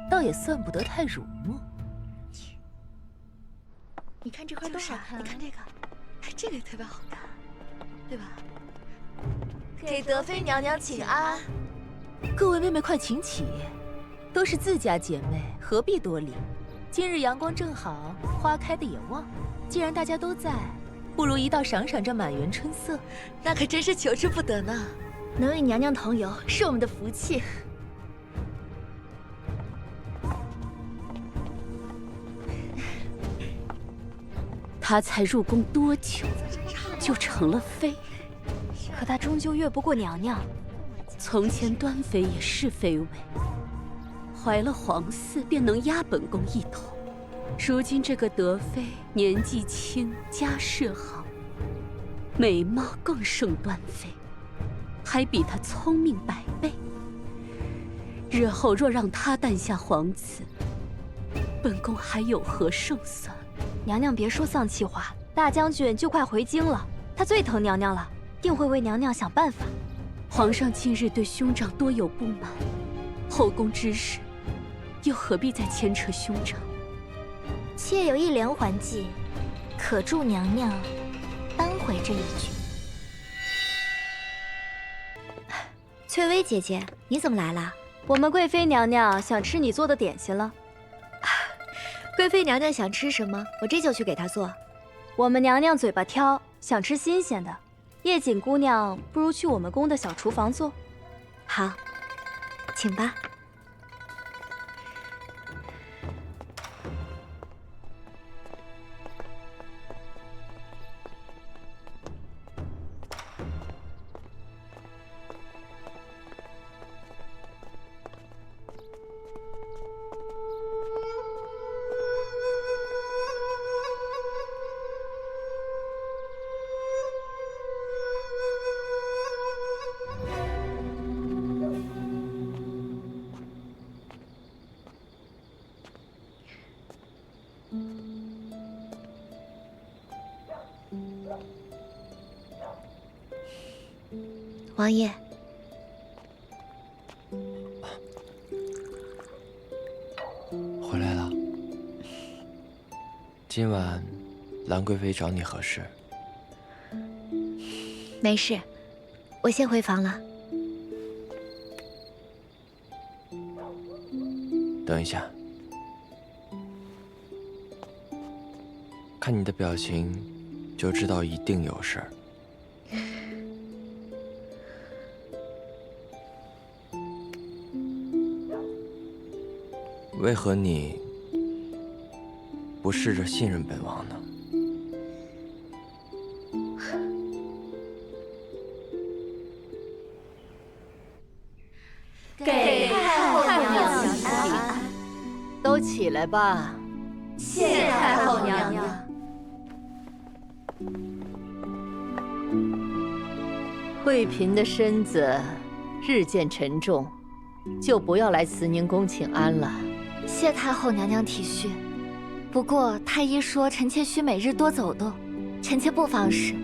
S15: 倒也算不得太辱没。
S1: 你看这块多好看，你看这个，这个也特别好看，对吧？给德妃娘娘请安。
S15: 各位妹妹快请起，都是自家姐妹，何必多礼？今日阳光正好，花开的也旺，既然大家都在，不如一道赏赏这满园春色。
S1: 那可真是求之不得呢。能与娘娘同游，是我们的福气。
S5: 她才入宫多久，就成了妃？
S22: 可她终究越不过娘娘。
S5: 从前端妃也是妃位，怀了皇嗣便能压本宫一头。如今这个德妃年纪轻，家世好，美貌更胜端妃，还比她聪明100倍。日后若让她诞下皇子，本宫还有何胜算？
S22: 娘娘别说丧气话，大将军就快回京了，他最疼娘娘了，定会为娘娘想办法。
S5: 皇上近日对兄长多有不满，后宫之事又何必再牵扯兄长？
S22: 妾有一连环计，可助娘娘扳回这一局。
S11: 翠微姐姐，你怎么来了？
S22: 我们贵妃娘娘想吃你做的点心了。
S11: 贵妃娘娘想吃什么，我这就去给她做。
S22: 我们娘娘嘴巴挑，想吃新鲜的。叶锦姑娘，不如去我们宫的小厨房做。
S11: 好，请吧。王爷，
S6: 回来了。今晚兰贵妃找你何事？
S22: 没事，我先回房了。
S6: 等一下，看你的表情，就知道一定有事儿。为何你不试着信任本王呢？
S14: 给太后娘娘请安。都起来吧。
S1: 谢太后娘娘。
S14: 惠嫔的身子日渐沉重，就不要来慈宁宫请安了。
S10: 谢太后娘娘体恤，不过太医说臣妾需每日多走动，臣妾不妨事。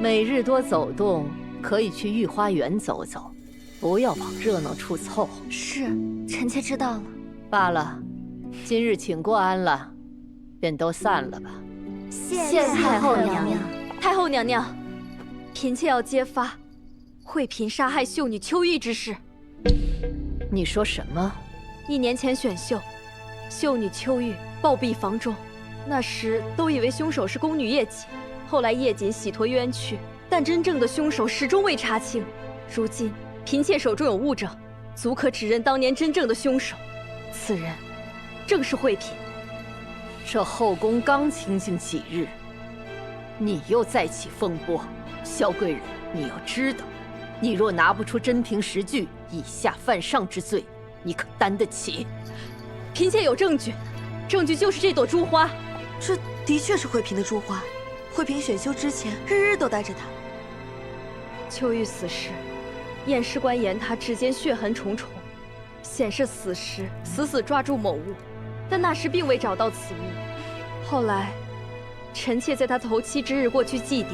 S14: 每日多走动，可以去御花园走走，不要往热闹处凑。
S10: 是，臣妾知道了。
S14: 罢了，今日请过安了，便都散了吧。
S1: 谢太后娘娘。
S11: 太后娘娘，嫔妾要揭发惠嫔杀害秀女秋玉之事。
S14: 你说什么
S11: ？1年前选秀，秀女秋玉暴毙房中，那时都以为凶手是宫女叶瑾，后来叶瑾洗脱冤屈，但真正的凶手始终未查清。如今嫔妾手中有物证，足可指认当年真正的凶手，此人正是惠嫔。
S14: 这后宫刚清静几日，你又再起风波。萧贵人，你要知道，你若拿不出真凭实据，以下犯上之罪，你可担得起？
S11: 嫔妾有证据，证据就是这朵珠花。
S15: 这的确是惠嫔的珠花，惠嫔选秀之前日日都带着它。
S11: 秋玉死时，验尸官言她指尖血痕重重，显示死时死死抓住某物，但那时并未找到此物。后来，臣妾在她头七之日过去祭奠，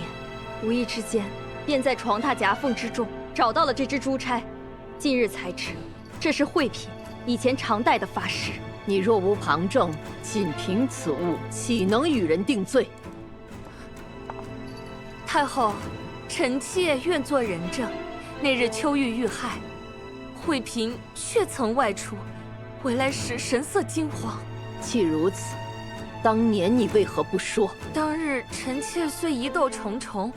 S11: 无意之间便在床榻夹缝之中找到了这只珠钗。近日才知，这是惠嫔以前常戴的发饰。
S14: 你若无旁证，仅凭此物，岂能与人定罪？
S18: 太后，臣妾愿做人证。那日秋玉遇害，惠嫔却曾外出，回来时神色惊慌。
S14: 既如此，当年你为何不说？
S18: 当日臣妾虽疑窦重重，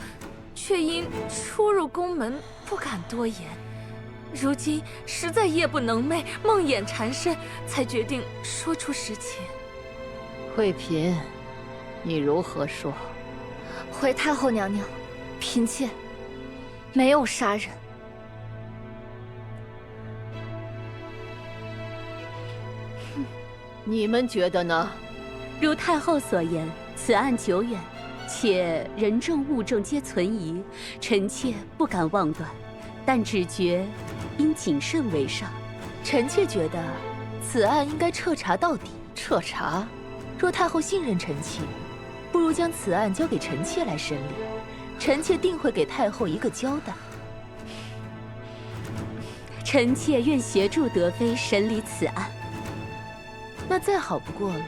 S18: 却因出入宫门不敢多言。如今实在夜不能寐，梦魇缠身，才决定说出实情。
S14: 惠嫔，你如何说？
S10: 回太后娘娘，嫔妾没有杀人。
S14: 你们觉得呢？
S5: 如太后所言，此案久远，且人证物证皆存疑，臣妾不敢妄断，但只觉应谨慎为上。
S4: 臣妾觉得此案应该彻查到底。彻查？若太后信任臣妾，不如将此案交给臣妾来审理，臣妾定会给太后一个交代。
S5: 臣妾愿协助德妃审理此案。
S4: 那再好不过了。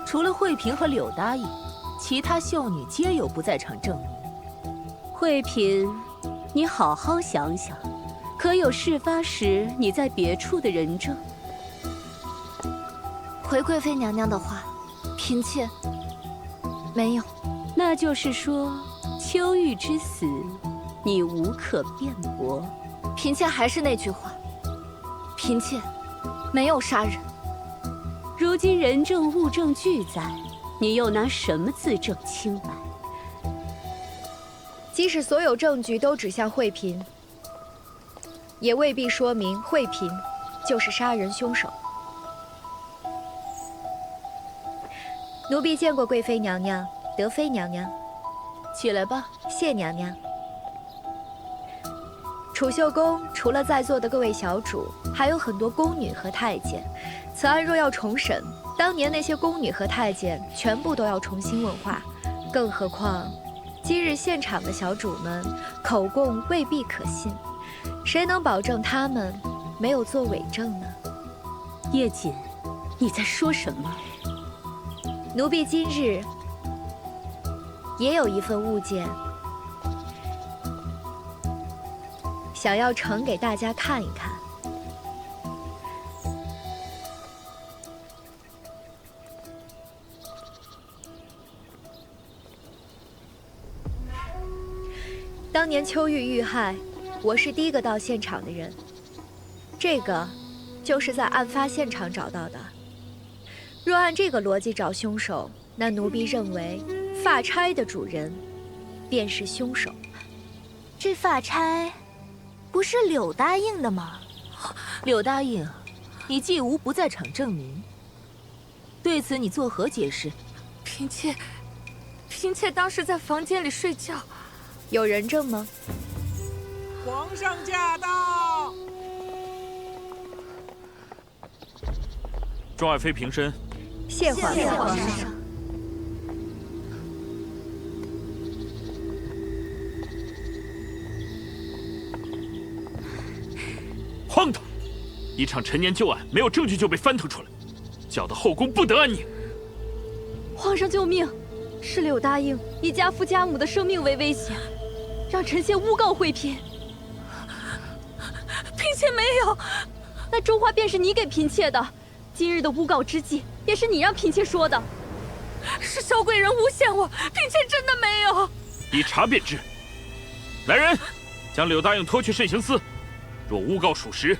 S4: 除了惠嫔和柳答应，其他秀女皆有不在场证明。
S5: 惠嫔，你好好想想，可有事发时你在别处的人证？
S10: 回贵妃娘娘的话，嫔妾没有。
S5: 那就是说，秋玉之死，你无可辩驳。
S10: 嫔妾还是那句话，嫔妾没有杀人。
S5: 如今人证物证俱在，你又拿什么自证清白？
S11: 即使所有证据都指向惠嫔，也未必说明惠嫔就是杀人凶手。奴婢见过贵妃娘娘、德妃娘娘。
S4: 起来吧。
S11: 谢娘娘。储秀宫除了在座的各位小主，还有很多宫女和太监。此案若要重审，当年那些宫女和太监全部都要重新问话，更何况今日现场的小主们口供未必可信。谁能保证他们没有做伪证呢？
S5: 叶瑾，你在说什么？
S11: 奴婢今日也有一份物件，想要呈给大家看一看。当年秋玉遇害，我是第一个到现场的人。这个就是在案发现场找到的。若按这个逻辑找凶手，那奴婢认为发钗的主人便是凶手。
S22: 这发钗不是柳答应的吗？
S3: 柳答应，你既无不在场证明，对此你作何解释？
S18: 嫔妾当时在房间里睡觉。
S11: 有人证吗？
S17: 皇上驾到！
S8: 众爱妃平身。
S11: 谢皇上。
S8: 荒唐！一场陈年旧案，没有证据就被翻腾出来，搅得后宫不得安宁。
S18: 皇上救命！是柳答应以家父家母的生命为威胁，让臣妾诬告惠嫔。嫔妾没有，那周话便是你给嫔妾的。今日的诬告之计，也是你让嫔妾说的。是萧贵人诬陷我，嫔妾真的没有。
S8: 一查便知。来人，将柳答应拖去慎刑司。若诬告属实，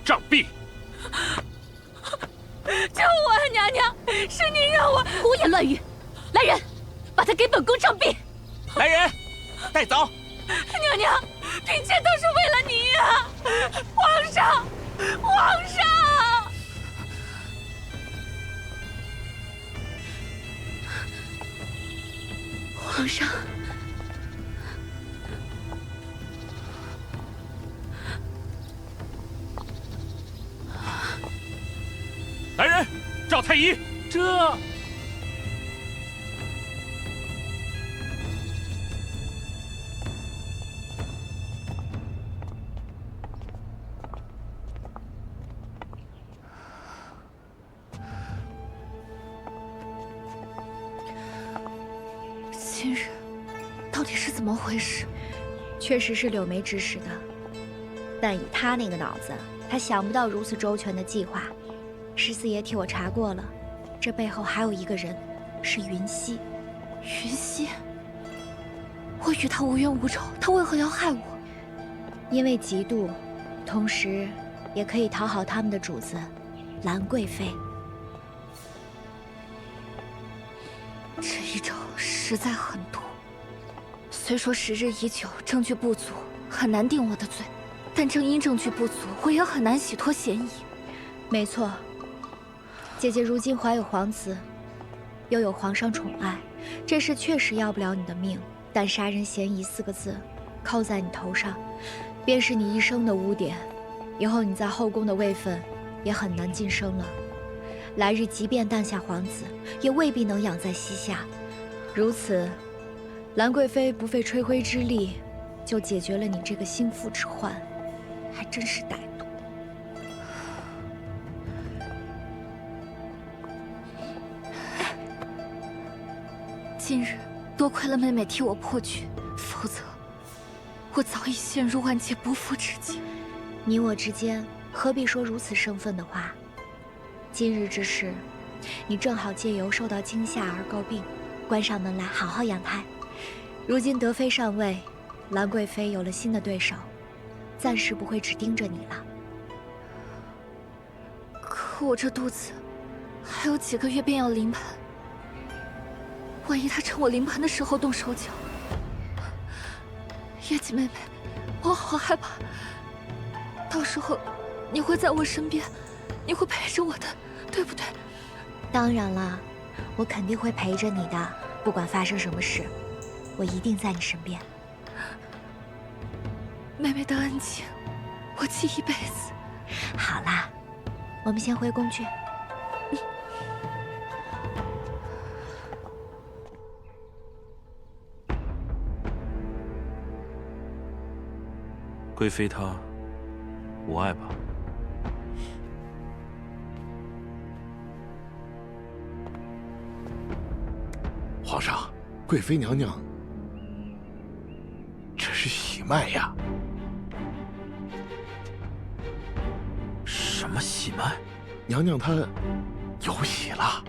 S8: 杖毙。
S18: 救我啊，娘娘！是你让我
S3: 胡言乱语！来人，把他给本宫杖毙！
S17: 来人，带走！
S18: 娘娘，嫔妾都是为了你啊！皇上，皇上！
S10: 皇上，
S8: 来人，召太医。
S17: 这。
S10: 今日到底是怎么回事？
S11: 确实是柳梅指使的，但以他那个脑子，他想不到如此周全的计划。十四爷替我查过了，这背后还有一个人，是云溪。
S10: 云溪，我与他无冤无仇，他为何要害我？
S11: 因为嫉妒，同时也可以讨好他们的主子兰贵妃。
S10: 这一招实在狠毒，虽说时日已久，证据不足，很难定我的罪，但正因证据不足，我也很难洗脱嫌疑。
S11: 没错，姐姐如今怀有皇子，又有皇上宠爱，这事确实要不了你的命，但杀人嫌疑4个字扣在你头上，便是你一生的污点，以后你在后宫的位分也很难晋升了。来日即便诞下皇子，也未必能养在膝下。如此，兰贵妃不费吹灰之力，就解决了你这个心腹之患，还真是歹毒。
S10: 今日多亏了妹妹替我破局，否则我早已陷入万劫不复之境。
S11: 你我之间何必说如此生分的话？今日之事，你正好借由受到惊吓而诟病，关上门来好好养胎。如今德妃上位，兰贵妃有了新的对手，暂时不会只盯着你了。
S10: 可我这肚子还有几个月便要临盆，万一他趁我临盆的时候动手脚，叶姬妹妹，我好害怕。到时候你会在我身边，你会陪着我的，对不对？
S11: 当然了，我肯定会陪着你的，不管发生什么事，我一定在你身边。
S10: 妹妹的恩情，我记一辈子。
S11: 好啦，我们先回宫去。
S8: 贵妃她无碍吧。
S9: 皇上，贵妃娘娘，这是喜脉呀！
S8: 什么喜脉？
S9: 娘娘她有喜了。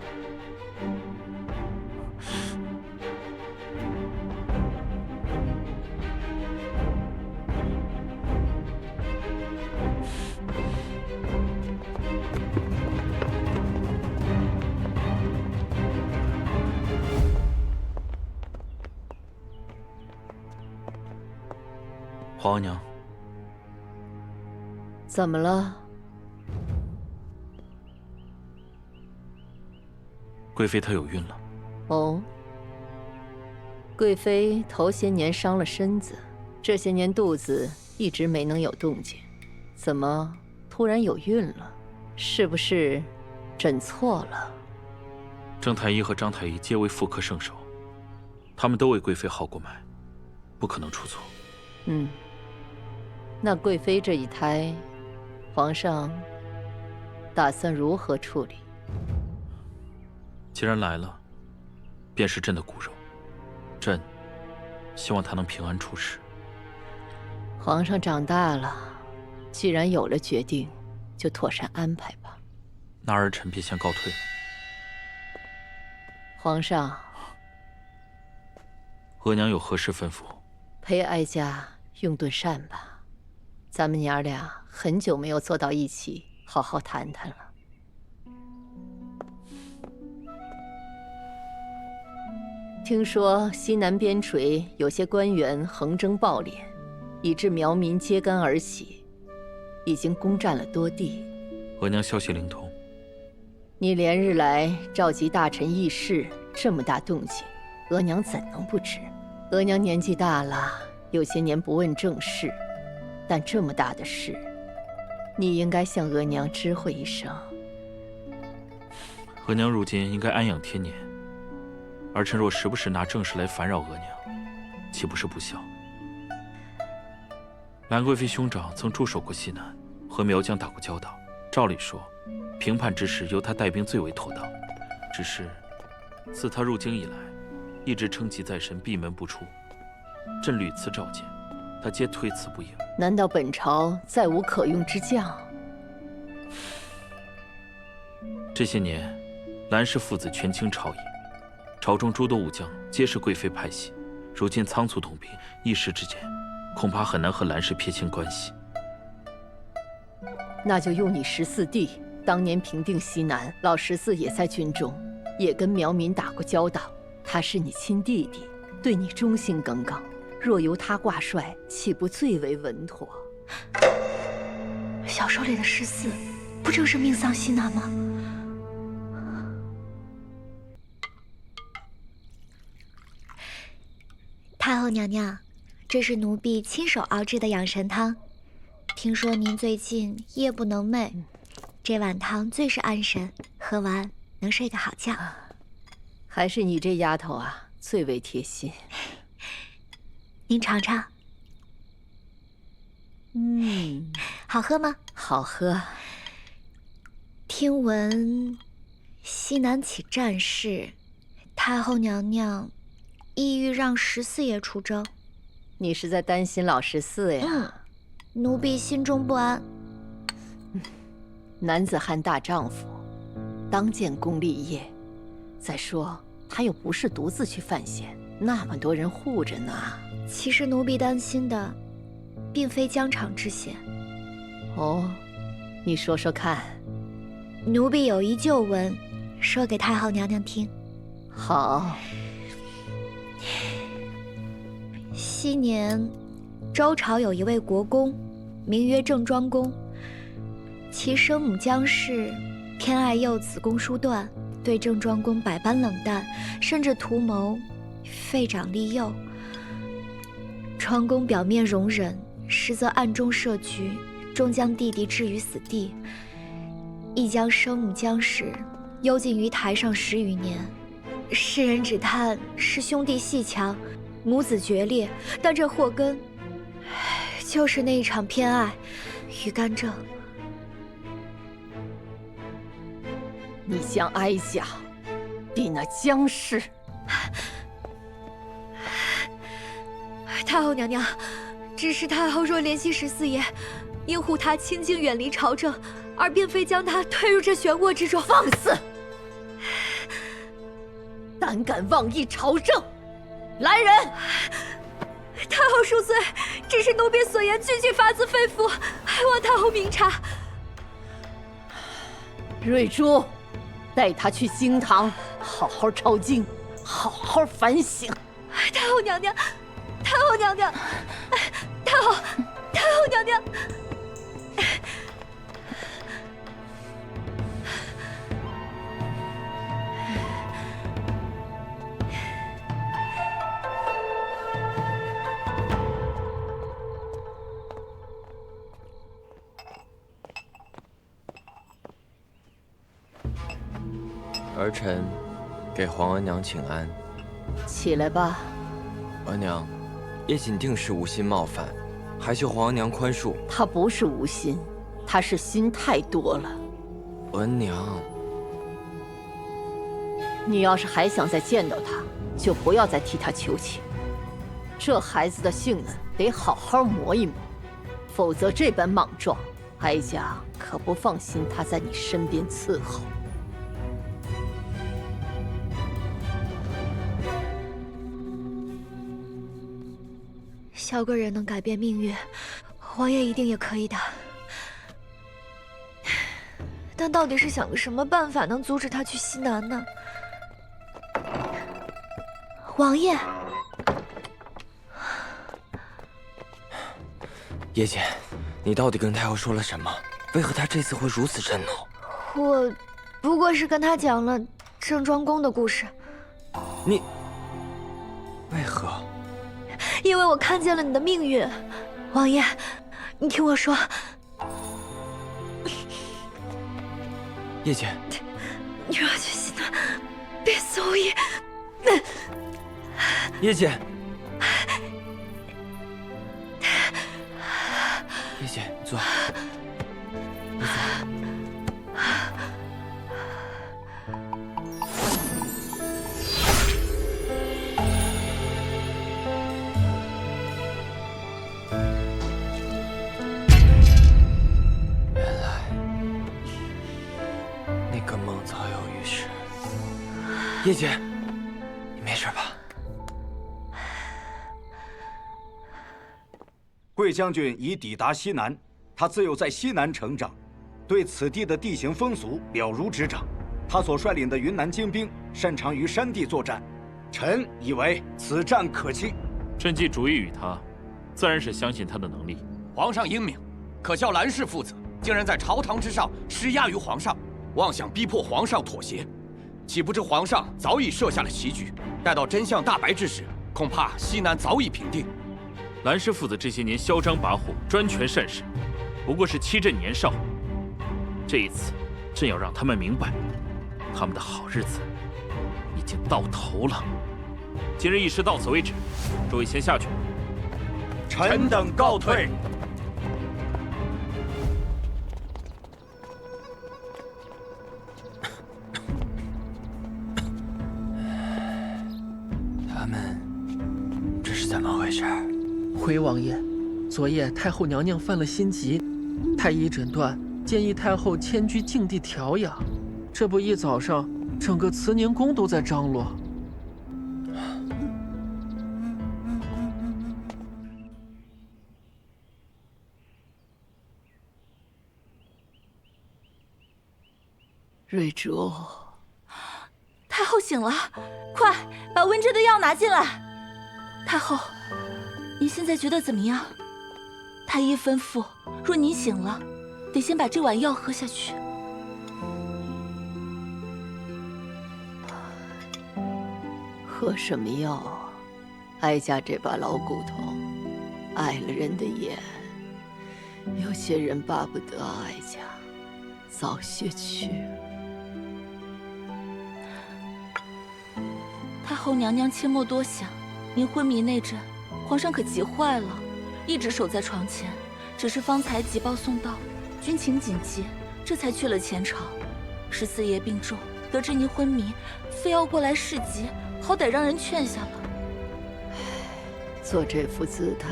S8: 皇额娘，
S14: 怎么了？
S8: 贵妃她有孕了。
S14: 哦，贵妃头些年伤了身子，这些年肚子一直没能有动静，怎么突然有孕了？是不是诊错了？
S8: 郑太医和张太医皆为妇科圣手，他们都为贵妃号过脉，不可能出错。
S14: 嗯。那贵妃这一胎，皇上打算如何处理？
S8: 既然来了，便是朕的骨肉，朕希望她能平安出世。
S14: 皇上长大了，既然有了决定，就妥善安排吧。
S8: 那儿臣便先告退了。
S14: 皇上，
S8: 额娘有何事吩咐？
S14: 陪哀家用顿膳吧。咱们娘俩很久没有坐到一起，好好谈谈了。听说西南边陲有些官员横征暴敛，以致苗民揭竿而起，已经攻占了多地。
S8: 额娘消息灵通。
S14: 你连日来召集大臣议事，这么大动静，额娘怎能不知？额娘年纪大了，有些年不问政事。但这么大的事，你应该向额娘知会一声。
S8: 额娘如今应该安养天年，儿臣若时不时拿政事来烦扰额娘，岂不是不孝？兰贵妃兄长曾驻守过西南，和苗疆打过交道。照理说，平叛之事由他带兵最为妥当。只是，自他入京以来，一直称疾在身，闭门不出。朕屡次召见，他皆推辞不应。
S14: 难道本朝再无可用之将？
S8: 这些年，兰氏父子权倾朝野，朝中诸多武将皆是贵妃派系。如今仓促动兵，一时之间，恐怕很难和兰氏撇清关系。
S14: 那就用你14弟当年平定西南，老14也在军中，也跟苗民打过交道。他是你亲弟弟，对你忠心耿耿。若由他挂帅，岂不最为稳妥？
S1: 小说里的14，不正是命丧西南吗？
S22: 太后娘娘，这是奴婢亲手熬制的养神汤。听说您最近夜不能寐，这碗汤最是安神，喝完能睡个好觉。
S14: 还是你这丫头啊，最为贴心。
S22: 您尝尝。好喝吗？
S14: 好喝。
S22: 听闻西南起战事，太后娘娘意欲让14爷出征。
S14: 你是在担心老14呀？
S22: 奴婢心中不安。
S14: 男子汉大丈夫，当建功立业。再说他又不是独自去犯险，那么多人护着呢。
S22: 其实奴婢担心的，并非疆场之险。
S14: 哦，你说说看。
S22: 奴婢有一旧闻，说给太后娘娘听。
S14: 好。
S22: 昔年，周朝有一位国公，名曰郑庄公。其生母姜氏偏爱幼子公叔段，对郑庄公百般冷淡，甚至图谋废长立幼。庄公表面容忍，实则暗中设局，终将弟弟置于死地，亦将生母姜氏幽禁于台上10余年。世人只叹是兄弟戏强，母子决裂，但这祸根
S1: 就是那一场偏爱与干政。
S14: 你将哀家比那姜氏。
S1: 太后娘娘，只是太后若怜惜14爷，因护他清静远离朝政，而并非将他推入这漩涡之中。
S14: 放肆！胆敢妄议朝政，来人！
S1: 太后恕罪，只是奴婢所言句句发自肺腑，还望太后明察。
S14: 瑞珠，带他去经堂，好好抄经，好好反省。
S1: 太后娘娘，太后娘娘，太后娘娘。
S6: 儿臣给皇额娘请安。
S14: 起来吧。
S6: 额娘，叶瑾定是无心冒犯，还求皇额娘宽恕。
S14: 他不是无心，他是心太多了。
S6: 额娘，
S14: 你要是还想再见到他，就不要再替他求情。这孩子的性子得好好磨一磨，否则这般莽撞，哀家可不放心他在你身边伺候。
S1: 小个人能改变命运，王爷一定也可以的。但到底是想个什么办法能阻止他去西南呢？王爷，
S6: 叶瑾，你到底跟太后说了什么？为何她这次会如此震怒？
S1: 我不过是跟他讲了郑庄公的故事。
S6: 你为何？
S1: 因为我看见了你的命运，王爷，你听我说。
S6: 叶瑾，
S1: 你若去西南，必死无疑。
S6: 叶瑾，叶瑾，坐。你坐。叶瑾，你没事吧？
S13: 贵将军已抵达西南，他自幼在西南成长，对此地的地形风俗了如指掌。他所率领的云南精兵擅长于山地作战，臣以为此战可期。
S8: 朕既主意于他，自然是相信他的能力。
S23: 皇上英明，可笑蓝氏父子竟然在朝堂之上施压于皇上，妄想逼迫皇上妥协。岂不知皇上早已设下了棋局，待到真相大白之时，恐怕西南早已平定。
S8: 蓝氏父子这些年嚣张跋扈、专权擅使，不过是欺朕年少。这一次，朕要让他们明白，他们的好日子已经到头了。今日议事到此为止，诸位先下去。
S13: 臣等告退。
S6: 怎么回事？
S7: 回王爷，昨夜太后娘娘犯了心疾，太医诊断建议太后迁居静地调养。这不一早上，整个慈宁宫都在张罗。
S14: 瑞珠，
S3: 太后醒了，快把温治的药拿进来。太后，您现在觉得怎么样？太医吩咐，若您醒了，得先把这碗药喝下去。
S14: 喝什么药啊？哀家这把老骨头，碍了人的眼。有些人巴不得哀家早些去。
S3: 太后娘娘切莫多想，您昏迷那阵，皇上可急坏了。一直守在床前，只是方才急报送到，军情紧急，这才去了前朝。14爷病重，得知您昏迷，非要过来市集，好歹让人劝下了。
S14: 做这副姿态，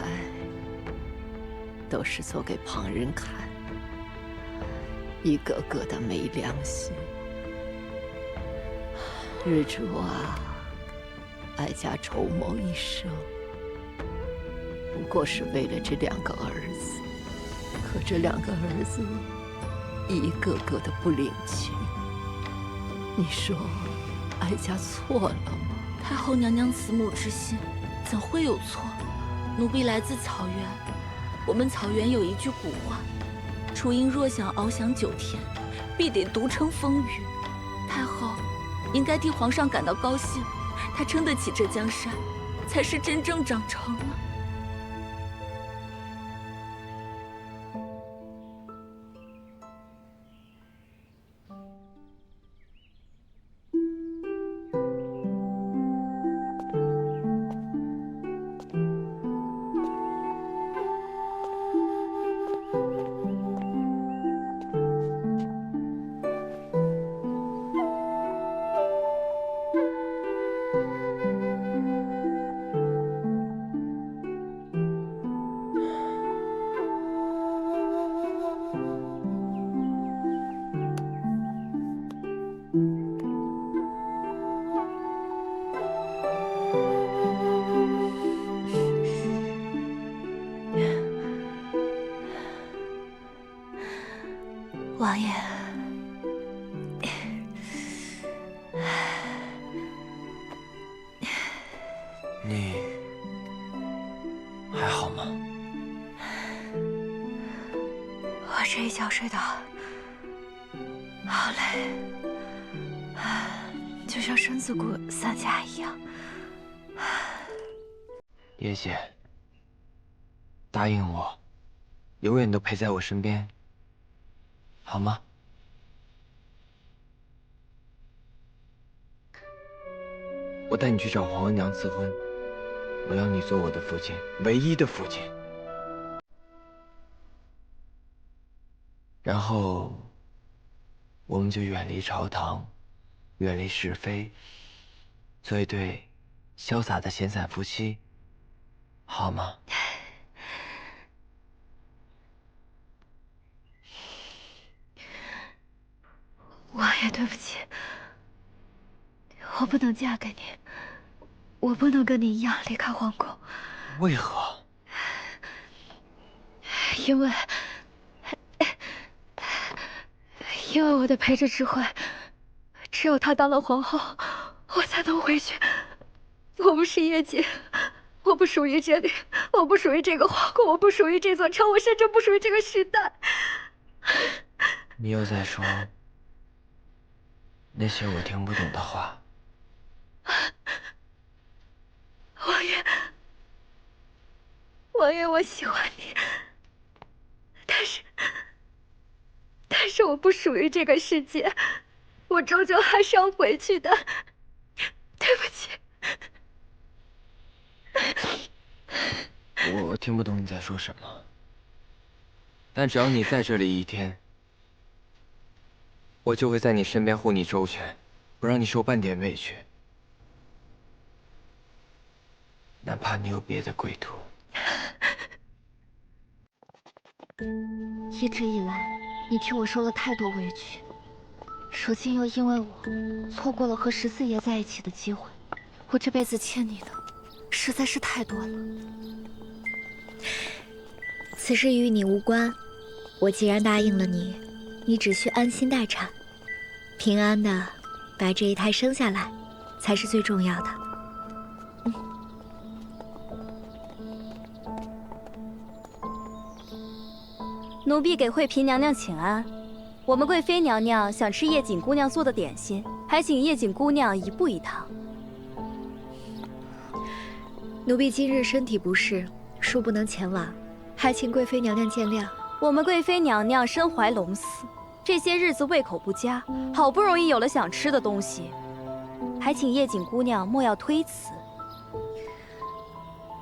S14: 都是做给旁人看，一个个的没良心。日主啊，哀家筹谋一生，不过是为了这2个儿子，可这2个儿子，一个个的不领情。你说，哀家错了吗？
S3: 太后娘娘慈母之心，怎会有错？奴婢来自草原，我们草原有一句古话：雏鹰若想翱翔9天，必得独撑风雨。太后应该替皇上感到高兴，他撑得起这江山，才是真正长成了。
S10: 王爷，
S6: 你还好吗？
S10: 我这一觉睡得好累，就像身子骨散架一样。
S6: 叶姐，答应我，永远都陪在我身边，好吗？我带你去找皇额娘赐婚，我要你做我的父亲，唯一的父亲。然后，我们就远离朝堂，远离是非，做一对潇洒的闲散夫妻，好吗？
S10: 王爷，对不起，我不能嫁给你，我不能跟你一样离开皇宫。
S6: 为何？
S10: 因为我的陪着智慧，只有她当了皇后，我才能回去。我不是叶锦，我不属于这里，我不属于这个皇宫，我不属于这座城，我甚至不属于这个时代。
S6: 你又在说那些我听不懂的话。
S10: 王爷，我喜欢你，但是我不属于这个世界，我终究还是要回去的。对不起。
S6: 我听不懂你在说什么，但只要你在这里一天，我就会在你身边护你周全，不让你受半点委屈，哪怕你有别的归途。
S10: 一直以来，你替我受了太多委屈，如今又因为我错过了和14爷在一起的机会，我这辈子欠你的实在是太多了。
S11: 此事与你无关，我既然答应了你，你只需安心待产，平安的把这一胎生下来，才是最重要的。
S12: 奴婢给惠嫔娘娘请安。我们贵妃娘娘想吃叶锦姑娘做的点心，还请叶锦姑娘一步一堂。
S11: 奴婢今日身体不适，恕不能前往，还请贵妃娘娘见谅。
S12: 我们贵妃娘娘身怀龙嗣，这些日子胃口不佳，好不容易有了想吃的东西，还请叶锦姑娘莫要推辞。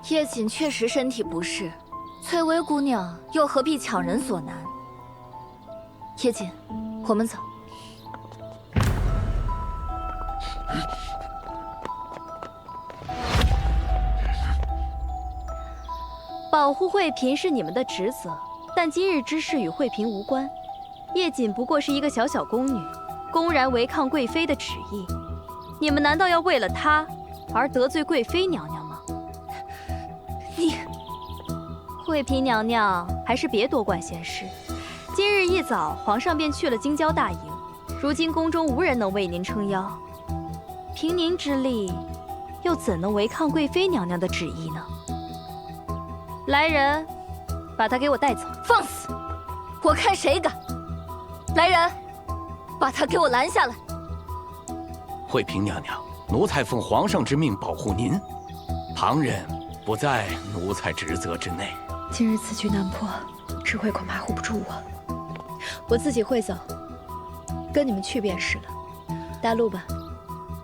S10: 叶锦确实身体不适，翠微姑娘又何必强人所难？叶锦，我们走。
S12: 保护惠嫔是你们的职责，但今日之事与惠嫔无关。叶锦不过是一个小小宫女，公然违抗贵妃的旨意，你们难道要为了她而得罪贵妃娘娘吗？
S10: 你，
S12: 惠嫔娘娘还是别多管闲事。今日一早，皇上便去了京郊大营，如今宫中无人能为您撑腰，凭您之力，又怎能违抗贵妃娘娘的旨意呢？来人，把她给我带走！
S10: 放肆！我看谁敢！来人，把他给我拦下来！
S23: 惠嫔娘娘，奴才奉皇上之命保护您，旁人不在奴才职责之内。
S11: 今日此局难破，智慧恐怕护不住我自己会走，跟你们去便是了。带路吧。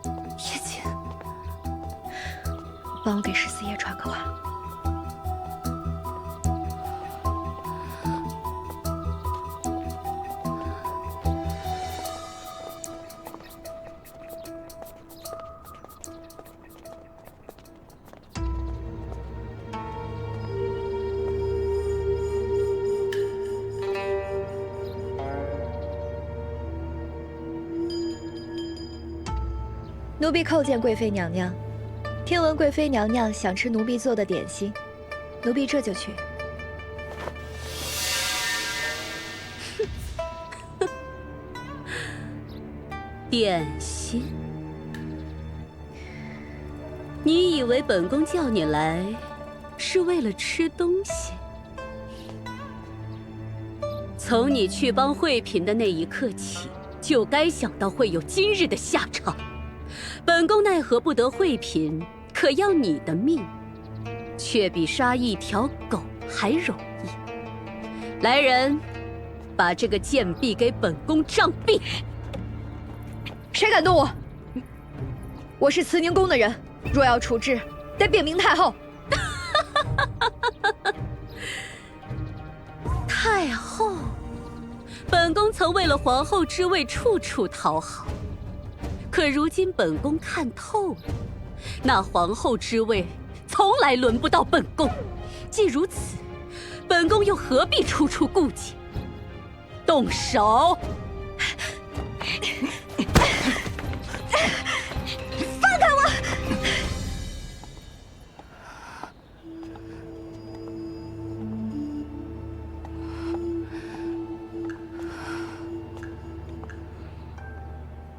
S10: 叶锦，
S11: 帮我给十四爷传个话。奴婢叩见贵妃娘娘，听闻贵妃娘娘想吃奴婢做的点心，奴婢这就去。
S5: 点心？你以为本宫叫你来是为了吃东西？从你去帮惠嫔的那一刻起，就该想到会有今日的下场。本宫奈何不得惠嫔，可要你的命，却比杀一条狗还容易。来人，把这个贱婢给本宫杖毙！
S11: 谁敢动我？我是慈宁宫的人，若要处置，得禀明太后。
S5: 太后，本宫曾为了皇后之位处处讨好。可如今本宫看透了，那皇后之位从来轮不到本宫。既如此，本宫又何必处处顾忌？动手！
S11: 放开我！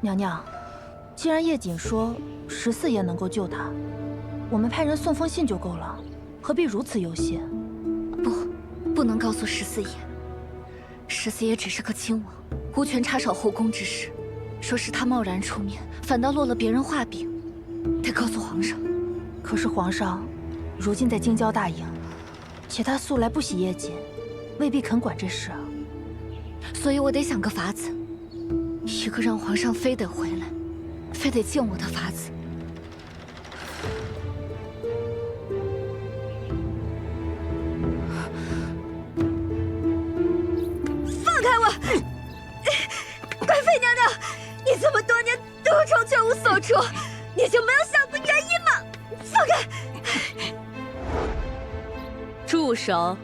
S15: 娘娘。既然叶锦说14爷能够救他，我们派人送封信就够了，何必如此忧心？
S10: 不能告诉14爷。14爷只是个亲王，无权插手后宫之事。说是他贸然出面，反倒落了别人画饼，得告诉皇上。
S15: 可是皇上如今在京郊大营，且他素来不喜叶锦，未必肯管这事啊。
S10: 所以我得想个法子，一个让皇上非得回来，非得见我的法子。
S11: 放开我！贵妃娘娘，你这么多年独宠却无所出，你就没有想过原因吗？放开！
S5: 住手！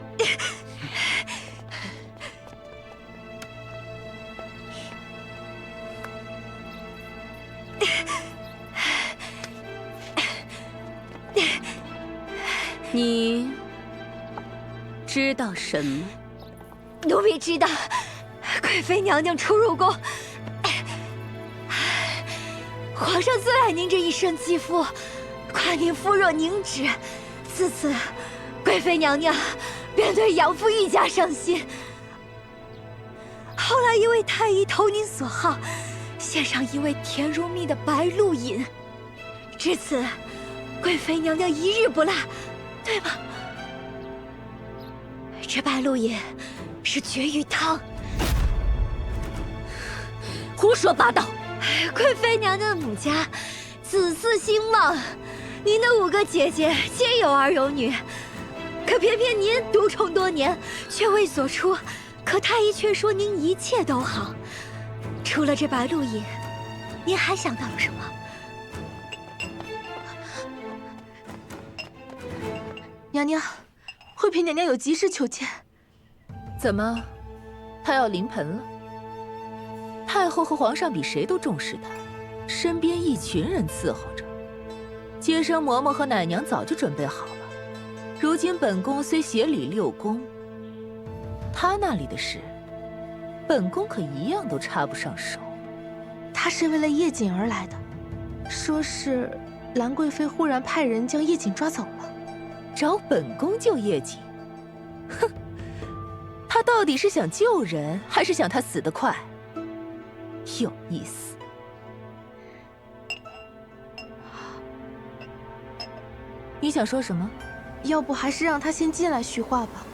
S5: 你知道什么？
S11: 奴婢知道，贵妃娘娘初入宫，皇上最爱您这一身肌肤，夸您肤若凝脂。自此，贵妃娘娘便对养父愈加上心。后来因为太医投您所好，献上一味甜如蜜的白露饮，至此，贵妃娘娘一日不落。对吗？这白露饮是绝育汤。
S5: 胡说八道！
S11: 贵妃娘娘的母家子嗣兴旺，您的5个姐姐皆有儿有女，可可偏偏您独宠多年，却未所出。可太医却说您一切都好，除了这白鹿饮，您还想到了什么？
S15: 娘娘，惠嫔娘娘有急事求见。
S16: 怎么，她要临盆了？太后和皇上比谁都重视她，身边一群人伺候着。接生嬷嬷和奶娘早就准备好了。如今本宫虽协理6宫，她那里的事，本宫可一样都插不上手。
S15: 她是为了叶瑾而来的，说是兰贵妃忽然派人将叶瑾抓走了。
S16: 找本宫救叶瑾？哼，她到底是想救人，还是想他死得快？有意思。你想说什么？
S15: 要不还是让他先进来叙话吧。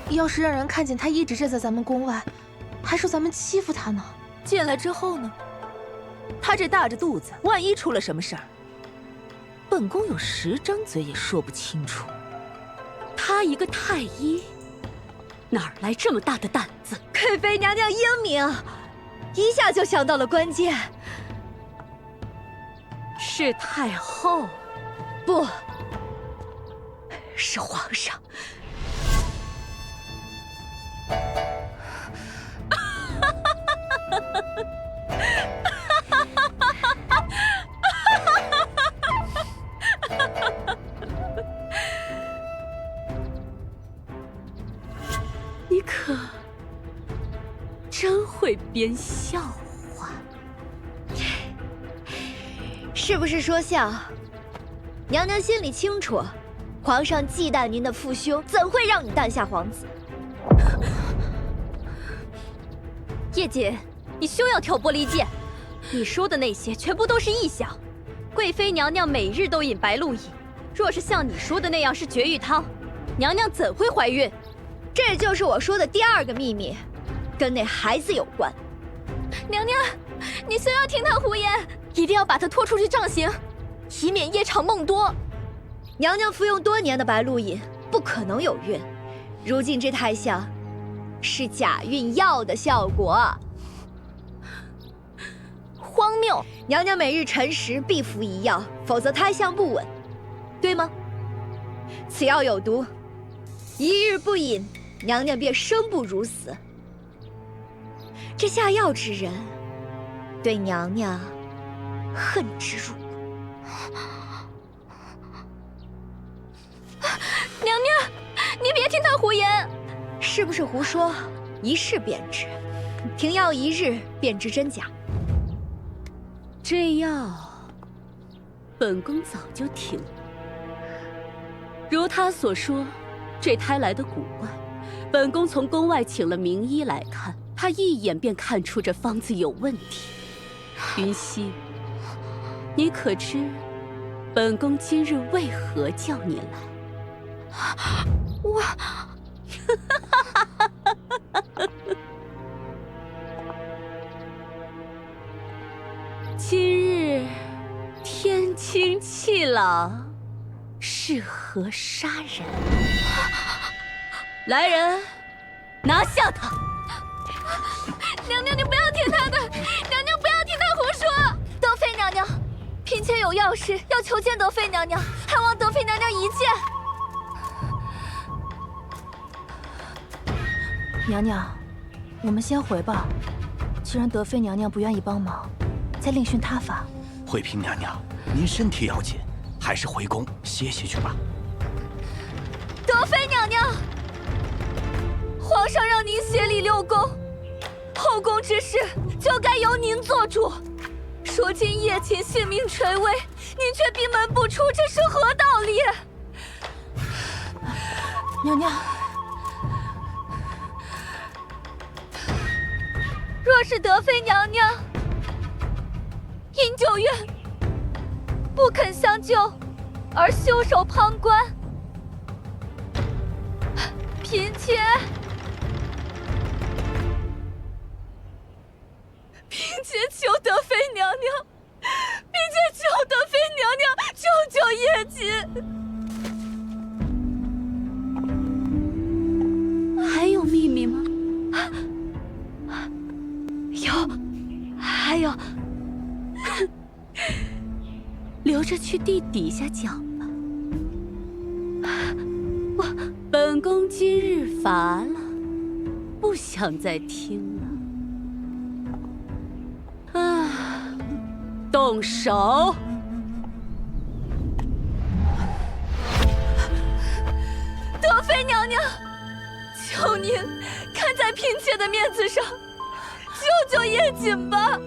S15: 要是让人看见他一直站在咱们宫外，还说咱们欺负他呢。
S16: 进来之后呢？他这大着肚子，万一出了什么事儿，本宫有10张嘴也说不清楚。
S5: 他一个太医，哪来这么大的胆子？
S11: 贵妃娘娘英明，一下就想到了关键。
S5: 是太后，
S11: 不，是皇上。
S5: 你可真会编笑话。
S11: 是不是说笑？娘娘心里清楚，皇上忌惮您的父兄，怎会让你诞下皇子？
S12: 叶瑾，你休要挑拨离间，你说的那些全部都是臆想。贵妃娘娘每日都饮白鹿饮，若是像你说的那样是绝育汤，娘娘怎会怀孕？
S11: 这就是我说的第2个秘密，跟那孩子有关。
S12: 娘娘，你休要听他胡言，一定要把他拖出去杖刑，以免夜长梦多。
S11: 娘娘服用多年的白鹿饮，不可能有孕。如今这太像是假孕药的效果，
S12: 荒谬！
S11: 娘娘每日辰时必服一药，否则胎象不稳，对吗？此药有毒，一日不饮，娘娘便生不如死。这下药之人，对娘娘恨之入骨。
S12: 娘娘，你别听他胡言，
S11: 是不是胡说？一试便知，停药1日便知真假。
S5: 这药，本宫早就停了。如他所说，这胎来的古怪，本宫从宫外请了名医来看，他一眼便看出这方子有问题。云溪，你可知本宫今日为何叫你来？
S12: 我，
S5: 今日天清气朗，适合杀人。来人，拿下他！
S12: 娘娘，你不要听他的，娘娘不要听他胡说。德妃娘娘，嫔妾有要事要求见德妃娘娘，还望德妃娘娘一见。
S15: 娘娘，我们先回吧。既然德妃娘娘不愿意帮忙，再另寻他法。
S19: 惠嫔娘娘，您身体要紧，还是回宫歇歇去吧。
S12: 德妃娘娘，皇上让您协理6宫，后宫之事就该由您做主。如今叶瑾性命垂危，您却闭门不出，这是何道理？
S15: 娘娘，
S12: 若是德妃娘娘因九月不肯相救而袖手旁观，嫔妾求德妃娘娘，嫔妾求德妃娘娘救救叶瑾。
S5: 着去地底下讲吧。本宫今日乏了，不想再听了。啊，动手！
S3: 德妃娘娘，求您看在嫔妾的面子上，救救叶瑾吧！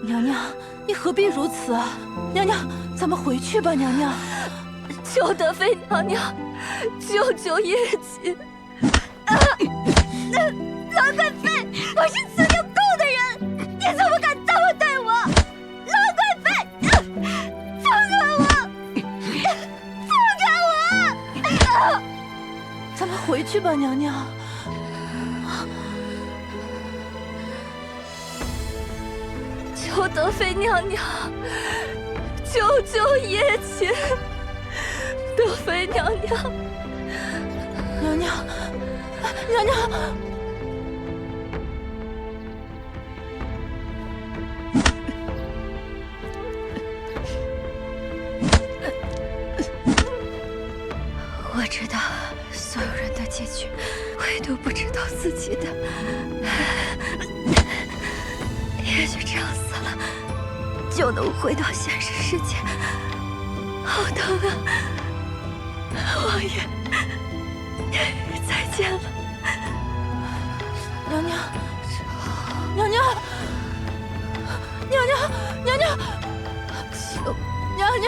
S15: 娘娘，你何必如此啊？娘娘，咱们回去吧，娘娘。
S3: 求德妃娘娘救救叶瑾！
S1: 老贵妃，我是资有够的人，你怎么敢这么对我？老贵妃，放开我！放开我！
S15: 咱们回去吧，娘娘。
S3: 求德妃娘娘救救叶瑾！德妃娘娘，
S15: 娘娘，娘娘。
S1: 我知道所有人的结局，唯独不知道自己的。也许这样死了，就能回到现实世界。好疼啊！王爷，再见了。
S15: 娘娘，娘娘，娘娘，娘娘，求娘娘，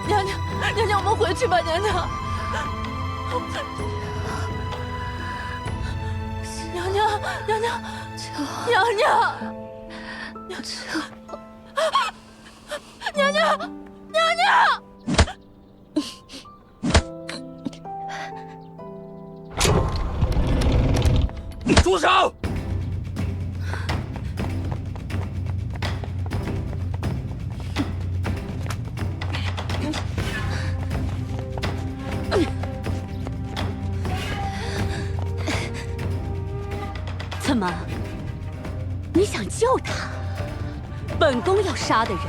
S15: 娘娘，娘娘，我们回去吧，娘娘。娘娘，娘娘，娘娘，娘娘，娘娘。
S17: 住手！
S5: 怎么？你想救他？本宫要杀的人，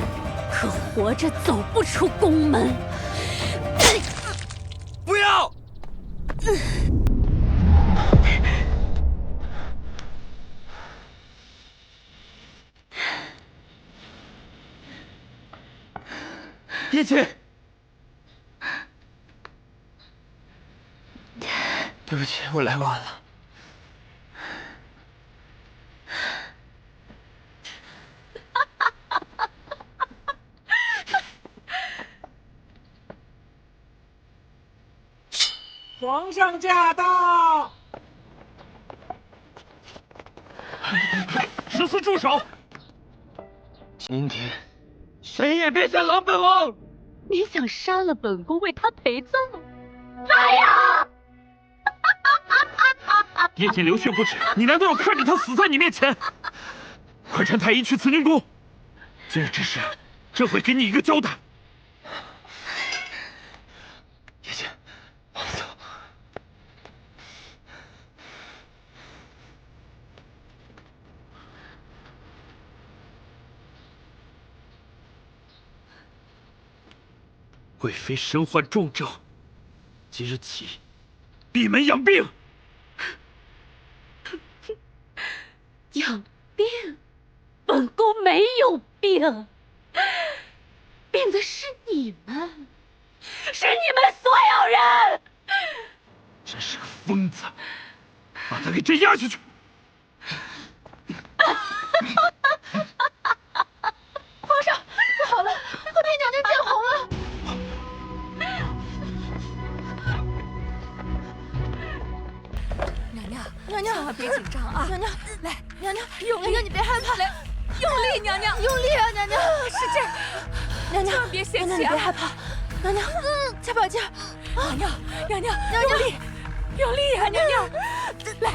S5: 可活着走不出宫门。
S17: 不要！叶瑾，
S6: 对不起，我来晚了。
S17: 皇上驾到！14住手！
S6: 今天
S17: 谁也别想拦本王！
S5: 你想杀了本宫为他陪葬？
S17: 来呀！叶瑾流血不止，你难道要看着他死在你面前？快传太医去慈宁宫。今日之事，朕会给你一个交代。
S6: 叶瑾，我们走。
S17: 贵妃身患重症，即日起闭门养病。
S5: 养病？本宫没有病，病的是你们，是你们所有人！
S17: 真是个疯子，把他给镇压下去！
S15: 皇上，不好了，和妃娘娘见红了。娘娘，
S3: 千万别紧张啊！
S15: 娘娘，
S3: 来，
S15: 娘娘，
S3: 用力！
S15: 娘娘你别害怕，
S3: 来，用力，娘娘，
S15: 用力啊，娘娘，
S3: 使劲！
S15: 娘娘，
S3: 千万别泄
S15: 娘娘
S3: 气啊！
S15: 你别害怕，娘娘，加把劲儿！
S3: 娘娘，用力，用力啊，娘娘！来，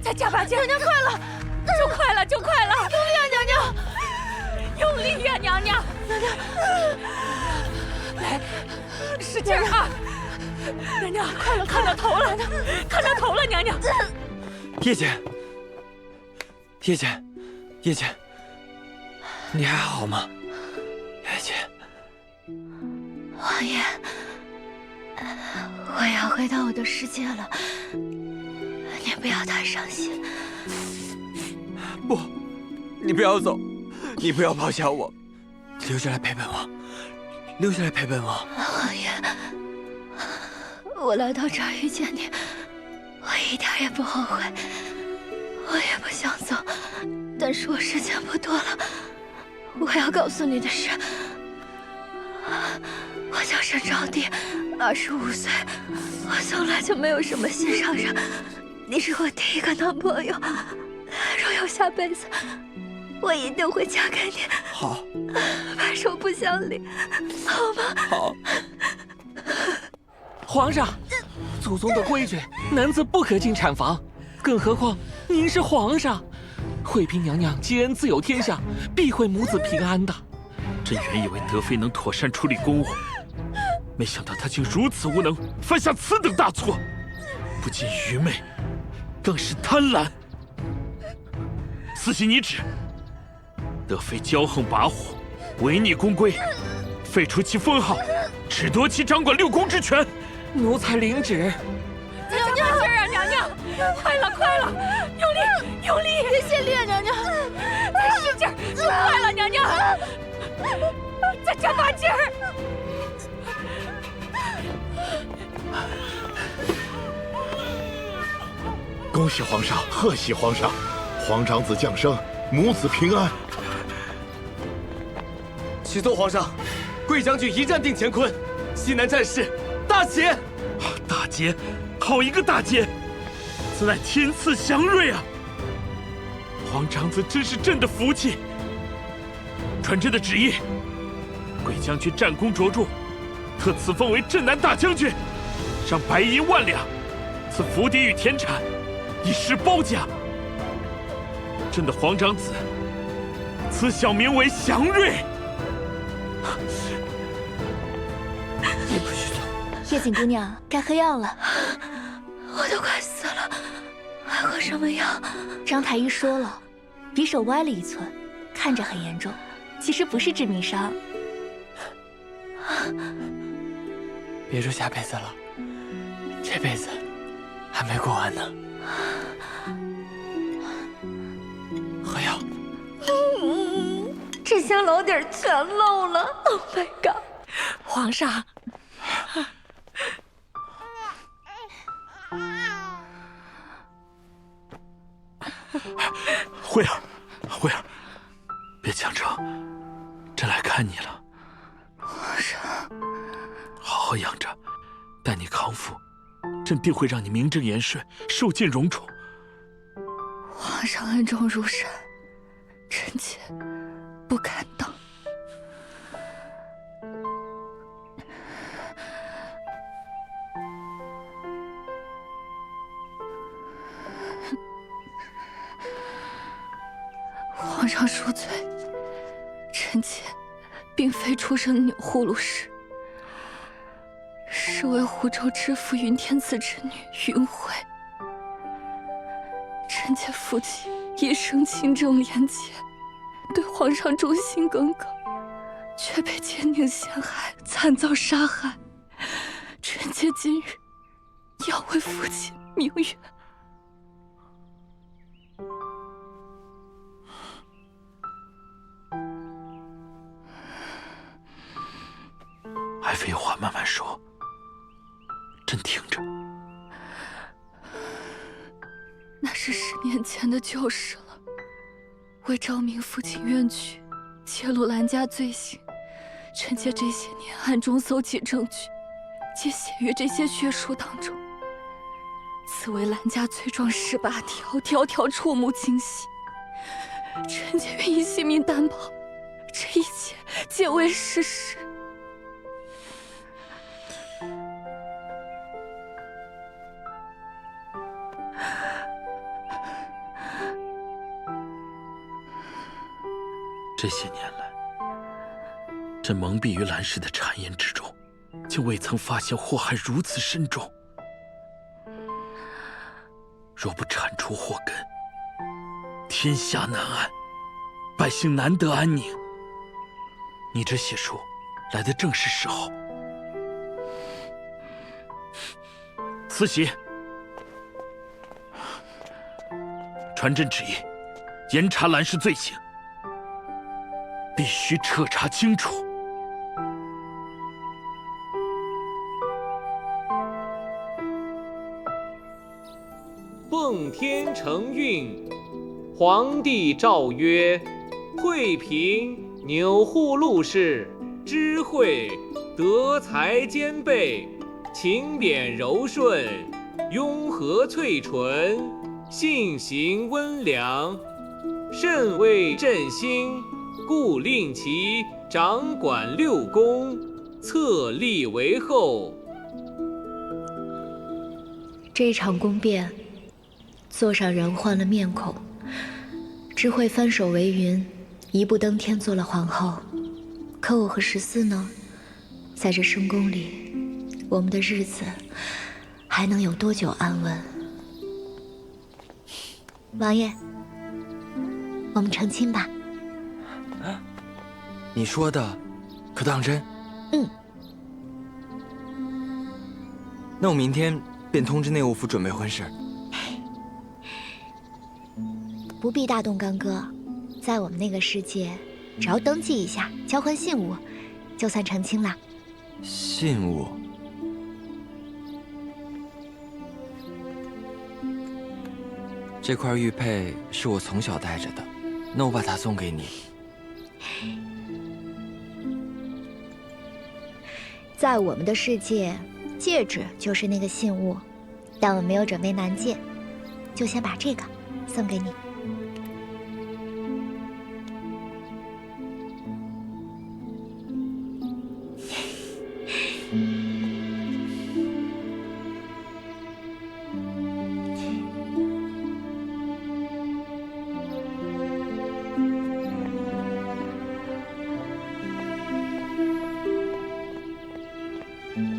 S3: 再加把劲！
S15: 娘娘快了，
S3: 就快了，就快了！
S15: 用力啊，娘娘！
S3: 用力呀，娘娘！
S15: 娘娘，
S3: 来，使劲啊！娘娘，快了，看到头了，看到头了，娘娘！
S6: 叶瑾，叶瑾，叶瑾，你还好吗？叶瑾。
S1: 王爷，我要回到我的世界了，你不要太伤心。
S2: 不，你不要走，你不要抛下我，留下来陪伴我，留下来陪伴我。
S1: 王爷，我来到这儿遇见你，我一点也不后悔，我也不想走，但是我时间不多了。我要告诉你的是，我叫沈招娣，25岁，我从来就没有什么心上人，你是我第一个男朋友，若有下辈子，我一定会嫁给你。
S2: 好，
S1: 白首不相离，好吗？
S2: 好。
S17: 皇上，祖宗的规矩，男子不可进产房，更何况您是皇上。惠嫔娘娘积恩自有天下，必会母子平安的。
S8: 朕原以为德妃能妥善处理公务，没想到她竟如此无能，犯下此等大错，不仅愚昧，更是贪婪。司机你旨，德妃骄横跋扈，违逆宫规，废除其封号，褫夺其掌管6宫之权。
S17: 奴才领旨。
S18: 再加把劲儿啊，娘娘！快了，快了，用力，用力！别泄力啊，娘娘！再使劲儿，就快了，娘娘！再加把劲儿！
S9: 恭喜皇上，贺喜皇上！皇长子降生，母子平安。
S2: 启奏皇上，贵将军一战定乾坤，西南战事大捷！
S8: 大捷，好一个大捷！此乃天赐祥瑞啊！皇长子真是朕的福气。传朕的旨意，贵将军战功卓著，特赐封为镇南大将军，赏白银1万两，赐府邸与田产，一时褒奖。朕的皇长子，此小名为祥瑞。
S2: 你不许走！
S22: 月景姑娘，该喝药了。
S1: 我都快死了，还喝什么药？
S22: 张太医说了，匕首歪了1寸，看着很严重，其实不是致命伤。
S2: 别说下辈子了，这辈子还没过完呢。喝药。
S1: 这下老底儿全露了。Oh my god！
S18: 皇上。
S8: 慧儿，慧儿，别强撑，朕来看你了。
S1: 皇上，
S8: 好好养着，待你康复，朕定会让你名正言顺，受尽荣宠。
S1: 皇上恩重如山，臣妾不敢当。皇上恕罪，臣妾并非出身钮祜禄氏，是为湖州知府云天赐之女云慧。臣妾父亲一生清正廉洁，对皇上忠心耿耿，却被奸佞陷害，惨遭杀害。臣妾今日要为父亲鸣冤。
S8: 爱妃有话慢慢说，朕听着。
S1: 那是10年前的旧事了。为昭明父亲冤屈，揭露兰家罪行，臣妾这些年暗中搜集证据，皆写于这些血书当中。此为兰家罪状18条，条条触目惊心。臣妾愿意性命担保，这一切皆为事实。
S8: 这些年来，朕蒙蔽于兰氏的谗言之中，竟未曾发现祸害如此深重。若不铲除祸根，天下难安，百姓难得安宁。你这血书来的正是时候，慈禧，传朕旨意，严查兰氏罪行，必须彻查清楚。
S17: 奉天承运，皇帝诏曰：惠平钮祜禄氏，知慧德才兼备，勤勉柔顺，雍和翠纯，性行温良，甚为朕心，故令其掌管6宫，册立为后。
S10: 这一场宫变，座上人换了面孔，知慧翻手为云，一步登天做了皇后。可我和14呢，在这深宫里，我们的日子还能有多久安稳？王爷，我们成亲吧。
S2: 你说的可当真？
S10: 嗯。
S2: 那我明天便通知内务府准备婚事。
S22: 不必大动干戈，在我们那个世界，只要登记一下，交换信物，就算成亲了。
S2: 信物？这块玉佩是我从小戴着的，那我把它送给你。
S22: 在我们的世界，戒指就是那个信物，但我没有准备南戒，就先把这个送给你。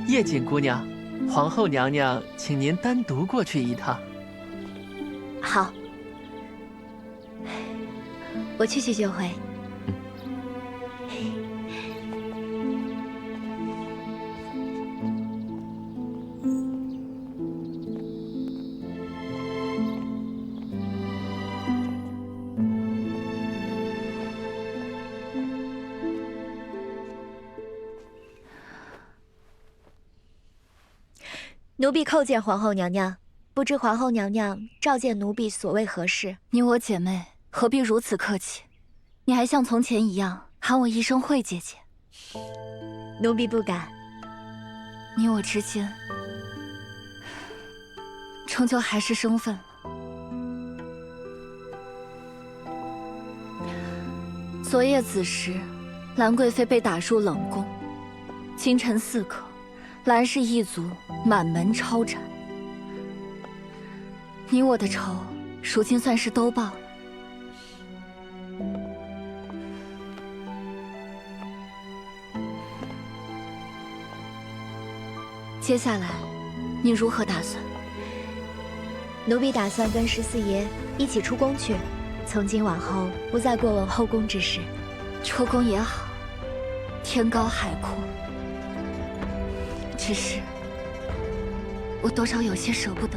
S7: 叶锦姑娘，皇后娘娘请您单独过去一趟。
S22: 好，我去就回。奴婢叩见皇后娘娘，不知皇后娘娘召见奴婢所谓何事？
S10: 你我姐妹何必如此客气？你还像从前一样喊我一声惠姐姐。
S22: 奴婢不敢。
S10: 你我之间，终究还是生分了。昨夜子时，兰贵妃被打入冷宫，清晨4刻。兰氏一族满门抄斩，你我的仇，如今算是都报了。接下来，你如何打算？
S22: 奴婢打算跟14爷一起出宫去，从今往后不再过问后宫之事。
S10: 出宫也好，天高海阔。只是，我多少有些舍不得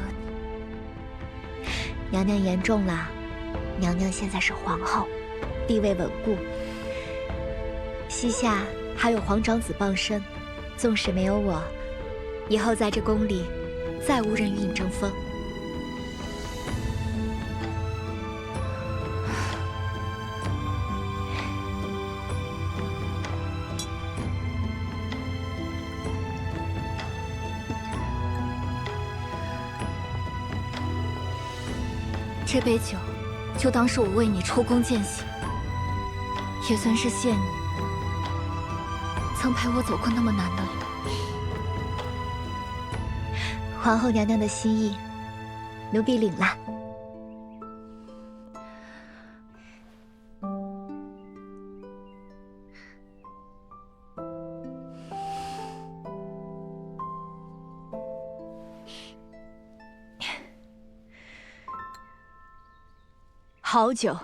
S10: 你。
S22: 娘娘言重了，娘娘现在是皇后，地位稳固。膝下还有皇长子傍身，纵使没有我，以后在这宫里，再无人与你争锋。
S10: 这杯酒，就当是我为你出宫践行，也算是谢你曾陪我走过那么难的路。
S22: 皇后娘娘的心意，奴婢领了。好酒。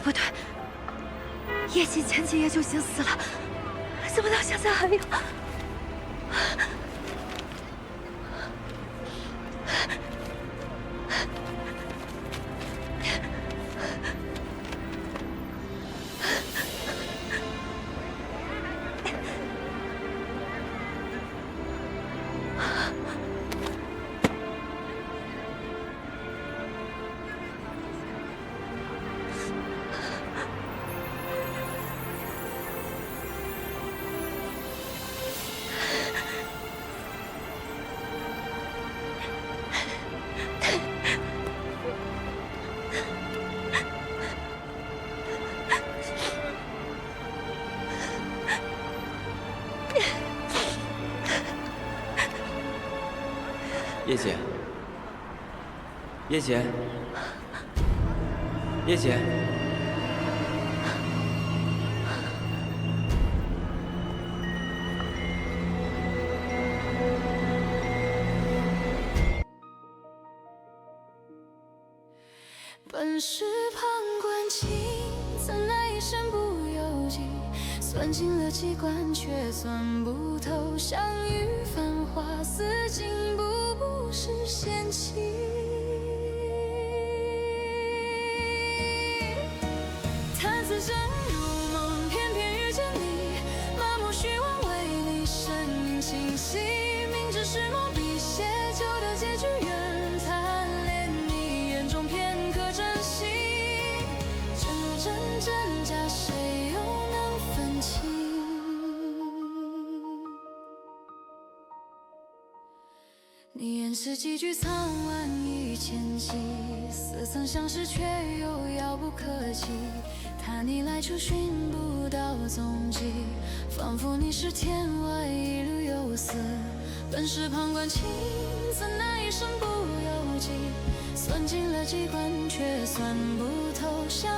S1: 不对，叶锦前几夜就已经死了，怎么到现在还没有？
S6: 叶姐，叶姐，叶姐，
S4: 本是旁观情，怎奈一生不由己。算尽了机关，却算不透相遇繁华，似锦步步是仙气。他自真如梦，偏偏遇见你，麻木虚妄为你身影清晰。明知是梦比写就的结局远贪恋你眼中片刻珍惜。真若真真假，谁又能分清？你言辞几句苍晚一千计，似曾相识却又遥不可及。他你来处寻不到踪迹，仿佛你是天外一缕游丝。本是旁观情，怎奈一生不由己。算尽了机关，却算不透相